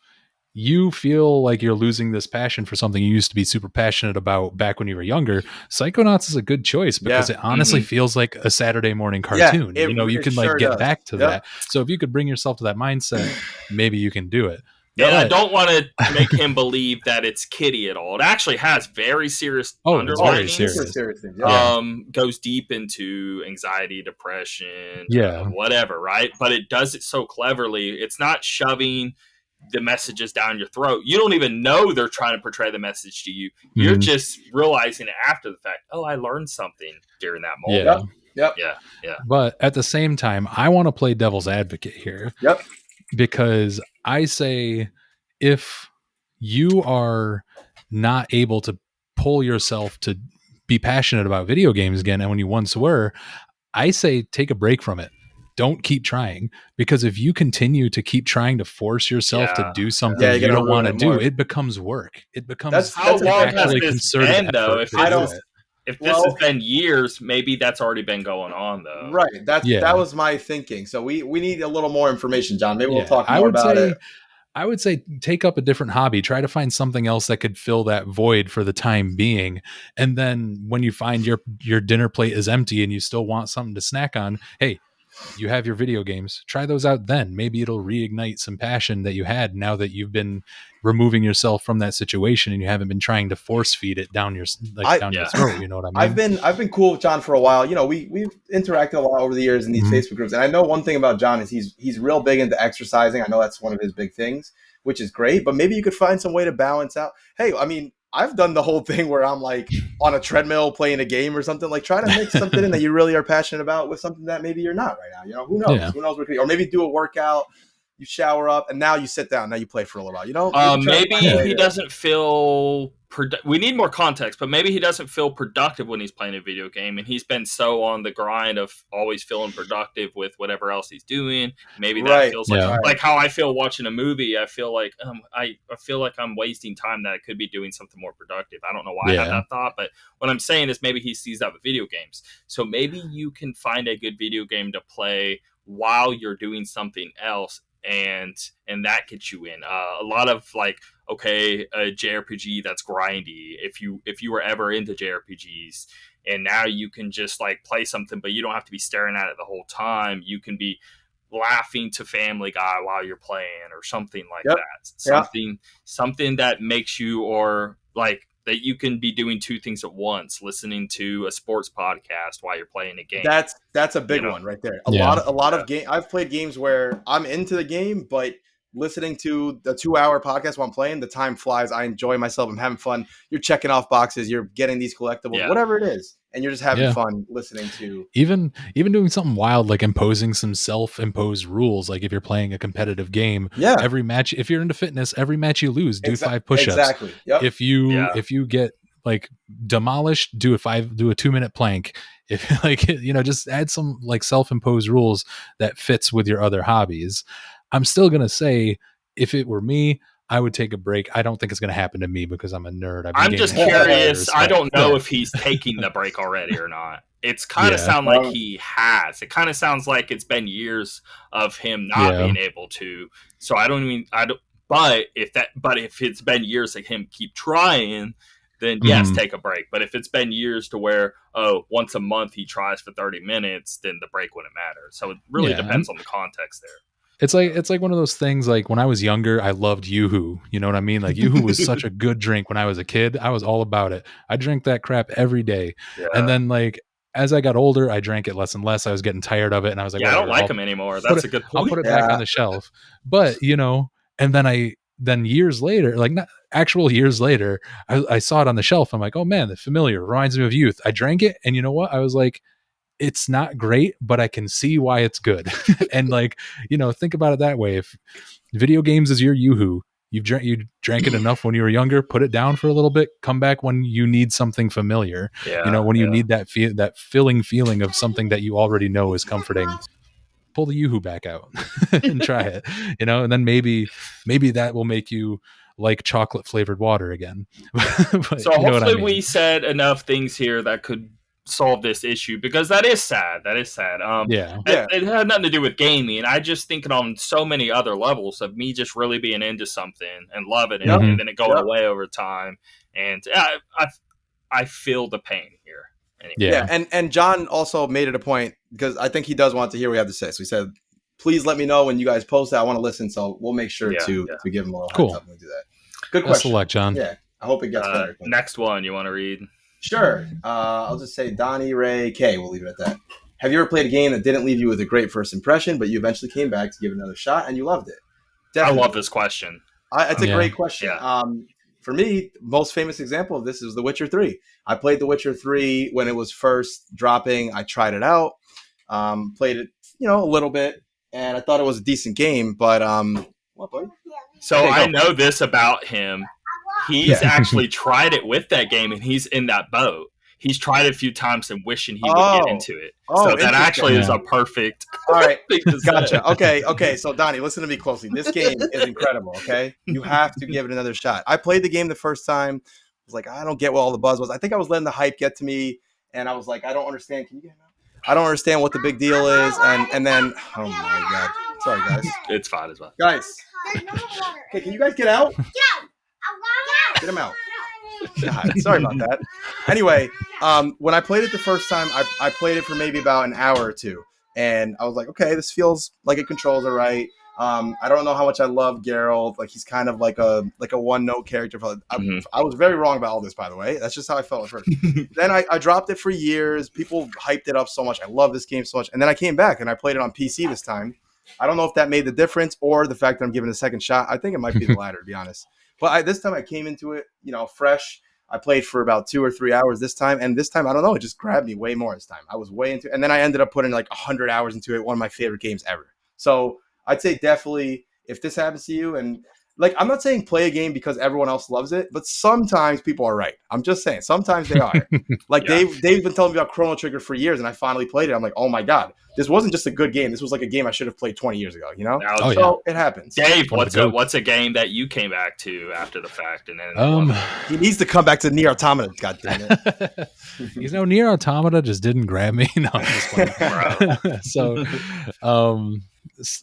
[SPEAKER 3] you feel like you're losing this passion for something you used to be super passionate about back when you were younger, Psychonauts is a good choice because it honestly feels like a Saturday morning cartoon. You can like get back to that. So if you could bring yourself to that mindset, maybe you can do it.
[SPEAKER 1] And I don't want to make him believe that it's kiddie at all. It actually has very serious underlyings.
[SPEAKER 3] It's very serious.
[SPEAKER 1] Goes deep into anxiety, depression,
[SPEAKER 3] whatever,
[SPEAKER 1] right? But it does it so cleverly. It's not shoving the messages down your throat. You don't even know they're trying to portray the message to you. You're just realizing it after the fact. Oh, I learned something during that moment. Yeah.
[SPEAKER 3] But at the same time, I want to play devil's advocate here.
[SPEAKER 2] Yep.
[SPEAKER 3] Because I say, if you are not able to pull yourself to be passionate about video games again, and when you once were, I say take a break from it. Don't keep trying, because if you continue to keep trying to force yourself to do something you don't want to do, it becomes work. It becomes
[SPEAKER 1] how long has this
[SPEAKER 3] concerted
[SPEAKER 1] been, though?
[SPEAKER 3] effort.
[SPEAKER 1] If this has been years, maybe that's already been going on, though.
[SPEAKER 2] Right. That was my thinking. So we need a little more information, John. Maybe we'll talk more about it.
[SPEAKER 3] I would say take up a different hobby. Try to find something else that could fill that void for the time being. And then when you find your dinner plate is empty and you still want something to snack on, hey, you have your video games. Try those out then. Maybe it'll reignite some passion that you had now that you've been removing yourself from that situation and you haven't been trying to force feed it down your your throat. You know what I mean?
[SPEAKER 2] I've been cool with John for a while. You know, we've interacted a lot over the years in these Facebook groups, and I know one thing about John is he's real big into exercising. I know that's one of his big things, which is great. But maybe you could find some way to balance out. Hey, I mean, I've done the whole thing where I'm like on a treadmill playing a game or something. Like, try to mix something in that you really are passionate about with something that maybe you're not right now. You know, who knows?
[SPEAKER 3] Yeah.
[SPEAKER 2] Who knows? Or maybe do a workout. You shower up, and now you sit down. Now you play for a little while. You know,
[SPEAKER 1] maybe he doesn't feel. We need more context, but maybe he doesn't feel productive when he's playing a video game, and he's been so on the grind of always feeling productive with whatever else he's doing. Maybe that feels like how I feel watching a movie. I feel like I feel like I'm wasting time that I could be doing something more productive. I don't know why I had that thought, but what I'm saying is maybe he sees that with video games. So maybe you can find a good video game to play while you're doing something else. And that gets you in a lot of a JRPG that's grindy. If you were ever into JRPGs, and now you can just play something, but you don't have to be staring at it the whole time. You can be laughing to Family Guy while you're playing, or something like that. Something that makes you, or that you can be doing two things at once, listening to a sports podcast while you're playing a game.
[SPEAKER 2] That's a big one right there. A lot of game. I've played games where I'm into the game, but listening to the 2-hour podcast while I'm playing, the time flies. I enjoy myself. I'm having fun. You're checking off boxes. You're getting these collectibles, whatever it is, and you're just having fun listening to.
[SPEAKER 3] Even doing something wild, like imposing some self-imposed rules. Like if you're playing a competitive game, every match, if you're into fitness, every match you lose, do 5 push-ups.
[SPEAKER 2] Exactly. Yep.
[SPEAKER 3] If you get demolished, do a 2-minute plank. If just add some self-imposed rules that fits with your other hobbies. I'm still going to say, if it were me, I would take a break. I don't think it's going to happen to me because I'm a nerd.
[SPEAKER 1] I'm just curious. I don't know if he's taking the break already or not. It's kind of sound like he has. It kind of sounds like it's been years of him not being able to. So but if it's been years of him keep trying, then yes, take a break. But if it's been years to where, once a month he tries for 30 minutes, then the break wouldn't matter. So it really depends on the context there.
[SPEAKER 3] It's like one of those things, like when I was younger, I loved Yoo-Hoo. You know what I mean? Like Yoo-Hoo was such a good drink when I was a kid. I was all about it. I drank that crap every day. Yeah. And then as I got older, I drank it less and less. I was getting tired of it. And I was like,
[SPEAKER 1] I don't like them anymore. That's a good point.
[SPEAKER 3] I'll put it back on the shelf. But, and then years later, not actual years later, I saw it on the shelf. I'm like, oh man, the familiar reminds me of youth. I drank it. And you know what? I was like, it's not great, but I can see why it's good. And think about it that way. If video games is your Yoo-Hoo, you drank it enough when you were younger, put it down for a little bit, come back when you need something familiar. When you need that filling feeling of something that you already know is comforting, pull the Yoo-Hoo back out and try it, and then maybe that will make you like chocolate flavored water again. But,
[SPEAKER 1] so hopefully we said enough things here that could solve this issue, because that is sad. It had nothing to do with gaming. I just thinking on so many other levels of me just really being into something and loving it, and then it going away over time. And I feel the pain here. Anyway.
[SPEAKER 2] And John also made it a point, because I think he does want to hear what we have to say. So he said, please let me know when you guys post it. I want to listen. So we'll make sure to give him a little heads up when we do that. Good question.
[SPEAKER 3] Best of luck, John.
[SPEAKER 2] Yeah, I hope it gets better.
[SPEAKER 1] Next one you want to read?
[SPEAKER 2] Sure. I'll just say Donnie Ray K. We'll leave it at that. Have you ever played a game that didn't leave you with a great first impression, but you eventually came back to give it another shot and you loved it? Definitely.
[SPEAKER 1] I love this question.
[SPEAKER 2] It's a great question.
[SPEAKER 1] Yeah.
[SPEAKER 2] For me, most famous example of this is The Witcher 3. I played The Witcher 3 when it was first dropping. I tried it out, played it, a little bit, and I thought it was a decent game. But what, buddy?
[SPEAKER 1] So I know this about him. He's actually tried it with that game, and he's in that boat. He's tried it a few times and wishing he would get into it. So that actually is a perfect.
[SPEAKER 2] All right, gotcha. Okay. So Donnie, listen to me closely. This game is incredible. Okay, you have to give it another shot. I played the game the first time. I was like, I don't get what all the buzz was. I think I was letting the hype get to me, and I was like, I don't understand. Can you get him out? I don't understand what the big deal is. And then, oh my god, sorry guys.
[SPEAKER 1] It's fine as well,
[SPEAKER 2] guys. Okay, can you guys get out? Get him out. God, sorry about that. Anyway, when I played it the first time, I played it for maybe about an hour or two, and I was like, okay, this feels like it controls all right. I don't know how much I love Geralt. Like he's kind of like a one-note character. I was very wrong about all this, by the way. That's just how I felt at first. Then I dropped it for years. People hyped it up so much. I love this game so much. And then I came back and I played it on PC this time. I don't know if that made the difference or the fact that I'm giving it a second shot. I think it might be the latter, to be honest. But this time I came into it, fresh. I played for about 2 or 3 hours this time. And this time, I don't know, it just grabbed me way more this time. I was way into it. And then I ended up putting like 100 hours into it. One of my favorite games ever. So I'd say definitely if this happens to you, and like, I'm not saying play a game because everyone else loves it, but sometimes people are right. I'm just saying sometimes they are. Like Dave's been telling me about Chrono Trigger for years, and I finally played it. I'm like, oh my god, this wasn't just a good game. This was like a game I should have played 20 years ago. So it happens.
[SPEAKER 1] Dave, what's a game that you came back to after the fact, and then
[SPEAKER 2] he needs to come back to Nier Automata. God damn it.
[SPEAKER 3] Nier Automata just didn't grab me. No, I'm just playing. So,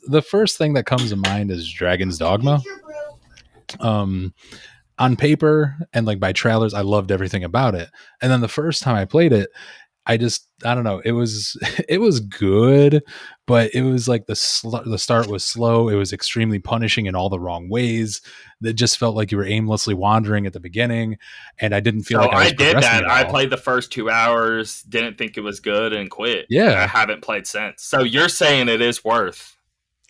[SPEAKER 3] the first thing that comes to mind is Dragon's Dogma. On paper and like by trailers, I loved everything about it. And then the first time I played it, I don't know. It was good, but it was like the start was slow. It was extremely punishing in all the wrong ways. That just felt like you were aimlessly wandering at the beginning, and I didn't feel like I did that.
[SPEAKER 1] I played the first 2 hours, didn't think it was good, and quit.
[SPEAKER 3] Yeah,
[SPEAKER 1] I haven't played since. So you're saying it is worth?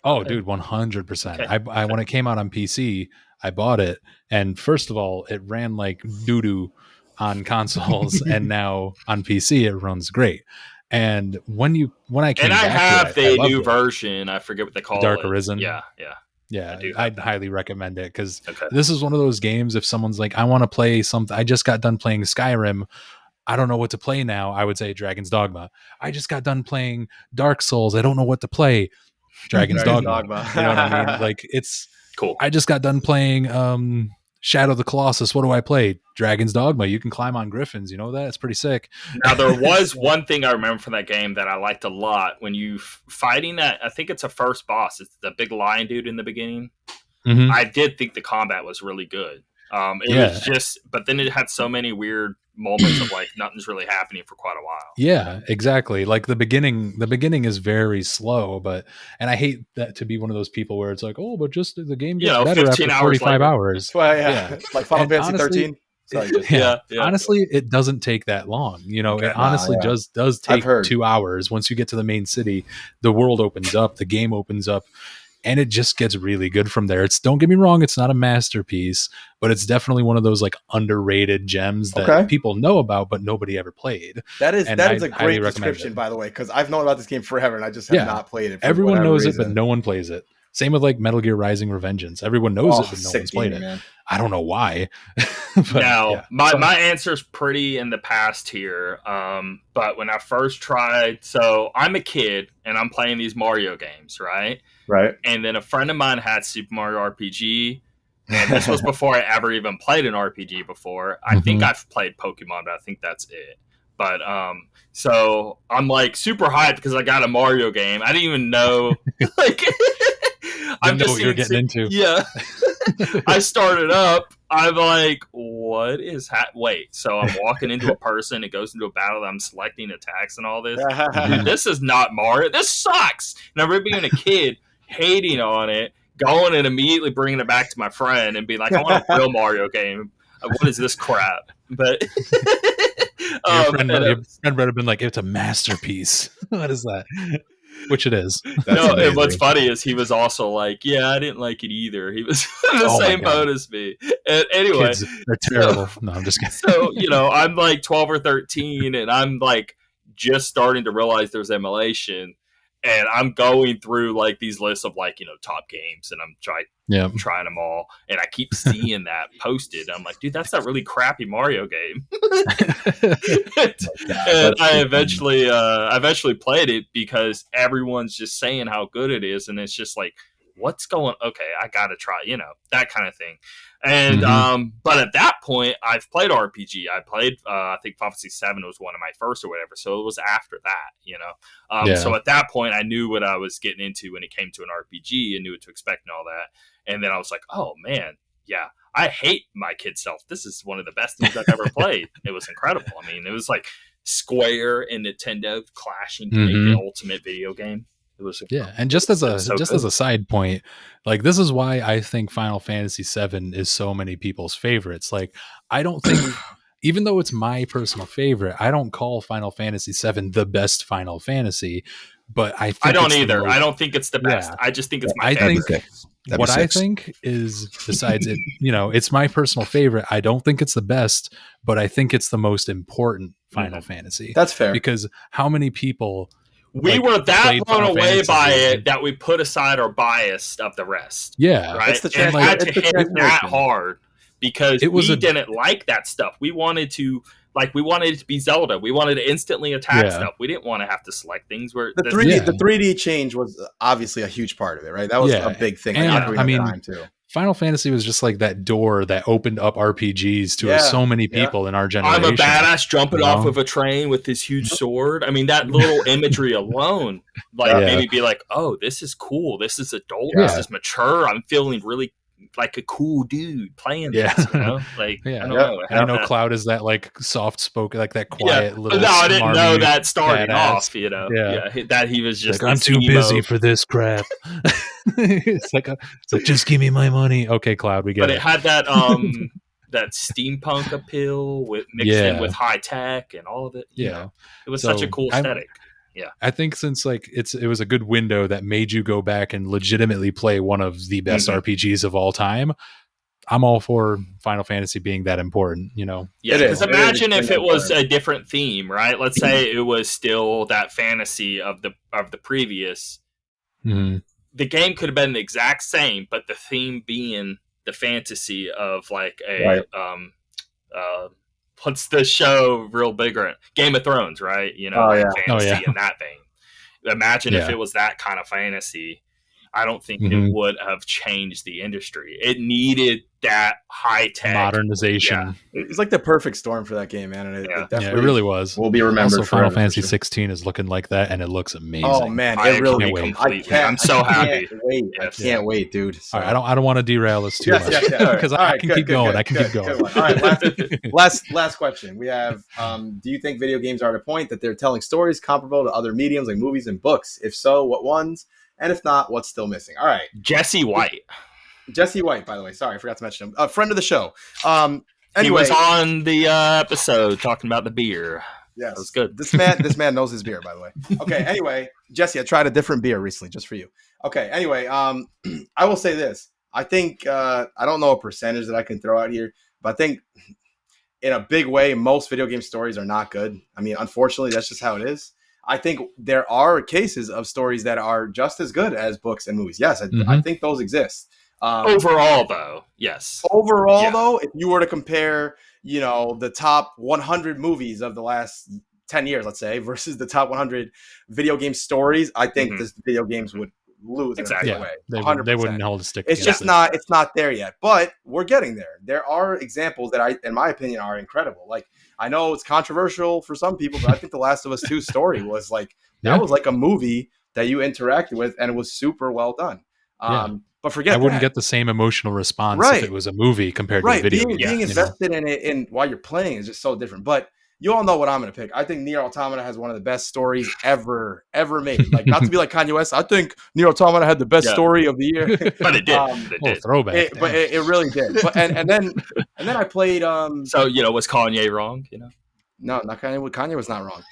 [SPEAKER 3] Oh, dude, 100%. I when it came out on PC, I bought it, and first of all, it ran like doo-doo on consoles, and now on PC it runs great. And when I came back,
[SPEAKER 1] I have the new version. I forget what they call it.
[SPEAKER 3] Dark Arisen.
[SPEAKER 1] Yeah.
[SPEAKER 3] I'd highly recommend it because this is one of those games. If someone's like, I want to play something, I just got done playing Skyrim, I don't know what to play now. I would say Dragon's Dogma. I just got done playing Dark Souls, I don't know what to play. Dragon's Dogma. You know what I mean? Like, it's
[SPEAKER 1] cool.
[SPEAKER 3] I just got done playing Shadow of the Colossus. What do I play? Dragon's Dogma. You can climb on griffins. You know that? It's pretty sick.
[SPEAKER 1] Now, there was one thing I remember from that game that I liked a lot. When you fighting that, I think it's a first boss. It's the big lion dude in the beginning. Mm-hmm. I did think the combat was really good. It was just, but then it had so many weird moments of like nothing's really happening for quite a while.
[SPEAKER 3] Yeah, exactly. Like the beginning is very slow, and I hate that to be one of those people where it's like, oh, but just the game gets better after 45 hours.
[SPEAKER 2] Well, like Final Fantasy 13.
[SPEAKER 3] Sorry, honestly, it doesn't take that long. It honestly does take 2 hours. Once you get to the main city, the world opens up, the game opens up. And it just gets really good from there. Don't get me wrong, it's not a masterpiece, but it's definitely one of those like underrated gems that people know about, but nobody ever played.
[SPEAKER 2] That is a great description, by the way, because I've known about this game forever and I just have not played it.
[SPEAKER 3] Everyone knows it, but no one plays it. Same with like Metal Gear Rising: Revengeance. Everyone knows it, but no one's played it. Man. I don't know why.
[SPEAKER 1] My answer is pretty in the past here. But when I first tried, so I'm a kid and I'm playing these Mario games, right?
[SPEAKER 2] Right.
[SPEAKER 1] And then a friend of mine had Super Mario RPG. And this was before I ever even played an RPG before. I think I've played Pokemon, but I think that's it. But so I'm like super hyped because I got a Mario game. I didn't even know like
[SPEAKER 3] I'm just what you're getting into.
[SPEAKER 1] Yeah. I started up. I'm like, what is wait, so I'm walking into a person, it goes into a battle, I'm selecting attacks and all this. This is not Mario. This sucks. And I remember being a kid hating on it, going and immediately bringing it back to my friend and being like, I want a real Mario game. What is this crap? But
[SPEAKER 3] your friend would have been like, it's a masterpiece. What is that? which it is.
[SPEAKER 2] That's
[SPEAKER 1] and what's
[SPEAKER 2] amazing.
[SPEAKER 1] funny is he was also like, "Yeah, I didn't like it either." He was in the same boat as me. And anyway,
[SPEAKER 3] Kids, they're terrible. No, I'm just kidding.
[SPEAKER 1] So I'm like 12 or 13, and I'm like just starting to realize there's emulation, and I'm going through like these lists of like top games, and I'm trying them all, and I keep seeing that posted. I'm like, dude, that's that really crappy Mario game. And I eventually played it because everyone's just saying how good it is, and it's just like, what's going? Okay, I gotta try, that kind of thing. And but at that point, I've played RPG. I played, I think Final Fantasy 7 was one of my first or whatever, so it was after that, So at that point, I knew what I was getting into when it came to an RPG and knew what to expect and all that. And then I was like, oh man, yeah, I hate my kid self. This is one of the best things I've ever played. It was incredible. I mean, it was like Square and Nintendo clashing to make the ultimate video game. It was
[SPEAKER 3] and just as a side point, like this is why I think Final Fantasy 7 is so many people's favorites. Like I don't think even though it's my personal favorite, I don't call Final Fantasy 7 the best Final Fantasy, but I don't
[SPEAKER 1] either. I don't think it's the best. I just think it's my favorite.
[SPEAKER 3] I think is, besides it, it's my personal favorite. I don't think it's the best, but I think it's the most important Final Fantasy.
[SPEAKER 2] That's fair.
[SPEAKER 3] Because how many people
[SPEAKER 1] we were that blown away by it that we put aside our bias of the rest.
[SPEAKER 3] Yeah.
[SPEAKER 1] Right.
[SPEAKER 2] It's the
[SPEAKER 1] and had to hit that hard because we didn't like that stuff. We wanted it to be Zelda. We wanted to instantly attack stuff. We didn't want to have to select things where
[SPEAKER 2] the 3D change was obviously a huge part of it, right? That was a big thing.
[SPEAKER 3] And, I mean, time too. Final Fantasy was just like that door that opened up RPGs to so many people in our generation.
[SPEAKER 1] I'm a badass jumping off of a train with this huge sword. I mean, that little imagery alone, made me be like, "Oh, this is cool. This is adult. This is mature. I'm feeling really like a cool dude playing this." I don't know.
[SPEAKER 3] I know Cloud is that like soft spoken, like that quiet little.
[SPEAKER 1] No, I didn't know that starting
[SPEAKER 3] badass.
[SPEAKER 1] off. That he was just
[SPEAKER 3] like, I'm too busy for this crap. it's like just give me my money. Okay, Cloud, we get it.
[SPEAKER 1] But it had that that steampunk appeal mixed in with high tech and all of it. It was such a cool aesthetic.
[SPEAKER 3] I think since like it was a good window that made you go back and legitimately play one of the best RPGs of all time. I'm all for Final Fantasy being that important, Yeah,
[SPEAKER 1] because imagine if it was a different theme, right? Let's say it was still that fantasy of the previous. The game could have been the exact same, but the theme being the fantasy of like a what's the show real big right? Game of Thrones, right? Fantasy in that vein. Imagine if it was that kind of fantasy. I don't think it would have changed the industry. It needed that high tech
[SPEAKER 3] modernization.
[SPEAKER 2] It's like the perfect storm for that game, man. And it definitely
[SPEAKER 3] it really was.
[SPEAKER 2] Will be remembered.
[SPEAKER 3] Also, Final Fantasy 16 is looking like that, and it looks amazing.
[SPEAKER 2] Oh man,
[SPEAKER 1] it really completely. I'm so happy.
[SPEAKER 2] I can't wait, dude.
[SPEAKER 3] So. All right, I don't want to derail this too much because I can keep going. I can keep going.
[SPEAKER 2] All right, last question. We have: do you think video games are at a point that they're telling stories comparable to other mediums like movies and books? If so, what ones? And if not, what's still missing? All right.
[SPEAKER 1] Jesse White,
[SPEAKER 2] by the way. Sorry, I forgot to mention him. A friend of the show. Anyway,
[SPEAKER 1] he was on the episode talking about the beer.
[SPEAKER 2] Yes.
[SPEAKER 1] That was good.
[SPEAKER 2] This man knows his beer, by the way. Okay, anyway, Jesse, I tried a different beer recently just for you. Okay, anyway, I will say this. I think, I don't know a percentage that I can throw out here, but I think in a big way, most video game stories are not good. I mean, unfortunately, that's just how it is. I think there are cases of stories that are just as good as books and movies. Yes, I think those exist.
[SPEAKER 1] Overall, though, yes.
[SPEAKER 2] Though, if you were to compare, the top 100 movies of the last 10 years, let's say, versus the top 100 video game stories, I think the video games would lose
[SPEAKER 1] exactly.
[SPEAKER 2] in a big
[SPEAKER 3] They
[SPEAKER 2] way.
[SPEAKER 3] wouldn't hold a stick.
[SPEAKER 2] It's just not. It's not there yet, but we're getting there. There are examples that in my opinion, are incredible. Like I know it's controversial for some people, but I think The Last of Us 2 story was like that was like a movie that you interacted with, and it was super well done. But I
[SPEAKER 3] wouldn't get the same emotional response if it was a movie compared to a video game.
[SPEAKER 2] Being invested in it in while you're playing is just so different. But you all know what I'm going to pick. I think Nier Automata has one of the best stories ever made. Like not to be like Kanye West, I think Nier Automata had the best story of the year.
[SPEAKER 1] But it did.
[SPEAKER 3] Throwback.
[SPEAKER 2] It really did. But and then I played.
[SPEAKER 1] So was Kanye wrong?
[SPEAKER 2] No, not Kanye. Kanye was not wrong.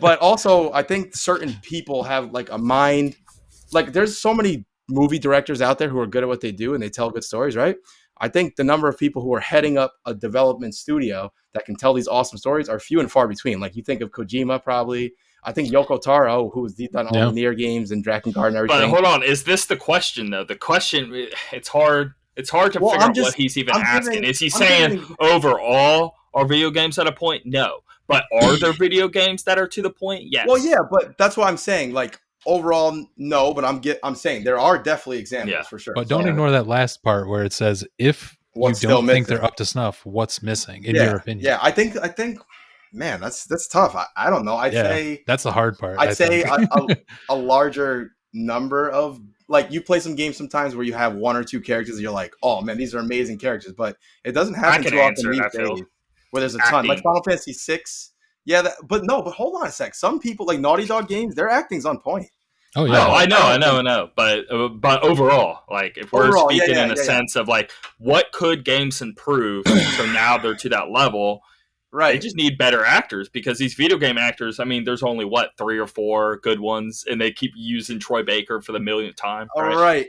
[SPEAKER 2] But also, I think certain people have like a mind. Like, there's so many movie directors out there who are good at what they do and they tell good stories, right? I think the number of people who are heading up a development studio that can tell these awesome stories are few and far between. Like, you think of Kojima, probably. I think Yoko Taro, who's done all the Nier games and Drakengard and everything.
[SPEAKER 1] But hold on, is this the question though? The question, it's hard. It's hard to figure out what he's even asking. Is he saying overall are video games at a point? No. But are there video games that are to the point? Yes.
[SPEAKER 2] Well, yeah, but that's what I'm saying. Like, overall, no, but I'm saying there are definitely examples for sure.
[SPEAKER 3] But don't ignore that last part where it says if what's you don't think they're up to snuff, what's missing in your opinion?
[SPEAKER 2] Yeah, I think man, that's tough. I don't know. I'd say
[SPEAKER 3] that's the hard part.
[SPEAKER 2] I'd say a larger number of, like, you play some games sometimes where you have one or two characters and you're like, oh man, these are amazing characters, but it doesn't happen too often these days where there's a ton. Like Final Fantasy VI. Yeah, but hold on a sec. Some people, like Naughty Dog games, their acting's on point.
[SPEAKER 3] Oh yeah,
[SPEAKER 1] I know. But overall, like, if we're speaking in a sense of like, what could games improve so now they're to that level? Right. They just need better actors, because these video game actors, I mean, there's only 3 or 4 good ones, and they keep using Troy Baker for the millionth time.
[SPEAKER 2] Right?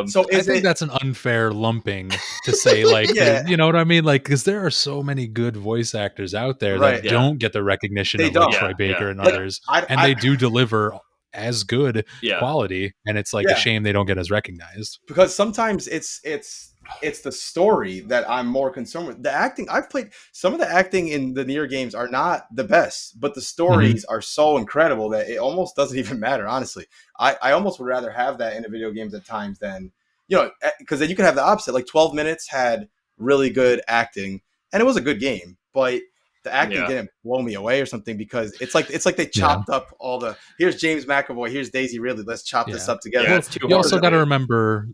[SPEAKER 3] So I think that's an unfair lumping to say, like, you know what I mean? Like, because there are so many good voice actors out there that don't get the recognition of like Troy Baker and others, and they do deliver as good quality, and it's like a shame they don't get as recognized.
[SPEAKER 2] Because sometimes it's the story that I'm more concerned with. The acting, I've played some of the acting in the Nier games are not the best, but the stories are so incredible that it almost doesn't even matter. Honestly, I almost would rather have that in the video games at times than, because then you can have the opposite. Like 12 Minutes had really good acting and it was a good game, but the acting didn't blow me away or something, because it's like they chopped up all the, here's James McAvoy, here's Daisy Ridley, let's chop this up together.
[SPEAKER 3] Well, you also got to remember,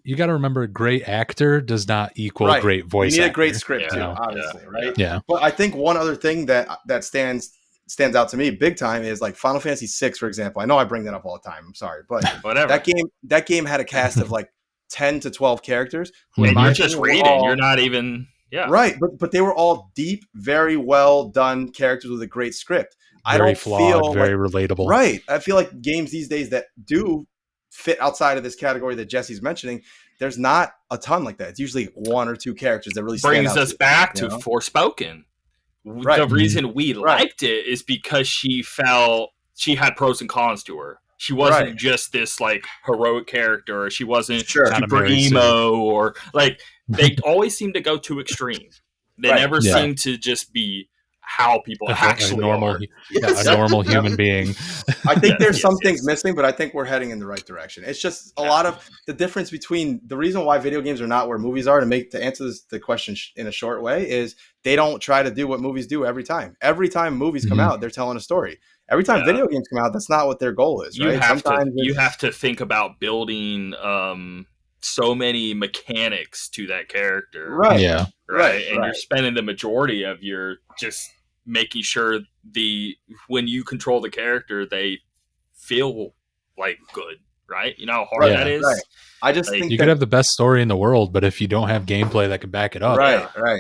[SPEAKER 3] great actor does not equal great voice.
[SPEAKER 2] You need
[SPEAKER 3] actor.
[SPEAKER 2] A great script too, obviously, right?
[SPEAKER 3] Yeah.
[SPEAKER 2] But I think one other thing that stands out to me big time is like Final Fantasy VI, for example. I know I bring that up all the time. I'm sorry, but whatever. That game had a cast of like 10 to 12 characters.
[SPEAKER 1] And you're just reading. You're not even. Yeah.
[SPEAKER 2] Right, but they were all deep, very well done characters with a great script.
[SPEAKER 3] Very flawed, very relatable.
[SPEAKER 2] Right. I feel like games these days that do fit outside of this category that Jesse's mentioning, there's not a ton like that. It's usually 1 or 2 characters that really
[SPEAKER 1] brings us back to Forspoken. Right. The reason we liked it is because she had pros and cons to her. She wasn't just this like heroic character. She wasn't super emo or like. They always seem to go too extreme. They never seem to just be how people actually are.
[SPEAKER 3] A normal human being.
[SPEAKER 2] I think there's some things missing, but I think we're heading in the right direction. It's just a lot of the difference between the reason why video games are not where movies are, to answer the question in a short way, is they don't try to do what movies do every time. Every time movies come out, they're telling a story. Every time video games come out, that's not what their goal is.
[SPEAKER 1] You have to think about building so many mechanics to that character,
[SPEAKER 2] right?
[SPEAKER 1] And you're spending the majority of your just making sure when you control the character, they feel like good, right? You know how hard that is.
[SPEAKER 2] Right. I just think
[SPEAKER 3] you could have the best story in the world, but if you don't have gameplay that can back it up,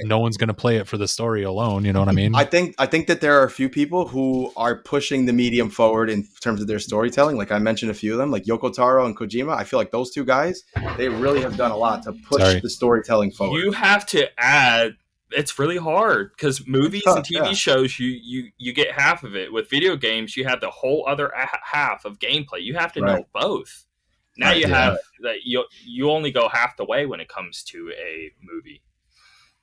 [SPEAKER 3] no one's going to play it for the story alone. You know what I mean?
[SPEAKER 2] I think that there are a few people who are pushing the medium forward in terms of their storytelling. Like I mentioned a few of them, like Yoko Taro and Kojima. I feel like those 2 guys, they really have done a lot to push the storytelling forward.
[SPEAKER 1] You have to add. It's really hard because movies and TV shows, you get half of it. With video games, you have the whole other half of gameplay. You have to know both. Now you have that you only go half the way when it comes to a movie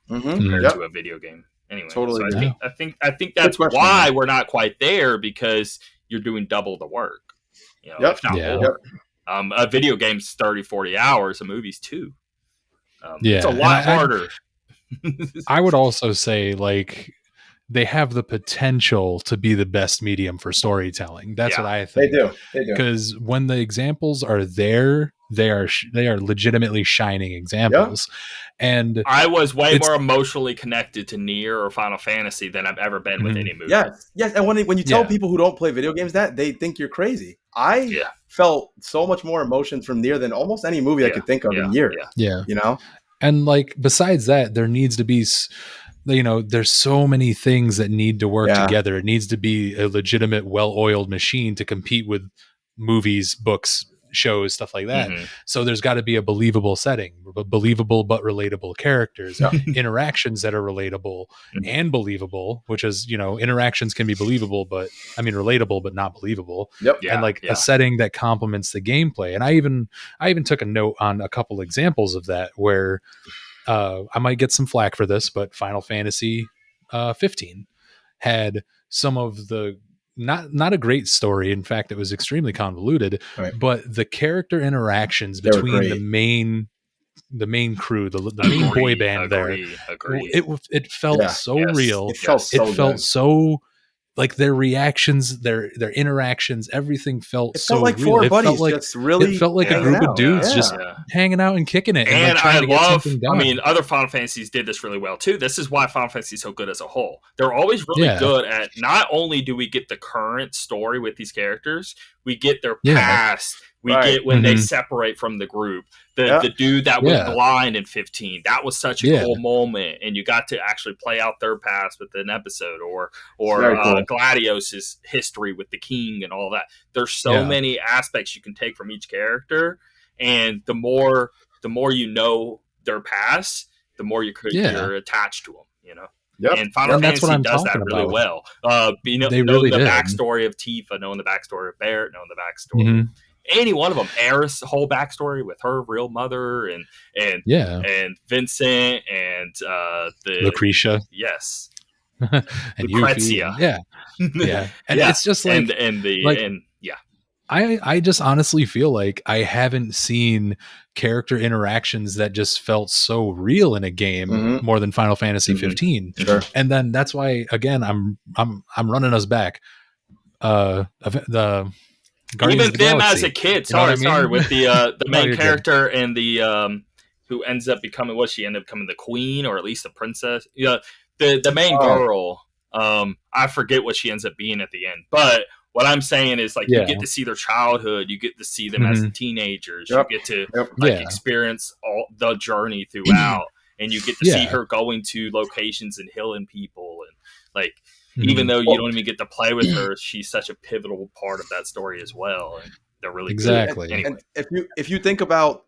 [SPEAKER 1] compared to a video game. Anyway,
[SPEAKER 2] totally.
[SPEAKER 1] So I think that's why we're not quite there, because you're doing double the work. If not more. A video game's 30-40 hours. A movie's 2. It's a lot harder.
[SPEAKER 3] I would also say, like, they have the potential to be the best medium for storytelling. That's what I think.
[SPEAKER 2] They do.
[SPEAKER 3] Because when the examples are there, they are legitimately shining examples. And
[SPEAKER 1] I was way more emotionally connected to Nier or Final Fantasy than I've ever been with any movie.
[SPEAKER 2] Yes. And when you tell people who don't play video games that, they think you're crazy. I felt so much more emotions from Nier than almost any movie I could think of in years.
[SPEAKER 3] Yeah.
[SPEAKER 2] You know?
[SPEAKER 3] And like, besides that, there needs to be there's so many things that need to work
[SPEAKER 2] Yeah.
[SPEAKER 3] together. It needs to be a legitimate, well-oiled machine to compete with movies, books, shows, stuff like that.
[SPEAKER 1] Mm-hmm.
[SPEAKER 3] So there's got to be a believable setting, believable but relatable characters,
[SPEAKER 2] Yeah.
[SPEAKER 3] interactions that are relatable
[SPEAKER 1] Mhm.
[SPEAKER 3] and believable, which is, interactions can be believable, but relatable, but not believable.
[SPEAKER 2] Yep.
[SPEAKER 1] Yeah,
[SPEAKER 3] And a setting that complements the gameplay. And I even took a note on a couple examples of that where I might get some flack for this, but Final Fantasy 15 had some of the not a great story. In fact, it was extremely convoluted,
[SPEAKER 2] Right.
[SPEAKER 3] but the character interactions
[SPEAKER 2] They were
[SPEAKER 3] between
[SPEAKER 2] great.
[SPEAKER 3] the main crew, the main boy band
[SPEAKER 1] Agree.
[SPEAKER 3] it felt
[SPEAKER 2] Yeah.
[SPEAKER 3] so
[SPEAKER 1] Yes.
[SPEAKER 3] real.
[SPEAKER 2] It felt so
[SPEAKER 3] It felt
[SPEAKER 2] good.
[SPEAKER 3] so like their reactions, their interactions, everything felt
[SPEAKER 2] It
[SPEAKER 3] so
[SPEAKER 2] felt like
[SPEAKER 3] real.
[SPEAKER 2] four
[SPEAKER 3] It
[SPEAKER 2] buddies
[SPEAKER 3] felt like
[SPEAKER 2] just really
[SPEAKER 3] it felt like a
[SPEAKER 2] hanging
[SPEAKER 3] group of
[SPEAKER 2] out.
[SPEAKER 3] dudes
[SPEAKER 2] Yeah.
[SPEAKER 3] just hanging out and kicking it
[SPEAKER 1] And
[SPEAKER 3] trying
[SPEAKER 1] I
[SPEAKER 3] to get
[SPEAKER 1] love,
[SPEAKER 3] something done.
[SPEAKER 1] other Final Fantasies did this really well too. This is why Final Fantasy is so good as a whole. They're always really
[SPEAKER 3] Yeah.
[SPEAKER 1] good at, not only do we get the current story with these characters, we get their
[SPEAKER 3] Yeah.
[SPEAKER 1] past. We
[SPEAKER 2] Right.
[SPEAKER 1] get when they
[SPEAKER 3] Mhm.
[SPEAKER 1] separate from the group. The
[SPEAKER 2] Yeah.
[SPEAKER 1] the dude that
[SPEAKER 3] Yeah.
[SPEAKER 1] went blind in 15. That was such a
[SPEAKER 3] Yeah.
[SPEAKER 1] cool moment, and you got to actually play out their past with an episode, or
[SPEAKER 2] Very cool.
[SPEAKER 1] Gladios' history with the king and all that. There's so
[SPEAKER 3] Yeah.
[SPEAKER 1] many aspects you can take from each character, and the more you know their past, the more you're attached to them.
[SPEAKER 2] Yep.
[SPEAKER 1] And Final
[SPEAKER 3] And that's
[SPEAKER 1] Fantasy
[SPEAKER 3] what I'm
[SPEAKER 1] does that
[SPEAKER 3] talking
[SPEAKER 1] really
[SPEAKER 3] about.
[SPEAKER 1] well.
[SPEAKER 3] They
[SPEAKER 1] Knowing
[SPEAKER 3] really
[SPEAKER 1] the
[SPEAKER 3] did.
[SPEAKER 1] backstory of Tifa, knowing the backstory of Barrett, knowing the backstory
[SPEAKER 3] Mhm.
[SPEAKER 1] of any one of them. Eris' whole backstory with her real mother, and Vincent, and the
[SPEAKER 3] Lucretia
[SPEAKER 1] yes,
[SPEAKER 3] and
[SPEAKER 1] Lucrezia.
[SPEAKER 3] Yuffie. Yeah. And it's just like, I just honestly feel like I haven't seen character interactions that just felt so real in a game
[SPEAKER 2] Mhm.
[SPEAKER 3] more than Final Fantasy
[SPEAKER 1] Mhm.
[SPEAKER 3] 15.
[SPEAKER 2] Sure.
[SPEAKER 3] And then that's why, again, I'm running us back. The Guardians
[SPEAKER 1] Even
[SPEAKER 3] of the
[SPEAKER 1] them
[SPEAKER 3] Galaxy.
[SPEAKER 1] as a kid.
[SPEAKER 3] You know what I
[SPEAKER 1] Sorry,
[SPEAKER 3] mean?
[SPEAKER 1] with the
[SPEAKER 3] No,
[SPEAKER 1] main
[SPEAKER 3] you're good.
[SPEAKER 1] character and the who ends up becoming, what, she ended up becoming the queen, or at least the princess. Yeah, the main girl. I forget what she ends up being at the end, but what I'm saying is, like, you get to see their childhood, you get to see them as teenagers,
[SPEAKER 2] Yep.
[SPEAKER 1] you get to
[SPEAKER 2] Yep.
[SPEAKER 1] experience all the journey throughout, and you get to see her going to locations and healing people, and like, even though you don't even get to play with her, she's such a pivotal part of that story as well, and they're really
[SPEAKER 3] Exactly.
[SPEAKER 1] good. Anyway.
[SPEAKER 2] And if you think about,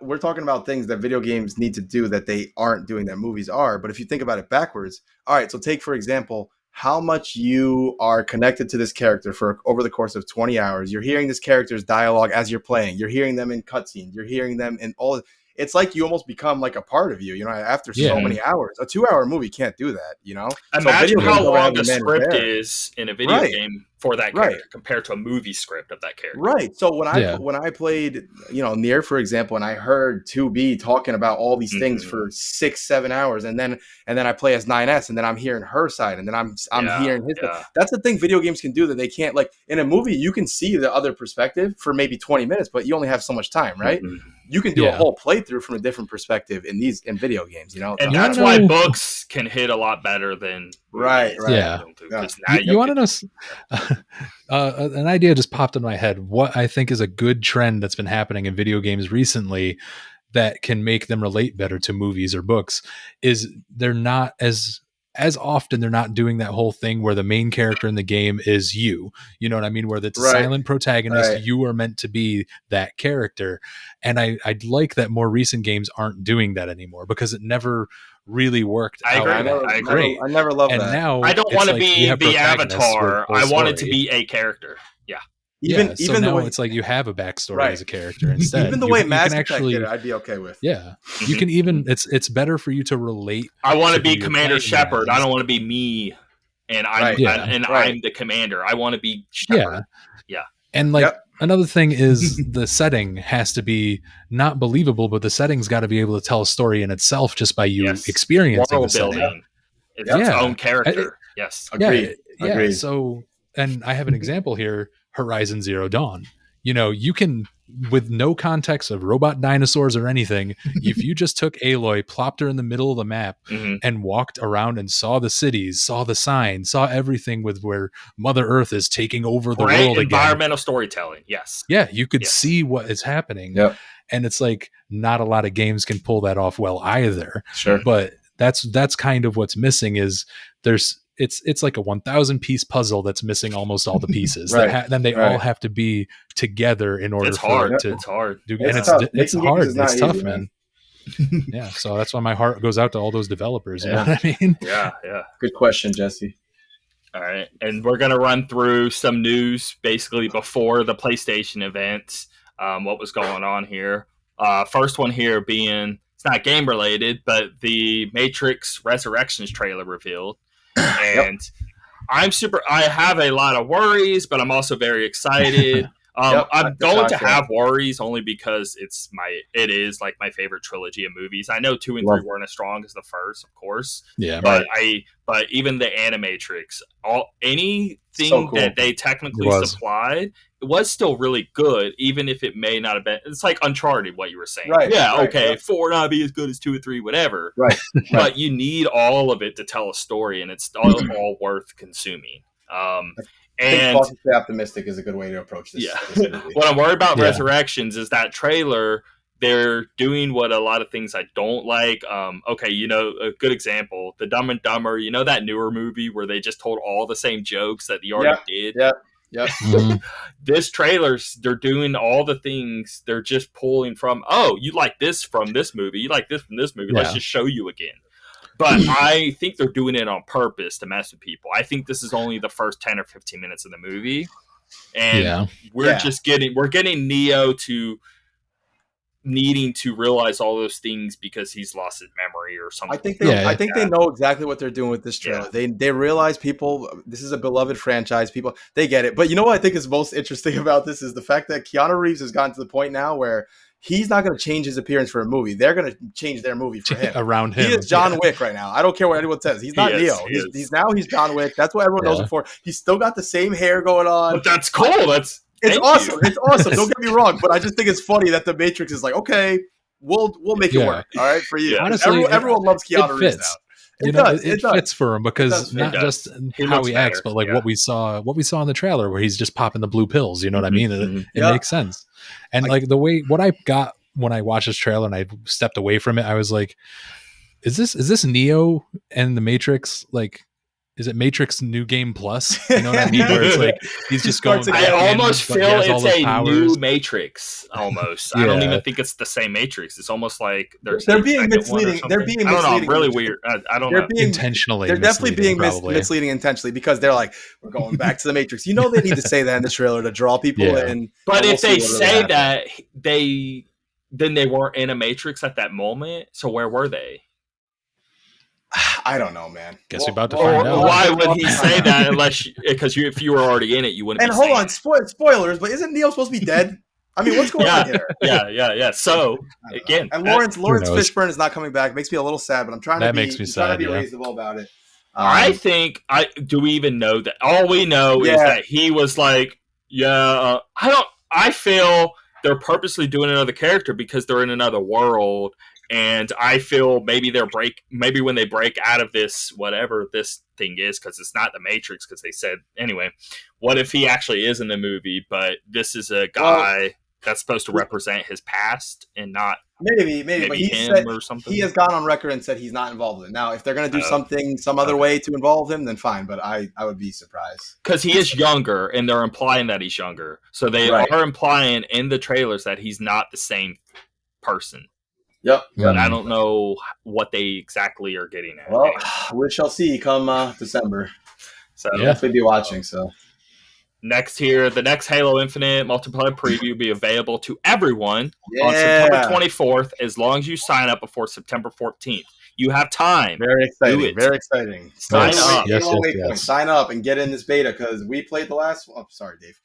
[SPEAKER 2] we're talking about things that video games need to do that they aren't doing that movies are. But if you think about it backwards, all right. So take, for example, how much you are connected to this character for over the course of 20 hours. You're hearing this character's dialogue as you're playing. You're hearing them in cutscenes. You're hearing them in all. It's like you almost become like a part of you, after so many hours. A 2-hour movie can't do that,
[SPEAKER 1] Imagine
[SPEAKER 2] so
[SPEAKER 1] how long
[SPEAKER 2] having
[SPEAKER 1] the
[SPEAKER 2] men
[SPEAKER 1] script
[SPEAKER 2] there.
[SPEAKER 1] is in a video game for that character
[SPEAKER 2] Right.
[SPEAKER 1] compared to a movie script of that character.
[SPEAKER 2] Right. So when I played, Nier, for example, and I heard 2B talking about all these things for 6-7 hours, and then I play as 9S, and then I'm hearing her side, and then I'm hearing his side. That's the thing video games can do that they can't. Like in a movie, you can see the other perspective for maybe 20 minutes, but you only have so much time, right?
[SPEAKER 1] Mm-hmm.
[SPEAKER 2] You can do a whole playthrough from a different perspective in video games,
[SPEAKER 1] And that's why books can hit a lot better than
[SPEAKER 2] right.
[SPEAKER 3] Yeah. You want to know an idea just popped in my head. What I think is a good trend that's been happening in video games recently that can make them relate better to movies or books is they're not as often, they're not doing that whole thing where the main character in the game is you. You know what I mean? Where it's a silent protagonist. Right. You are meant to be that character. And I'd like that more recent games aren't doing that anymore, because it never really worked out.
[SPEAKER 1] I agree.
[SPEAKER 2] I never loved
[SPEAKER 3] and
[SPEAKER 2] that.
[SPEAKER 3] now
[SPEAKER 1] I don't want to be the avatar. I want it to be a character. Yeah.
[SPEAKER 3] Even the way it's like you have a backstory as a character instead.
[SPEAKER 2] Even the way Mass Effect did it, I'd be okay with.
[SPEAKER 3] Yeah, you can even it's better for you to relate.
[SPEAKER 1] I want to be Commander Shepard. I don't want to be me, and I'm the commander. I want to be Shepard. Yeah.
[SPEAKER 3] And another thing is the setting has to be not believable, but the setting's got to be able to tell a story in itself just by you experiencing
[SPEAKER 1] world
[SPEAKER 3] the setting.
[SPEAKER 1] Building. It's its own character. Yes.
[SPEAKER 2] Agreed.
[SPEAKER 3] Yeah. So, and I have an example here. Horizon Zero Dawn. You can, with no context of robot dinosaurs or anything, if you just took Aloy, plopped her in the middle of the map, and walked around and saw the cities, saw the signs, saw everything with where Mother Earth is taking over the world again.
[SPEAKER 1] Environmental storytelling, yes.
[SPEAKER 3] Yeah, you could see what is happening.
[SPEAKER 2] Yep.
[SPEAKER 3] And it's like not a lot of games can pull that off well either.
[SPEAKER 2] Sure.
[SPEAKER 3] But that's kind of what's missing. Is it's like a 1,000 piece puzzle that's missing almost all the pieces.
[SPEAKER 2] Right.
[SPEAKER 3] Then they all have to be together in order for it to.
[SPEAKER 1] It's hard.
[SPEAKER 3] Do,
[SPEAKER 2] It's
[SPEAKER 3] and
[SPEAKER 2] tough.
[SPEAKER 3] it's
[SPEAKER 2] Making games
[SPEAKER 3] hard.
[SPEAKER 2] is not
[SPEAKER 3] It's tough,
[SPEAKER 2] easy,
[SPEAKER 3] man. Yeah. So that's why my heart goes out to all those developers. You know what I mean?
[SPEAKER 1] Yeah.
[SPEAKER 2] Good question, Jesse.
[SPEAKER 1] All right, and we're gonna run through some news basically before the PlayStation event. What was going on here? First one here being, it's not game related, but the Matrix Resurrections trailer revealed, and I have a lot of worries, but I'm also very excited. I'm going to have worries only because it is like my favorite trilogy of movies. I know 2 and 3 weren't as strong as the first, of course.
[SPEAKER 3] Yeah,
[SPEAKER 1] but even the Animatrix, anything that they technically supplied, it was still really good, even if it may not have been. It's like Uncharted, what you were saying.
[SPEAKER 2] Right.
[SPEAKER 1] Yeah. Okay. 4 not be as good as 2 and 3, whatever.
[SPEAKER 2] Right.
[SPEAKER 1] But you need all of it to tell a story, and it's all worth consuming.
[SPEAKER 2] I think cautiously optimistic is a good way to approach this.
[SPEAKER 1] Yeah. What I'm worried about Resurrections is that trailer. They're doing what a lot of things I don't like. Okay, a good example, the Dumb and Dumber. That newer movie where they just told all the same jokes that they already did.
[SPEAKER 2] Yep.
[SPEAKER 1] This trailer's, they're doing all the things. They're just pulling from. Oh, you like this from this movie. You like this from this movie. Let's just show you again. But I think they're doing it on purpose to mess with people. I think this is only the first 10 or 15 minutes of the movie. And we're getting Neo to needing to realize all those things because he's lost his memory or something.
[SPEAKER 2] I think they know exactly what they're doing with this trailer. Yeah. They realize this is a beloved franchise. People, they get it. But you know what I think is most interesting about this is the fact that Keanu Reeves has gotten to the point now where he's not going to change his appearance for a movie. They're going to change their movie for him.
[SPEAKER 3] Around him.
[SPEAKER 2] He is John Wick right now. I don't care what anyone says. He's not Neo. He's John Wick. That's what everyone knows him for. He's still got the same hair going on.
[SPEAKER 1] But that's cool. It's
[SPEAKER 2] awesome. It's awesome. Don't get me wrong, but I just think it's funny that the Matrix is like, okay, we'll make it work. All right, for you.
[SPEAKER 3] Honestly,
[SPEAKER 2] everyone loves Keanu Reeves now.
[SPEAKER 3] It fits for him because not just how he acts, but like what we saw in the trailer where he's just popping the blue pills. You know what I mean? It makes sense. And like the way what I got when I watched this trailer and I stepped away from it, I was like, is this Neo and the Matrix? Like, is it Matrix New Game Plus? You know what I mean? Where it's like he's just going.
[SPEAKER 1] I almost feel it's a new Matrix. Almost. I don't even think it's the same Matrix. It's almost like they're being misleading. They're being misleading. I don't know. Really weird. I don't know.
[SPEAKER 3] Intentionally.
[SPEAKER 2] They're definitely being misleading intentionally because they're like, we're going back to the Matrix. You know, they need to say that in the trailer to draw people in.
[SPEAKER 1] But if they say that, then they weren't in a Matrix at that moment. So where were they?
[SPEAKER 2] I don't know, man.
[SPEAKER 3] Guess we're about to find out.
[SPEAKER 1] Why would he say that if you were already in it, you wouldn't.
[SPEAKER 2] And hold on, spoilers, but isn't Neo supposed to be dead? I mean, what's going on here?
[SPEAKER 1] Yeah. So again,
[SPEAKER 2] and Lawrence Fishburne is not coming back. It makes me a little sad, but I'm trying to be reasonable about it.
[SPEAKER 1] I think do we even know that? All we know is that he was like, I feel they're purposely doing another character because they're in another world. And I feel maybe when they break out of this, whatever this thing is, because it's not the Matrix, because they said, anyway, what if he actually is in the movie, but this is a guy that's supposed to represent his past and not
[SPEAKER 2] maybe but
[SPEAKER 1] him or something?
[SPEAKER 2] He has gone on record and said he's not involved in it. Now, if they're going to do some other way to involve him, then fine, but I would be surprised.
[SPEAKER 1] Because he is younger, and they're implying that he's younger. So they are implying in the trailers that he's not the same person.
[SPEAKER 2] Yep.
[SPEAKER 1] But I don't know what they exactly are getting at.
[SPEAKER 2] Well, we shall see come December. So definitely be watching. So
[SPEAKER 1] next here, the next Halo Infinite multiplayer preview will be available to everyone on September 24th, as long as you sign up before September 14th. You have time.
[SPEAKER 2] Very exciting. Very exciting.
[SPEAKER 1] Sign up.
[SPEAKER 2] Yes. Sign up and get in this beta because we played the last one. Oh, sorry, Dave.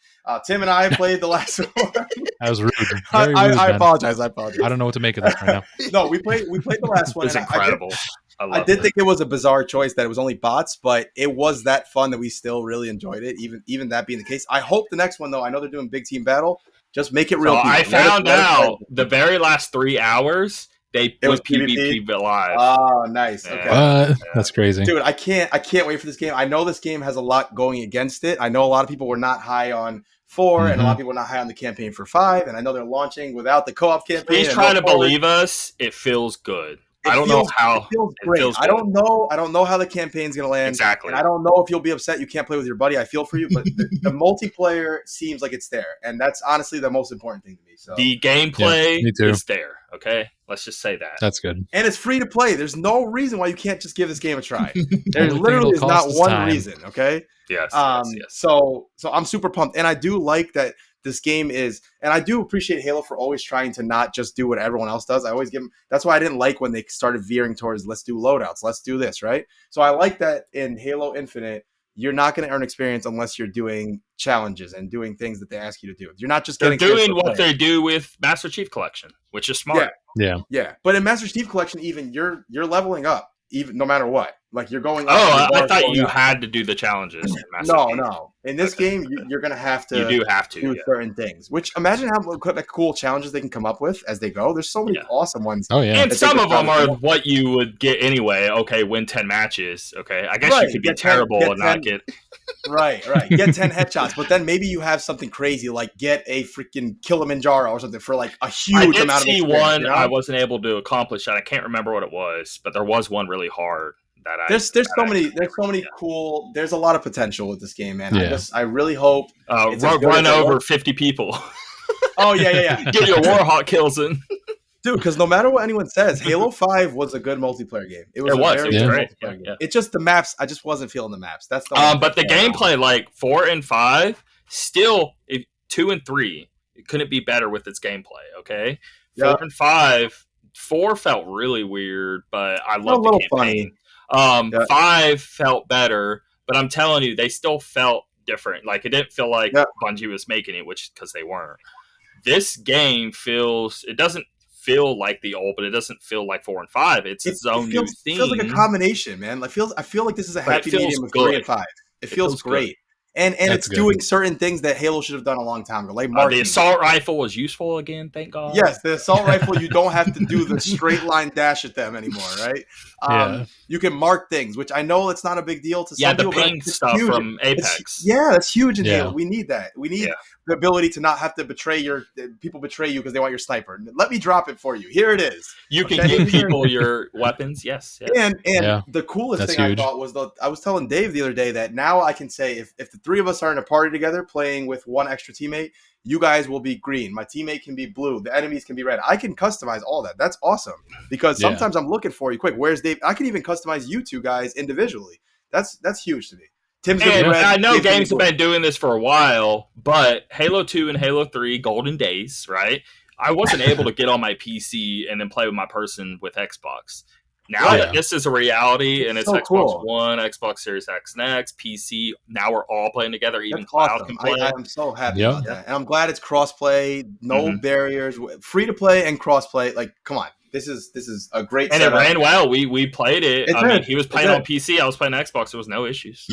[SPEAKER 2] Tim and I played the last one.
[SPEAKER 3] That was rude.
[SPEAKER 2] I apologize. I
[SPEAKER 3] don't know what to make of that right now.
[SPEAKER 2] No, we played the last one.
[SPEAKER 1] It's incredible.
[SPEAKER 2] I did think it was a bizarre choice that it was only bots, but it was that fun that we still really enjoyed it. Even that being the case, I hope the next one though. I know they're doing big team battle. Just make it real.
[SPEAKER 1] So I found out the very last 3 hours. It was PvP live.
[SPEAKER 2] Oh, nice. Okay.
[SPEAKER 3] That's crazy.
[SPEAKER 2] Dude, I can't wait for this game. I know this game has a lot going against it. I know a lot of people were not high on 4, and a lot of people were not high on the campaign for 5, and I know they're launching without the co-op campaign.
[SPEAKER 1] He's trying to believe us. It feels good. I don't know how
[SPEAKER 2] it feels great. I don't know how the campaign's gonna land.
[SPEAKER 1] Exactly.
[SPEAKER 2] And I don't know if you'll be upset you can't play with your buddy. I feel for you, but the multiplayer seems like it's there, and that's honestly the most important thing to me. So
[SPEAKER 1] the gameplay is there. Okay, let's just say that.
[SPEAKER 3] That's good.
[SPEAKER 2] And it's free to play. There's no reason why you can't just give this game a try. There literally is not one reason. Okay.
[SPEAKER 1] Yes.
[SPEAKER 2] So I'm super pumped, and I do like that this game is, and I do appreciate Halo for always trying to not just do what everyone else does. I always give them. That's why I didn't like when they started veering towards let's do loadouts, let's do this, right? So I like that in Halo Infinite, you're not going to earn experience unless you're doing challenges and doing things that they ask you to do. You're not just
[SPEAKER 1] doing what they do with Master Chief Collection, which is smart.
[SPEAKER 3] Yeah.
[SPEAKER 2] But in Master Chief Collection, even you're leveling up, even no matter what. Like you're going.
[SPEAKER 1] I thought you had to do the challenges.
[SPEAKER 2] No. In this game, you're going to have to.
[SPEAKER 1] You do have to
[SPEAKER 2] do certain things. Which imagine how cool challenges they can come up with as they go. There's so many awesome ones.
[SPEAKER 3] Oh yeah,
[SPEAKER 1] and some of them are what you would get anyway. Okay, win 10 matches. Okay, I guess you could be terrible and not get.
[SPEAKER 2] Right. Get 10 headshots, but then maybe you have something crazy like get a freaking Kilimanjaro or something for like a huge amount of experience.
[SPEAKER 1] One, you know? I wasn't able to accomplish that. I can't remember what it was, but there was one really hard. There's so many cool. There's a lot of potential with this game, man.
[SPEAKER 3] Yeah.
[SPEAKER 2] I really hope
[SPEAKER 1] run over 50 people.
[SPEAKER 2] Oh yeah.
[SPEAKER 1] Get your Warhawk kills in,
[SPEAKER 2] dude. Because no matter what anyone says, Halo 5 was a good multiplayer game. It was very good multiplayer game. It's just the maps. I just wasn't feeling the maps. That's the
[SPEAKER 1] but the gameplay, like 4 and 5, still 2 and 3, it couldn't be better with its gameplay. Okay, 4 and 5. 4 felt really weird, but I love the campaign. Funny. 5 felt better, but I'm telling you, they still felt different. Like it didn't feel like Bungie was making it, which because they weren't. This game it doesn't feel like the old, but it doesn't feel like 4 and 5. It's its own new thing.
[SPEAKER 2] It feels like a combination, man. I feel like this is a happy medium of 3 and 5. It feels great. Good. And it's doing certain things that Halo should have done a long time ago. Like
[SPEAKER 1] the assault rifle was useful again, thank God.
[SPEAKER 2] Yes, the assault rifle, you don't have to do the straight line dash at them anymore, right? You can mark things, which I know it's not a big deal to some people.
[SPEAKER 1] Yeah, the ping stuff from Apex.
[SPEAKER 2] That's huge in Halo. We need that. We need the ability to not have to betray people betray you because they want your sniper. Let me drop it for you. Here it is.
[SPEAKER 1] You can give people your weapons. Yes.
[SPEAKER 2] And the coolest thing I thought was I was telling Dave the other day that now I can say if the 3 of us are in a party together playing with one extra teammate, you guys will be green. My teammate can be blue. The enemies can be red. I can customize all that. That's awesome because sometimes I'm looking for you. Quick, where's Dave? I can even customize you two guys individually. That's huge to me.
[SPEAKER 1] And I know games have been doing this for a while, but Halo 2 and Halo 3, golden days, right? I wasn't able to get on my PC and then play with my person with Xbox. Now that this is a reality and it's Xbox One, Xbox Series X and X, PC, now we're all playing together, even Cloud can play.
[SPEAKER 2] I'm so happy about that. And I'm glad it's cross-play, no barriers, free to play and cross-play. Like, come on. This is a great
[SPEAKER 1] setup. And it ran well. We played it.
[SPEAKER 2] I mean,
[SPEAKER 1] he was playing on PC. I was playing Xbox. There was no issues.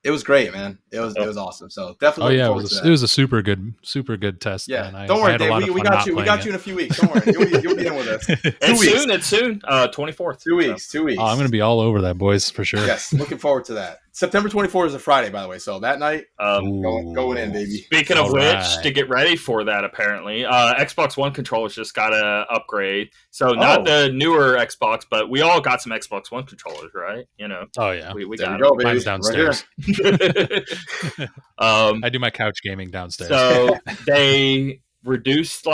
[SPEAKER 2] It was great, man. It was awesome. So definitely.
[SPEAKER 3] It was a super good test.
[SPEAKER 2] Yeah,
[SPEAKER 3] man.
[SPEAKER 2] Don't worry, Dave. We got you. We got you in a few weeks. Don't worry, you'll be in with us.
[SPEAKER 1] It's soon. 24th.
[SPEAKER 2] 2 weeks. 2 weeks.
[SPEAKER 3] Oh, I'm going to be all over that, boys, for sure.
[SPEAKER 2] Yes, looking forward to that. September 24th is a Friday, by the way. So that night, going in, baby.
[SPEAKER 1] Speaking of which, to get ready for that, apparently, Xbox One controllers just got a upgrade. So not the newer Xbox, but we all got some Xbox One controllers, right? You know.
[SPEAKER 3] Oh yeah,
[SPEAKER 1] we
[SPEAKER 2] got
[SPEAKER 1] go,
[SPEAKER 2] baby.
[SPEAKER 3] Mine's downstairs.
[SPEAKER 1] Right
[SPEAKER 3] I do my couch gaming downstairs.
[SPEAKER 1] So they reduced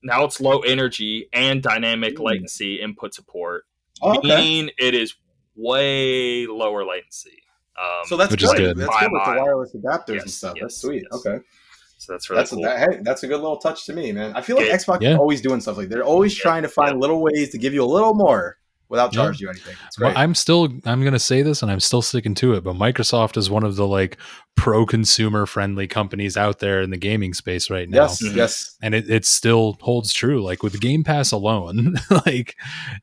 [SPEAKER 1] now it's low energy and dynamic latency input support, meaning it is way lower latency.
[SPEAKER 2] So that's good. That's good with the wireless adapters and stuff. That's sweet. Yes. Okay.
[SPEAKER 1] So that's really cool.
[SPEAKER 2] That's a good little touch to me, man. I feel like Xbox is always doing stuff they're always trying to find little ways to give you a little more without charging you anything. It's great.
[SPEAKER 3] Well, I'm going to say this and I'm still sticking to it, but Microsoft is one of the pro-consumer friendly companies out there in the gaming space right now.
[SPEAKER 2] Yes.
[SPEAKER 3] And it still holds true. Like with Game Pass alone,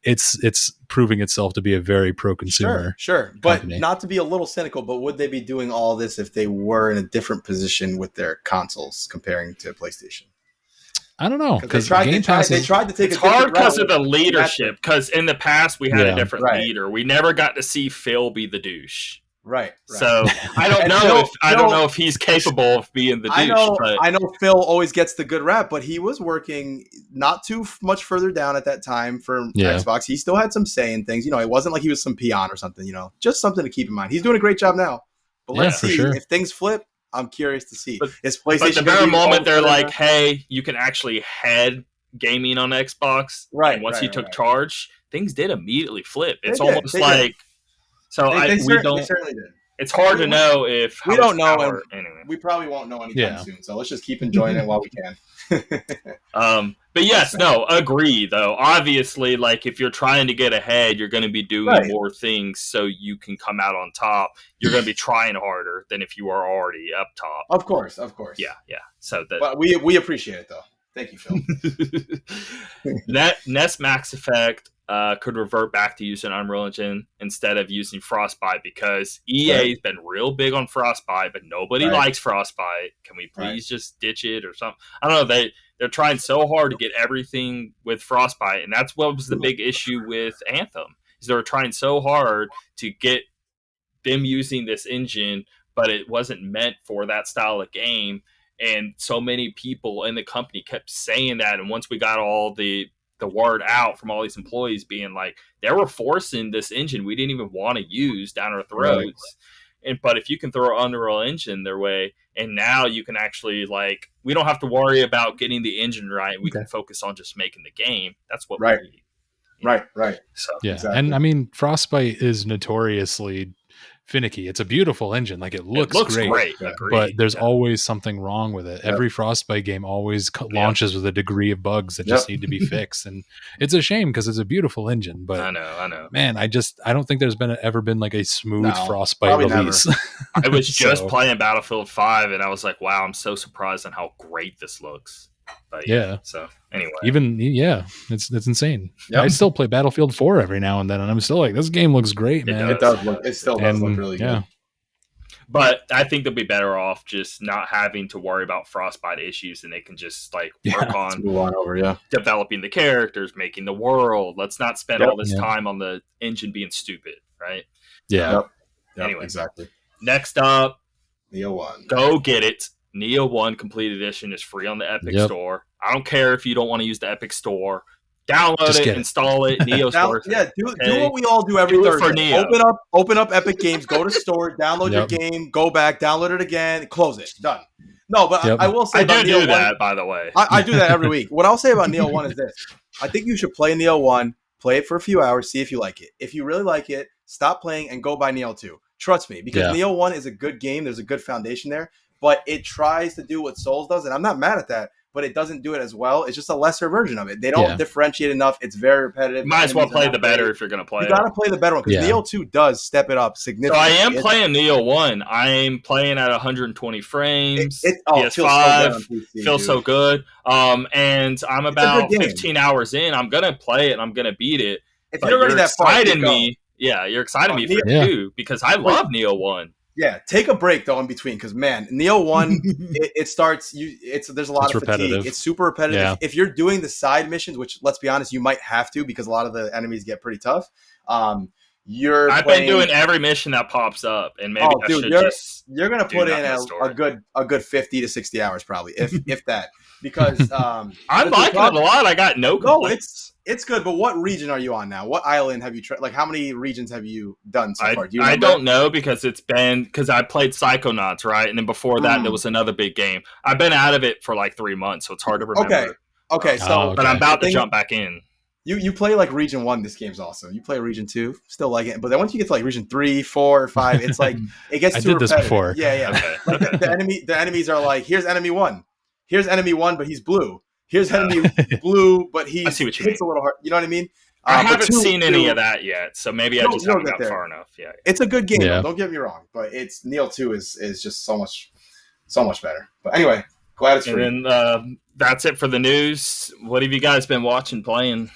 [SPEAKER 3] it's proving itself to be a very pro-consumer.
[SPEAKER 2] Sure. But not to be a little cynical, but would they be doing all this if they were in a different position with their consoles comparing to PlayStation?
[SPEAKER 3] I don't know,
[SPEAKER 2] because they tried to take.
[SPEAKER 1] It's hard because of the leadership. Because in the past we had a different leader. We never got to see Phil be the douche.
[SPEAKER 2] Right.
[SPEAKER 1] So I don't know if he's capable of being the douche.
[SPEAKER 2] I know Phil always gets the good rap, but he was working not too much further down at that time for Xbox. He still had some say in things. It wasn't like he was some peon or something. Just something to keep in mind. He's doing a great job now. But let's see if things flip. I'm curious to see.
[SPEAKER 1] But
[SPEAKER 2] PlayStation
[SPEAKER 1] the very moment they're like, "Hey, you can actually head gaming on Xbox,"
[SPEAKER 2] right?
[SPEAKER 1] And once he took charge, things did immediately flip. It's
[SPEAKER 2] they
[SPEAKER 1] almost like
[SPEAKER 2] they certainly did.
[SPEAKER 1] It's hard to know if
[SPEAKER 2] we don't know.
[SPEAKER 1] Anyway,
[SPEAKER 2] we probably won't know anytime soon. So let's just keep enjoying it while we can.
[SPEAKER 1] But yes, no, agree though. Obviously, like if you're trying to get ahead, you're going to be doing more things so you can come out on top. You're going to be trying harder than if you are already up top.
[SPEAKER 2] Of course.
[SPEAKER 1] Yeah. So
[SPEAKER 2] but we appreciate it though. Thank you, Phil.
[SPEAKER 1] NES Max Effect could revert back to using Unreal Engine instead of using Frostbite because EA's been real big on Frostbite, but nobody likes Frostbite. Can we please just ditch it or something? I don't know. They're trying so hard to get everything with Frostbite, and that's what was the big issue with Anthem. Is they were trying so hard to get them using this engine, but it wasn't meant for that style of game. And so many people in the company kept saying that. And once we got all the word out from all these employees being like, they were forcing this engine we didn't even want to use down our throats. But if you can throw Unreal Engine their way, and now you can actually we don't have to worry about getting the engine right. We can focus on just making the game. That's what we need.
[SPEAKER 2] Right.
[SPEAKER 3] So exactly. And I mean, Frostbite is notoriously finicky. It's a beautiful engine. It looks great. But there's always something wrong with it. Every Frostbite game always launches with a degree of bugs that just need to be fixed. And it's a shame because it's a beautiful engine. But
[SPEAKER 1] I know.
[SPEAKER 3] Man, I don't think there's ever been a smooth Frostbite release.
[SPEAKER 1] I was just playing Battlefield 5 and I was like, wow, I'm so surprised on how great this looks. But so anyway, it's insane. I still play Battlefield 4 every now and then, and I'm still like, this game looks great, man.
[SPEAKER 2] It does look really good.
[SPEAKER 1] But I think they'll be better off just not having to worry about Frostbite issues, and they can just work on developing the characters, making the world. Let's not spend all this time on the engine being stupid, right?
[SPEAKER 3] Yeah.
[SPEAKER 1] Anyway,
[SPEAKER 2] exactly.
[SPEAKER 1] Next up,
[SPEAKER 2] Neo 1.
[SPEAKER 1] Go get it. Neo 1 Complete Edition is free on the Epic Store. I don't care if you don't want to use the Epic Store. Download it, install it. Neo's worth it.
[SPEAKER 2] Do what we all do every Thursday. Open up Epic Games, go to store, download your game, go back, download it again, close it. Done. No, but I will say about Neo 1.
[SPEAKER 1] That, by the way.
[SPEAKER 2] I do that every week. What I'll say about Neo 1 is this. I think you should play Neo 1, play it for a few hours, see if you like it. If you really like it, stop playing and go buy Neo 2. Trust me, because Neo 1 is a good game. There's a good foundation there. But it tries to do what Souls does, and I'm not mad at that, but it doesn't do it as well. It's just a lesser version of it. They don't differentiate enough. It's very repetitive.
[SPEAKER 1] Might as well play the better if you're going to play it.
[SPEAKER 2] You got to play the better one, because Neo 2 does step it up significantly.
[SPEAKER 1] So I am playing Neo 1. I'm playing at 120 frames. PS5 feels so good. And I'm about 15 hours in. I'm going to play it, and I'm going to beat it.
[SPEAKER 2] If you're ready that far,
[SPEAKER 1] you're exciting me for it too, because I love Neo 1.
[SPEAKER 2] Yeah, take a break though in between, because man, Neo 1 it starts there's a lot of fatigue. It's super repetitive. Yeah. If you're doing the side missions, which let's be honest, you might have to because a lot of the enemies get pretty tough. I've been
[SPEAKER 1] doing every mission that pops up, and maybe
[SPEAKER 2] you're gonna put in a good 50 to 60 hours probably, if that. Because I'm
[SPEAKER 1] liking it a lot. I got no complaints.
[SPEAKER 2] It's good, but what region are you on now? What island have you tried? How many regions have you done so far?
[SPEAKER 1] I don't know, because because I played Psychonauts, right? And then before that, there was another big game. I've been out of it for 3 months, so it's hard to remember.
[SPEAKER 2] Okay.
[SPEAKER 1] But I'm about to jump back in.
[SPEAKER 2] You play region 1, this game's awesome. You play region 2, still like it. But then once you get to region 3, 4, or 5, it's it gets too repetitive.
[SPEAKER 3] This before.
[SPEAKER 2] Yeah. Okay. The enemies are here's enemy 1. Here's enemy 1, but he's blue. Here's enemy blue, but he hits a little hard. You know what I mean?
[SPEAKER 1] I haven't seen any of that yet, so maybe I just haven't got far enough. Yeah,
[SPEAKER 2] it's a good game. Yeah. Don't get me wrong, but Neo 2 is just so much better. But anyway, glad it's free.
[SPEAKER 1] And then that's it for the news. What have you guys been watching, playing?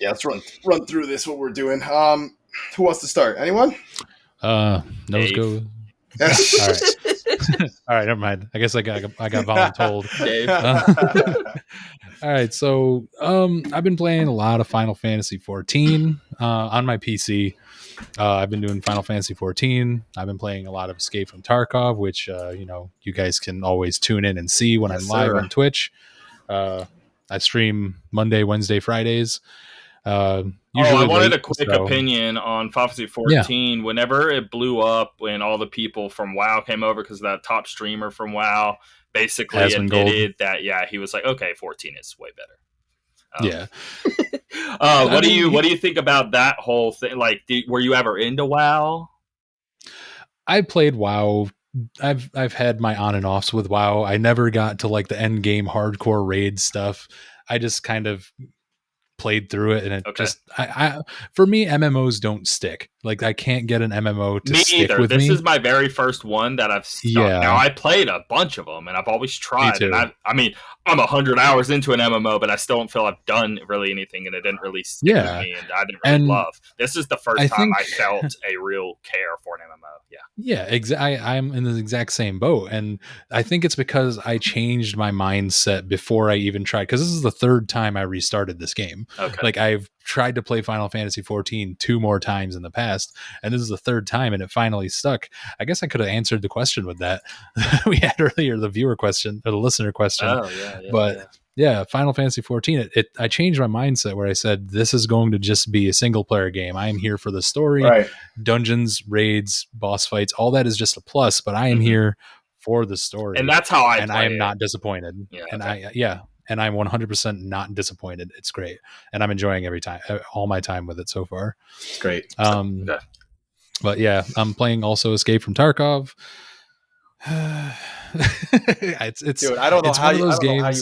[SPEAKER 2] Yeah, let's run through this. What we're doing. Who wants to start? Anyone?
[SPEAKER 3] Let's go. All right. All right, never mind. I guess I got voluntold.
[SPEAKER 1] Dave.
[SPEAKER 3] All right, so I've been playing a lot of Final Fantasy 14 on my PC. I've been doing Final Fantasy 14. I've been playing a lot of Escape from Tarkov, which you guys can always tune in and see when I'm live on Twitch. I stream Monday, Wednesday, Fridays.
[SPEAKER 1] I wanted a quick opinion on Final Fantasy 14. Yeah. Whenever it blew up, when all the people from WoW came over, because that top streamer from WoW basically admitted that, he was like, okay, 14 is way better. What do you think about that whole thing? Like, were you ever into WoW?
[SPEAKER 3] I played WoW. I've had my on and offs with WoW. I never got to like the end game hardcore raid stuff. I just kind of played through it, and it just for me, MMOs don't stick. Like, I can't get an MMO to stick with me.
[SPEAKER 1] This is my very first one that I've stuck. Now, I played a bunch of them, and I've always tried. And I mean, I'm 100 hours into an MMO, but I still don't feel I've done really anything, and it didn't really stick with me, and I didn't really love. This is the first time I felt a real care for an MMO.
[SPEAKER 3] I'm in the exact same boat, and I think it's because I changed my mindset before I even tried, because this is the third time I restarted this game. Like, I've tried to play Final Fantasy 14 2 more times in the past, and this is the third time, and it finally stuck. I guess I could have answered the question with that we had earlier, the viewer question or the listener question. Final Fantasy 14, I changed my mindset where I said, this is going to just be a single player game. I am here for the story, dungeons, raids, boss fights, all that is just a plus, but I am here for the story.
[SPEAKER 1] And that's how I
[SPEAKER 3] am not disappointed. And I'm 100% not disappointed. It's great. And I'm enjoying all my time with it so far.
[SPEAKER 2] It's great.
[SPEAKER 3] But yeah, I'm playing also Escape from Tarkov. It's
[SPEAKER 2] dude, I don't know how you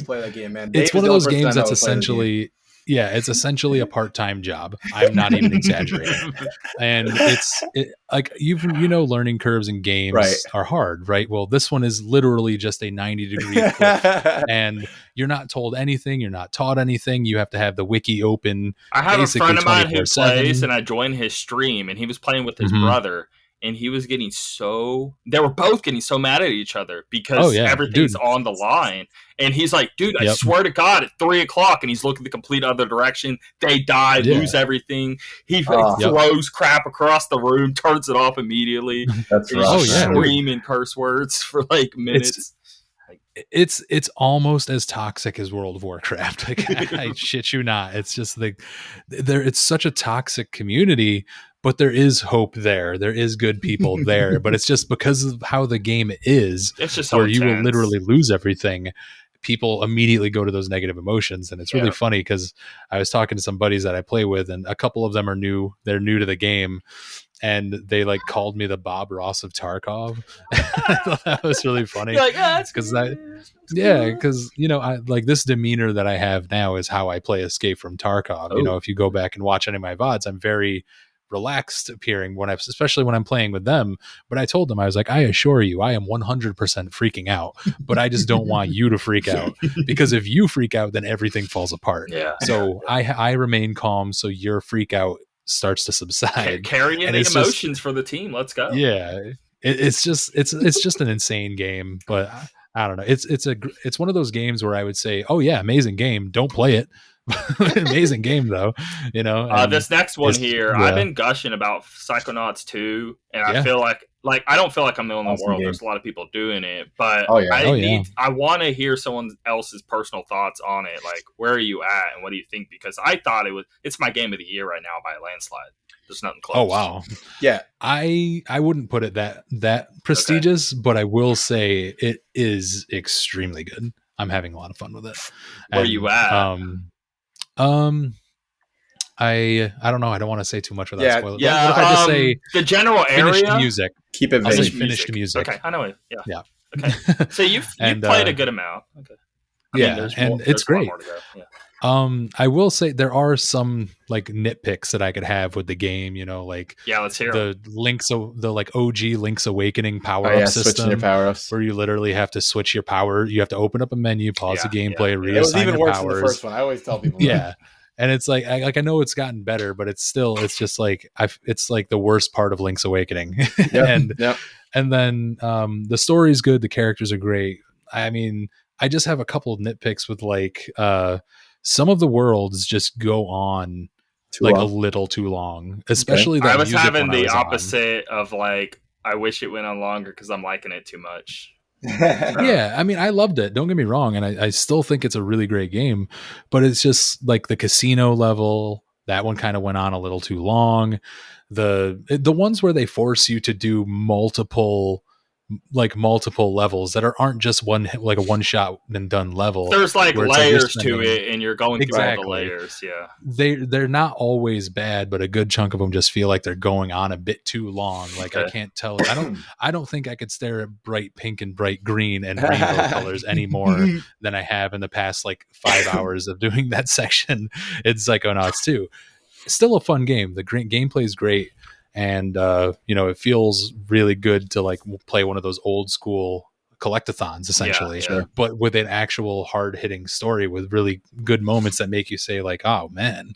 [SPEAKER 2] play that game, man.
[SPEAKER 3] It's one of those games that's essentially it's essentially a part-time job. I'm not even exaggerating. And it's like, learning curves in games are hard, right? Well, this one is literally just a 90-degree cliff, and you're not told anything. You're not taught anything. You have to have the wiki open.
[SPEAKER 1] I have a friend of mine who plays, and I joined his stream, and he was playing with his brother. And he was they were both getting so mad at each other because everything's on the line. And he's like, dude, I swear to God, at 3:00, and he's looking the complete other direction. They die, lose everything. He throws crap across the room, turns it off immediately.
[SPEAKER 2] That's right.
[SPEAKER 1] Screaming curse words for like minutes.
[SPEAKER 3] It's almost as toxic as World of Warcraft. Like, I shit you not. It's just like it's such a toxic community, but there is hope there. There is good people there, but it's just because of how the game is,
[SPEAKER 1] it's just
[SPEAKER 3] where you will literally lose everything. People immediately go to those negative emotions, and it's really funny because I was talking to some buddies that I play with, and a couple of them are new. They're new to the game, and they like called me the Bob Ross of Tarkov. I thought that was really funny.
[SPEAKER 1] You're like, because
[SPEAKER 3] because I like this demeanor that I have now is how I play Escape from Tarkov. If you go back and watch any of my VODs, I'm very relaxed appearing especially when I'm playing with them. But I told them, I was like, I assure you, I am 100% freaking out, but I just don't want you to freak out, because if you freak out, then everything falls apart. So I remain calm, so your freak out starts to subside.
[SPEAKER 1] Carrying the emotions for the team. Let's go.
[SPEAKER 3] It's just an insane game, but I don't know. It's one of those games where I would say, oh yeah, amazing game, don't play it. Amazing game though,
[SPEAKER 1] this next one here, I've been gushing about Psychonauts 2, and I feel like I don't feel like I'm the only one in the world. There's a lot of people doing it, but I want to hear someone else's personal thoughts on it. Like, where are you at, and what do you think? Because I thought it's my game of the year right now by a landslide. There's nothing close.
[SPEAKER 3] Oh wow,
[SPEAKER 2] yeah.
[SPEAKER 3] I wouldn't put it that prestigious, but I will say it is extremely good. I'm having a lot of fun with it.
[SPEAKER 1] Where are you at?
[SPEAKER 3] I don't know. I don't want to say too much without spoilers.
[SPEAKER 1] Yeah.
[SPEAKER 3] What if I just say
[SPEAKER 1] the general area?
[SPEAKER 3] Music.
[SPEAKER 2] Keep it
[SPEAKER 3] vague. Finished music.
[SPEAKER 1] Okay, I know it. Yeah.
[SPEAKER 3] Yeah.
[SPEAKER 1] Okay. So you've played a good amount. Okay.
[SPEAKER 3] It's great. I will say there are some like nitpicks that I could have with the game,
[SPEAKER 1] let's hear
[SPEAKER 3] the Link's the like OG Link's Awakening power-up system,
[SPEAKER 2] switching your power-ups,
[SPEAKER 3] where you literally have to switch your power. You have to open up a menu, pause the gameplay, reassign
[SPEAKER 2] it was even
[SPEAKER 3] your
[SPEAKER 2] worse
[SPEAKER 3] powers.
[SPEAKER 2] than the first one. I always tell people
[SPEAKER 3] and it's like I know it's gotten better, but it's just like it's like the worst part of Link's Awakening. And then the story's good, the characters are great. I mean, I just have a couple of nitpicks with like some of the worlds just go on
[SPEAKER 2] Too
[SPEAKER 3] like a
[SPEAKER 2] long.
[SPEAKER 3] little too long, especially that
[SPEAKER 1] I was
[SPEAKER 3] music
[SPEAKER 1] having
[SPEAKER 3] one I
[SPEAKER 1] the
[SPEAKER 3] was on.
[SPEAKER 1] opposite of like, I wish it went on longer because I'm liking it too much.
[SPEAKER 3] Yeah, I mean, I loved it. Don't get me wrong, and I still think it's a really great game, but it's just like the casino level. That one kind of went on a little too long. The ones where they force you to do multiple levels that aren't just one like a one shot and done level.
[SPEAKER 1] There's like
[SPEAKER 3] where it's like you're
[SPEAKER 1] layers to
[SPEAKER 3] spending-
[SPEAKER 1] it, and you're going through all the
[SPEAKER 3] Exactly.
[SPEAKER 1] layers. Yeah,
[SPEAKER 3] they're not always bad, but a good chunk of them just feel like they're going on a bit too long. Like I
[SPEAKER 1] Okay.
[SPEAKER 3] can't tell. I don't think I could stare at bright pink and bright green and rainbow colors any more than I have in the past like 5 hours of doing that section in Psychonauts 2. Still a fun game. The gameplay is great, and it feels really good to like play one of those old school collectathons essentially,
[SPEAKER 1] Yeah.
[SPEAKER 3] but with an actual hard-hitting story with really good moments that make you say like, oh man,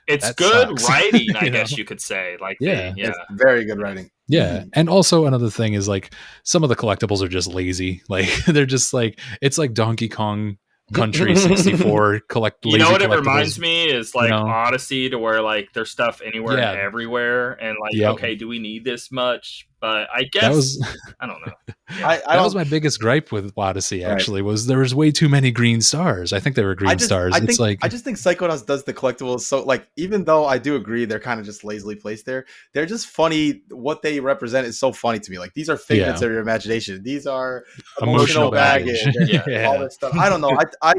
[SPEAKER 1] it's
[SPEAKER 3] that
[SPEAKER 1] good
[SPEAKER 3] sucks.
[SPEAKER 1] writing, I
[SPEAKER 3] You know?
[SPEAKER 1] guess you could say. Like,
[SPEAKER 3] Yeah.
[SPEAKER 2] It's very good writing.
[SPEAKER 3] Yeah. And also another thing is like some of the collectibles are just lazy. Like they're just like, it's like Donkey Kong Country 64
[SPEAKER 1] You know what it
[SPEAKER 3] collectibles.
[SPEAKER 1] reminds me is like
[SPEAKER 3] you know?
[SPEAKER 1] Odyssey, to where like there's stuff anywhere
[SPEAKER 3] Yeah.
[SPEAKER 1] and everywhere, and like,
[SPEAKER 3] Yep.
[SPEAKER 1] okay, do we need this much? But I guess
[SPEAKER 3] That was
[SPEAKER 1] I don't know.
[SPEAKER 3] that was my biggest gripe with Odyssey. Actually, was there was way too many green stars. I think they were green stars.
[SPEAKER 2] I just think Psychonauts does the collectibles so like, even though I do agree they're kind of just lazily placed there, they're just funny. What they represent is so funny to me. Like these are figments of your imagination. These are emotional baggage. And all this stuff. I don't know. I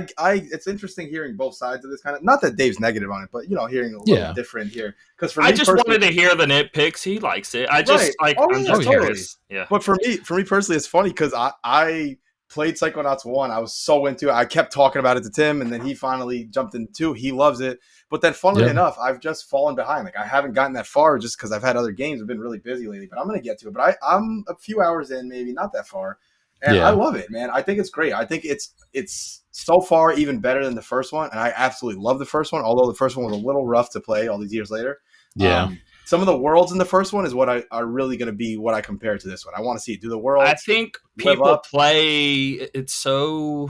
[SPEAKER 2] it's interesting hearing both sides of this kind of. Not that Dave's negative on it, but hearing a little different here. Because for me,
[SPEAKER 1] I just wanted to hear the nitpicks. He likes it. I just I'm just curious. Yeah.
[SPEAKER 2] But for me personally, it's funny because I played Psychonauts 1. I was so into it. I kept talking about it to Tim, and then he finally jumped into 2. He loves it. But then, funnily enough, I've just fallen behind. Like, I haven't gotten that far just because I've had other games. I've been really busy lately, but I'm going to get to it. But I'm a few hours in, maybe not that far. And I love it, man. I think it's great. I think it's so far even better than the first one. And I absolutely love the first one, although the first one was a little rough to play all these years later.
[SPEAKER 3] Yeah.
[SPEAKER 2] Some of the worlds in the first one is what are really going to be what I compare to this one. I want to see, do the worlds.
[SPEAKER 1] I think people play it's so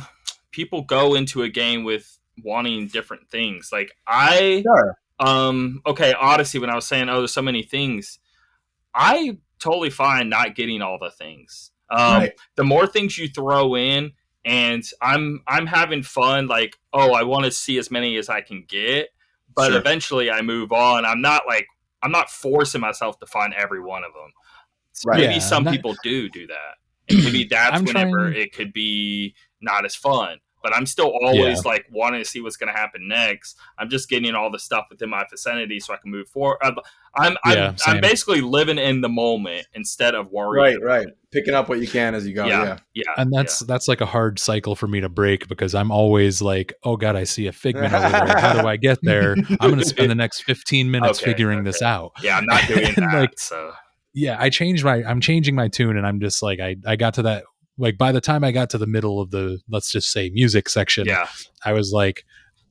[SPEAKER 1] people go into a game with wanting different things. Like okay, Odyssey, when I was saying, there's so many things, I totally fine not getting all the things. The more things you throw in, and I'm having fun, like, I want to see as many as I can get, but eventually I move on. I'm not forcing myself to find every one of them. Maybe some people do that. And maybe that's whenever it could be not as fun. But I'm still always like wanting to see what's going to happen next. I'm just getting all the stuff within my vicinity so I can move forward. I'm basically living in the moment instead of worrying.
[SPEAKER 2] Right. Picking up what you can as you go. Yeah.
[SPEAKER 3] And that's like a hard cycle for me to break because I'm always like, oh God, I see a figment over there. How do I get there? I'm going to spend the next 15 minutes figuring this out.
[SPEAKER 1] Yeah, I'm not doing that. So
[SPEAKER 3] I'm changing my tune, and I'm just like, I got to that. Like by the time I got to the middle of the, let's just say, music section, I was like,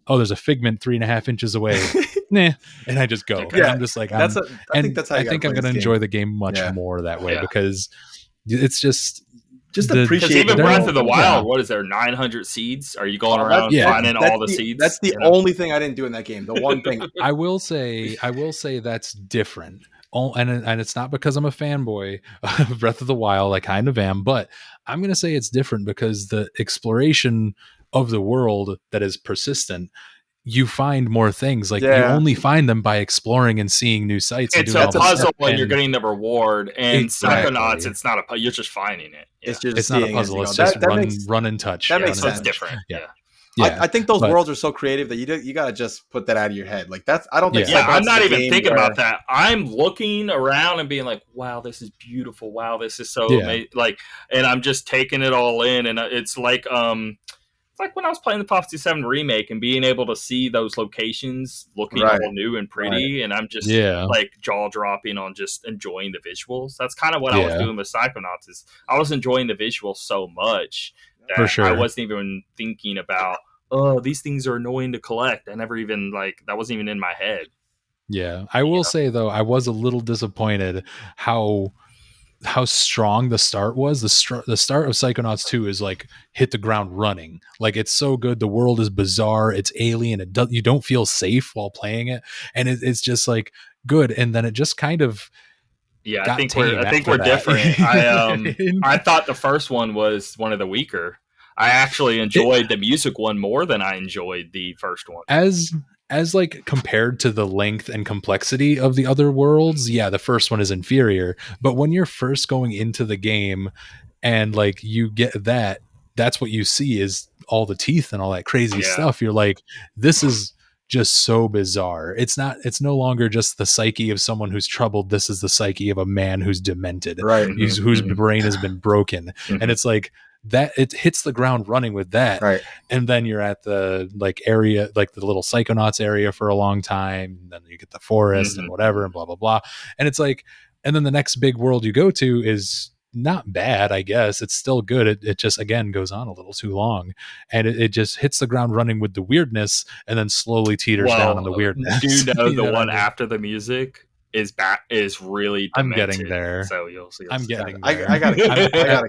[SPEAKER 3] oh, there's a figment 3.5 inches away. Nah. And I just go.
[SPEAKER 2] Okay.
[SPEAKER 3] And I'm just like, I think I'm going to enjoy the game much more that way because it's just
[SPEAKER 2] appreciate.
[SPEAKER 1] Because even Breath of the Wild, what is there, 900 seeds? Are you going around finding all the seeds?
[SPEAKER 2] That's the only thing I didn't do in that game. The one thing
[SPEAKER 3] I will say that's different. And it's not because I'm a fanboy of Breath of the Wild. I kind of am, but I'm going to say it's different because the exploration of the world that is persistent, you find more things. Like you only find them by exploring and seeing new sites.
[SPEAKER 1] It's a puzzle when you're getting the reward. And Psychonauts, it's not a puzzle. You're just finding it. Yeah.
[SPEAKER 2] It's
[SPEAKER 3] not a puzzle. It's just run and touch.
[SPEAKER 2] That makes sense.
[SPEAKER 1] It's different. Yeah.
[SPEAKER 2] I think those worlds are so creative that you got to just put that out of your head. Like I don't think.
[SPEAKER 1] I'm not even thinking about that. I'm looking around and being like, "Wow, this is beautiful. Wow, this is so amazing." Like, and I'm just taking it all in, and it's like when I was playing the Final Fantasy VII remake and being able to see those locations looking all new and pretty, and I'm just like jaw dropping on just enjoying the visuals. That's kind of what I was doing with Psychonauts. Is I was enjoying the visuals so much.
[SPEAKER 3] For sure.
[SPEAKER 1] I wasn't even thinking about, these things are annoying to collect. I never even that wasn't even in my head.
[SPEAKER 3] Yeah. I will say though, I was a little disappointed how how strong the start was. The start of Psychonauts 2 is like hit the ground running. Like it's so good. The world is bizarre. It's alien. You don't feel safe while playing it, and it's just like good. And then it just kind of
[SPEAKER 1] Yeah,
[SPEAKER 3] got tame
[SPEAKER 1] I think
[SPEAKER 3] after
[SPEAKER 1] we're
[SPEAKER 3] that.
[SPEAKER 1] different. I thought the first one was one of the weaker. I actually enjoyed the music one more than I enjoyed the first one.
[SPEAKER 3] As like compared to the length and complexity of the other worlds, yeah, the first one is inferior. But when you're first going into the game and like you get that's what you see is all the teeth and all that crazy stuff. You're like, this is just so bizarre. It's no longer just the psyche of someone who's troubled. This is the psyche of a man who's demented,
[SPEAKER 2] Right.
[SPEAKER 3] whose brain has been broken. And it's like that it hits the ground running with that.
[SPEAKER 2] Right.
[SPEAKER 3] And then you're at the like area, like the little Psychonauts area for a long time. And then you get the forest and whatever and blah, blah, blah. And it's like, and then the next big world you go to is not bad, I guess. It's still good. It just, again, goes on a little too long. And it just hits the ground running with the weirdness and then slowly teeters down on the weirdness.
[SPEAKER 1] Do you know the one after the music is really demented?
[SPEAKER 3] I'm getting there.
[SPEAKER 1] So you'll see.
[SPEAKER 3] I'm getting there.
[SPEAKER 2] I gotta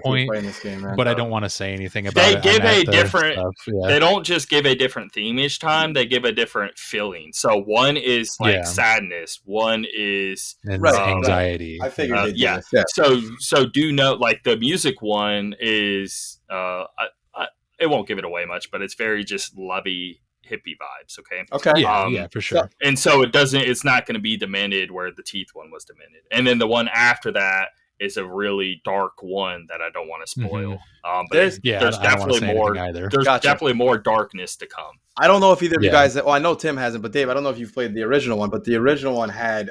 [SPEAKER 3] keep
[SPEAKER 2] playing this game, man.
[SPEAKER 3] But I don't want to say anything about
[SPEAKER 1] they
[SPEAKER 3] it.
[SPEAKER 1] Give a different.
[SPEAKER 3] Yeah.
[SPEAKER 1] They don't just give a different theme each time. They give a different feeling. So one is like sadness. One is
[SPEAKER 3] anxiety.
[SPEAKER 2] I figured.
[SPEAKER 1] Yeah. So do note like the music one is. It won't give it away much, but it's very just lovey hippie vibes.
[SPEAKER 2] Okay.
[SPEAKER 3] Yeah, for sure.
[SPEAKER 1] And so it's not going to be demented where the teeth one was demented. And then the one after that is a really dark one that I don't want to spoil. But there's definitely more. There's definitely more darkness to come.
[SPEAKER 2] I don't know if either of you guys. Well, I know Tim hasn't, but Dave, I don't know if you've played the original one, but the original one had,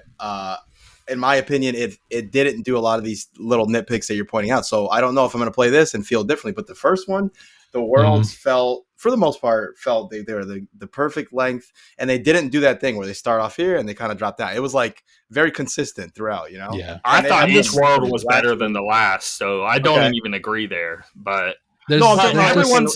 [SPEAKER 2] in my opinion, it didn't do a lot of these little nitpicks that you're pointing out. So I don't know if I'm going to play this and feel differently. But the first one, the worlds felt, for the most part, they were the perfect length, and they didn't do that thing where they start off here and they kind of drop down. It was like very consistent throughout, you know?
[SPEAKER 1] Yeah. I thought each world was better than the last, so I don't even agree there. But everyone's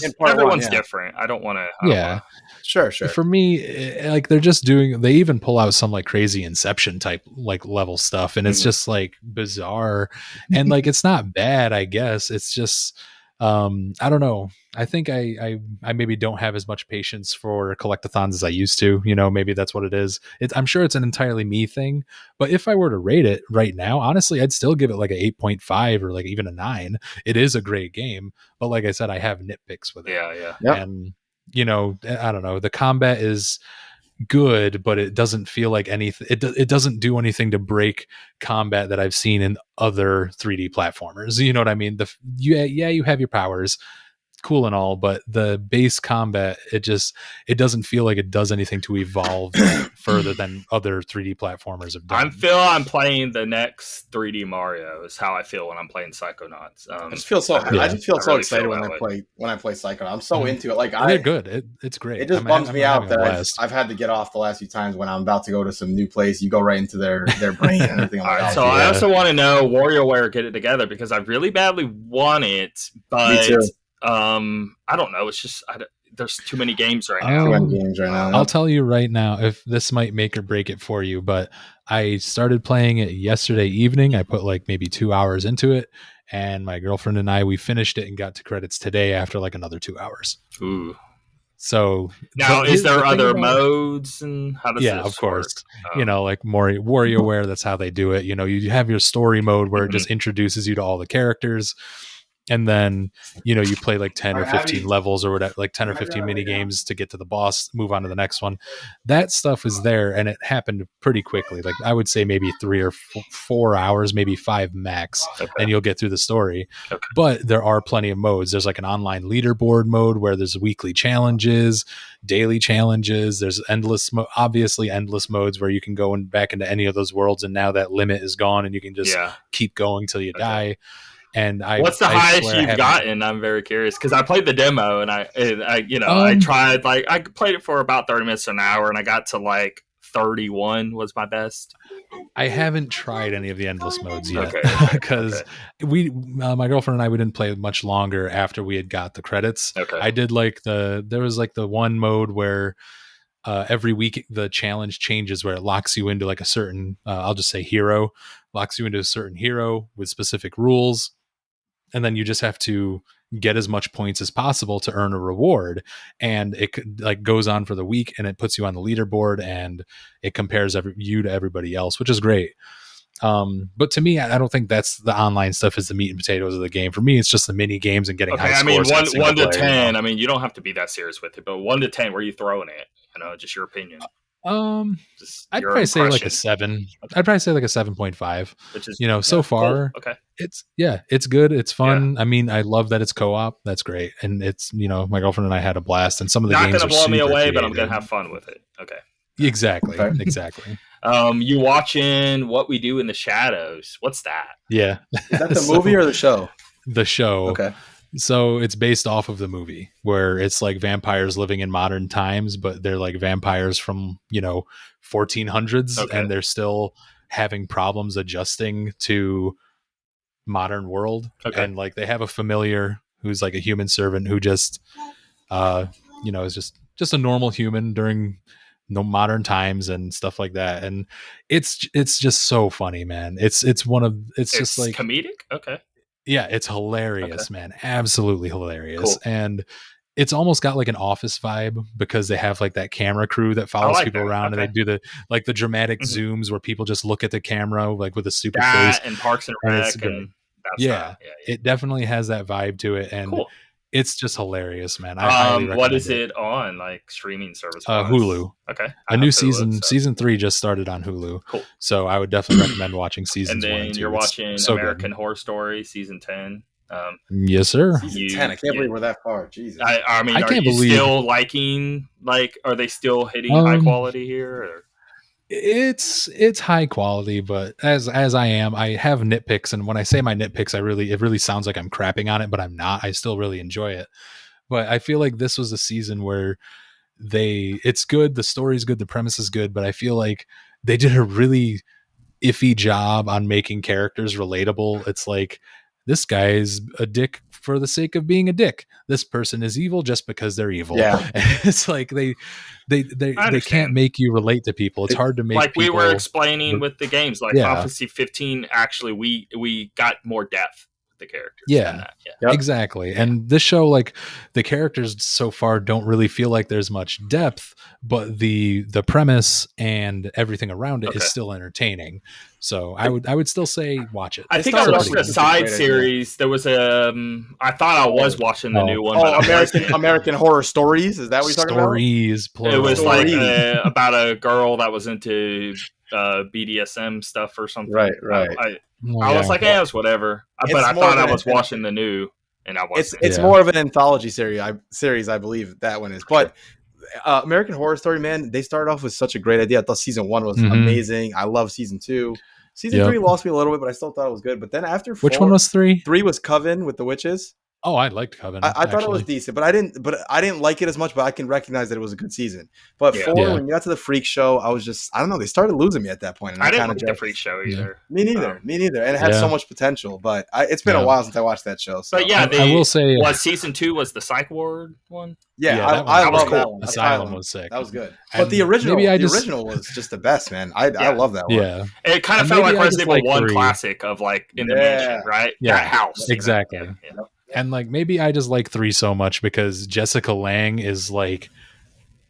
[SPEAKER 1] different. I don't want to.
[SPEAKER 2] Yeah. Sure.
[SPEAKER 3] For me, like they're just doing, they even pull out some like crazy Inception type like level stuff, and it's just like bizarre, and like it's not bad, I guess. It's just I don't know. I think I maybe don't have as much patience for collectathons as I used to. You know, maybe that's what it is. I'm sure it's an entirely me thing. But if I were to rate it right now, honestly, I'd still give it like a 8.5 or like even a 9. It is a great game. But like I said, I have nitpicks with it.
[SPEAKER 1] Yeah.
[SPEAKER 3] And, you know, I don't know. The combat is good, but it doesn't feel like anything. It doesn't do anything to break combat that I've seen in other 3D platformers. You know what I mean? You have your powers, cool and all, but the base combat, it doesn't feel like it does anything to evolve further than other 3D platformers have done.
[SPEAKER 1] I'm playing the next 3D Mario is how I feel when I'm playing Psychonauts.
[SPEAKER 2] I just feel so excited when I play Psychonauts. I'm so into it. Like
[SPEAKER 3] they're good. It's great.
[SPEAKER 2] It just bums me out that I've had to get off the last few times when I'm about to go to some new place. You go right into their brain and everything.
[SPEAKER 1] So I also want to know WarioWare get it together because I really badly want it, but
[SPEAKER 2] me too.
[SPEAKER 1] I don't know. It's just there's too many games right now.
[SPEAKER 3] I'll tell you right now if this might make or break it for you, but I started playing it yesterday evening. I put like maybe 2 hours into it, and my girlfriend and we finished it and got to credits today after like another 2 hours.
[SPEAKER 1] Ooh.
[SPEAKER 3] So
[SPEAKER 1] now, is there other modes and how does this
[SPEAKER 3] of course work? You know, like more WarioWare, that's how they do it. You know, you have your story mode where it just introduces you to all the characters. And then, you know, you play like 10 or 15 levels or whatever, like 10 or 15 mini games to get to the boss, move on to the next one. That stuff is there, and it happened pretty quickly. Like I would say maybe 3 or 4 hours, maybe 5 max, and you'll get through the story. But there are plenty of modes. There's like an online leaderboard mode where there's weekly challenges, daily challenges. There's obviously endless modes where you can go back into any of those worlds, and now that limit is gone, and you can just keep going till you die. And what's
[SPEAKER 1] the highest you've gotten? I'm very curious because I played the demo and I tried, like I played it for about 30 minutes to an hour and I got to like 31 was my best.
[SPEAKER 3] I haven't tried any of the endless modes yet because my girlfriend and we didn't play much longer after we had got the credits. I did there was like the one mode where every week the challenge changes where it locks you into like a certain I'll just say hero locks you into a certain hero with specific rules, and then you just have to get as much points as possible to earn a reward. And it like goes on for the week, and it puts you on the leaderboard, and it compares you to everybody else, which is great. But to me, I don't think that's the online stuff is the meat and potatoes of the game. For me, it's just the mini games and getting high scores.
[SPEAKER 1] I mean, one to 10. I mean, you don't have to be that serious with it, but 1 to 10, where are you throwing it? Just your opinion.
[SPEAKER 3] I'd probably say like a 7. I'd probably say like a 7.5. Which is so far.
[SPEAKER 1] Cool. Okay.
[SPEAKER 3] It's good. It's fun. Yeah. I mean, I love that it's co-op. That's great, and it's my girlfriend and I had a blast. And some of the games
[SPEAKER 1] not
[SPEAKER 3] going to
[SPEAKER 1] blow me away,
[SPEAKER 3] creative.
[SPEAKER 1] But I'm going to have fun with it. Okay.
[SPEAKER 3] Exactly. Exactly.
[SPEAKER 1] You watching What We Do in the Shadows? What's that?
[SPEAKER 3] Yeah.
[SPEAKER 2] Is that the movie or the show?
[SPEAKER 3] The show.
[SPEAKER 2] Okay.
[SPEAKER 3] So it's based off of the movie, where it's like vampires living in modern times, but they're like vampires from 1400s, okay. And they're still having problems adjusting to modern world. Okay. And like they have a familiar who's like a human servant who just is just a normal human during modern times and stuff like that. And it's just so funny, man. It's just like
[SPEAKER 1] comedic. Okay.
[SPEAKER 3] Yeah, it's hilarious, man. Absolutely hilarious. Cool. And it's almost got like an Office vibe, because they have like that camera crew that follows people around, and they do the dramatic zooms where people just look at the camera like with a stupid face.
[SPEAKER 1] And Parks and Rec, and
[SPEAKER 3] yeah, it definitely has that vibe to it, and it's just hilarious, man. I highly recommend
[SPEAKER 1] what is it on, like streaming service?
[SPEAKER 3] Hulu.
[SPEAKER 1] Okay.
[SPEAKER 3] A new season 3 just started on Hulu. Cool. So I would definitely recommend watching seasons 1 and 2.
[SPEAKER 1] And then you're watching American Horror Story season 10.
[SPEAKER 3] Yes, sir.
[SPEAKER 2] Season 10. I can't believe we're that far. Jesus.
[SPEAKER 1] I mean, are you still liking, like, are they still hitting high quality here? Or?
[SPEAKER 3] It's high quality, but as I have nitpicks, and when I say my nitpicks, it really sounds like I'm crapping on it, but I'm not. I still really enjoy it. But I feel like this was a season where it's good, the story's good, the premise is good, but I feel like they did a really iffy job on making characters relatable. It's like, this guy is a dick for the sake of being a dick. This person is evil just because they're evil. Yeah. It's like they can't make you relate to people. It's hard to make
[SPEAKER 1] like people, we were explaining with the games, like Final Fantasy 15. Actually, we got more depth with the characters.
[SPEAKER 3] Yeah, exactly. And this show, like, the characters so far don't really feel like there's much depth, but the premise and everything around it is still entertaining. So I would still say watch it.
[SPEAKER 1] I think I watched a side series. There was I thought I was watching the new one.
[SPEAKER 2] American Horror Stories. Is that what you're talking
[SPEAKER 3] about?
[SPEAKER 1] It was like about a girl that was into BDSM stuff or something.
[SPEAKER 2] Right.
[SPEAKER 1] I was like, it was whatever. But I thought I was watching the new, and I wasn't.
[SPEAKER 2] It's more of an anthology series, I believe that one is. But American Horror Story, man, they started off with such a great idea. I thought season 1 was amazing. I love season 2. Season 3 lost me a little bit, but I still thought it was good. But then after 4,
[SPEAKER 3] which one was 3?
[SPEAKER 2] 3 was Coven with the witches.
[SPEAKER 3] Oh, I liked Coven.
[SPEAKER 2] I thought it was decent, but I didn't like it as much. But I can recognize that it was a good season. But 4, when you got to the Freak Show, I was just, I don't know. They started losing me at that point. And
[SPEAKER 1] I didn't like the Freak Show either.
[SPEAKER 2] Me neither. And it had so much potential. But it's been a while since I watched that show. So.
[SPEAKER 1] But yeah,
[SPEAKER 3] I will say,
[SPEAKER 1] season 2 was the Psych Ward one.
[SPEAKER 2] Yeah, I love that one.
[SPEAKER 3] Asylum was sick.
[SPEAKER 2] That was good. But the original, original was just the best, man. I love that one.
[SPEAKER 3] Yeah,
[SPEAKER 1] it kind of felt like Resident Evil 1 classic of like in the mansion, right?
[SPEAKER 3] Yeah,
[SPEAKER 1] that house
[SPEAKER 3] exactly. And like, maybe I just like 3 so much because Jessica Lange is like,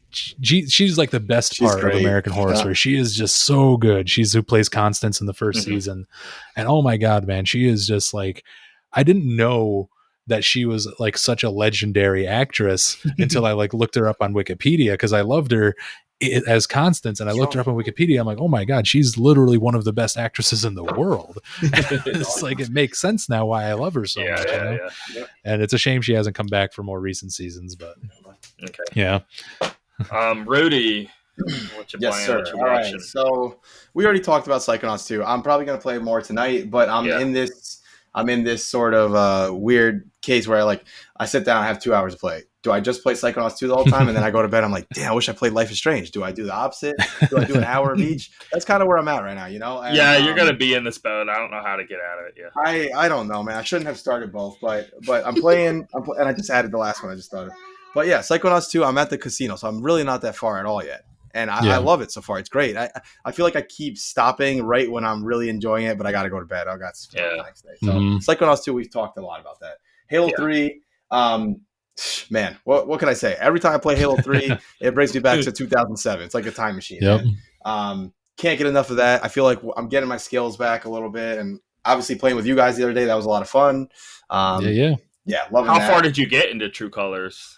[SPEAKER 3] she's like the best part of American Horror Story. She is just so good. She's who plays Constance in the first season. And oh my God, man, she is just like, I didn't know that she was like such a legendary actress until I like looked her up on Wikipedia, because I loved her as Constance, and I looked her up on Wikipedia. I'm like, oh my God, she's literally one of the best actresses in the world. It's like, it makes sense now why I love her so much. Yeah. And it's a shame she hasn't come back for more recent seasons, but Rudy,
[SPEAKER 1] what you
[SPEAKER 2] yes,
[SPEAKER 1] playing?
[SPEAKER 2] sir.
[SPEAKER 1] What you
[SPEAKER 2] All
[SPEAKER 1] watching?
[SPEAKER 2] right. So we already talked about Psychonauts 2. I'm probably going to play more tonight, but I'm in this sort of weird case where I sit down, I have 2 hours to play. Do I just play Psychonauts 2 the whole time, and then I go to bed? I'm like, damn, I wish I played Life is Strange. Do I do the opposite? Do I do an hour of each? That's kind of where I'm at right now, you know? And,
[SPEAKER 1] you're going to be in this boat. I don't know how to get out of it. Yeah.
[SPEAKER 2] I don't know, man. I shouldn't have started both, but I'm playing, and I just added the last one I just started. But yeah, Psychonauts 2, I'm at the casino, so I'm really not that far at all yet. And I love it so far. It's great. I feel like I keep stopping right when I'm really enjoying it, but I got to go to bed. I got the next day. So Psychonauts 2, we've talked a lot about that. Halo 3, man, what can I say? Every time I play Halo 3, it brings me back to 2007. It's like a time machine.
[SPEAKER 3] Yep.
[SPEAKER 2] Can't get enough of that. I feel like I'm getting my skills back a little bit. And obviously playing with you guys the other day, that was a lot of fun. Yeah, loving
[SPEAKER 1] How
[SPEAKER 2] that.
[SPEAKER 1] far did you get into True Colors?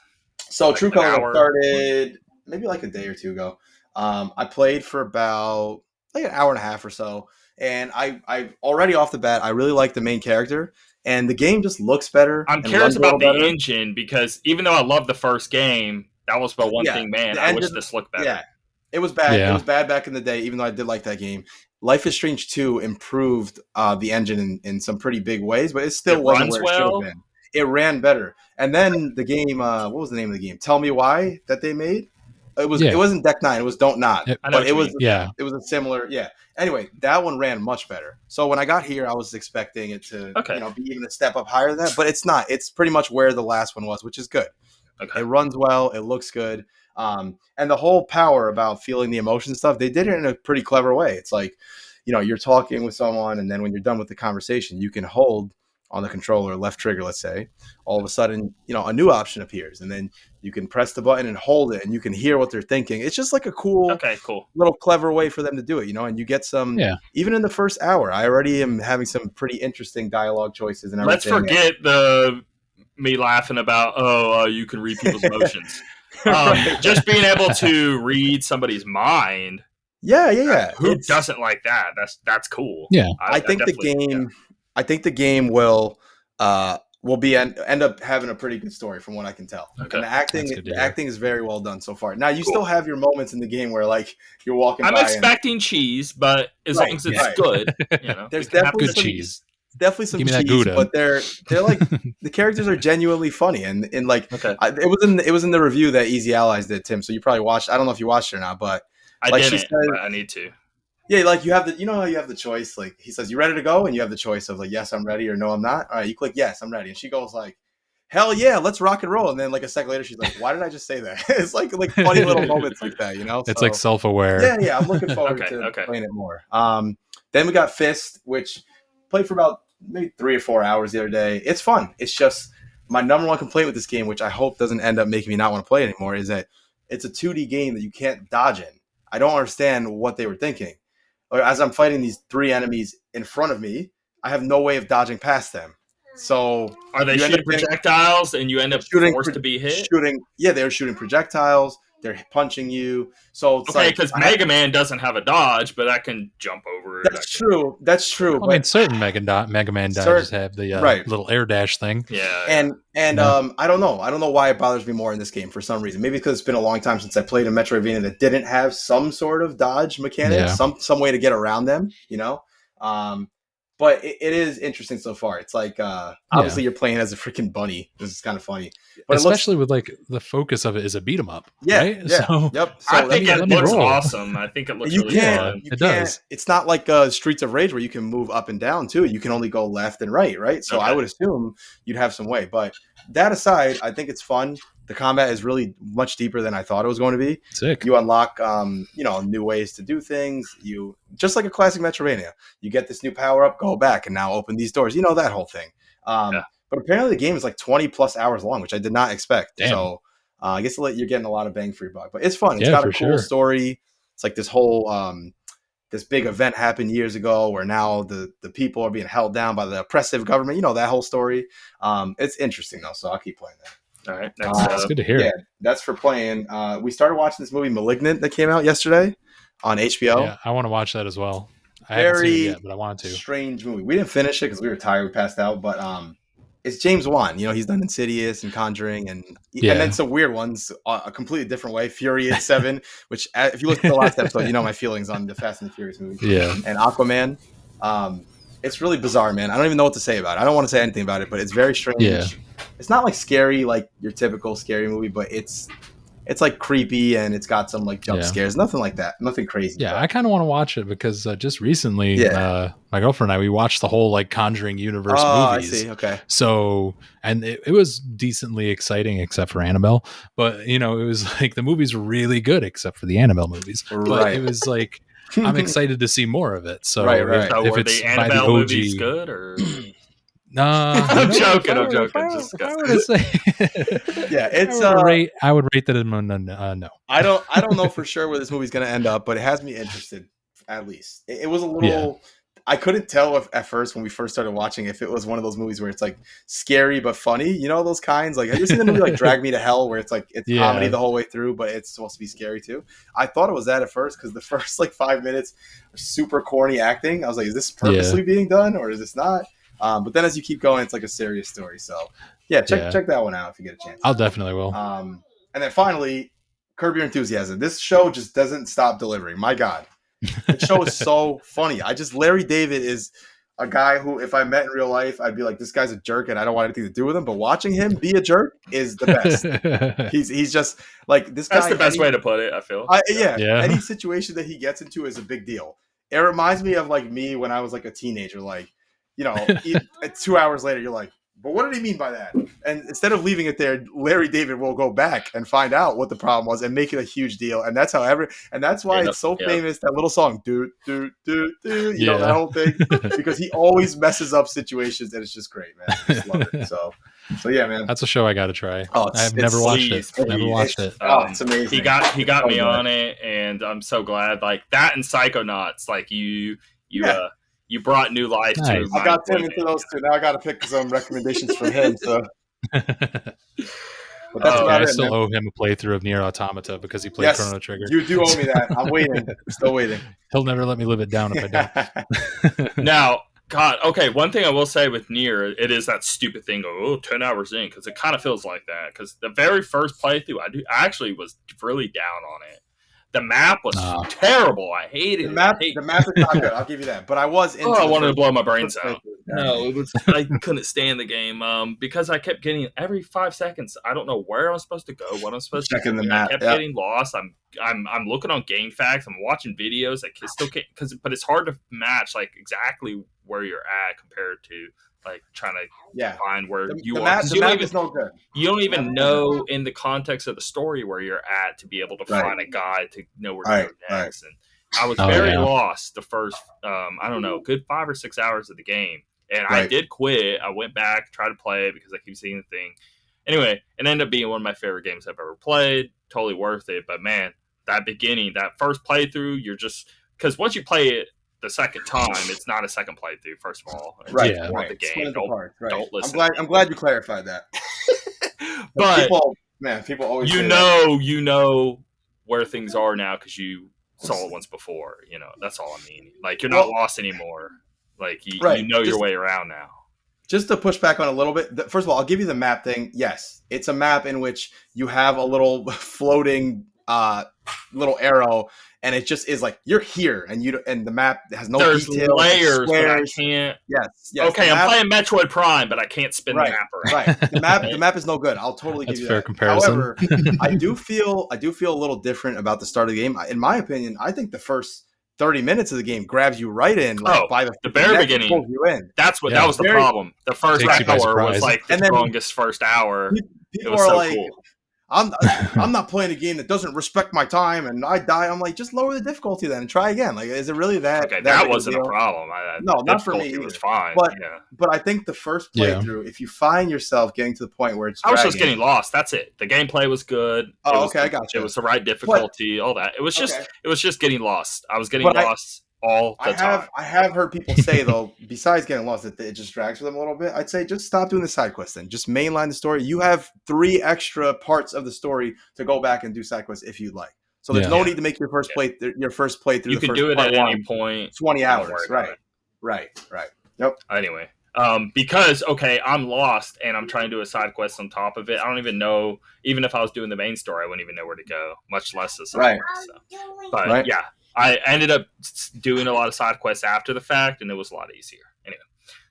[SPEAKER 2] So like True Colors started maybe like a day or two ago. I played for about like an hour and a half or so, and I already off the bat I really like the main character, and the game just looks better.
[SPEAKER 1] I'm curious about the engine because even though I love the first game, that was but one thing, man. I wish this looked better.
[SPEAKER 2] Yeah, it was bad. Yeah. It was bad back in the day, even though I did like that game. Life is Strange 2 improved the engine in some pretty big ways, but it still wasn't where it should have been. It ran better. And then the game, what was the name of the game? Tell Me Why that they made? It wasn't Deck 9, it was Don't Not. But it was a similar, Anyway, that one ran much better. So when I got here, I was expecting it to be even a step up higher than that, but it's not. It's pretty much where the last one was, which is good. Okay. It runs well, it looks good. And the whole power about feeling the emotion stuff, they did it in a pretty clever way. It's like, you're talking with someone, and then when you're done with the conversation, you can hold on the controller, left trigger, let's say, all of a sudden, a new option appears, and then you can press the button and hold it, and you can hear what they're thinking. It's just like a cool little clever way for them to do it, and you get some, even in the first hour, I already am having some pretty interesting dialogue choices and everything.
[SPEAKER 1] Let's forget me laughing about, you can read people's emotions. Just being able to read somebody's mind.
[SPEAKER 2] Yeah.
[SPEAKER 1] Who doesn't like that? That's cool.
[SPEAKER 3] Yeah.
[SPEAKER 2] I think the game will end up having a pretty good story from what I can tell. Okay. And the acting is very well done so far. Now you still have your moments in the game where like you're walking by.
[SPEAKER 1] I'm expecting cheese, but as long as it's good,
[SPEAKER 2] there's definitely
[SPEAKER 3] good cheese.
[SPEAKER 2] Definitely some cheese, but they're like the characters are genuinely funny and like it was in the review that Easy Allies did, Tim. So you probably watched. I don't know if you watched it or not, but
[SPEAKER 1] I didn't. But I need to.
[SPEAKER 2] Yeah, like you have how you have the choice. Like he says, "You ready to go?" And you have the choice of like, "Yes, I'm ready," or "No, I'm not." All right, you click "Yes, I'm ready," and she goes like, "Hell yeah, let's rock and roll!" And then like a second later, she's like, "Why did I just say that?" It's like funny little moments like that,
[SPEAKER 3] It's like self-aware.
[SPEAKER 2] Yeah, I'm looking forward to playing it more. Then we got Fist, which played for about maybe 3 or 4 hours the other day. It's fun. It's just my number one complaint with this game, which I hope doesn't end up making me not want to play it anymore, is that it's a 2D game that you can't dodge in. I don't understand what they were thinking. As I'm fighting these 3 enemies in front of me, I have no way of dodging past them. So
[SPEAKER 1] are they shooting projectiles and you end up forced to be hit?
[SPEAKER 2] They're shooting projectiles. They're punching you. So it's
[SPEAKER 1] because Mega Man doesn't have a dodge, but I can jump over it.
[SPEAKER 2] That's true.
[SPEAKER 3] I mean, certain Mega Man dodges have the little air dash thing.
[SPEAKER 2] Yeah. And I don't know. I don't know why it bothers me more in this game for some reason. Maybe because it's been a long time since I played a Metroidvania that didn't have some sort of dodge mechanic, some way to get around them, But it is interesting so far. It's like obviously you're playing as a freaking bunny. This is kind of funny, but especially
[SPEAKER 3] with like the focus of it is a beat 'em up.
[SPEAKER 2] Yeah,
[SPEAKER 3] right?
[SPEAKER 2] Yeah,
[SPEAKER 3] so,
[SPEAKER 2] yep.
[SPEAKER 1] So I think it looks awesome. I think it looks really fun.
[SPEAKER 3] It does.
[SPEAKER 2] It's not like Streets of Rage where you can move up and down too. You can only go left and right. So I would assume you'd have some way. But that aside, I think it's fun. The combat is really much deeper than I thought it was going to be.
[SPEAKER 3] Sick.
[SPEAKER 2] You unlock, new ways to do things. You just like a classic Metroidvania. You get this new power up, go back, and now open these doors. That whole thing. But apparently the game is like 20 plus hours long, which I did not expect.
[SPEAKER 3] Damn.
[SPEAKER 2] So I guess you're getting a lot of bang for your buck. But it's fun. It's got a cool story. It's like this whole this big event happened years ago where now the people are being held down by the oppressive government. That whole story. It's interesting though, so I'll keep playing that.
[SPEAKER 1] All right,
[SPEAKER 3] that's good to hear.
[SPEAKER 2] Yeah, that's for playing. We started watching this movie *Malignant* that came out yesterday on HBO.
[SPEAKER 3] Yeah, I want to watch that as well. I haven't seen it yet, but I wanted to.
[SPEAKER 2] Strange movie. We didn't finish it because we were tired. We passed out. But it's James Wan. He's done Insidious and Conjuring, and then some weird ones a completely different way. Furious 7, which if you listen to the last episode, my feelings on the Fast and the Furious movie.
[SPEAKER 3] Yeah,
[SPEAKER 2] and Aquaman. It's really bizarre, man. I don't even know what to say about it. I don't want to say anything about it, but it's very strange.
[SPEAKER 3] Yeah.
[SPEAKER 2] It's not like scary, like your typical scary movie, but it's it's like creepy and it's got some like jump scares. Nothing like that. Nothing crazy.
[SPEAKER 3] Yeah, I kind of want to watch it because just recently, my girlfriend and I, we watched the whole like Conjuring universe movies.
[SPEAKER 2] I see. Okay.
[SPEAKER 3] So, and it was decently exciting except for Annabelle, but it was like the movies were really good except for the Annabelle movies. But it was like I'm excited to see more of it. So
[SPEAKER 1] if it's the Annabelle movies good or.
[SPEAKER 3] No,
[SPEAKER 1] I'm joking.
[SPEAKER 3] If I were to say,
[SPEAKER 2] it's
[SPEAKER 3] I would rate that no.
[SPEAKER 2] I don't know for sure where this movie's going to end up, but it has me interested. At least it was a little. Yeah. I couldn't tell at first when we first started watching if it was one of those movies where it's like scary but funny. Those kinds. Like, have you seen the movie like Drag Me to Hell, where it's like it's comedy the whole way through, but it's supposed to be scary too? I thought it was that at first because the first like 5 minutes are super corny acting. I was like, is this purposely being done or is this not? But then as you keep going, it's like a serious story. So check that one out if you get a chance.
[SPEAKER 3] I'll definitely will.
[SPEAKER 2] And then finally, Curb Your Enthusiasm. This show just doesn't stop delivering. My God, the show is so funny. Larry David is a guy who, if I met in real life, I'd be like, this guy's a jerk and I don't want anything to do with him. But watching him be a jerk is the best. he's just like this guy.
[SPEAKER 1] That's the best way to put it, I feel.
[SPEAKER 2] Any situation that he gets into is a big deal. It reminds me of like me when I was like a teenager, like. 2 hours later, you're like, but what did he mean by that? And instead of leaving it there, Larry David will go back and find out what the problem was and make it a huge deal. And that's that's why it's so famous, that little song, do, do, do, do, that whole thing, because he always messes up situations and it's just great, man. I just love it. So yeah, man.
[SPEAKER 3] That's a show I got to try. I've
[SPEAKER 1] never
[SPEAKER 3] watched it. Never watched it.
[SPEAKER 2] It's amazing.
[SPEAKER 1] He got me on it, and I'm so glad. Like that and Psychonauts, like you brought new life to it.
[SPEAKER 2] I got Tim into those two. Now I got to pick some recommendations from him. So,
[SPEAKER 3] I still owe him a playthrough of Nier Automata because he played Chrono Trigger.
[SPEAKER 2] You do owe me that. I'm waiting. Still waiting.
[SPEAKER 3] He'll never let me live it down if I don't.
[SPEAKER 1] Now, God, okay. One thing I will say with Nier, it is that stupid thing of 10 hours in, because it kind of feels like that. Because the very first playthrough, I actually was really down on it. The map was terrible. I hated
[SPEAKER 2] the map. The map is not good. I'll give you that. But I was into
[SPEAKER 1] I wanted to blow my brains out. No, it was. I couldn't stand the game because I kept getting every 5 seconds. I don't know where I'm supposed to go. What I'm supposed to do.
[SPEAKER 2] Checking the map.
[SPEAKER 1] I kept getting lost. I'm looking on Game Facts. I'm watching videos. I still can't but it's hard to match like exactly where you're at compared to like trying to find where you are.
[SPEAKER 2] The map is no good.
[SPEAKER 1] You don't even know in the context of the story where you're at to be able to find a guide to know where to go next. And I was very lost the first, good 5 or 6 hours of the game. And I did quit. I went back, tried to play it because I keep seeing the thing. Anyway, it ended up being one of my favorite games I've ever played. Totally worth it. But man, that beginning, that first playthrough, you're just, because once you play it, the second time, it's not a second playthrough. First of all, the game. Don't listen.
[SPEAKER 2] I'm glad you clarified that.
[SPEAKER 1] But
[SPEAKER 2] people always
[SPEAKER 1] you know where things are now because you saw it once before. That's all I mean. Like you're not lost anymore. Like you know your way around now.
[SPEAKER 2] Just to push back on a little bit. First of all, I'll give you the map thing. Yes, it's a map in which you have a little floating little arrow. And it just is like you're here, and the map has no
[SPEAKER 1] There's
[SPEAKER 2] detail.
[SPEAKER 1] Layers, but I can't.
[SPEAKER 2] Yes.
[SPEAKER 1] Okay, I'm playing Metroid Prime, but I can't spin the map around.
[SPEAKER 2] Right. The map is no good. I'll totally give you
[SPEAKER 3] fair
[SPEAKER 2] that.
[SPEAKER 3] Comparison.
[SPEAKER 2] However, I do feel a little different about the start of the game. In my opinion, I think the first 30 minutes of the game grabs you right in. By the very beginning, pulls you in.
[SPEAKER 1] That was the problem. The first hour was like the strongest first hour.
[SPEAKER 2] People are like. Cool. I'm not playing a game that doesn't respect my time and I die. I'm like, just lower the difficulty then and try again. Like, is it really that?
[SPEAKER 1] Okay, that wasn't a problem.
[SPEAKER 2] No, not for me.
[SPEAKER 1] It was fine.
[SPEAKER 2] But I think the first playthrough, if you find yourself getting to the point where it's
[SPEAKER 1] I was just getting lost. That's it. The gameplay was good.
[SPEAKER 2] Oh, okay, I got you.
[SPEAKER 1] It was the right difficulty, all that. It was just getting lost. I was getting lost. I
[SPEAKER 2] have heard people say though, besides getting lost, that it just drags for them a little bit. I'd say just stop doing the side quests then. Just mainline the story. You have 3 extra parts of the story to go back and do side quests if you'd like. So there's no need to make your first playthrough.
[SPEAKER 1] You can do it at any point.
[SPEAKER 2] 20 hours. Right. Yep.
[SPEAKER 1] Anyway, because I'm lost and I'm trying to do a side quest on top of it. I don't even know. Even if I was doing the main story, I wouldn't even know where to go. Much less the side quest. So. But yeah. I ended up doing a lot of side quests after the fact, and it was a lot easier. Anyway,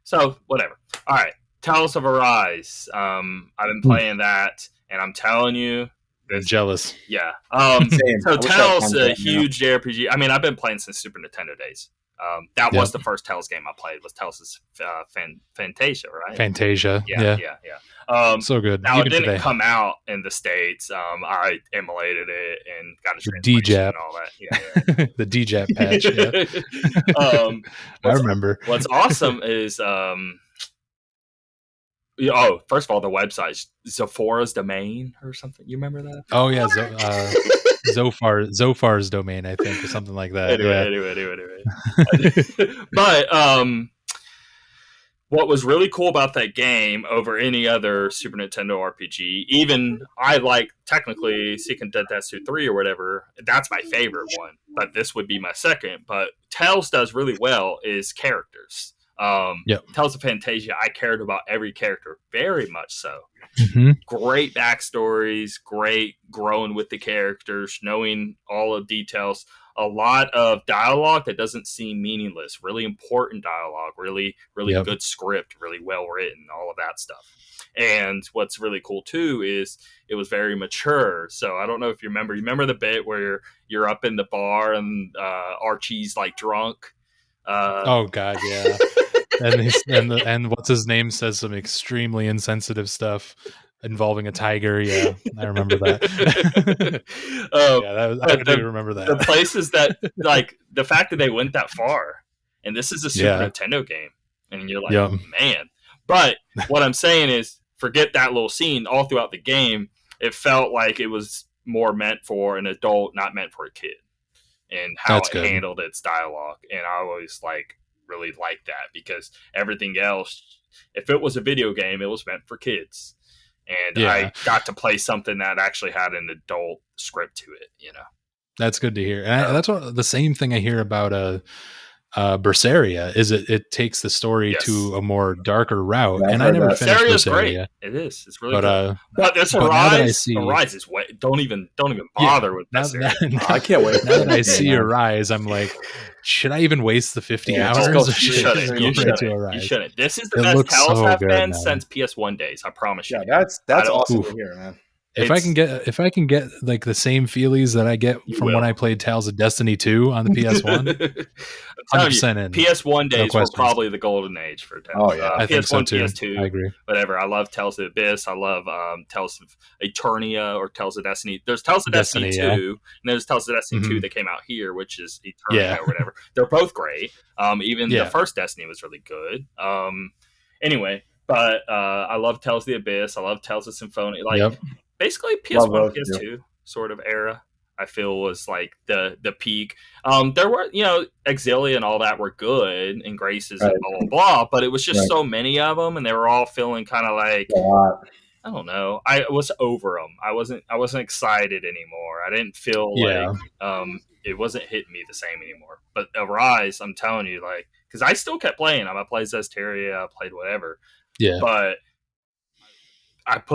[SPEAKER 1] so whatever. All right, Tales of Arise. I've been playing that, and I'm telling you, this.
[SPEAKER 3] jealous.
[SPEAKER 1] Yeah.
[SPEAKER 2] Same.
[SPEAKER 1] So
[SPEAKER 2] I wish I had
[SPEAKER 1] Tails,
[SPEAKER 2] time for
[SPEAKER 1] a
[SPEAKER 2] that now.
[SPEAKER 1] huge JRPG. I mean, I've been playing since Super Nintendo days. That was the first Tails game I played. Was Tails' Fantasia, right?
[SPEAKER 3] Fantasia.
[SPEAKER 1] Yeah.
[SPEAKER 3] So good.
[SPEAKER 1] Now
[SPEAKER 3] Even
[SPEAKER 1] it didn't
[SPEAKER 3] today.
[SPEAKER 1] come out in the States. I emulated it and got a
[SPEAKER 3] The
[SPEAKER 1] translation
[SPEAKER 3] DJAP.
[SPEAKER 1] and all that. Yeah.
[SPEAKER 3] The DJAP patch. Yeah. I remember.
[SPEAKER 1] What's awesome is first of all, the website Zophora's Domain or something. You remember that?
[SPEAKER 3] Oh yeah, Zophar's domain, I think, or something like that.
[SPEAKER 1] Anyway. But what was really cool about that game over any other Super Nintendo RPG, even I like technically Seiken Densetsu 3 or whatever, that's my favorite one, but this would be my second. But Tales does really well is characters. Tales of Fantasia, I cared about every character very much so.
[SPEAKER 3] Mm-hmm.
[SPEAKER 1] Great backstories, great growing with the characters, knowing all the details. A lot of dialogue that doesn't seem meaningless. Really important dialogue. Really good script. Really well written. All of that stuff. And what's really cool too is it was very mature. So I don't know if you remember. You remember the bit where you're up in the bar and Archie's like drunk.
[SPEAKER 3] Oh God, yeah. and what's his name says some extremely insensitive stuff involving a tiger. Yeah, I remember that. I do remember that.
[SPEAKER 1] The places that, like, the fact that they went that far, and this is a Super Nintendo game, and you're like, man. But what I'm saying is, forget that little scene. All throughout the game, it felt like it was more meant for an adult, not meant for a kid, and how it handled its dialogue. And I always really like that, because everything else, if it was a video game, it was meant for kids. And I got to play something that actually had an adult script to it,
[SPEAKER 3] That's good to hear. And that's the same thing I hear about Berseria, is it takes the story to a more darker route. And I never finished Berseria.
[SPEAKER 1] Great. It is. It's really good. But this Arise is way, don't even bother with Berseria.
[SPEAKER 2] I can't wait.
[SPEAKER 3] Now that I see Arise, I'm like, should I even waste the 50 hours?
[SPEAKER 1] You shouldn't. This is the best Tales have been since PS1 days. I promise you.
[SPEAKER 2] Yeah, that's awesome to hear, man.
[SPEAKER 3] If I can get like the same feelies that I get from when I played Tales of Destiny 2 on the PS1, 100% in.
[SPEAKER 1] PS1 days were probably the golden age for Tales.
[SPEAKER 2] Oh yeah,
[SPEAKER 3] I think so
[SPEAKER 1] PS1,
[SPEAKER 3] too.
[SPEAKER 1] PS2,
[SPEAKER 3] I agree.
[SPEAKER 1] Whatever. I love Tales of the Abyss. I love Tales of Eternia or Tales of Destiny. There's Tales of Destiny 2, and there's Tales of Destiny 2 that came out here, which is Eternia or whatever. They're both great. Even the first Destiny was really good. Anyway, but I love Tales of the Abyss. I love Tales of Symphonia. Basically, PS1, PS2 sort of era, I feel, was like the peak. There were, Exilia and all that were good, and Graces and blah, blah, blah, but it was just so many of them, and they were all feeling kind of like, I don't know. I was over them. I wasn't excited anymore. I didn't feel like it wasn't hitting me the same anymore. But Arise, I'm telling you, because I still kept playing them. I played Zestiria, I played whatever.
[SPEAKER 3] Yeah.
[SPEAKER 1] But I've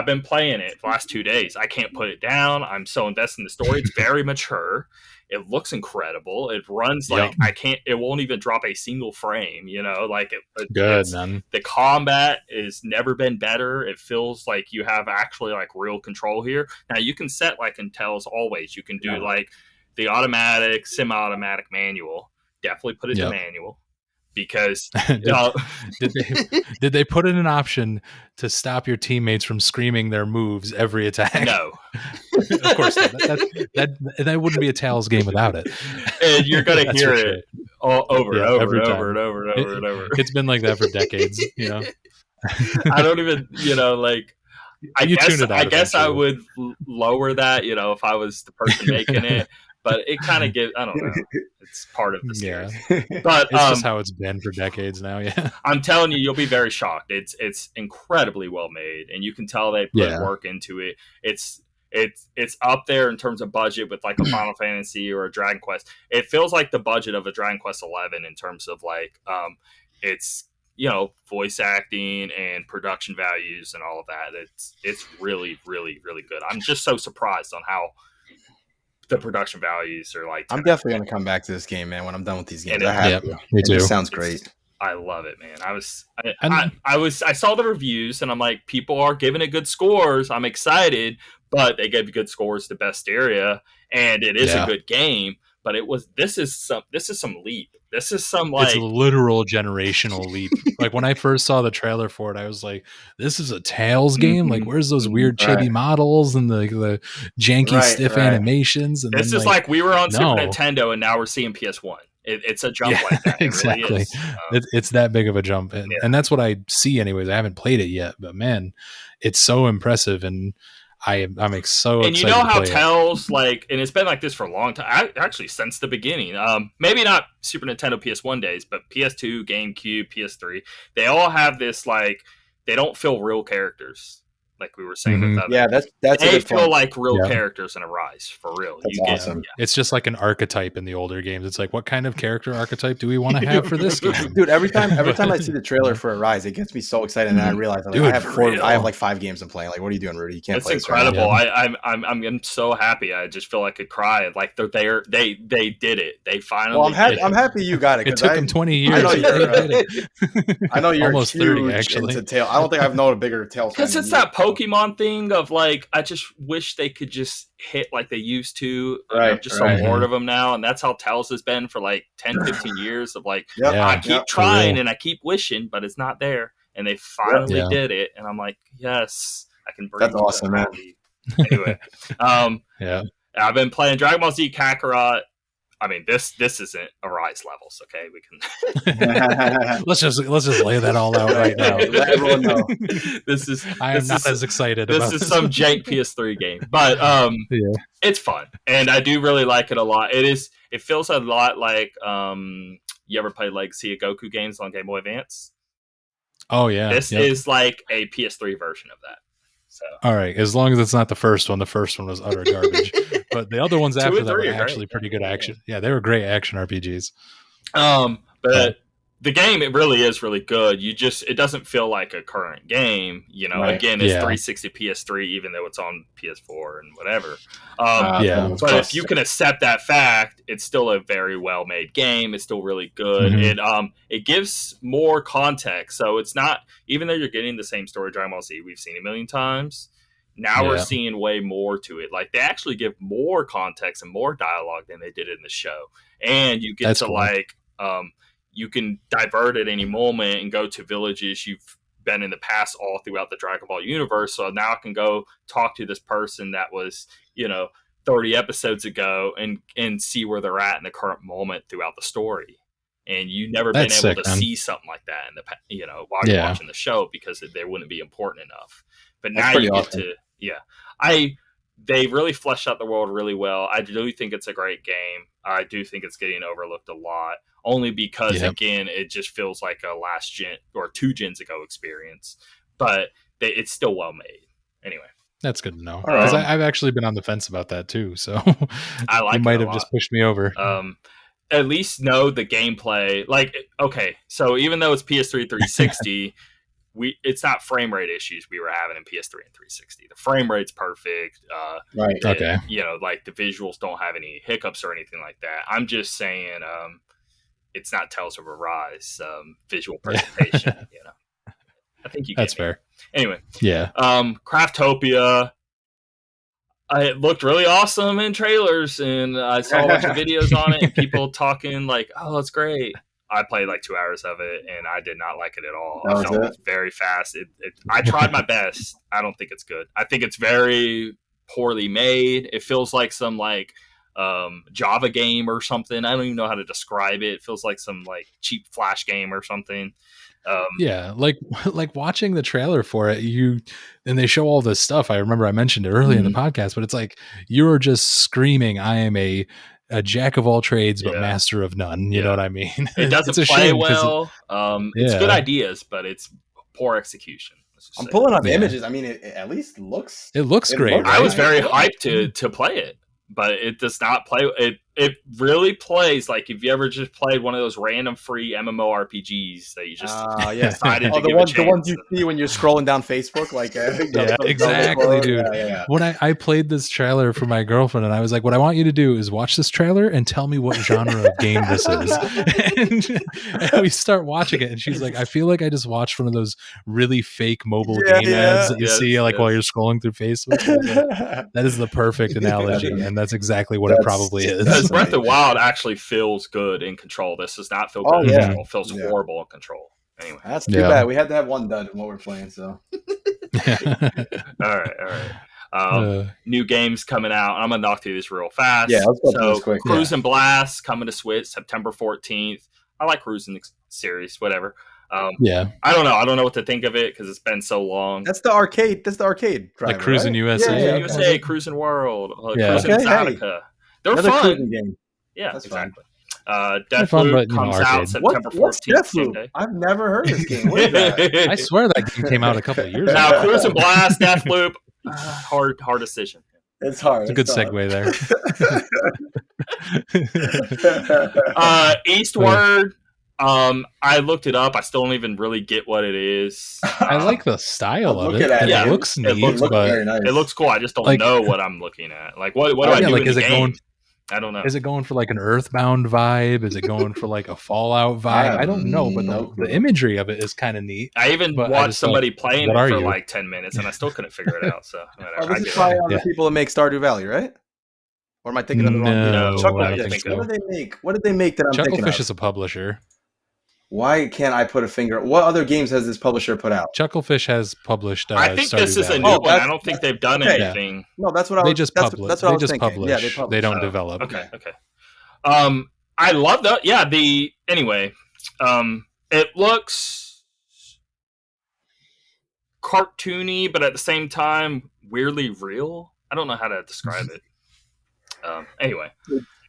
[SPEAKER 1] been playing it the last 2 days. I can't put it down. I'm so invested in the story. It's very mature. It looks incredible. It runs it won't even drop a single frame,
[SPEAKER 3] Good, man.
[SPEAKER 1] The combat has never been better. It feels like you have actually real control here. Now you can set in Tales always. You can do the automatic, semi-automatic manual. Definitely put it to manual. Because
[SPEAKER 3] did they put in an option to stop your teammates from screaming their moves every attack?
[SPEAKER 1] No,
[SPEAKER 3] of course not. That wouldn't be a Tales game without it.
[SPEAKER 1] And you're gonna hear it over and over and over and over and over and over.
[SPEAKER 3] It's been like that for decades.
[SPEAKER 1] I don't even I guess I would lower that. If I was the person making it. But it kind of gives, I don't know. It's part of the series. But
[SPEAKER 3] it's just how it's been for decades now,
[SPEAKER 1] I'm telling you, you'll be very shocked. It's incredibly well made, and you can tell they put work into it. It's up there in terms of budget with a Final Fantasy or a Dragon Quest. It feels like the budget of a Dragon Quest 11 in terms of it's voice acting and production values and all of that. It's really, really, really good. I'm just so surprised on how the production values are
[SPEAKER 2] I'm definitely going to come back to this game, man, when I'm done with these games.
[SPEAKER 3] Me too.
[SPEAKER 2] It sounds great.
[SPEAKER 1] I love it, man. I saw the reviews and I'm like, people are giving it good scores. I'm excited, but they gave good scores to Bestiria, and it is a good game. But this is some leap. This is some
[SPEAKER 3] it's a literal generational leap. Like when I first saw the trailer for it, I was like, "This is a Tales game." Like, where's those weird chibi models and the janky stiff animations? And
[SPEAKER 1] this
[SPEAKER 3] then,
[SPEAKER 1] is like we were on Super Nintendo, and now we're seeing PS1. It's a jump like that.
[SPEAKER 3] Exactly. Really is. It's that big of a jump, and that's what I see. Anyways, I haven't played it yet, but man, it's so impressive and. I'm so excited.
[SPEAKER 1] And you know how Tales and it's been like this for a long time. Actually, since the beginning. Maybe not Super Nintendo PS1 days, but PS2, GameCube, PS3. They all have this they don't feel real characters. Like we were saying with other.
[SPEAKER 2] Yeah, that's
[SPEAKER 1] they feel like real characters in Arise for real.
[SPEAKER 2] That's awesome.
[SPEAKER 3] It's just like an archetype in the older games. It's like, what kind of character archetype do we want to have for this game?
[SPEAKER 2] Dude, every time I see the trailer for Arise, it gets me so excited, and then I realize I have like 5 games I'm playing. Like, what are you doing, Rudy? You can't play.
[SPEAKER 1] It's incredible. Right I'm so happy. I just feel like I could cry. Like they're there. They did it. They finally.
[SPEAKER 2] Well, I'm happy you got it.
[SPEAKER 3] It took them 20 years.
[SPEAKER 2] I know you're
[SPEAKER 3] almost 30 actually.
[SPEAKER 2] Into Tales. I don't think I've known a bigger Tales fan.
[SPEAKER 1] Because it's that Pokemon thing of like, I just wish they could just hit like they used to. I'm just so bored of them now, and that's how Tales has been for like 10, 15 years of like, I keep trying and I keep wishing, but it's not there, and they finally did it, and I'm like, yes, I can breathe.
[SPEAKER 2] That's awesome, man.
[SPEAKER 1] Anyway, I've been playing Dragon Ball Z Kakarot. I mean, this isn't Arise levels, okay? We can
[SPEAKER 3] let's just lay that all out right now.
[SPEAKER 2] Let everyone know.
[SPEAKER 3] I am not as excited.
[SPEAKER 1] This is some jank PS3 game, but it's fun, and I do really like it a lot. It feels a lot like you ever played Legacy of Goku games on Game Boy Advance?
[SPEAKER 3] Oh yeah,
[SPEAKER 1] this is like a PS3 version of that. So.
[SPEAKER 3] All right, as long as it's not the first one. The first one was utter garbage, but the other ones after that were actually pretty good action. Yeah, they were great action RPGs.
[SPEAKER 1] But the game, it really is really good. It doesn't feel like a current game. You know, again, it's 360 PS3, even though it's on PS4 and whatever. But if you can accept that fact, it's still a very well made game. It's still really good. It gives more context. So it's not, even though you're getting the same story Dragon Ball Z we've seen a million times. Now we're seeing way more to it. Like they actually give more context and more dialogue than they did in the show, and you get you can divert at any moment and go to villages you've been in the past all throughout the Dragon Ball universe. So now I can go talk to this person that was, 30 episodes ago and see where they're at in the current moment throughout the story. And you've never been able to see something like that in the while you're watching the show because they wouldn't be important enough. But now you get to they really fleshed out the world really well. I do think it's a great game. I do think it's getting overlooked a lot, only because again, it just feels like a last gen or 2 gens ago experience. But it's still well made. Anyway,
[SPEAKER 3] that's good to know because I've actually been on the fence about that too. So
[SPEAKER 1] I like
[SPEAKER 3] you might have just pushed me over.
[SPEAKER 1] At least know the gameplay. Like, okay, so even though it's PS3 360. It's not frame rate issues we were having in PS3 and 360. The frame rate's perfect.
[SPEAKER 3] Okay.
[SPEAKER 1] Like the visuals don't have any hiccups or anything like that. I'm just saying, it's not Tales of Arise visual presentation. I think you.
[SPEAKER 3] That's fair.
[SPEAKER 1] Anyway,
[SPEAKER 3] Craftopia.
[SPEAKER 1] It looked really awesome in trailers, and I saw a bunch of videos on it, and people talking like, "Oh, it's great." I played like 2 hours of it, and I did not like it at all. I felt it very fast. I tried my best. I don't think it's good. I think it's very poorly made. It feels like some Java game or something. I don't even know how to describe it. It feels like some cheap Flash game or something. Like
[SPEAKER 3] watching the trailer for it, and they show all this stuff. I remember I mentioned it early in the podcast, but it's like you're just screaming, "I am a jack of all trades, but master of none." You know what I mean?
[SPEAKER 1] It doesn't play well. It's good ideas, but it's poor execution.
[SPEAKER 2] I'm pulling up images. I mean, it at least looks.
[SPEAKER 3] It looks great.
[SPEAKER 1] I was very hyped to play it, but it does not play. it really plays like if you ever just played one of those random free MMORPGs that you just decided to give a chance.
[SPEAKER 2] The ones you see when you're scrolling down Facebook, like
[SPEAKER 3] yeah, exactly, dude. Yeah. When I played this trailer for my girlfriend, and I was like, "What I want you to do is watch this trailer and tell me what genre of game this is." and we start watching it, and she's like, "I feel like I just watched one of those really fake mobile game ads that you see like while you're scrolling through Facebook." Like, that is the perfect analogy, and that's exactly what it probably is.
[SPEAKER 1] Because Breath of the Wild actually feels good in control. This does not feel good in control. It feels horrible in control. Anyway,
[SPEAKER 2] that's too bad. We had to have one done in what we're playing. So,
[SPEAKER 1] all right. New games coming out. I'm gonna knock through this real fast.
[SPEAKER 2] Yeah, let's go through this quick.
[SPEAKER 1] Cruise and Blast coming to Switch September 14th. I like Cruising series. Whatever. I don't know. I don't know what to think of it because it's been so long.
[SPEAKER 2] That's the arcade. Driver,
[SPEAKER 3] like Cruising
[SPEAKER 2] right?
[SPEAKER 3] USA,
[SPEAKER 1] USA, Cruising World, Cruising Exotica. They're fun.
[SPEAKER 2] Game.
[SPEAKER 1] Yeah,
[SPEAKER 2] that's
[SPEAKER 1] exactly. Deathloop comes out September 14th.
[SPEAKER 2] What's Deathloop? I've never heard this game. What is that?
[SPEAKER 3] I swear that game came out a couple of years ago.
[SPEAKER 1] Now, Cruising Blast, Deathloop, hard decision.
[SPEAKER 2] It's hard.
[SPEAKER 3] It's a good segue
[SPEAKER 1] there. Eastward. I looked it up. I still don't even really get what it is.
[SPEAKER 3] I like the style of it.
[SPEAKER 1] It
[SPEAKER 3] looks neat.
[SPEAKER 1] It looks cool. I just don't know what I'm looking at. Like, what do I do in the game? I don't know.
[SPEAKER 3] Is it going for like an Earthbound vibe? Is it going for like a Fallout vibe? I don't know, but the imagery of it is kind of neat.
[SPEAKER 1] I even watched somebody playing it for like 10 minutes, and I still couldn't figure it out. So,
[SPEAKER 2] this is probably on the people that make Stardew Valley, right? Or am I thinking of the wrong people? Chucklefish. What did they make? What did they make that I'm thinking of?
[SPEAKER 3] Chucklefish is a publisher.
[SPEAKER 2] Why can't I put a finger? What other games has this publisher put out?
[SPEAKER 3] Chucklefish has published.
[SPEAKER 1] I think this is a new one. I don't think they've done anything.
[SPEAKER 2] No, that's what I was.
[SPEAKER 3] They just publish.
[SPEAKER 2] That's what I was
[SPEAKER 3] thinking.
[SPEAKER 2] Publish.
[SPEAKER 3] Yeah,
[SPEAKER 2] they publish.
[SPEAKER 3] They don't develop.
[SPEAKER 1] Okay. I love that. Yeah. It looks cartoony, but at the same time weirdly real. I don't know how to describe it. Anyway.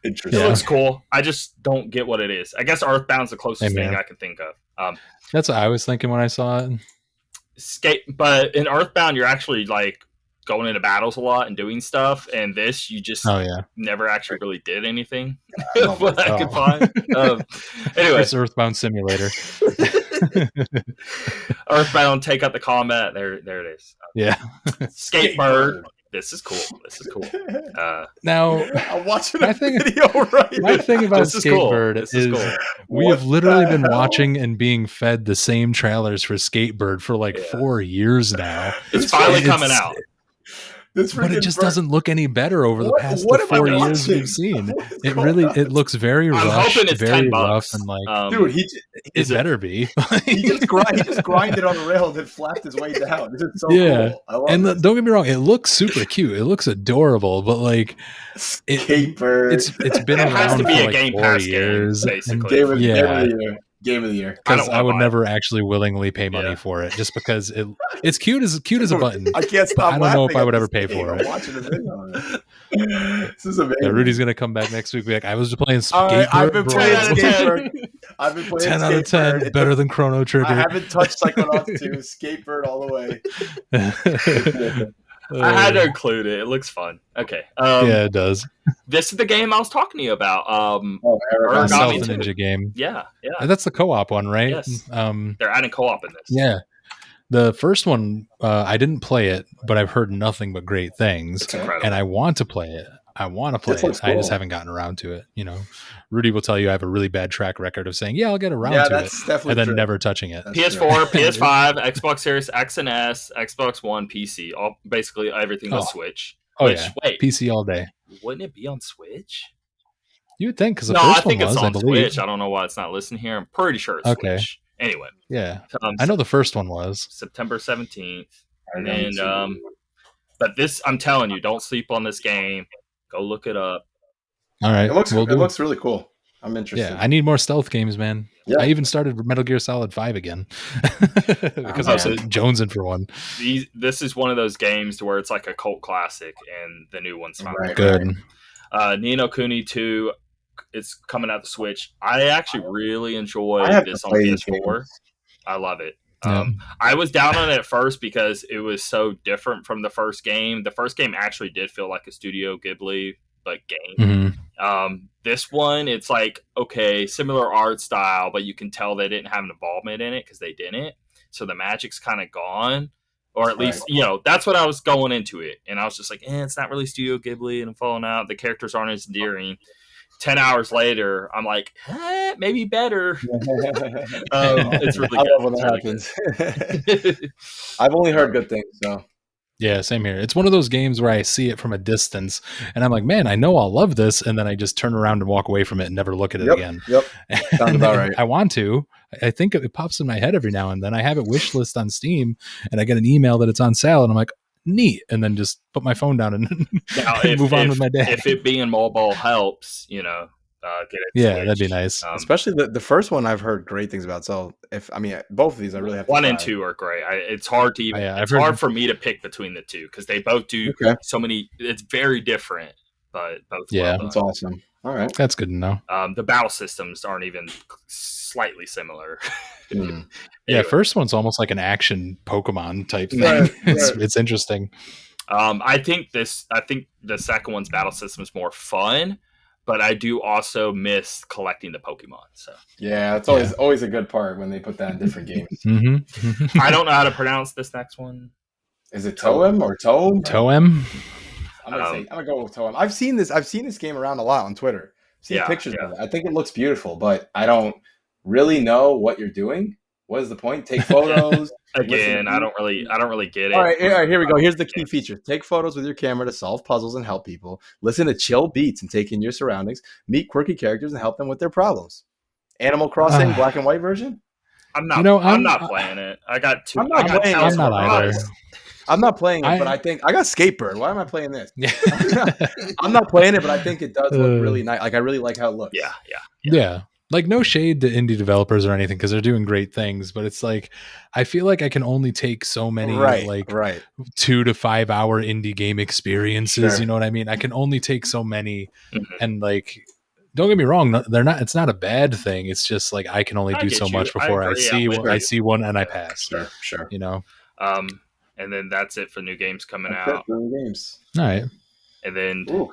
[SPEAKER 2] Interesting.
[SPEAKER 1] It looks cool. I just don't get what it is. I guess Earthbound's the closest thing I can think of.
[SPEAKER 3] That's what I was thinking when I saw it.
[SPEAKER 1] But in Earthbound, you're actually like going into battles a lot and doing stuff. And this, you just never actually really did anything. What I could find. Anyway,
[SPEAKER 3] it's Earthbound Simulator.
[SPEAKER 1] Earthbound, take out the combat. There it is. Skatebird. This is cool.
[SPEAKER 2] Now, I'm watching a video right
[SPEAKER 3] My thing about Skatebird is we have literally been watching and being fed the same trailers for Skatebird for like 4 years now.
[SPEAKER 1] It's finally coming out.
[SPEAKER 3] But it just doesn't look any better over the past 4 years we've seen. It looks very rushed,
[SPEAKER 1] I'm hoping it's
[SPEAKER 3] very
[SPEAKER 1] $10.
[SPEAKER 3] rough, and like,
[SPEAKER 2] dude,
[SPEAKER 3] it better be.
[SPEAKER 2] he just grinded on the rails and flapped his way down. This is so cool.
[SPEAKER 3] And don't get me wrong, it looks super cute. It looks adorable, but like,
[SPEAKER 2] Skatebird.
[SPEAKER 3] It's been around for like
[SPEAKER 1] Game
[SPEAKER 3] 4
[SPEAKER 1] Pass
[SPEAKER 3] years.
[SPEAKER 1] Game, basically.
[SPEAKER 2] Game of the year.
[SPEAKER 3] Because I would never actually willingly pay money for it, just because it's cute as a button.
[SPEAKER 2] I can't stop.
[SPEAKER 3] I don't know if I would ever pay for it.
[SPEAKER 2] I'm watching the video on it. This is amazing.
[SPEAKER 3] Yeah, Rudy's gonna come back next week. Be like, I was playing Skatebird.
[SPEAKER 2] I've been playing Skatebird. I've been playing
[SPEAKER 3] 10 out of 10, better than Chrono Trigger.
[SPEAKER 2] I haven't touched Psychonauts 2. Skatebird all the way.
[SPEAKER 1] I had to include it. It looks fun. Okay.
[SPEAKER 3] Yeah, it does.
[SPEAKER 1] This is the game I was talking to you about.
[SPEAKER 3] Stealth Ninja game.
[SPEAKER 1] Yeah.
[SPEAKER 3] That's the co-op one, right?
[SPEAKER 1] Yes. They're adding co-op in this.
[SPEAKER 3] Yeah. The first one, I didn't play it, but I've heard nothing but great things.
[SPEAKER 1] It's incredible.
[SPEAKER 3] And I want to play it. Cool. I just haven't gotten around to it. You know, Rudy will tell you I have a really bad track record of saying, "Yeah, I'll get around to it," and then never touching it.
[SPEAKER 1] PS4, PS5, Xbox Series X and S, Xbox One, PC, basically everything on Switch.
[SPEAKER 3] Wait, PC all day.
[SPEAKER 1] Wouldn't it be on Switch?
[SPEAKER 3] You would think, because the first one was, I believe.
[SPEAKER 1] Switch. I don't know why it's not listed here. I'm pretty sure it's Switch. Anyway,
[SPEAKER 3] yeah, I know the first one was
[SPEAKER 1] September 17th, and then but this, I'm telling you, don't sleep on this game. Go look it up.
[SPEAKER 3] All right.
[SPEAKER 2] It looks really cool. I'm interested.
[SPEAKER 3] Yeah, I need more stealth games, man. Yeah. I even started Metal Gear Solid 5 again because I was jonesing for one.
[SPEAKER 1] This is one of those games where it's like a cult classic, and the new one's finally
[SPEAKER 3] good.
[SPEAKER 1] Ni no Kuni 2, it's coming out the Switch. I actually really enjoyed this on PS4. I love it. I was down on it at first because it was so different from the first game. The first game actually did feel like a Studio Ghibli, but game.
[SPEAKER 3] Mm-hmm.
[SPEAKER 1] This one, it's like, okay, similar art style, but you can tell they didn't have an involvement in it because they didn't. So the magic's kind of gone. Or at least, that's what I was going into it. And I was just like, it's not really Studio Ghibli, and I'm falling out. The characters aren't as endearing. 10 hours later, I'm like, maybe better. It's really good.
[SPEAKER 2] I love when that happens. I've only heard good things, so.
[SPEAKER 3] Yeah, same here. It's one of those games where I see it from a distance and I'm like, man, I know I'll love this. And then I just turn around and walk away from it and never look at it again.
[SPEAKER 2] Yep. Sounds about right.
[SPEAKER 3] I want to. I think it pops in my head every now and then. I have it wish list on Steam and I get an email that it's on sale and I'm like, neat. And then just put my phone down and move on with my day.
[SPEAKER 1] If it being mobile helps, get it.
[SPEAKER 3] Yeah, that'd be nice.
[SPEAKER 2] Especially the first one I've heard great things about. So both of these I really have to
[SPEAKER 1] 1 and 2 are great. It's hard to even. It's hard for me to pick between the two because they both do so many. It's very different, but both.
[SPEAKER 3] Yeah,
[SPEAKER 2] that's awesome. All right,
[SPEAKER 3] that's good to know.
[SPEAKER 1] The battle systems aren't even slightly similar.
[SPEAKER 3] Anyway. Yeah, first one's almost like an action Pokemon type thing.
[SPEAKER 2] Right.
[SPEAKER 3] It's interesting.
[SPEAKER 1] I think the second one's battle system is more fun. But I do also miss collecting the Pokemon. So
[SPEAKER 2] yeah, it's always a good part when they put that in different games.
[SPEAKER 3] Mm-hmm.
[SPEAKER 1] I don't know how to pronounce this next one.
[SPEAKER 2] Is it Toem or Toem?
[SPEAKER 3] Toem.
[SPEAKER 2] I'm gonna go with Toem. I've seen this game around a lot on Twitter. I've seen pictures of it. I think it looks beautiful, but I don't really know what you're doing. What is the point? Take photos.
[SPEAKER 1] Again, I don't really get it.
[SPEAKER 2] All right, here we go. Here's the key feature. Take photos with your camera to solve puzzles and help people. Listen to chill beats and take in your surroundings. Meet quirky characters and help them with their problems. Animal Crossing black and white version?
[SPEAKER 1] I'm not playing it. I got two.
[SPEAKER 2] I'm not either. I'm not playing it, but I think I got Skatebird. Why am I playing this? I'm not playing it, but I think it does look really nice. Like I really like how it looks.
[SPEAKER 3] Yeah. Like no shade to indie developers or anything because they're doing great things, but it's like I feel like I can only take so many 2 to 5 hour indie game experiences. Sure. You know what I mean? I can only take so many, and like, don't get me wrong, they're not. It's not a bad thing. It's just like I can only do so much before I see one and I pass.
[SPEAKER 2] Sure.
[SPEAKER 3] You know.
[SPEAKER 1] And then that's it for new games coming out.
[SPEAKER 2] New games.
[SPEAKER 3] All right.
[SPEAKER 1] And then.
[SPEAKER 2] Ooh.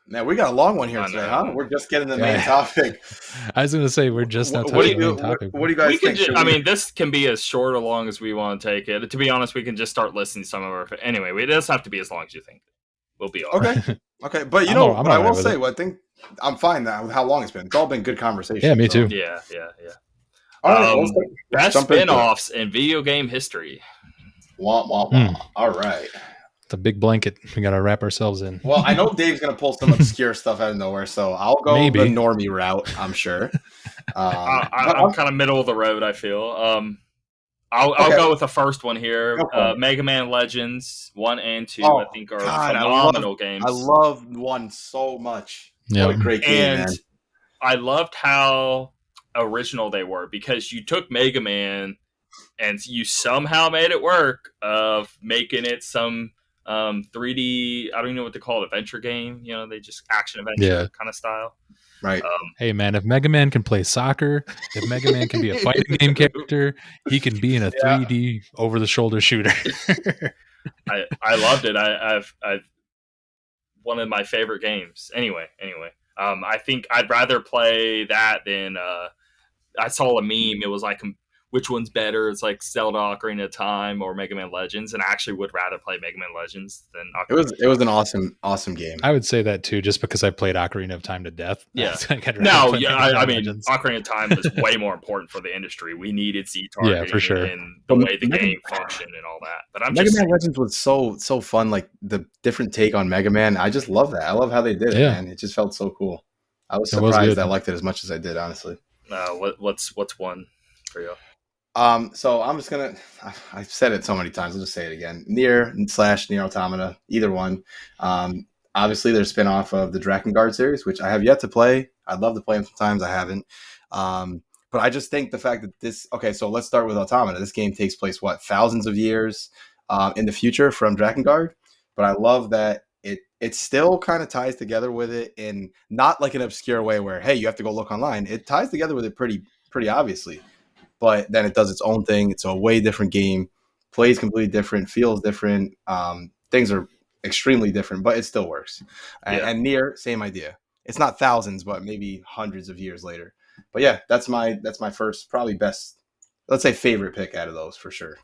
[SPEAKER 2] Man, we got a long one here today, huh? We're just getting the main topic.
[SPEAKER 3] I was going to say we're just not touching the main topic.
[SPEAKER 2] What do you guys think?
[SPEAKER 1] This can be as short or long as we want to take it. To be honest, we can just start listing some of our. Anyway, it doesn't have to be as long as you think. We'll be all right.
[SPEAKER 2] Okay. But I will say, I think I'm fine now with how long it's been. It's all been good conversation.
[SPEAKER 3] Yeah, me too.
[SPEAKER 1] Yeah.
[SPEAKER 2] All right,
[SPEAKER 1] best spin-offs in video game history.
[SPEAKER 2] Wah, wah, wah. All right.
[SPEAKER 3] The big blanket we got to wrap ourselves in.
[SPEAKER 2] Well, I know Dave's going to pull some obscure stuff out of nowhere, so I'll go the normie route, I'm sure.
[SPEAKER 1] I'm kind of middle of the road, I feel. I'll go with the first one here. Mega Man Legends 1 and 2, I think, are phenomenal games.
[SPEAKER 2] I love 1 so much.
[SPEAKER 3] Yeah.
[SPEAKER 2] What a great game, man.
[SPEAKER 1] I loved how original they were because you took Mega Man and you somehow made it work of making it some 3D, I don't even know what to call it, adventure game. They just action adventure kind of style.
[SPEAKER 2] Right.
[SPEAKER 3] Hey man, if Mega Man can play soccer, if Mega Man can be a fighting game character, he can be in a 3D over the shoulder shooter.
[SPEAKER 1] I loved it. I've one of my favorite games. Anyway, I think I'd rather play that than I saw a meme. It was like, which one's better? It's like Zelda Ocarina of Time or Mega Man Legends, and I actually would rather play Mega Man Legends than Ocarina of Time.
[SPEAKER 2] It was an awesome game.
[SPEAKER 3] I would say that too, just because I played Ocarina of Time to death.
[SPEAKER 1] Yeah. I mean, Ocarina of Time was way more important for the industry. We needed Z targeting
[SPEAKER 3] for sure.
[SPEAKER 1] and the way the game functioned and all that. But
[SPEAKER 2] Mega Man Legends was so fun. Like the different take on Mega Man, I just love that. I love how they did it, man. It just felt so cool. I was surprised I liked it as much as I did, honestly.
[SPEAKER 1] What's one for you?
[SPEAKER 2] So I'm just gonna. I've said it so many times. I'll just say it again. Nier/Nier Automata, either one. Obviously, they're a spin-off of the Drakengard series, which I have yet to play. I'd love to play them sometimes. I haven't. But I just think the fact that this. Okay, so let's start with Automata. This game takes place thousands of years in the future from Drakengard. But I love that it still kind of ties together with it in not like an obscure way where you have to go look online. It ties together with it pretty obviously. But then it does its own thing. It's a way different game, plays completely different, feels different. Things are extremely different, but it still works. And Nier, same idea. It's not thousands, but maybe hundreds of years later. But yeah, that's my first, probably best, let's say favorite pick out of those for sure.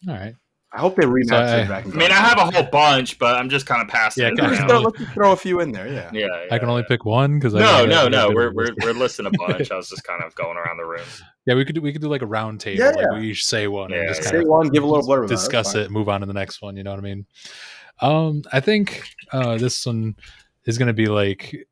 [SPEAKER 3] All right.
[SPEAKER 2] I hope they remaster Dragon Guard.
[SPEAKER 1] I mean, I have a whole bunch, but I'm just kind of passing it around.
[SPEAKER 2] Let's just throw a few in there. Yeah.
[SPEAKER 3] I can only pick one because
[SPEAKER 1] no. We're listing a bunch. I was just kind of going around the room.
[SPEAKER 3] Yeah, we could do like a round table. Like we each say one and just
[SPEAKER 2] say one, give a little blurb,
[SPEAKER 3] discuss it, move on to the next one. You know what I mean? I think this one is going to be like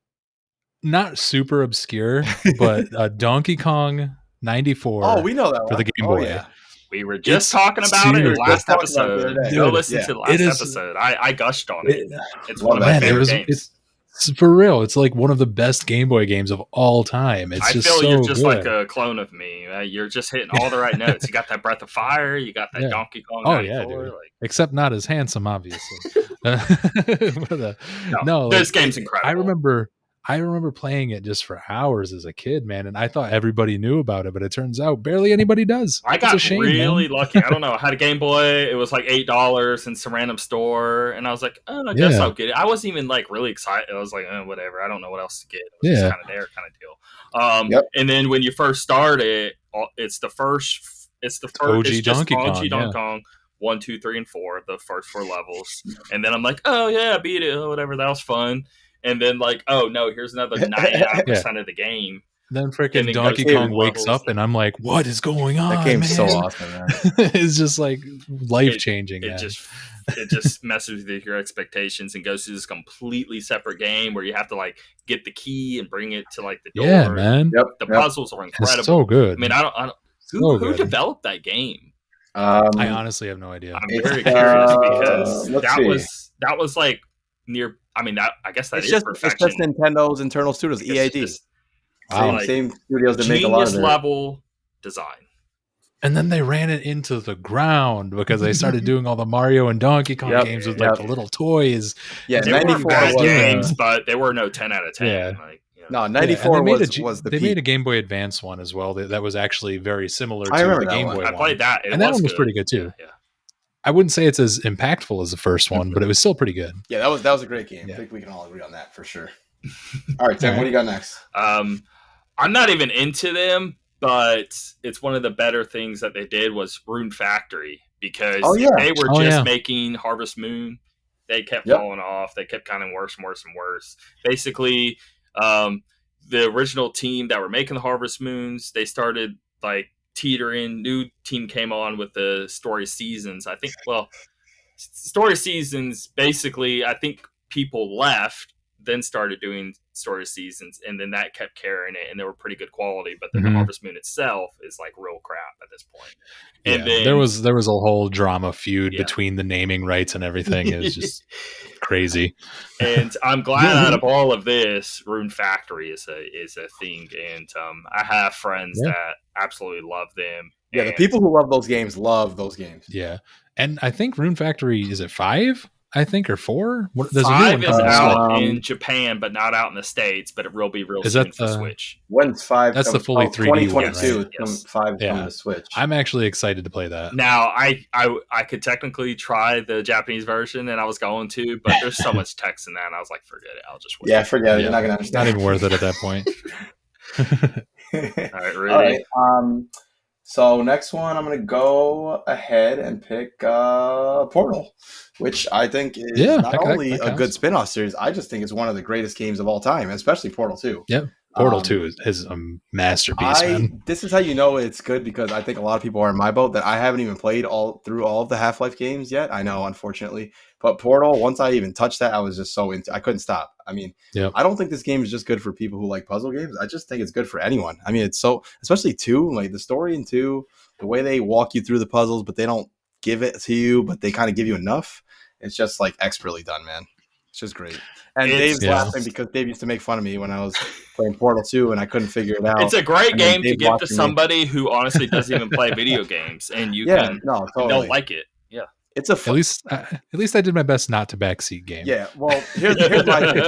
[SPEAKER 3] not super obscure, but Donkey Kong 94.
[SPEAKER 2] Oh, we know that
[SPEAKER 3] for the Game Boy.
[SPEAKER 2] Yeah.
[SPEAKER 1] We were just talking about it last episode. Go listen to the last episode. I gushed on it. It's one of my favorite games.
[SPEAKER 3] It's for real. It's like one of the best Game Boy games of all time. It's just so
[SPEAKER 1] you're just
[SPEAKER 3] good.
[SPEAKER 1] like a clone of me. You're just hitting all the right notes. You got that Breath of Fire. You got that Donkey Kong.
[SPEAKER 3] Oh yeah, dude. Except not as handsome, obviously.
[SPEAKER 1] This game's incredible.
[SPEAKER 3] I remember playing it just for hours as a kid, man, and I thought everybody knew about it, but it turns out barely anybody does.
[SPEAKER 1] I got really lucky. I don't know. I had a Game Boy. It was like $8 in some random store, and I was like, oh, I guess I'll get it. I wasn't even like really excited. I was like, whatever. I don't know what else to get. It was just kind of there kind of deal. And then when you first start it, it's the first
[SPEAKER 3] OG Donkey
[SPEAKER 1] Kong. 1, 2, 3, and 4, the first 4 levels. And then I'm like, oh yeah, I beat it. Oh, whatever, that was fun. And then like, oh no, here's another 99% of the game.
[SPEAKER 3] Then freaking Donkey Kong wakes up and I'm like, what is going on?
[SPEAKER 2] That game's so awesome, man.
[SPEAKER 3] It's just like life changing.
[SPEAKER 1] It just messes with your expectations and goes to this completely separate game where you have to like get the key and bring it to like the door.
[SPEAKER 3] Yeah, man.
[SPEAKER 1] The puzzles are incredible.
[SPEAKER 3] It's so good.
[SPEAKER 1] I mean, I don't who developed that game?
[SPEAKER 3] I honestly have no idea.
[SPEAKER 1] I'm very curious because that was like near. I mean, I guess that is perfection.
[SPEAKER 2] It's just Nintendo's internal studios, EAD. Same studios that make a lot of
[SPEAKER 1] genius level design.
[SPEAKER 3] And then they ran it into the ground because they started doing all the Mario and Donkey Kong games with like the little toys.
[SPEAKER 2] Yeah,
[SPEAKER 1] they were bad games, but they were no 10 out of 10.
[SPEAKER 3] Yeah.
[SPEAKER 1] Like,
[SPEAKER 2] no, 94 was the
[SPEAKER 3] They
[SPEAKER 2] peak.
[SPEAKER 3] made a Game Boy Advance one as well that was actually very similar to
[SPEAKER 2] the
[SPEAKER 3] Game Boy one.
[SPEAKER 1] I played that.
[SPEAKER 3] And that one was pretty good too.
[SPEAKER 1] Yeah.
[SPEAKER 3] I wouldn't say it's as impactful as the first one, but it was still pretty good.
[SPEAKER 2] Yeah, that was a great game. I think we can all agree on that for sure. All right, Tim, what do you got next?
[SPEAKER 1] I'm not even into them, but it's one of the better things that they did was Rune Factory because they were just making Harvest Moon. They kept falling off. They kept kind of worse and worse and worse. Basically, the original team that were making the Harvest Moons, they started like teetering. New team came on with the Story Seasons. I think, Story Seasons, basically, I think people left, then started doing Story Seasons, and then that kept carrying it, and they were pretty good quality. But then the Harvest Moon itself is like real crap at this point. And then
[SPEAKER 3] there was a whole drama feud between the naming rights and everything. It was just crazy.
[SPEAKER 1] And I'm glad out of all of this, Rune Factory is a thing, and I have friends that absolutely love them.
[SPEAKER 2] Yeah, the people who love those games love those games.
[SPEAKER 3] Yeah, and I think Rune Factory, is it 5? I think, or 4?
[SPEAKER 1] There's 5 is out in Japan, but not out in the States. But it will be real soon for Switch.
[SPEAKER 2] When's 5?
[SPEAKER 3] That's the fully 3D
[SPEAKER 2] 2022.
[SPEAKER 3] one,
[SPEAKER 2] right? 5 on the Switch.
[SPEAKER 3] I'm actually excited to play that.
[SPEAKER 1] Now, I could technically try the Japanese version, and I was going to, but there's so much text in that, and I was like, forget it. I'll just wait.
[SPEAKER 2] Yeah, forget it. You're not going to understand.
[SPEAKER 3] Not even worth it at that point.
[SPEAKER 1] All right, ready?
[SPEAKER 2] All right. So next one, I'm going to go ahead and pick Portal, which I think is not only a good spin-off series, I just think it's one of the greatest games of all time, especially Portal 2.
[SPEAKER 3] Yeah, Portal 2 is a masterpiece, man.
[SPEAKER 2] This is how you know it's good, because I think a lot of people are in my boat that I haven't even played through all of the Half-Life games yet. I know, unfortunately. But Portal, once I even touched that, I was just so into I couldn't stop. I mean, I don't think this game is just good for people who like puzzle games. I just think it's good for anyone. I mean, it's so, especially 2, like the story in 2, the way they walk you through the puzzles, but they don't give it to you, but they kind of give you enough. It's just like expertly done, man. It's just great. And Dave's laughing because Dave used to make fun of me when I was playing Portal 2 and I couldn't figure it out.
[SPEAKER 1] It's a great game to give to somebody who honestly doesn't even play video games, and they'll like it. Yeah.
[SPEAKER 2] It's a
[SPEAKER 3] at least I did my best not to backseat game.
[SPEAKER 2] Yeah, well, here's my thing.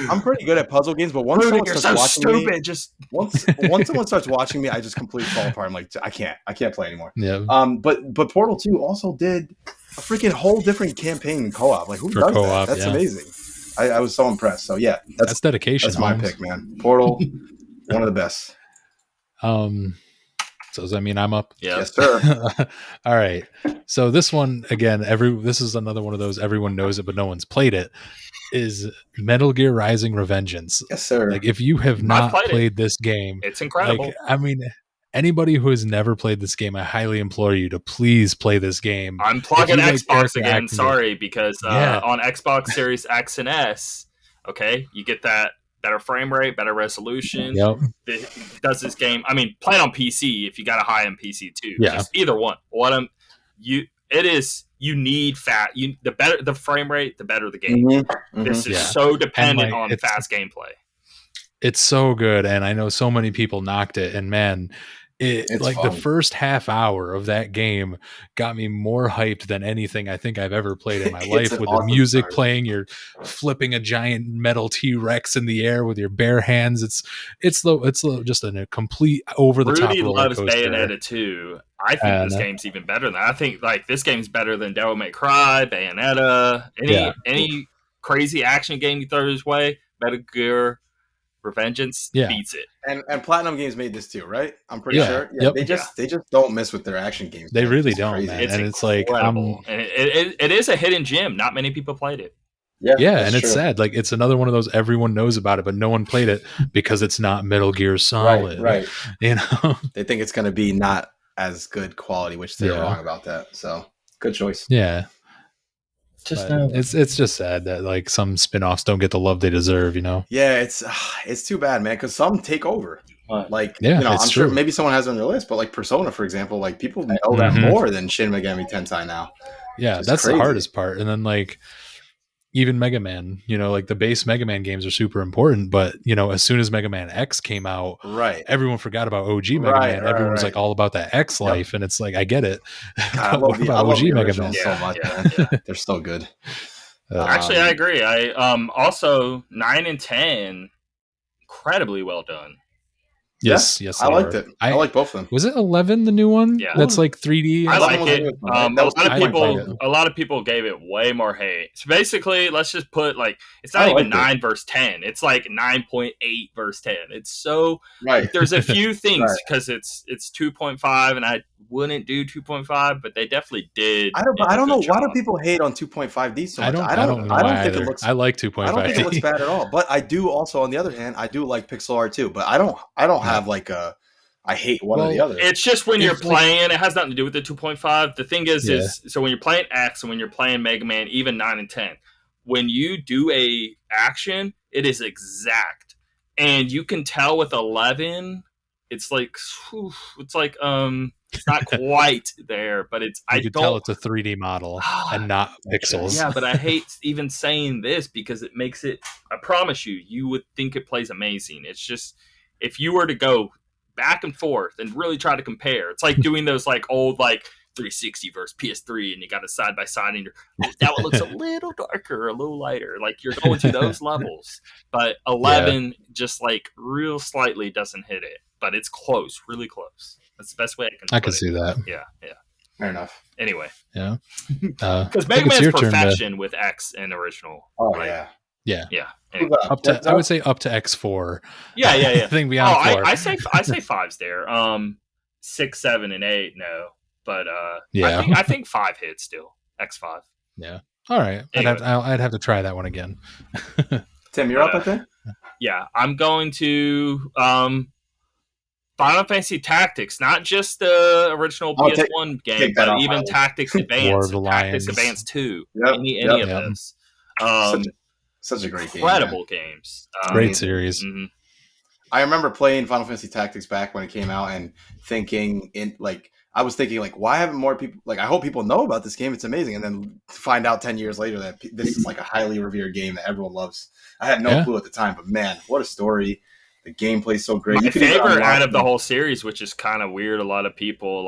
[SPEAKER 2] I'm pretty good at puzzle games, but once someone starts watching me, once someone starts watching me, I just completely fall apart. I'm like, I can't play anymore.
[SPEAKER 3] Yeah.
[SPEAKER 2] But Portal 2 also did a freaking whole different campaign co-op. Like, who
[SPEAKER 3] For
[SPEAKER 2] does
[SPEAKER 3] co-op,
[SPEAKER 2] that? That's
[SPEAKER 3] yeah.
[SPEAKER 2] amazing. I was so impressed. So yeah,
[SPEAKER 3] That's dedication.
[SPEAKER 2] That's my
[SPEAKER 3] Holmes.
[SPEAKER 2] pick, man. Portal, one of the best.
[SPEAKER 3] So does that mean I'm up?
[SPEAKER 1] Yeah.
[SPEAKER 2] Yes, sir.
[SPEAKER 3] All right. So this one again, this is another one of those everyone knows it, but no one's played it. Is Metal Gear Rising: Revengeance.
[SPEAKER 2] Yes, sir.
[SPEAKER 3] Like, if you have not played this game,
[SPEAKER 1] it's incredible.
[SPEAKER 3] Like, I mean, anybody who has never played this game, I highly implore you to please play this game.
[SPEAKER 1] I'm plugging Xbox again. Sorry, because on Xbox Series X and S, okay, you get that better frame rate, better resolution.
[SPEAKER 3] Yep.
[SPEAKER 1] It does this game? I mean, play it on PC if you got a high-end PC too.
[SPEAKER 3] Yeah.
[SPEAKER 1] Just either one. You need the frame rate, the better the game. Mm-hmm. This is so dependent on fast gameplay.
[SPEAKER 3] It's so good, and I know so many people knocked it, and man, it's like fun. The first half hour of that game got me more hyped than anything I think I've ever played in my life. With the music playing, you're flipping a giant metal T-Rex in the air with your bare hands. It's just a complete over the top roller coaster.
[SPEAKER 1] Rudy loves Bayonetta 2. I think this game's even better than that. I think like this game's better than Devil May Cry, Bayonetta, any crazy action game you throw his way. Metal Gear Revengeance beats it.
[SPEAKER 2] And Platinum Games made this too, right? I'm pretty sure.
[SPEAKER 3] Yeah,
[SPEAKER 2] They just don't miss with their action games.
[SPEAKER 3] They really don't, man.
[SPEAKER 1] It's
[SPEAKER 3] and it's like
[SPEAKER 1] and it is a hidden gem. Not many people played it.
[SPEAKER 3] Yeah, and it's sad. Like, it's another one of those everyone knows about it, but no one played it because it's not Metal Gear Solid. Right. You know,
[SPEAKER 2] they think it's going to be not as good quality, which they're wrong about that. So good choice.
[SPEAKER 3] Yeah. It's just sad that like some spin-offs don't get the love they deserve, you know.
[SPEAKER 2] Yeah, it's too bad, man, because some take over. Like, I'm sure maybe someone has it on their list, but like Persona, for example, like people know that more than Shin Megami Tensei now.
[SPEAKER 3] Yeah, that's crazy. The hardest part. And then like even Mega Man, like the base Mega Man games are super important, but as soon as Mega Man X came out, everyone forgot about OG Mega Man. Everyone was like all about that X life, and it's like, I get it.
[SPEAKER 2] God, I love OG Mega Man so much, man. They're so good.
[SPEAKER 1] Actually, I agree. I also 9 and 10, incredibly well done.
[SPEAKER 3] Yes,
[SPEAKER 2] I liked it. I like both of them.
[SPEAKER 3] Was it 11 the new one?
[SPEAKER 1] Yeah,
[SPEAKER 3] that's like 3D.
[SPEAKER 1] I like it. A lot of people gave it way more hate. So basically, let's just put like it's not even 9 versus 10. It's like 9.8 versus 10. It's so there's a few things because it's 2.5, and I wouldn't do 2.5, but they definitely did.
[SPEAKER 2] I don't know why do people hate on 2.5D so much. I don't think it looks.
[SPEAKER 3] I like 2.5D.
[SPEAKER 2] I don't think it looks bad at all. But I do also, on the other hand, I do like pixel art too. But I don't have like a. I hate one or the other.
[SPEAKER 1] It's just when you're playing, it has nothing to do with the 2.5. The thing is so when you're playing X and when you're playing Mega Man, even 9 and 10, when you do a action, it is exact, and you can tell with 11, it's like it's not quite there, but it's.
[SPEAKER 3] You can tell it's a 3D model and not pixels.
[SPEAKER 1] Yeah, but I hate even saying this because it makes it. I promise you would think it plays amazing. It's just if you were to go back and forth and really try to compare, it's like doing those like old like 360 versus PS3, and you got a side by side, and that one looks a little darker, a little lighter. Like you're going to those levels, but 11 just like real slightly doesn't hit it, but it's close, really close. That's the best way I can
[SPEAKER 3] see that.
[SPEAKER 1] Yeah.
[SPEAKER 2] Fair enough.
[SPEAKER 1] Anyway.
[SPEAKER 3] Yeah.
[SPEAKER 1] Because Mega Man's perfection with X and original.
[SPEAKER 2] Oh,
[SPEAKER 3] yeah.
[SPEAKER 1] Anyway.
[SPEAKER 3] I would say up to X4.
[SPEAKER 1] Yeah.
[SPEAKER 3] I think beyond 4.
[SPEAKER 1] I say 5's there. 6, 7, and 8, no. But I think 5 hits still. X5.
[SPEAKER 3] Yeah. All right. Anyway. I'd have to try that one again.
[SPEAKER 2] Tim, you're up, I think?
[SPEAKER 1] Yeah. I'm going to Final Fantasy Tactics, not just the original PS1 game, but even Tactics Advance, Tactics Advance 2, any of those.
[SPEAKER 2] Such a great game.
[SPEAKER 1] Incredible games.
[SPEAKER 3] Great series.
[SPEAKER 1] Mm-hmm.
[SPEAKER 2] I remember playing Final Fantasy Tactics back when it came out and thinking I was thinking why haven't more people, I hope people know about this game. It's amazing. And then find out 10 years later that this is like a highly revered game that everyone loves. I had no clue at the time, but man, what a story. The gameplay's so great.
[SPEAKER 1] My favorite out of the whole series, which is kind of weird. A lot of people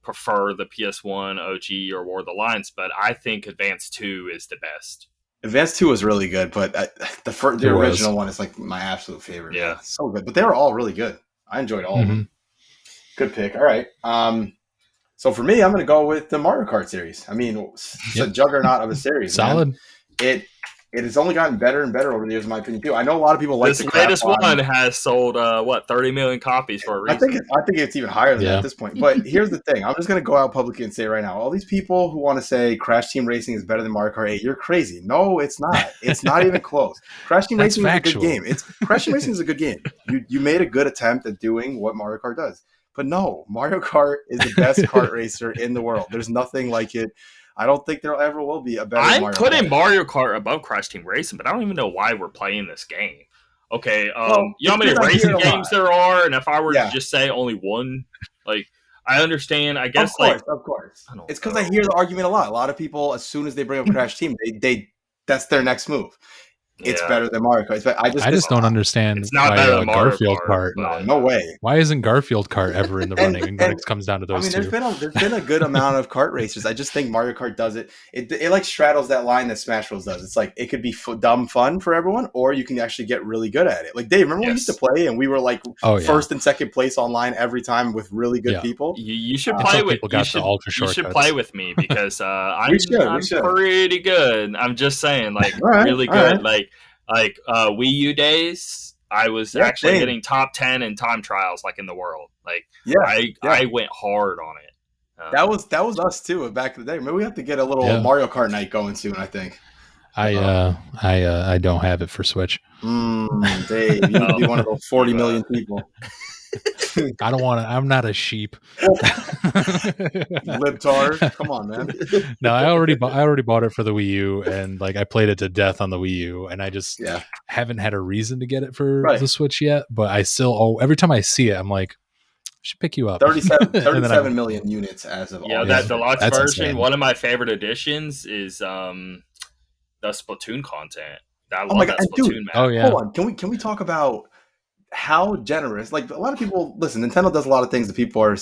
[SPEAKER 1] prefer the PS1 OG or War of the Lions, but I think Advance 2 is the best.
[SPEAKER 2] Advance 2 was really good, but the original one is like my absolute favorite.
[SPEAKER 1] Yeah.
[SPEAKER 2] So good. But they were all really good. I enjoyed all of them. Good pick. All right. So for me, I'm going to go with the Mario Kart series. I mean, it's a juggernaut of a series.
[SPEAKER 3] Solid.
[SPEAKER 2] Man. It has only gotten better and better over the years, in my opinion, too. I know a lot of people like
[SPEAKER 1] this latest one has sold 30 million copies for a reason.
[SPEAKER 2] I think it's even higher than that at this point. But here's the thing: I'm just going to go out publicly and say right now, all these people who want to say Crash Team Racing is better than Mario Kart 8, you're crazy. No, it's not. It's not even close. Crash Team Racing is a good game. Crash Team Racing is a good game. You made a good attempt at doing what Mario Kart does. But no, Mario Kart is the best kart racer in the world. There's nothing like it. I don't think there ever will be a better Mario Kart.
[SPEAKER 1] I'm putting Mario Kart above Crash Team Racing, but I don't even know why we're playing this game. Okay, you know how many racing games there are? And if I were to just say only one, like, I understand, I guess,
[SPEAKER 2] of course. It's because I hear the argument a lot. A lot of people, as soon as they bring up Crash Team, they that's their next move. It's better than Mario Kart.
[SPEAKER 3] I just don't understand.
[SPEAKER 1] It's not better than
[SPEAKER 3] Garfield Kart.
[SPEAKER 2] No way.
[SPEAKER 3] Why isn't Garfield Kart ever in the running? And when it comes down to those two,
[SPEAKER 2] there's been a good amount of kart racers. I just think Mario Kart does it. It like straddles that line that Smash Bros does. It's like it could be dumb fun for everyone, or you can actually get really good at it. Like Dave, remember when we used to play and we were like first and second place online every time with really good people.
[SPEAKER 1] You should play with. You should play with me because I'm pretty good. I'm just saying, like really good. Like Wii U days, I was actually getting top 10 in time trials, like in the world. Like, I went hard on it.
[SPEAKER 2] That was us too back in the day. Maybe we have to get a little Mario Kart night going soon. I think.
[SPEAKER 3] I don't have it for Switch.
[SPEAKER 2] Dave, you be one of those 40 million people.
[SPEAKER 3] I don't want to. I'm not a sheep.
[SPEAKER 2] Libtard, come on, man.
[SPEAKER 3] No, I already bought it for the Wii U, and like I played it to death on the Wii U, and I just haven't had a reason to get it for the Switch yet. But I still, every time I see it, I'm like, I should pick you up.
[SPEAKER 2] 37 million units as of
[SPEAKER 1] that deluxe version. Insane. One of my favorite additions is the Splatoon content. I love that Splatoon map.
[SPEAKER 2] Oh yeah. Hold on, can we talk about how generous? Like a lot of people, listen, Nintendo does a lot of things that people are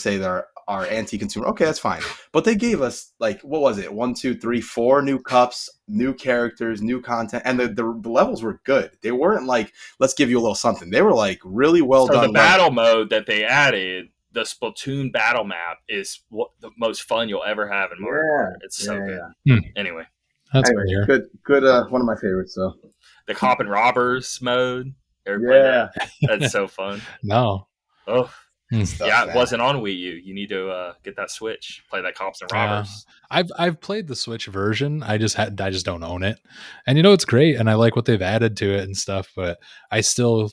[SPEAKER 2] anti-consumer. Okay, that's fine. But they gave us like, what was it? 1, 2, 3, 4 new cups, new characters, new content, and the levels were good. They weren't like, let's give you a little something. They were like really well done.
[SPEAKER 1] The battle mode that they added, the Splatoon battle map, is the most fun you'll ever have in Mario Kart. It's so good. Anyway,
[SPEAKER 3] that's
[SPEAKER 2] good. One of my favorites. So
[SPEAKER 1] the Cop and Robbers mode. That's so fun.
[SPEAKER 3] No.
[SPEAKER 1] Oh. It wasn't on Wii U. You need to get that Switch. Play that Cops and Robbers.
[SPEAKER 3] I've played the Switch version. I just don't own it. And it's great, and I like what they've added to it and stuff. But I still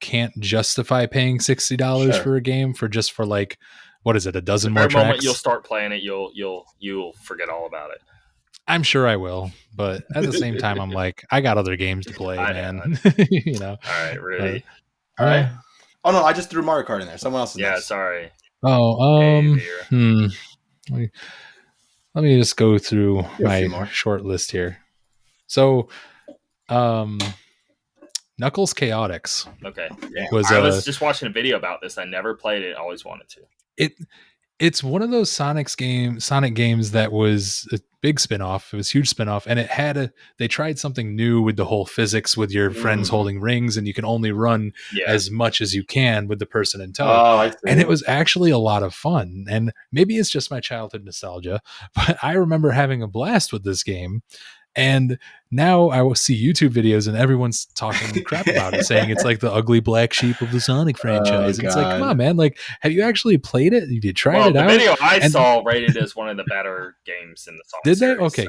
[SPEAKER 3] can't justify paying $60 for a game for like, what is it? A dozen more tracks. The moment
[SPEAKER 1] you'll start playing it, you'll forget all about it.
[SPEAKER 3] I'm sure I will, but at the same time, I'm like, I got other games to play, man.
[SPEAKER 1] All right, ready?
[SPEAKER 2] All right. Oh no, I just threw Mario Kart in there. Someone else is next.
[SPEAKER 1] Sorry.
[SPEAKER 3] Oh, let me just go through my short list here. So, Knuckles Chaotix.
[SPEAKER 1] Okay. I was just watching a video about this. I never played it. I always wanted to.
[SPEAKER 3] It's one of those Sonic games that was a big spinoff. It was a huge spinoff, and they tried something new with the whole physics with your friends holding rings, and you can only run as much as you can with the person in tow.
[SPEAKER 2] Oh,
[SPEAKER 3] and it was actually a lot of fun. And maybe it's just my childhood nostalgia, but I remember having a blast with this game. And now I will see YouTube videos and everyone's talking crap about it, saying it's like the ugly black sheep of the Sonic franchise. It's like, come on, man! Like, have you actually played it? You tried it out?
[SPEAKER 1] The video I saw rated as one of the better games in the Sonic
[SPEAKER 3] series.
[SPEAKER 1] Did
[SPEAKER 3] they? Okay,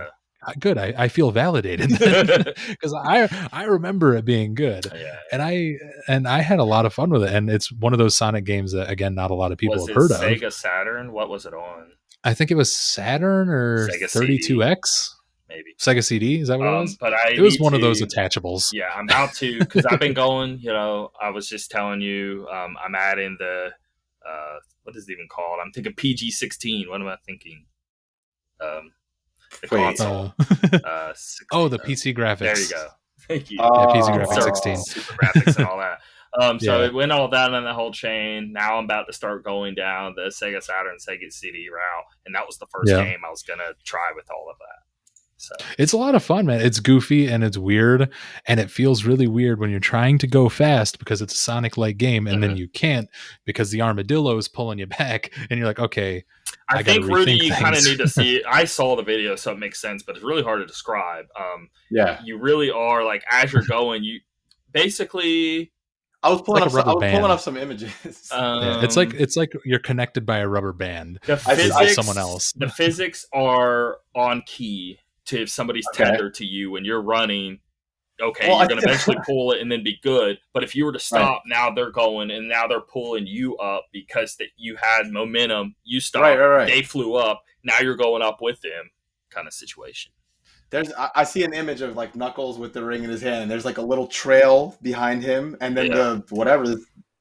[SPEAKER 3] good. I feel validated because I remember it being good, and I had a lot of fun with it. And it's one of those Sonic games that, again, not a lot of people have heard of.
[SPEAKER 1] Sega Saturn? What was it on?
[SPEAKER 3] I think it was Saturn or Sega 32X.
[SPEAKER 1] Maybe
[SPEAKER 3] Sega CD, is that what it was?
[SPEAKER 1] But
[SPEAKER 3] it was one of those attachables.
[SPEAKER 1] Yeah, I'm out to, because I've been going. I was just telling you, I'm adding the what is it even called? I'm thinking PG-16. What am I thinking? The console.
[SPEAKER 3] The PC graphics.
[SPEAKER 1] There you go. Thank you.
[SPEAKER 3] PC graphics 16,
[SPEAKER 1] super graphics and all that. So it went all down on the whole chain. Now I'm about to start going down the Sega Saturn, Sega CD route, and that was the first game I was gonna try with all of that. So
[SPEAKER 3] It's a lot of fun, man. It's goofy and it's weird, and it feels really weird when you're trying to go fast because it's a Sonic-like game, and then you can't because the armadillo is pulling you back, and you're like, okay,
[SPEAKER 1] I
[SPEAKER 3] got to
[SPEAKER 1] think Rudy,
[SPEAKER 3] rethink
[SPEAKER 1] you kind of
[SPEAKER 3] things.
[SPEAKER 1] need to see it. I saw the video, so it makes sense, but it's really hard to describe.
[SPEAKER 2] Yeah,
[SPEAKER 1] You really are like as you're going, you basically.
[SPEAKER 2] I was pulling
[SPEAKER 3] like a rubber
[SPEAKER 2] pulling
[SPEAKER 3] band.
[SPEAKER 2] up some images.
[SPEAKER 3] Yeah, it's like you're connected by a rubber band
[SPEAKER 1] The
[SPEAKER 3] with
[SPEAKER 1] physics,
[SPEAKER 3] someone else.
[SPEAKER 1] the physics are on key to if somebody's tethered to you when you're running. Okay,
[SPEAKER 2] Well,
[SPEAKER 1] you're going to eventually pull it and then be good. But if you were to stop,
[SPEAKER 2] Right.
[SPEAKER 1] now they're going and now they're pulling you up because that you had momentum. You stopped,
[SPEAKER 2] Right.
[SPEAKER 1] they flew up. Now you're going up with them, kind of situation.
[SPEAKER 2] I see an image of like Knuckles with the ring in his hand, and there's like a little trail behind him, and then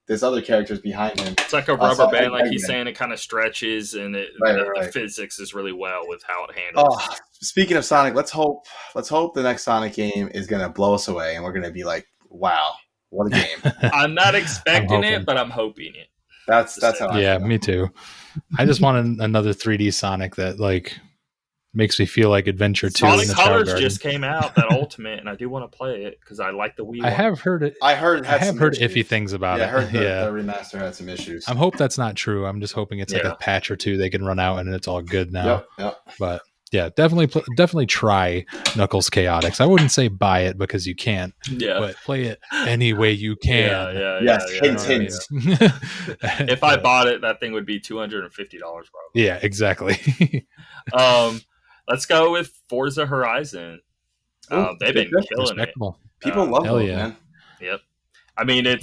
[SPEAKER 2] this other character's behind him.
[SPEAKER 1] It's like a rubber band, like he's
[SPEAKER 2] Eggman.
[SPEAKER 1] saying. It kind of stretches, and the physics is really well with how it handles.
[SPEAKER 2] Oh, speaking of Sonic, let's hope the next Sonic game is gonna blow us away, and we're gonna be like, wow, what a game!
[SPEAKER 1] I'm not expecting it, but I'm hoping it.
[SPEAKER 2] That's how I feel.
[SPEAKER 3] Me too. I just want another 3D Sonic that like makes me feel like Adventure 2.
[SPEAKER 1] Sonic Colors just came out, that Ultimate, and I do want to play it because I like the Wii.
[SPEAKER 3] I have heard it.
[SPEAKER 2] I heard
[SPEAKER 3] iffy things about it.
[SPEAKER 2] I heard the remaster had some issues.
[SPEAKER 3] I hope that's not true. I'm just hoping it's like a patch or two they can run out and it's all good now.
[SPEAKER 2] Yep.
[SPEAKER 3] But yeah, definitely try Knuckles Chaotix. I wouldn't say buy it because you can't.
[SPEAKER 1] Yeah.
[SPEAKER 3] But play it any way you can.
[SPEAKER 2] Yes. Hints.
[SPEAKER 1] If I bought it, that thing would be $250 probably.
[SPEAKER 3] Yeah, exactly.
[SPEAKER 1] Let's go with Forza Horizon. They've been killing it.
[SPEAKER 2] People love those,
[SPEAKER 3] yeah.
[SPEAKER 2] man.
[SPEAKER 1] Yep. I mean,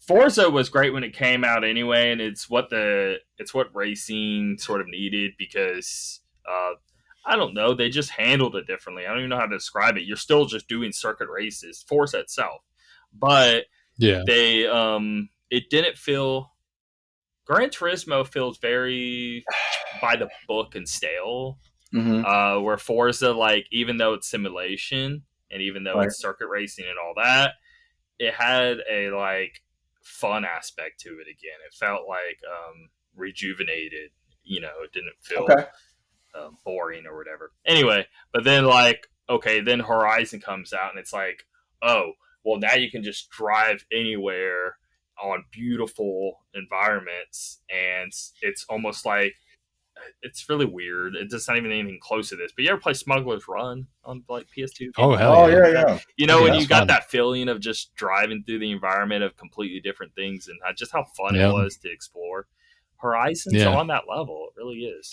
[SPEAKER 1] Forza was great when it came out anyway, and it's what racing sort of needed because I don't know, they just handled it differently. I don't even know how to describe it. You're still just doing circuit races, Forza itself, but they it didn't feel. Gran Turismo feels very by the book and stale.
[SPEAKER 2] Mm-hmm.
[SPEAKER 1] Where Forza, like, even though it's simulation and even though it's circuit racing and all that, it had a like fun aspect to it again. It felt like rejuvenated. You know, it didn't feel boring or whatever. Anyway, but then then Horizon comes out and it's like, oh, well, now you can just drive anywhere on beautiful environments, and it's almost like it's really weird. It's not even anything close to this. But you ever play Smuggler's Run on like PS2?
[SPEAKER 3] Oh, hell
[SPEAKER 2] yeah.
[SPEAKER 1] You know, when you got that feeling of just driving through the environment of completely different things and just how fun it was to explore. Horizon's on that level. It really is.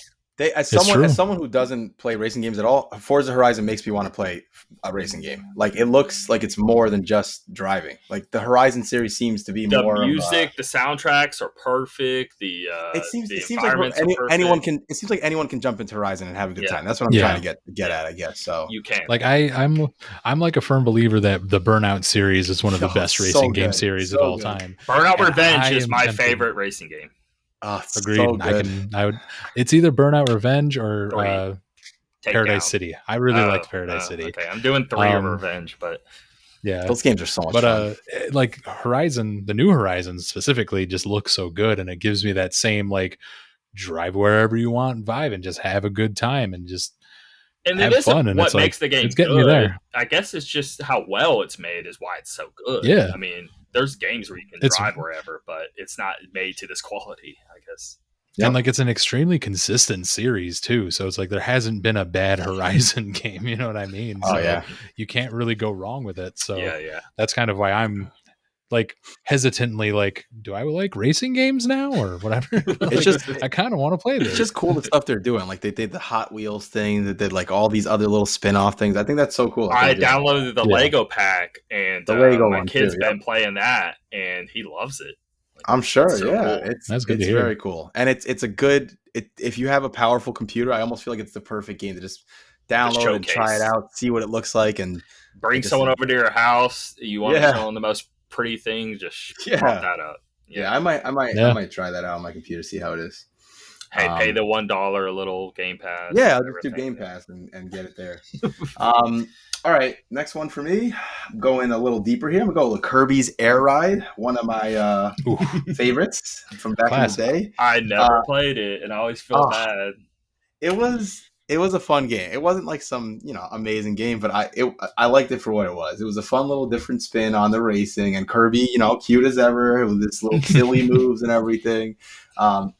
[SPEAKER 2] As someone who doesn't play racing games at all, Forza Horizon makes me want to play a racing game. Like, it looks like it's more than just driving. Like, the Horizon series seems to be more.
[SPEAKER 1] The music, the soundtracks are perfect.
[SPEAKER 2] It seems like anyone can. It seems like anyone can jump into Horizon and have a good time. That's what I'm trying to get at, I guess. So
[SPEAKER 1] you can.
[SPEAKER 3] Like I'm like a firm believer that the Burnout series is one of the best racing game series of all time.
[SPEAKER 1] Burnout Revenge is my favorite racing game.
[SPEAKER 3] Agreed. So it's either Burnout Revenge or Paradise City. I really liked Paradise City.
[SPEAKER 1] Okay, I'm doing 3 of Revenge, but
[SPEAKER 2] those games are so much fun.
[SPEAKER 3] Like Horizon, the new Horizon specifically, just looks so good, and it gives me that same like drive wherever you want vibe and just have a good time and just have fun. And
[SPEAKER 1] what makes the game
[SPEAKER 3] it's getting
[SPEAKER 1] good.
[SPEAKER 3] Me there.
[SPEAKER 1] I guess it's just how well it's made is why it's so good.
[SPEAKER 3] Yeah,
[SPEAKER 1] I mean, there's games where you can drive wherever, but it's not made to this quality, I guess.
[SPEAKER 3] And like it's an extremely consistent series too. So it's like there hasn't been a bad Horizon game, you know what I mean? So you can't really go wrong with it. So that's kind of why I'm like hesitantly like, do I like racing games now or whatever? It's just I kind of want to play this.
[SPEAKER 2] It's just cool the stuff they're doing. Like they did the Hot Wheels thing, that did like all these other little spin-off things. I think that's so cool.
[SPEAKER 1] I downloaded the Lego pack, and
[SPEAKER 2] the Lego
[SPEAKER 1] my kid's been playing that, and he loves it. Like,
[SPEAKER 2] I'm sure.
[SPEAKER 1] so cool.
[SPEAKER 2] That's good. It's very cool, and it's a good. If you have a powerful computer, I almost feel like it's the perfect game to just download and try it out, see what it looks like, and
[SPEAKER 1] bring someone over to your house. You want to show them the most pretty thing, just pop that up.
[SPEAKER 2] I might try that out on my computer, see how it is.
[SPEAKER 1] Hey, pay the $1 a little Game Pass.
[SPEAKER 2] Yeah, I'll just do Game Pass and get it there. All right, next one for me. I'm going a little deeper here. I'm gonna go with Kirby's Air Ride, one of my favorites from back in the day.
[SPEAKER 1] I never played it, and I always feel bad.
[SPEAKER 2] It was it was a fun game. It wasn't like some, amazing game, but I liked it for what it was. It was a fun little different spin on the racing, and Kirby, cute as ever with his little silly moves and everything.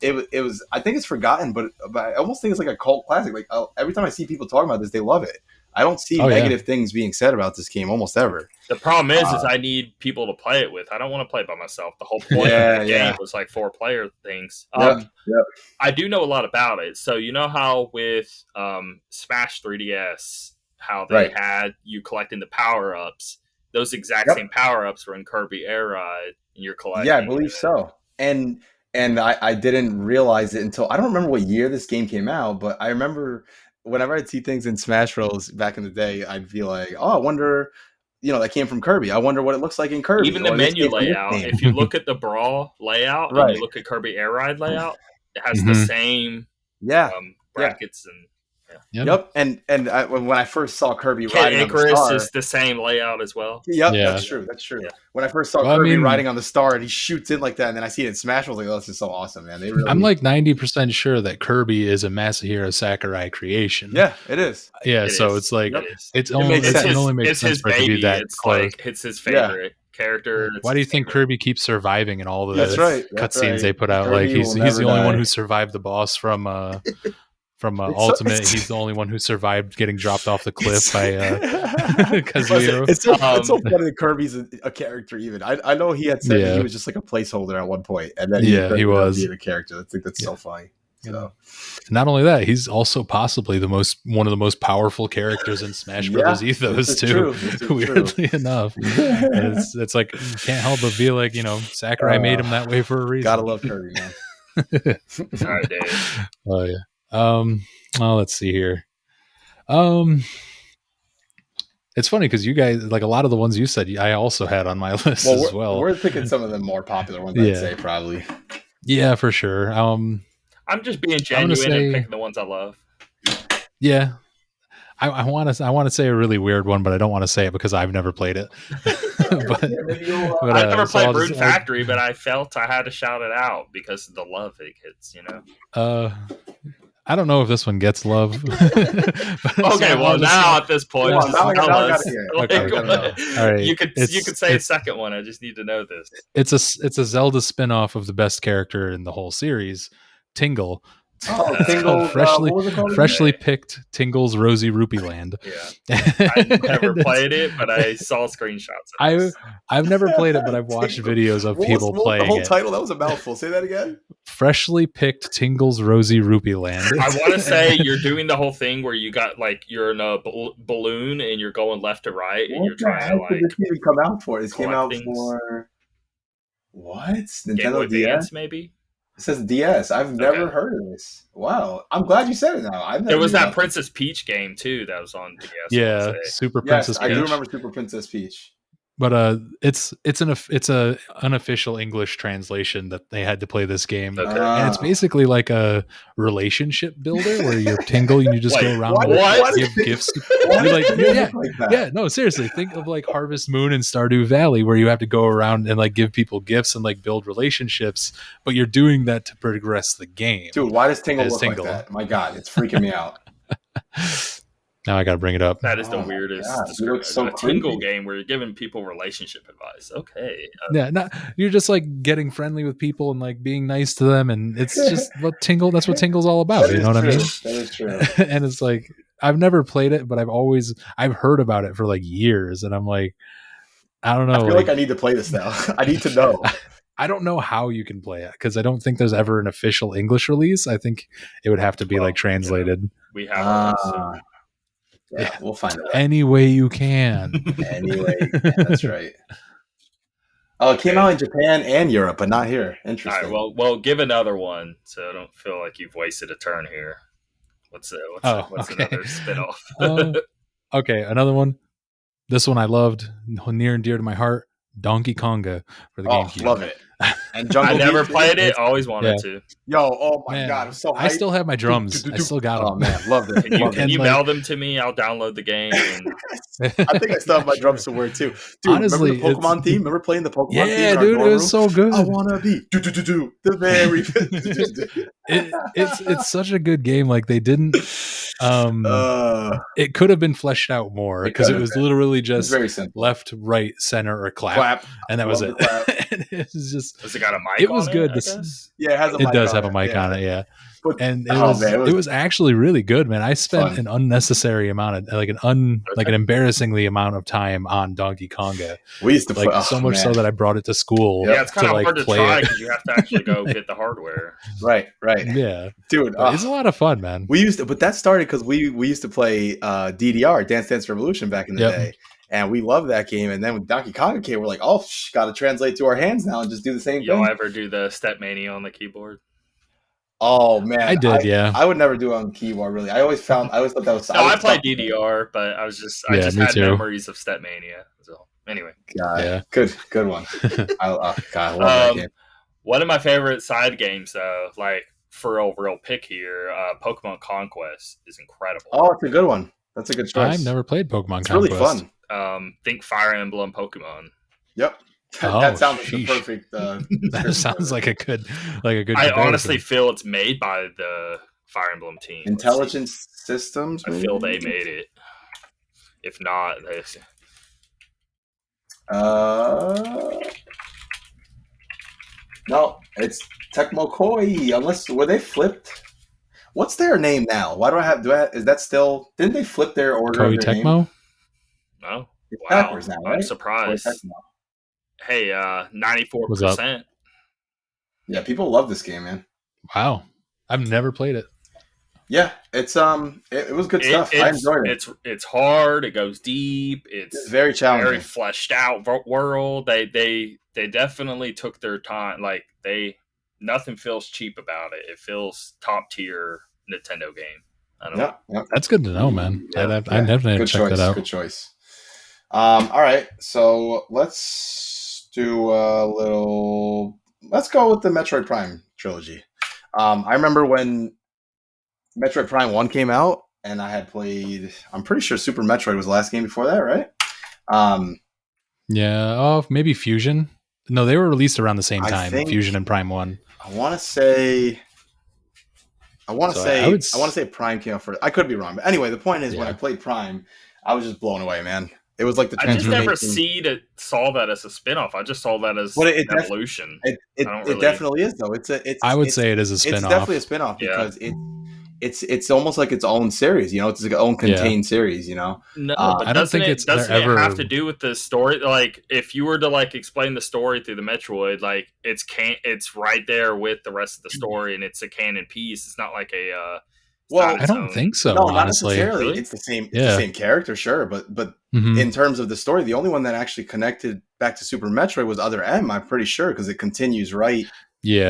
[SPEAKER 2] It was. I think it's forgotten, but I almost think it's like a cult classic. Like every time I see people talking about this, they love it. I don't see negative things being said about this game almost ever.
[SPEAKER 1] The problem is I need people to play it with. I don't want to play it by myself. The whole point of the game was like 4-player things. I do know a lot about it. So you know how with Smash 3DS, how they had you collecting the power-ups, those exact same power-ups were in Kirby Air Ride, and you're collecting.
[SPEAKER 2] Yeah, I believe so. And I didn't realize it until, I don't remember what year this game came out, but I remember whenever I'd see things in Smash Bros. Back in the day, I'd be like, oh, I wonder, that came from Kirby. I wonder what it looks like in Kirby.
[SPEAKER 1] Even the menu layout, if you look at the Brawl layout and you look at Kirby Air Ride layout, it has the same brackets and...
[SPEAKER 2] Yep, and when I first saw Kirby
[SPEAKER 1] Kid
[SPEAKER 2] riding
[SPEAKER 1] Icarus
[SPEAKER 2] on the star,
[SPEAKER 1] is the same layout as well.
[SPEAKER 2] Yep, that's true. Yeah. When I first saw Kirby riding on the star and he shoots in like that, and then I see it in Smash, I was like, "Oh, this is so awesome, man!"
[SPEAKER 3] I'm like 90% sure that Kirby is a Masahiro Sakurai creation.
[SPEAKER 2] Yeah, it is.
[SPEAKER 3] Yeah, it's like it only makes sense for it to be that close.
[SPEAKER 1] Like it's his favorite character.
[SPEAKER 3] Why do you think Kirby keeps surviving in all the cutscenes they put out?
[SPEAKER 2] Kirby
[SPEAKER 3] like he's the only one who survived the boss from Ultimate. He's the only one who survived getting dropped off the cliff by Kazuhiro.
[SPEAKER 2] It's so funny that Kirby's a character. Even I know he had said that he was just like a placeholder at one point, and then he was being a character. I think that's so funny. So.
[SPEAKER 3] Not only that, he's also possibly one of the most powerful characters in Smash Bros. Ethos too. Weirdly enough, it's like you can't help but feel like Sakurai made him that way for a reason.
[SPEAKER 2] Gotta love Kirby, man.
[SPEAKER 1] All right, Dave.
[SPEAKER 3] Oh yeah. Let's see here. It's funny because you guys, like a lot of the ones you said, I also had on my list as well.
[SPEAKER 2] We're picking some of the more popular ones, I'd say, probably.
[SPEAKER 3] Yeah, for sure.
[SPEAKER 1] I'm just being genuine and picking the ones I love.
[SPEAKER 3] Yeah. I want to say a really weird one, but I don't want to say it because I've never played it.
[SPEAKER 1] I've never played Brood Factory, but I felt I had to shout it out because of the love it gets,
[SPEAKER 3] I don't know if this one gets love.
[SPEAKER 1] Okay, well now at this point,
[SPEAKER 3] all right,
[SPEAKER 1] you could say a second one. I just need to know this.
[SPEAKER 3] It's a Zelda spin-off of the best character in the whole series, Tingle.
[SPEAKER 2] Oh, Tingle,
[SPEAKER 3] freshly picked Tingle's Rosy Rupee Land.
[SPEAKER 1] Yeah, I've never played it, but I saw screenshots.
[SPEAKER 3] I've never played it, but I've watched videos of people playing it.
[SPEAKER 2] The whole title, that was a mouthful. Say that again.
[SPEAKER 3] Freshly picked Tingle's Rosy Rupee Land.
[SPEAKER 1] I want to say you're doing the whole thing where you got you're in a balloon and you're going left to right and you're trying to
[SPEAKER 2] This even come out for? This came out for what? Nintendo DS,
[SPEAKER 1] maybe.
[SPEAKER 2] It says DS. I've never heard of this. Wow. I'm glad you said it now.
[SPEAKER 1] There was that Princess Peach game, too, that was on DS.
[SPEAKER 3] Yeah, Super Princess Peach.
[SPEAKER 2] I do remember Super Princess Peach.
[SPEAKER 3] But it's a unofficial English translation that they had to play this game, and it's basically like a relationship builder where you're Tingle and you just go around and give gifts. No, seriously, think of like Harvest Moon and Stardew Valley where you have to go around and like give people gifts and like build relationships, but you're doing that to progress the game.
[SPEAKER 2] Dude, why does Tingle look like that? My God, it's freaking me out.
[SPEAKER 3] Now I got to bring it up.
[SPEAKER 1] That is the weirdest Tingle game where you're giving people relationship advice. Okay.
[SPEAKER 3] You're just like getting friendly with people and like being nice to them. And it's just that's what Tingle's all about. You know what I mean?
[SPEAKER 2] That is true.
[SPEAKER 3] And it's like, I've never played it, but I've heard about it for like years. And I'm like, I don't know.
[SPEAKER 2] I feel like I need to play this now. I need to know.
[SPEAKER 3] I don't know how you can play it because I don't think there's ever an official English release. I think it would have to be like translated.
[SPEAKER 1] We have
[SPEAKER 2] Yeah, we'll find it.
[SPEAKER 3] Any way you can.
[SPEAKER 2] That's right. Oh, it came out in Japan and Europe, but not here. Interesting.
[SPEAKER 1] All right, well, give another one so I don't feel like you've wasted a turn here. What's another spinoff?
[SPEAKER 3] Okay, another one. This one I loved, near and dear to my heart. Donkey Konga for the GameCube.
[SPEAKER 2] Love it. And Jungle
[SPEAKER 1] I never
[SPEAKER 2] Beat,
[SPEAKER 1] played it. Always wanted to.
[SPEAKER 2] Yo, oh my
[SPEAKER 3] Man,
[SPEAKER 2] god, I'm so hyped.
[SPEAKER 3] I still have my drums. I still got them.
[SPEAKER 2] Oh man, loved it.
[SPEAKER 1] Can you mail them to me? I'll download the game. And
[SPEAKER 2] I think I still have my drums somewhere too. Dude,
[SPEAKER 3] Honestly,
[SPEAKER 2] remember the Pokemon theme? Remember playing the Pokemon theme?
[SPEAKER 3] Yeah,
[SPEAKER 2] in our
[SPEAKER 3] dude,
[SPEAKER 2] dorm
[SPEAKER 3] it was
[SPEAKER 2] room?
[SPEAKER 3] so good.
[SPEAKER 2] I wanna be the very.
[SPEAKER 3] It's such a good game. Like they didn't. It could have been fleshed out more because it was literally just
[SPEAKER 2] very simple.
[SPEAKER 3] left, right, center, or clap, and that was it. And it was just.
[SPEAKER 1] Does it got a mic?
[SPEAKER 3] It was
[SPEAKER 1] on
[SPEAKER 3] good.
[SPEAKER 1] It, I guess?
[SPEAKER 2] Yeah, it has a
[SPEAKER 3] It
[SPEAKER 2] mic
[SPEAKER 3] does
[SPEAKER 2] on
[SPEAKER 3] have a mic on it. Yeah.
[SPEAKER 2] But,
[SPEAKER 3] And it was actually really good, man. I spent
[SPEAKER 2] fun.
[SPEAKER 3] an unnecessary amount of like an embarrassingly amount of time on Donkey Konga.
[SPEAKER 2] We used to
[SPEAKER 3] like
[SPEAKER 2] play,
[SPEAKER 3] so much so that I brought it to school.
[SPEAKER 1] Yeah, it's kind of
[SPEAKER 3] like,
[SPEAKER 1] hard to
[SPEAKER 3] play
[SPEAKER 1] try
[SPEAKER 3] it.
[SPEAKER 1] because you have to actually go get the hardware.
[SPEAKER 2] Right.
[SPEAKER 3] Yeah,
[SPEAKER 2] Dude,
[SPEAKER 3] it's a lot of fun, man.
[SPEAKER 2] We used to, but that started because we used to play DDR, Dance Dance Revolution, back in the day, and we loved that game. And then when Donkey Konga came, we're like, oh, got to translate to our hands now and just do the same thing.
[SPEAKER 1] Y'all ever do the Step Mania on the keyboard?
[SPEAKER 2] Oh man,
[SPEAKER 3] I did. Yeah,
[SPEAKER 2] I would never do it on the keyboard. Really, I always thought that was.
[SPEAKER 1] No, I played DDR, but I just had memories of Step Mania. So anyway,
[SPEAKER 2] good one. I love that game.
[SPEAKER 1] One of my favorite side games, though, like for a real pick here, Pokemon Conquest is incredible.
[SPEAKER 2] Oh, it's a good one. That's a good choice.
[SPEAKER 3] I've never played Pokemon
[SPEAKER 2] it's
[SPEAKER 3] Conquest.
[SPEAKER 2] Really fun.
[SPEAKER 1] Think Fire Emblem Pokemon.
[SPEAKER 2] Yep. That sounds like the perfect.
[SPEAKER 3] That sounds like a good.
[SPEAKER 1] I honestly feel it's made by the Fire Emblem team.
[SPEAKER 2] Intelligence Systems.
[SPEAKER 1] I feel they made it. If not, they.
[SPEAKER 2] No, it's Tecmo Koei. Unless were they flipped? What's their name now? Why do I have? Is that still? Didn't they flip their order?
[SPEAKER 3] Koei Tecmo.
[SPEAKER 1] Name? No,
[SPEAKER 2] it's backwards now. Right?
[SPEAKER 1] I'm surprised. Hey, 94%.
[SPEAKER 2] Yeah, people love this game, man.
[SPEAKER 3] Wow, I've never played it.
[SPEAKER 2] Yeah, it's it was good stuff. I enjoyed it.
[SPEAKER 1] It's hard. It goes deep. It's
[SPEAKER 2] very challenging.
[SPEAKER 1] Very fleshed out world. They definitely took their time. Like nothing feels cheap about it. It feels top tier Nintendo game. I don't know.
[SPEAKER 2] Yep.
[SPEAKER 3] That's good to know, man. I definitely have to check that out.
[SPEAKER 2] Good choice. All right, so let's do a little. Let's go with the Metroid Prime trilogy. I remember when Metroid Prime 1 came out, and I had played. I'm pretty sure Super Metroid was the last game before that, right?
[SPEAKER 3] Yeah. Oh, maybe Fusion. No, they were released around the same time. Fusion and Prime 1.
[SPEAKER 2] I want to say Prime came out first. I could be wrong, but anyway, the point is when I played Prime, I was just blown away, man. It was like the transformation.
[SPEAKER 1] I just never saw that as a spinoff. I just saw that as an evolution.
[SPEAKER 2] It definitely is, though.
[SPEAKER 3] I would say it is a spinoff.
[SPEAKER 2] It's definitely a spinoff because it's almost like its own series. You know, it's like its own contained series. You know,
[SPEAKER 1] no, but I don't think it have to do with the story. Like, if you were to explain the story through the Metroid, like it's right there with the rest of the story, and it's a canon piece. It's not like a.
[SPEAKER 3] Well, I don't think so.
[SPEAKER 2] No,
[SPEAKER 3] honestly.
[SPEAKER 2] not necessarily. Really? It's the same. It's the same character, sure, but in terms of the story, the only one that actually connected back to Super Metroid was Other M. I'm pretty sure because it continues right.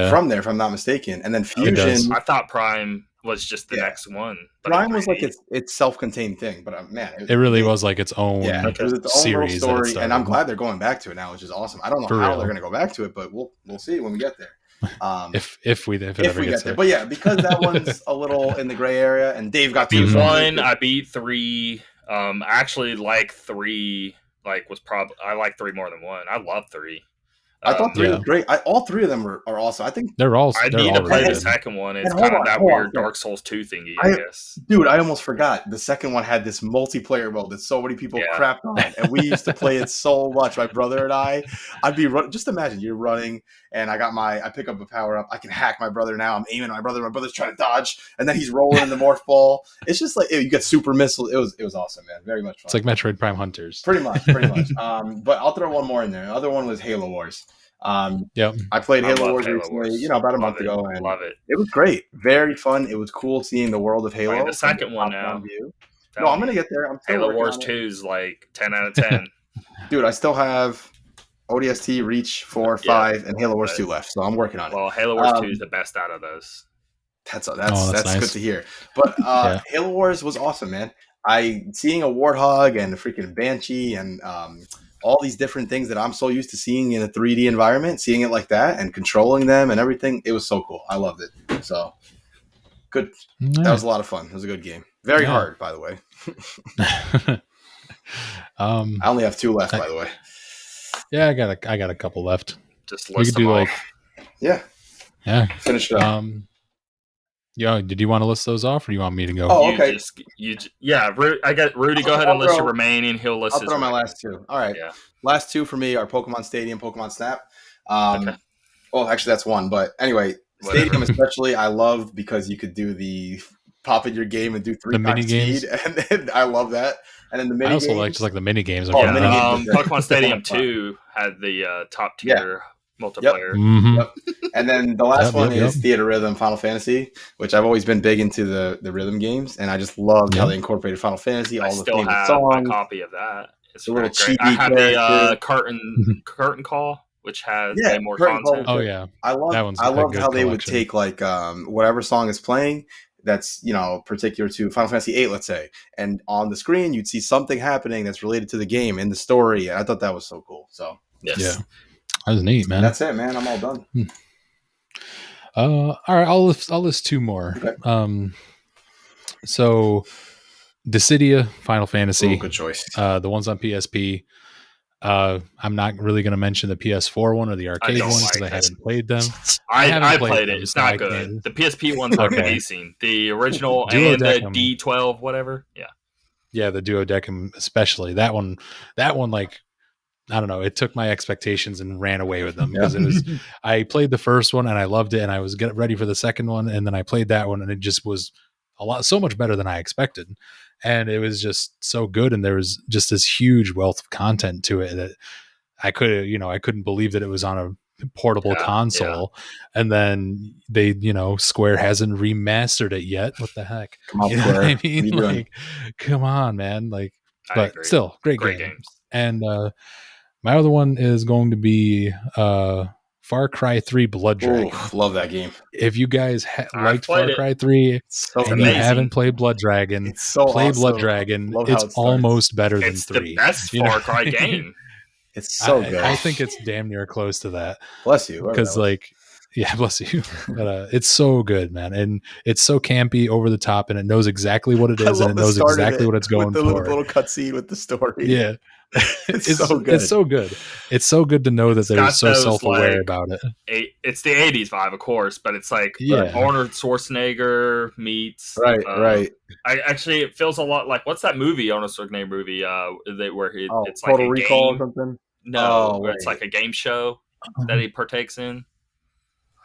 [SPEAKER 2] From there, if I'm not mistaken, and then Fusion.
[SPEAKER 1] I thought Prime was just the next one.
[SPEAKER 2] Prime was like its self-contained thing, but man,
[SPEAKER 3] it really was like its own.
[SPEAKER 2] Yeah, it was its own series story, and I'm glad they're going back to it now, which is awesome. I don't know how they're going to go back to it, but we'll see when we get there.
[SPEAKER 3] If we get there.
[SPEAKER 2] But yeah, because that one's a little in the gray area, and Dave got
[SPEAKER 1] beat 1. I beat 3. I actually like 3. I like 3 more than 1. I love 3.
[SPEAKER 2] I thought 3 was great. All 3 of them are awesome. I think
[SPEAKER 3] they're all.
[SPEAKER 1] I need to play the second one. It's kind of that weird Dark Souls 2 thingy, I guess.
[SPEAKER 2] Dude, I almost forgot. The second one had this multiplayer mode that so many people crapped on, and we used to play it so much. My brother and I'd be running. Just imagine you're running, and I pick up a power up. I can hack my brother now. I'm aiming at my brother. My brother's trying to dodge, and then he's rolling in the morph ball. It's just like you get super missiles. It was awesome, man. Very much fun.
[SPEAKER 3] It's like Metroid Prime Hunters.
[SPEAKER 2] Pretty much. But I'll throw one more in there. The other one was Halo Wars. I played Halo Wars recently, about a month ago, and
[SPEAKER 1] love it.
[SPEAKER 2] It was great, very fun. It was cool seeing the world of Halo.
[SPEAKER 1] The second one now.
[SPEAKER 2] No, I'm gonna get there.
[SPEAKER 1] Halo Wars 2 is like 10 out of 10.
[SPEAKER 2] Dude, I still have ODST, Reach 4, 5, and Halo Wars 2 left, so I'm working on it.
[SPEAKER 1] Well, Halo Wars 2 is the best out of those.
[SPEAKER 2] That's nice. Good to hear. But Halo Wars was awesome, man. Seeing a Warthog and a freaking Banshee and all these different things that I'm so used to seeing in a 3D environment, seeing it like that and controlling them and everything. It was so cool. I loved it. So good. That was a lot of fun. It was a good game. Very hard, by the way. I only have 2 left, by the way.
[SPEAKER 3] Yeah, I got a couple left.
[SPEAKER 1] Just list them off.
[SPEAKER 2] Yeah. Finish it up.
[SPEAKER 3] Yeah, did you want to list those off, or do you want me to go?
[SPEAKER 2] Oh, okay.
[SPEAKER 1] I got Rudy. Go ahead and list your remaining. He'll list.
[SPEAKER 2] I'll throw my last 2. All right.
[SPEAKER 1] Yeah.
[SPEAKER 2] Last 2 for me are Pokemon Stadium, Pokemon Snap.
[SPEAKER 1] Okay.
[SPEAKER 2] Well, actually, that's 1. But anyway, Stadium especially, I loved because you could do the pop in your game and do 3 times speed, and I love that. And then the mini.
[SPEAKER 3] I also like the mini games.
[SPEAKER 1] Pokemon Stadium 2 had the top tier. Multiplayer.
[SPEAKER 2] Yep. And then the last one is Theater Rhythm Final Fantasy, which I've always been big into the rhythm games, and I just loved how they incorporated Final Fantasy. All the
[SPEAKER 1] still have
[SPEAKER 2] songs.
[SPEAKER 1] a copy of that. It's
[SPEAKER 2] a little
[SPEAKER 1] great. I have the curtain call, which has way more content.
[SPEAKER 3] Oh yeah,
[SPEAKER 2] I loved how they would take like whatever song is playing that's particular to Final Fantasy VIII, let's say, and on the screen you'd see something happening that's related to the game in the story. And I thought that was so cool. So
[SPEAKER 3] yeah. That was neat, man.
[SPEAKER 2] That's it, man. I'm all done.
[SPEAKER 3] All right, I'll list 2 more.
[SPEAKER 2] Okay.
[SPEAKER 3] So Dissidia, Final Fantasy.
[SPEAKER 2] Ooh, good choice.
[SPEAKER 3] The ones on PSP. I'm not really going to mention the PS4 one or the arcade one because I haven't played them.
[SPEAKER 1] I played it. It's not good. The PSP one's amazing. The original and the D12, whatever. Yeah.
[SPEAKER 3] Yeah, the Duodecim, especially that one. Like, I don't know. It took my expectations and ran away with them because it was. I played the first one and I loved it, and I was getting ready for the second one, and then I played that one, and it just was so much better than I expected, and it was just so good, and there was just this huge wealth of content to it that I couldn't believe that it was on a portable console, and then they, Square hasn't remastered it yet. What the heck?
[SPEAKER 2] Come on, Square.
[SPEAKER 3] I mean, like, come on, man. Like, but still, great games. And my other one is going to be Far Cry 3 Blood Dragon.
[SPEAKER 2] Love that game.
[SPEAKER 3] If you guys liked Far Cry 3 and you haven't played Blood Dragon, play awesome. Blood Dragon. It's almost better than 3.
[SPEAKER 1] It's the best Far Cry game.
[SPEAKER 2] It's so good.
[SPEAKER 3] I think it's damn near close to that.
[SPEAKER 2] Bless you.
[SPEAKER 3] Because bless you. But it's so good, man. And it's so campy, over the top, and it knows exactly what it is, and it knows exactly what it's going for.
[SPEAKER 2] The little cutscene with the story.
[SPEAKER 3] Yeah.
[SPEAKER 2] It's so good.
[SPEAKER 3] It's so good. It's so good to know that they're so self-aware about it.
[SPEAKER 1] It's the 80s vibe, of course, but it's like Arnold Schwarzenegger meets
[SPEAKER 2] right.
[SPEAKER 1] It feels a lot like, what's that movie, Arnold Schwarzenegger movie, where it's like
[SPEAKER 2] Total
[SPEAKER 1] a
[SPEAKER 2] Recall
[SPEAKER 1] game?
[SPEAKER 2] Or something?
[SPEAKER 1] No, where it's like a game show that he partakes in.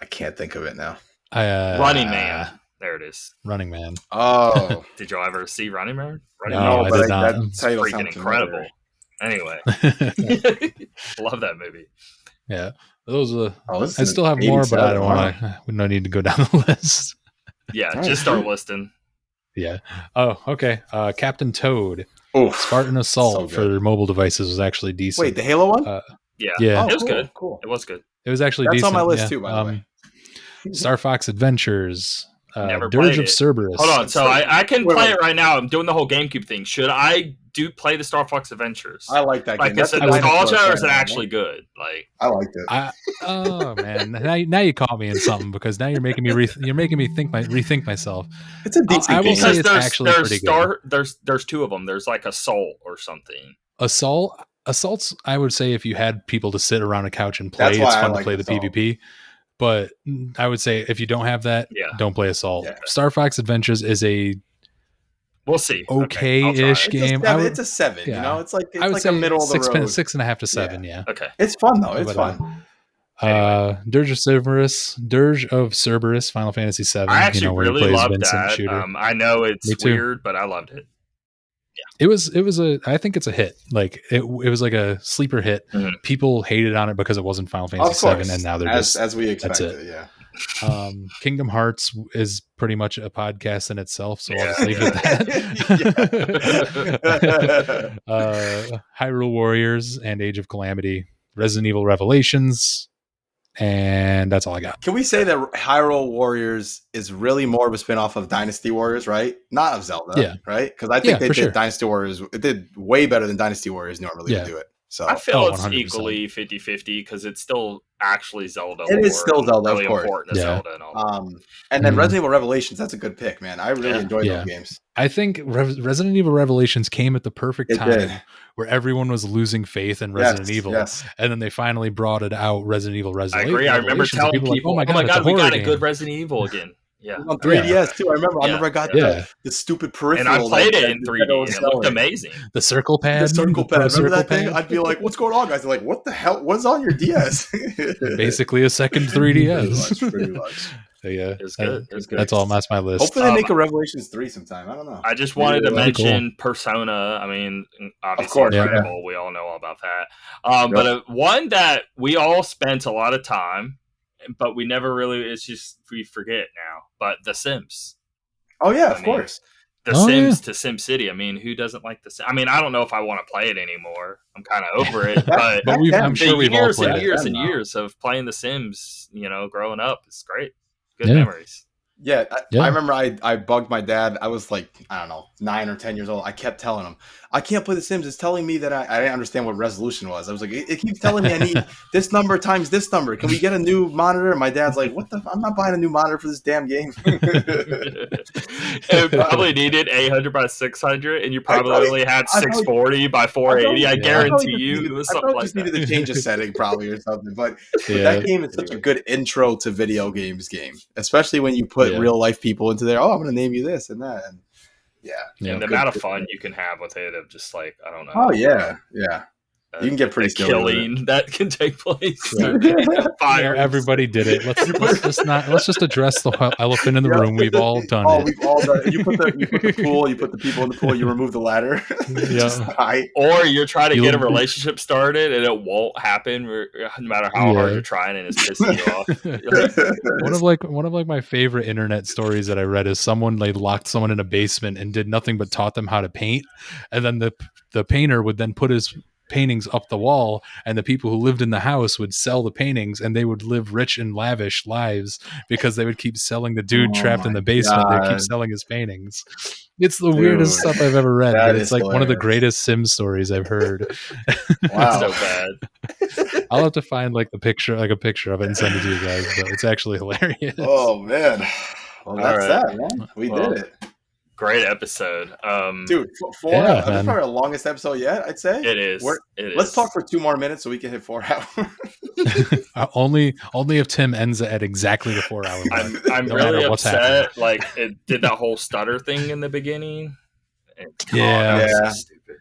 [SPEAKER 2] I can't think of it now.
[SPEAKER 1] Running Man. There it is.
[SPEAKER 3] Running Man.
[SPEAKER 2] Oh.
[SPEAKER 1] Did y'all ever see Running Man?
[SPEAKER 3] No, I did not.
[SPEAKER 1] That's freaking incredible. Anyway. Love that movie.
[SPEAKER 3] Yeah. Those are I still have more, but I don't want to. We don't need to go down the list.
[SPEAKER 1] Yeah, just start listing.
[SPEAKER 3] Yeah. Oh, okay. Captain Toad.
[SPEAKER 2] Oh,
[SPEAKER 3] Spartan Assault for mobile devices was actually decent.
[SPEAKER 2] Wait, the Halo one?
[SPEAKER 3] Yeah.
[SPEAKER 1] It was good.
[SPEAKER 2] Cool.
[SPEAKER 1] It was good.
[SPEAKER 3] It was actually
[SPEAKER 2] decent.
[SPEAKER 3] That's
[SPEAKER 2] on my list too, by the way.
[SPEAKER 3] Star Fox Adventures.
[SPEAKER 1] Never
[SPEAKER 3] Dirge of Cerberus.
[SPEAKER 1] Hold on, so I can play it right now. I'm doing the whole GameCube thing. Should I play the Star Fox Adventures?
[SPEAKER 2] I like that game.
[SPEAKER 1] Is it nostalgia or is it actually good? Like,
[SPEAKER 2] I liked it.
[SPEAKER 3] Oh man, now you caught me in something because now you're making me rethink myself.
[SPEAKER 2] It's a decent game.
[SPEAKER 3] I will say it's actually pretty good.
[SPEAKER 1] There's 2 of them. There's like Assault or something.
[SPEAKER 3] Assaults. I would say if you had people to sit around a couch and play, it's fun to play the PvP. But I would say if you don't have that, don't play Assault. Yeah. Star Fox Adventures is a
[SPEAKER 1] we'll see
[SPEAKER 3] okay-ish game.
[SPEAKER 2] It's a 7. Yeah. It's like a middle of the road.
[SPEAKER 3] 6.5 to 7. Yeah.
[SPEAKER 1] Okay.
[SPEAKER 2] It's fun though. It's fun.
[SPEAKER 3] Anyway. Dirge of Cerberus, Final Fantasy 7.
[SPEAKER 1] I actually really loved that. I know it's weird, but I loved it.
[SPEAKER 3] Yeah. I think it's a hit. Like it was like a sleeper hit.
[SPEAKER 1] Mm-hmm.
[SPEAKER 3] People hated on it because it wasn't Final Fantasy 7, and now they're
[SPEAKER 2] as we expected. Yeah.
[SPEAKER 3] Kingdom Hearts is pretty much a podcast in itself, so I'll just leave it at that. Hyrule Warriors and Age of Calamity, Resident Evil Revelations, and that's all I got.
[SPEAKER 2] Can we say that Hyrule Warriors is really more of a spinoff of Dynasty Warriors, right? Not of Zelda, right? Because I think they did Dynasty Warriors. It did way better than Dynasty Warriors normally would do it. So
[SPEAKER 1] I feel it's
[SPEAKER 3] 100%.
[SPEAKER 1] equally 50-50 because it's still actually Zelda.
[SPEAKER 2] It is still Zelda,
[SPEAKER 1] really
[SPEAKER 2] of course.
[SPEAKER 1] important to Zelda and all.
[SPEAKER 2] And then Resident Evil Revelations, that's a good pick, man. I really enjoy those games.
[SPEAKER 3] I think Resident Evil Revelations came at the perfect time where everyone was losing faith in Resident Evil, and then they finally brought it out, Resident Evil Revelations.
[SPEAKER 1] I agree. I remember telling people,
[SPEAKER 3] like, "Oh my god,
[SPEAKER 1] we got a
[SPEAKER 3] game.
[SPEAKER 1] good Resident Evil again." Yeah,
[SPEAKER 2] on 3DS too. I remember I got the stupid peripheral,
[SPEAKER 1] and I played it in 3D, and it looked amazing.
[SPEAKER 3] The circle pad,
[SPEAKER 2] remember that thing? I'd be like, "What's going on, guys?" They're like, "What the hell? What's on your DS?"
[SPEAKER 3] Basically, a second 3DS.
[SPEAKER 2] Pretty much.
[SPEAKER 3] So, yeah,
[SPEAKER 1] it's good. It's good.
[SPEAKER 3] That's all. That's my list.
[SPEAKER 2] Hopefully, they make a Revelations 3 sometime. I don't know.
[SPEAKER 1] I just wanted to mention Persona. I mean, obviously, incredible. We all know all about that. But one that we all spent a lot of time, but we never really. It's just we forget now. But The Sims.
[SPEAKER 2] Oh yeah, of course.
[SPEAKER 1] The Sims to SimCity. I mean, who doesn't like the Sims? I mean, I don't know if I want to play it anymore. I'm kind of over it. But
[SPEAKER 3] I'm sure we've all played it.
[SPEAKER 1] Years and years of playing The Sims, growing up. It's great. Good memories.
[SPEAKER 2] Yeah, I remember I bugged my dad. I was like, I don't know, 9 or 10 years old. I kept telling him, I can't play The Sims. It's telling me that I didn't understand what resolution was. I was like, it keeps telling me I need this number times this number. Can we get a new monitor? And my dad's like, I'm not buying a new monitor for this damn game.
[SPEAKER 1] It probably needed 800 by 600, and you probably only had 640 by 480. I guarantee you it was something like that.
[SPEAKER 2] Needed to change a setting probably or something. But that game is such a good intro to video games game, especially when you put real life people into there. Oh, I'm going to name you this and that. And
[SPEAKER 1] and the amount of fun you can have with it of just like, I don't know.
[SPEAKER 2] Oh, yeah. You can get pretty
[SPEAKER 1] killing that can take place.
[SPEAKER 3] Everybody did it. Let's just address the elephant in the room. We've all done it.
[SPEAKER 2] We've all done it. You put the pool. You put the people in the pool. You remove the ladder.
[SPEAKER 1] Or you're trying to get a relationship started and it won't happen, no matter how hard you're trying, and it's pissing you off.
[SPEAKER 3] One of my favorite internet stories that I read is someone locked someone in a basement and did nothing but taught them how to paint, and then the painter would then put his paintings up the wall, and the people who lived in the house would sell the paintings, and they would live rich and lavish lives because they would keep selling the dude trapped in the basement. They keep selling his paintings. It's the weirdest stuff I've ever read, but it's like hilarious. One of the greatest Sim stories I've heard.
[SPEAKER 1] Wow. So bad.
[SPEAKER 3] I'll have to find a picture of it and send it to you guys, but it's actually hilarious.
[SPEAKER 2] Oh man. Well, that's that, man. We did it.
[SPEAKER 1] Great episode.
[SPEAKER 2] Dude, that's probably our longest episode yet, I'd say.
[SPEAKER 1] It is.
[SPEAKER 2] Let's talk for 2 more minutes so we can hit 4 hours.
[SPEAKER 3] Only if Tim ends at exactly the 4 hour mark.
[SPEAKER 1] I'm really upset. Like, it did that whole stutter thing in the beginning.
[SPEAKER 3] So stupid.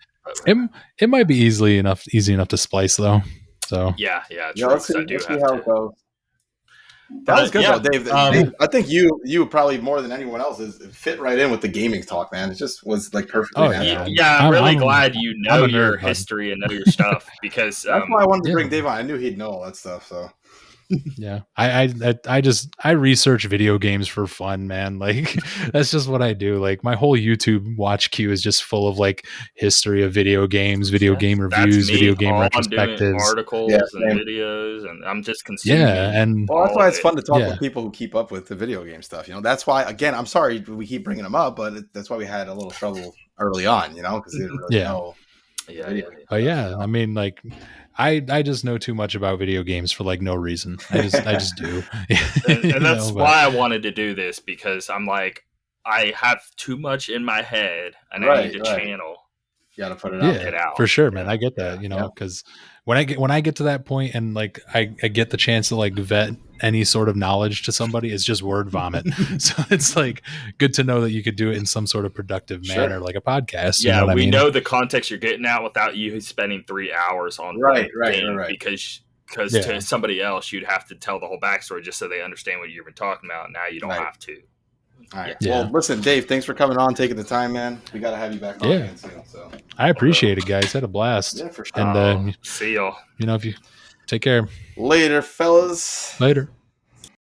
[SPEAKER 3] It might be easy enough to splice though. So
[SPEAKER 1] yeah. Let's see how it goes.
[SPEAKER 2] That was good though, Dave. Dave. I think you probably more than anyone else is fit right in with the gaming talk, man. It just was perfect.
[SPEAKER 1] I'm really glad you know your history and know your stuff because
[SPEAKER 2] that's why I wanted to bring Dave on. I knew he'd know all that stuff. So
[SPEAKER 3] yeah, I research video games for fun, man. Like that's just what I do. Like my whole YouTube watch queue is just full of history of video games, video game reviews, video game retrospectives,
[SPEAKER 1] articles and videos, and I'm just consuming.
[SPEAKER 3] And
[SPEAKER 2] that's why it's fun to talk with people who keep up with the video game stuff. That's why. Again, I'm sorry we keep bringing them up, but that's why we had a little trouble early on. Because they didn't really know.
[SPEAKER 3] Yeah. I mean, I just know too much about video games for no reason. I just do.
[SPEAKER 1] and that's why I wanted to do this, because I'm I have too much in my head and I need to channel.
[SPEAKER 2] You gotta put it out.
[SPEAKER 1] Get out.
[SPEAKER 3] For sure, man. I get that, because when I get to that point and I get the chance to vet any sort of knowledge to somebody, it's just word vomit. So it's good to know that you could do it in some sort of productive manner, like a podcast.
[SPEAKER 1] Yeah,
[SPEAKER 3] you know
[SPEAKER 1] we know the context you're getting at without you spending 3 hours on
[SPEAKER 2] right.
[SPEAKER 1] Because to somebody else you'd have to tell the whole backstory just so they understand what you've been talking about. Now you don't have to.
[SPEAKER 2] All right. Yeah. Well, listen, Dave, thanks for coming on, taking the time, man. We got to have you back on again soon. So
[SPEAKER 3] I appreciate it, guys. Had a blast.
[SPEAKER 2] Yeah, for sure.
[SPEAKER 3] And
[SPEAKER 1] see y'all.
[SPEAKER 3] If you take care.
[SPEAKER 2] Later, fellas.
[SPEAKER 3] Later.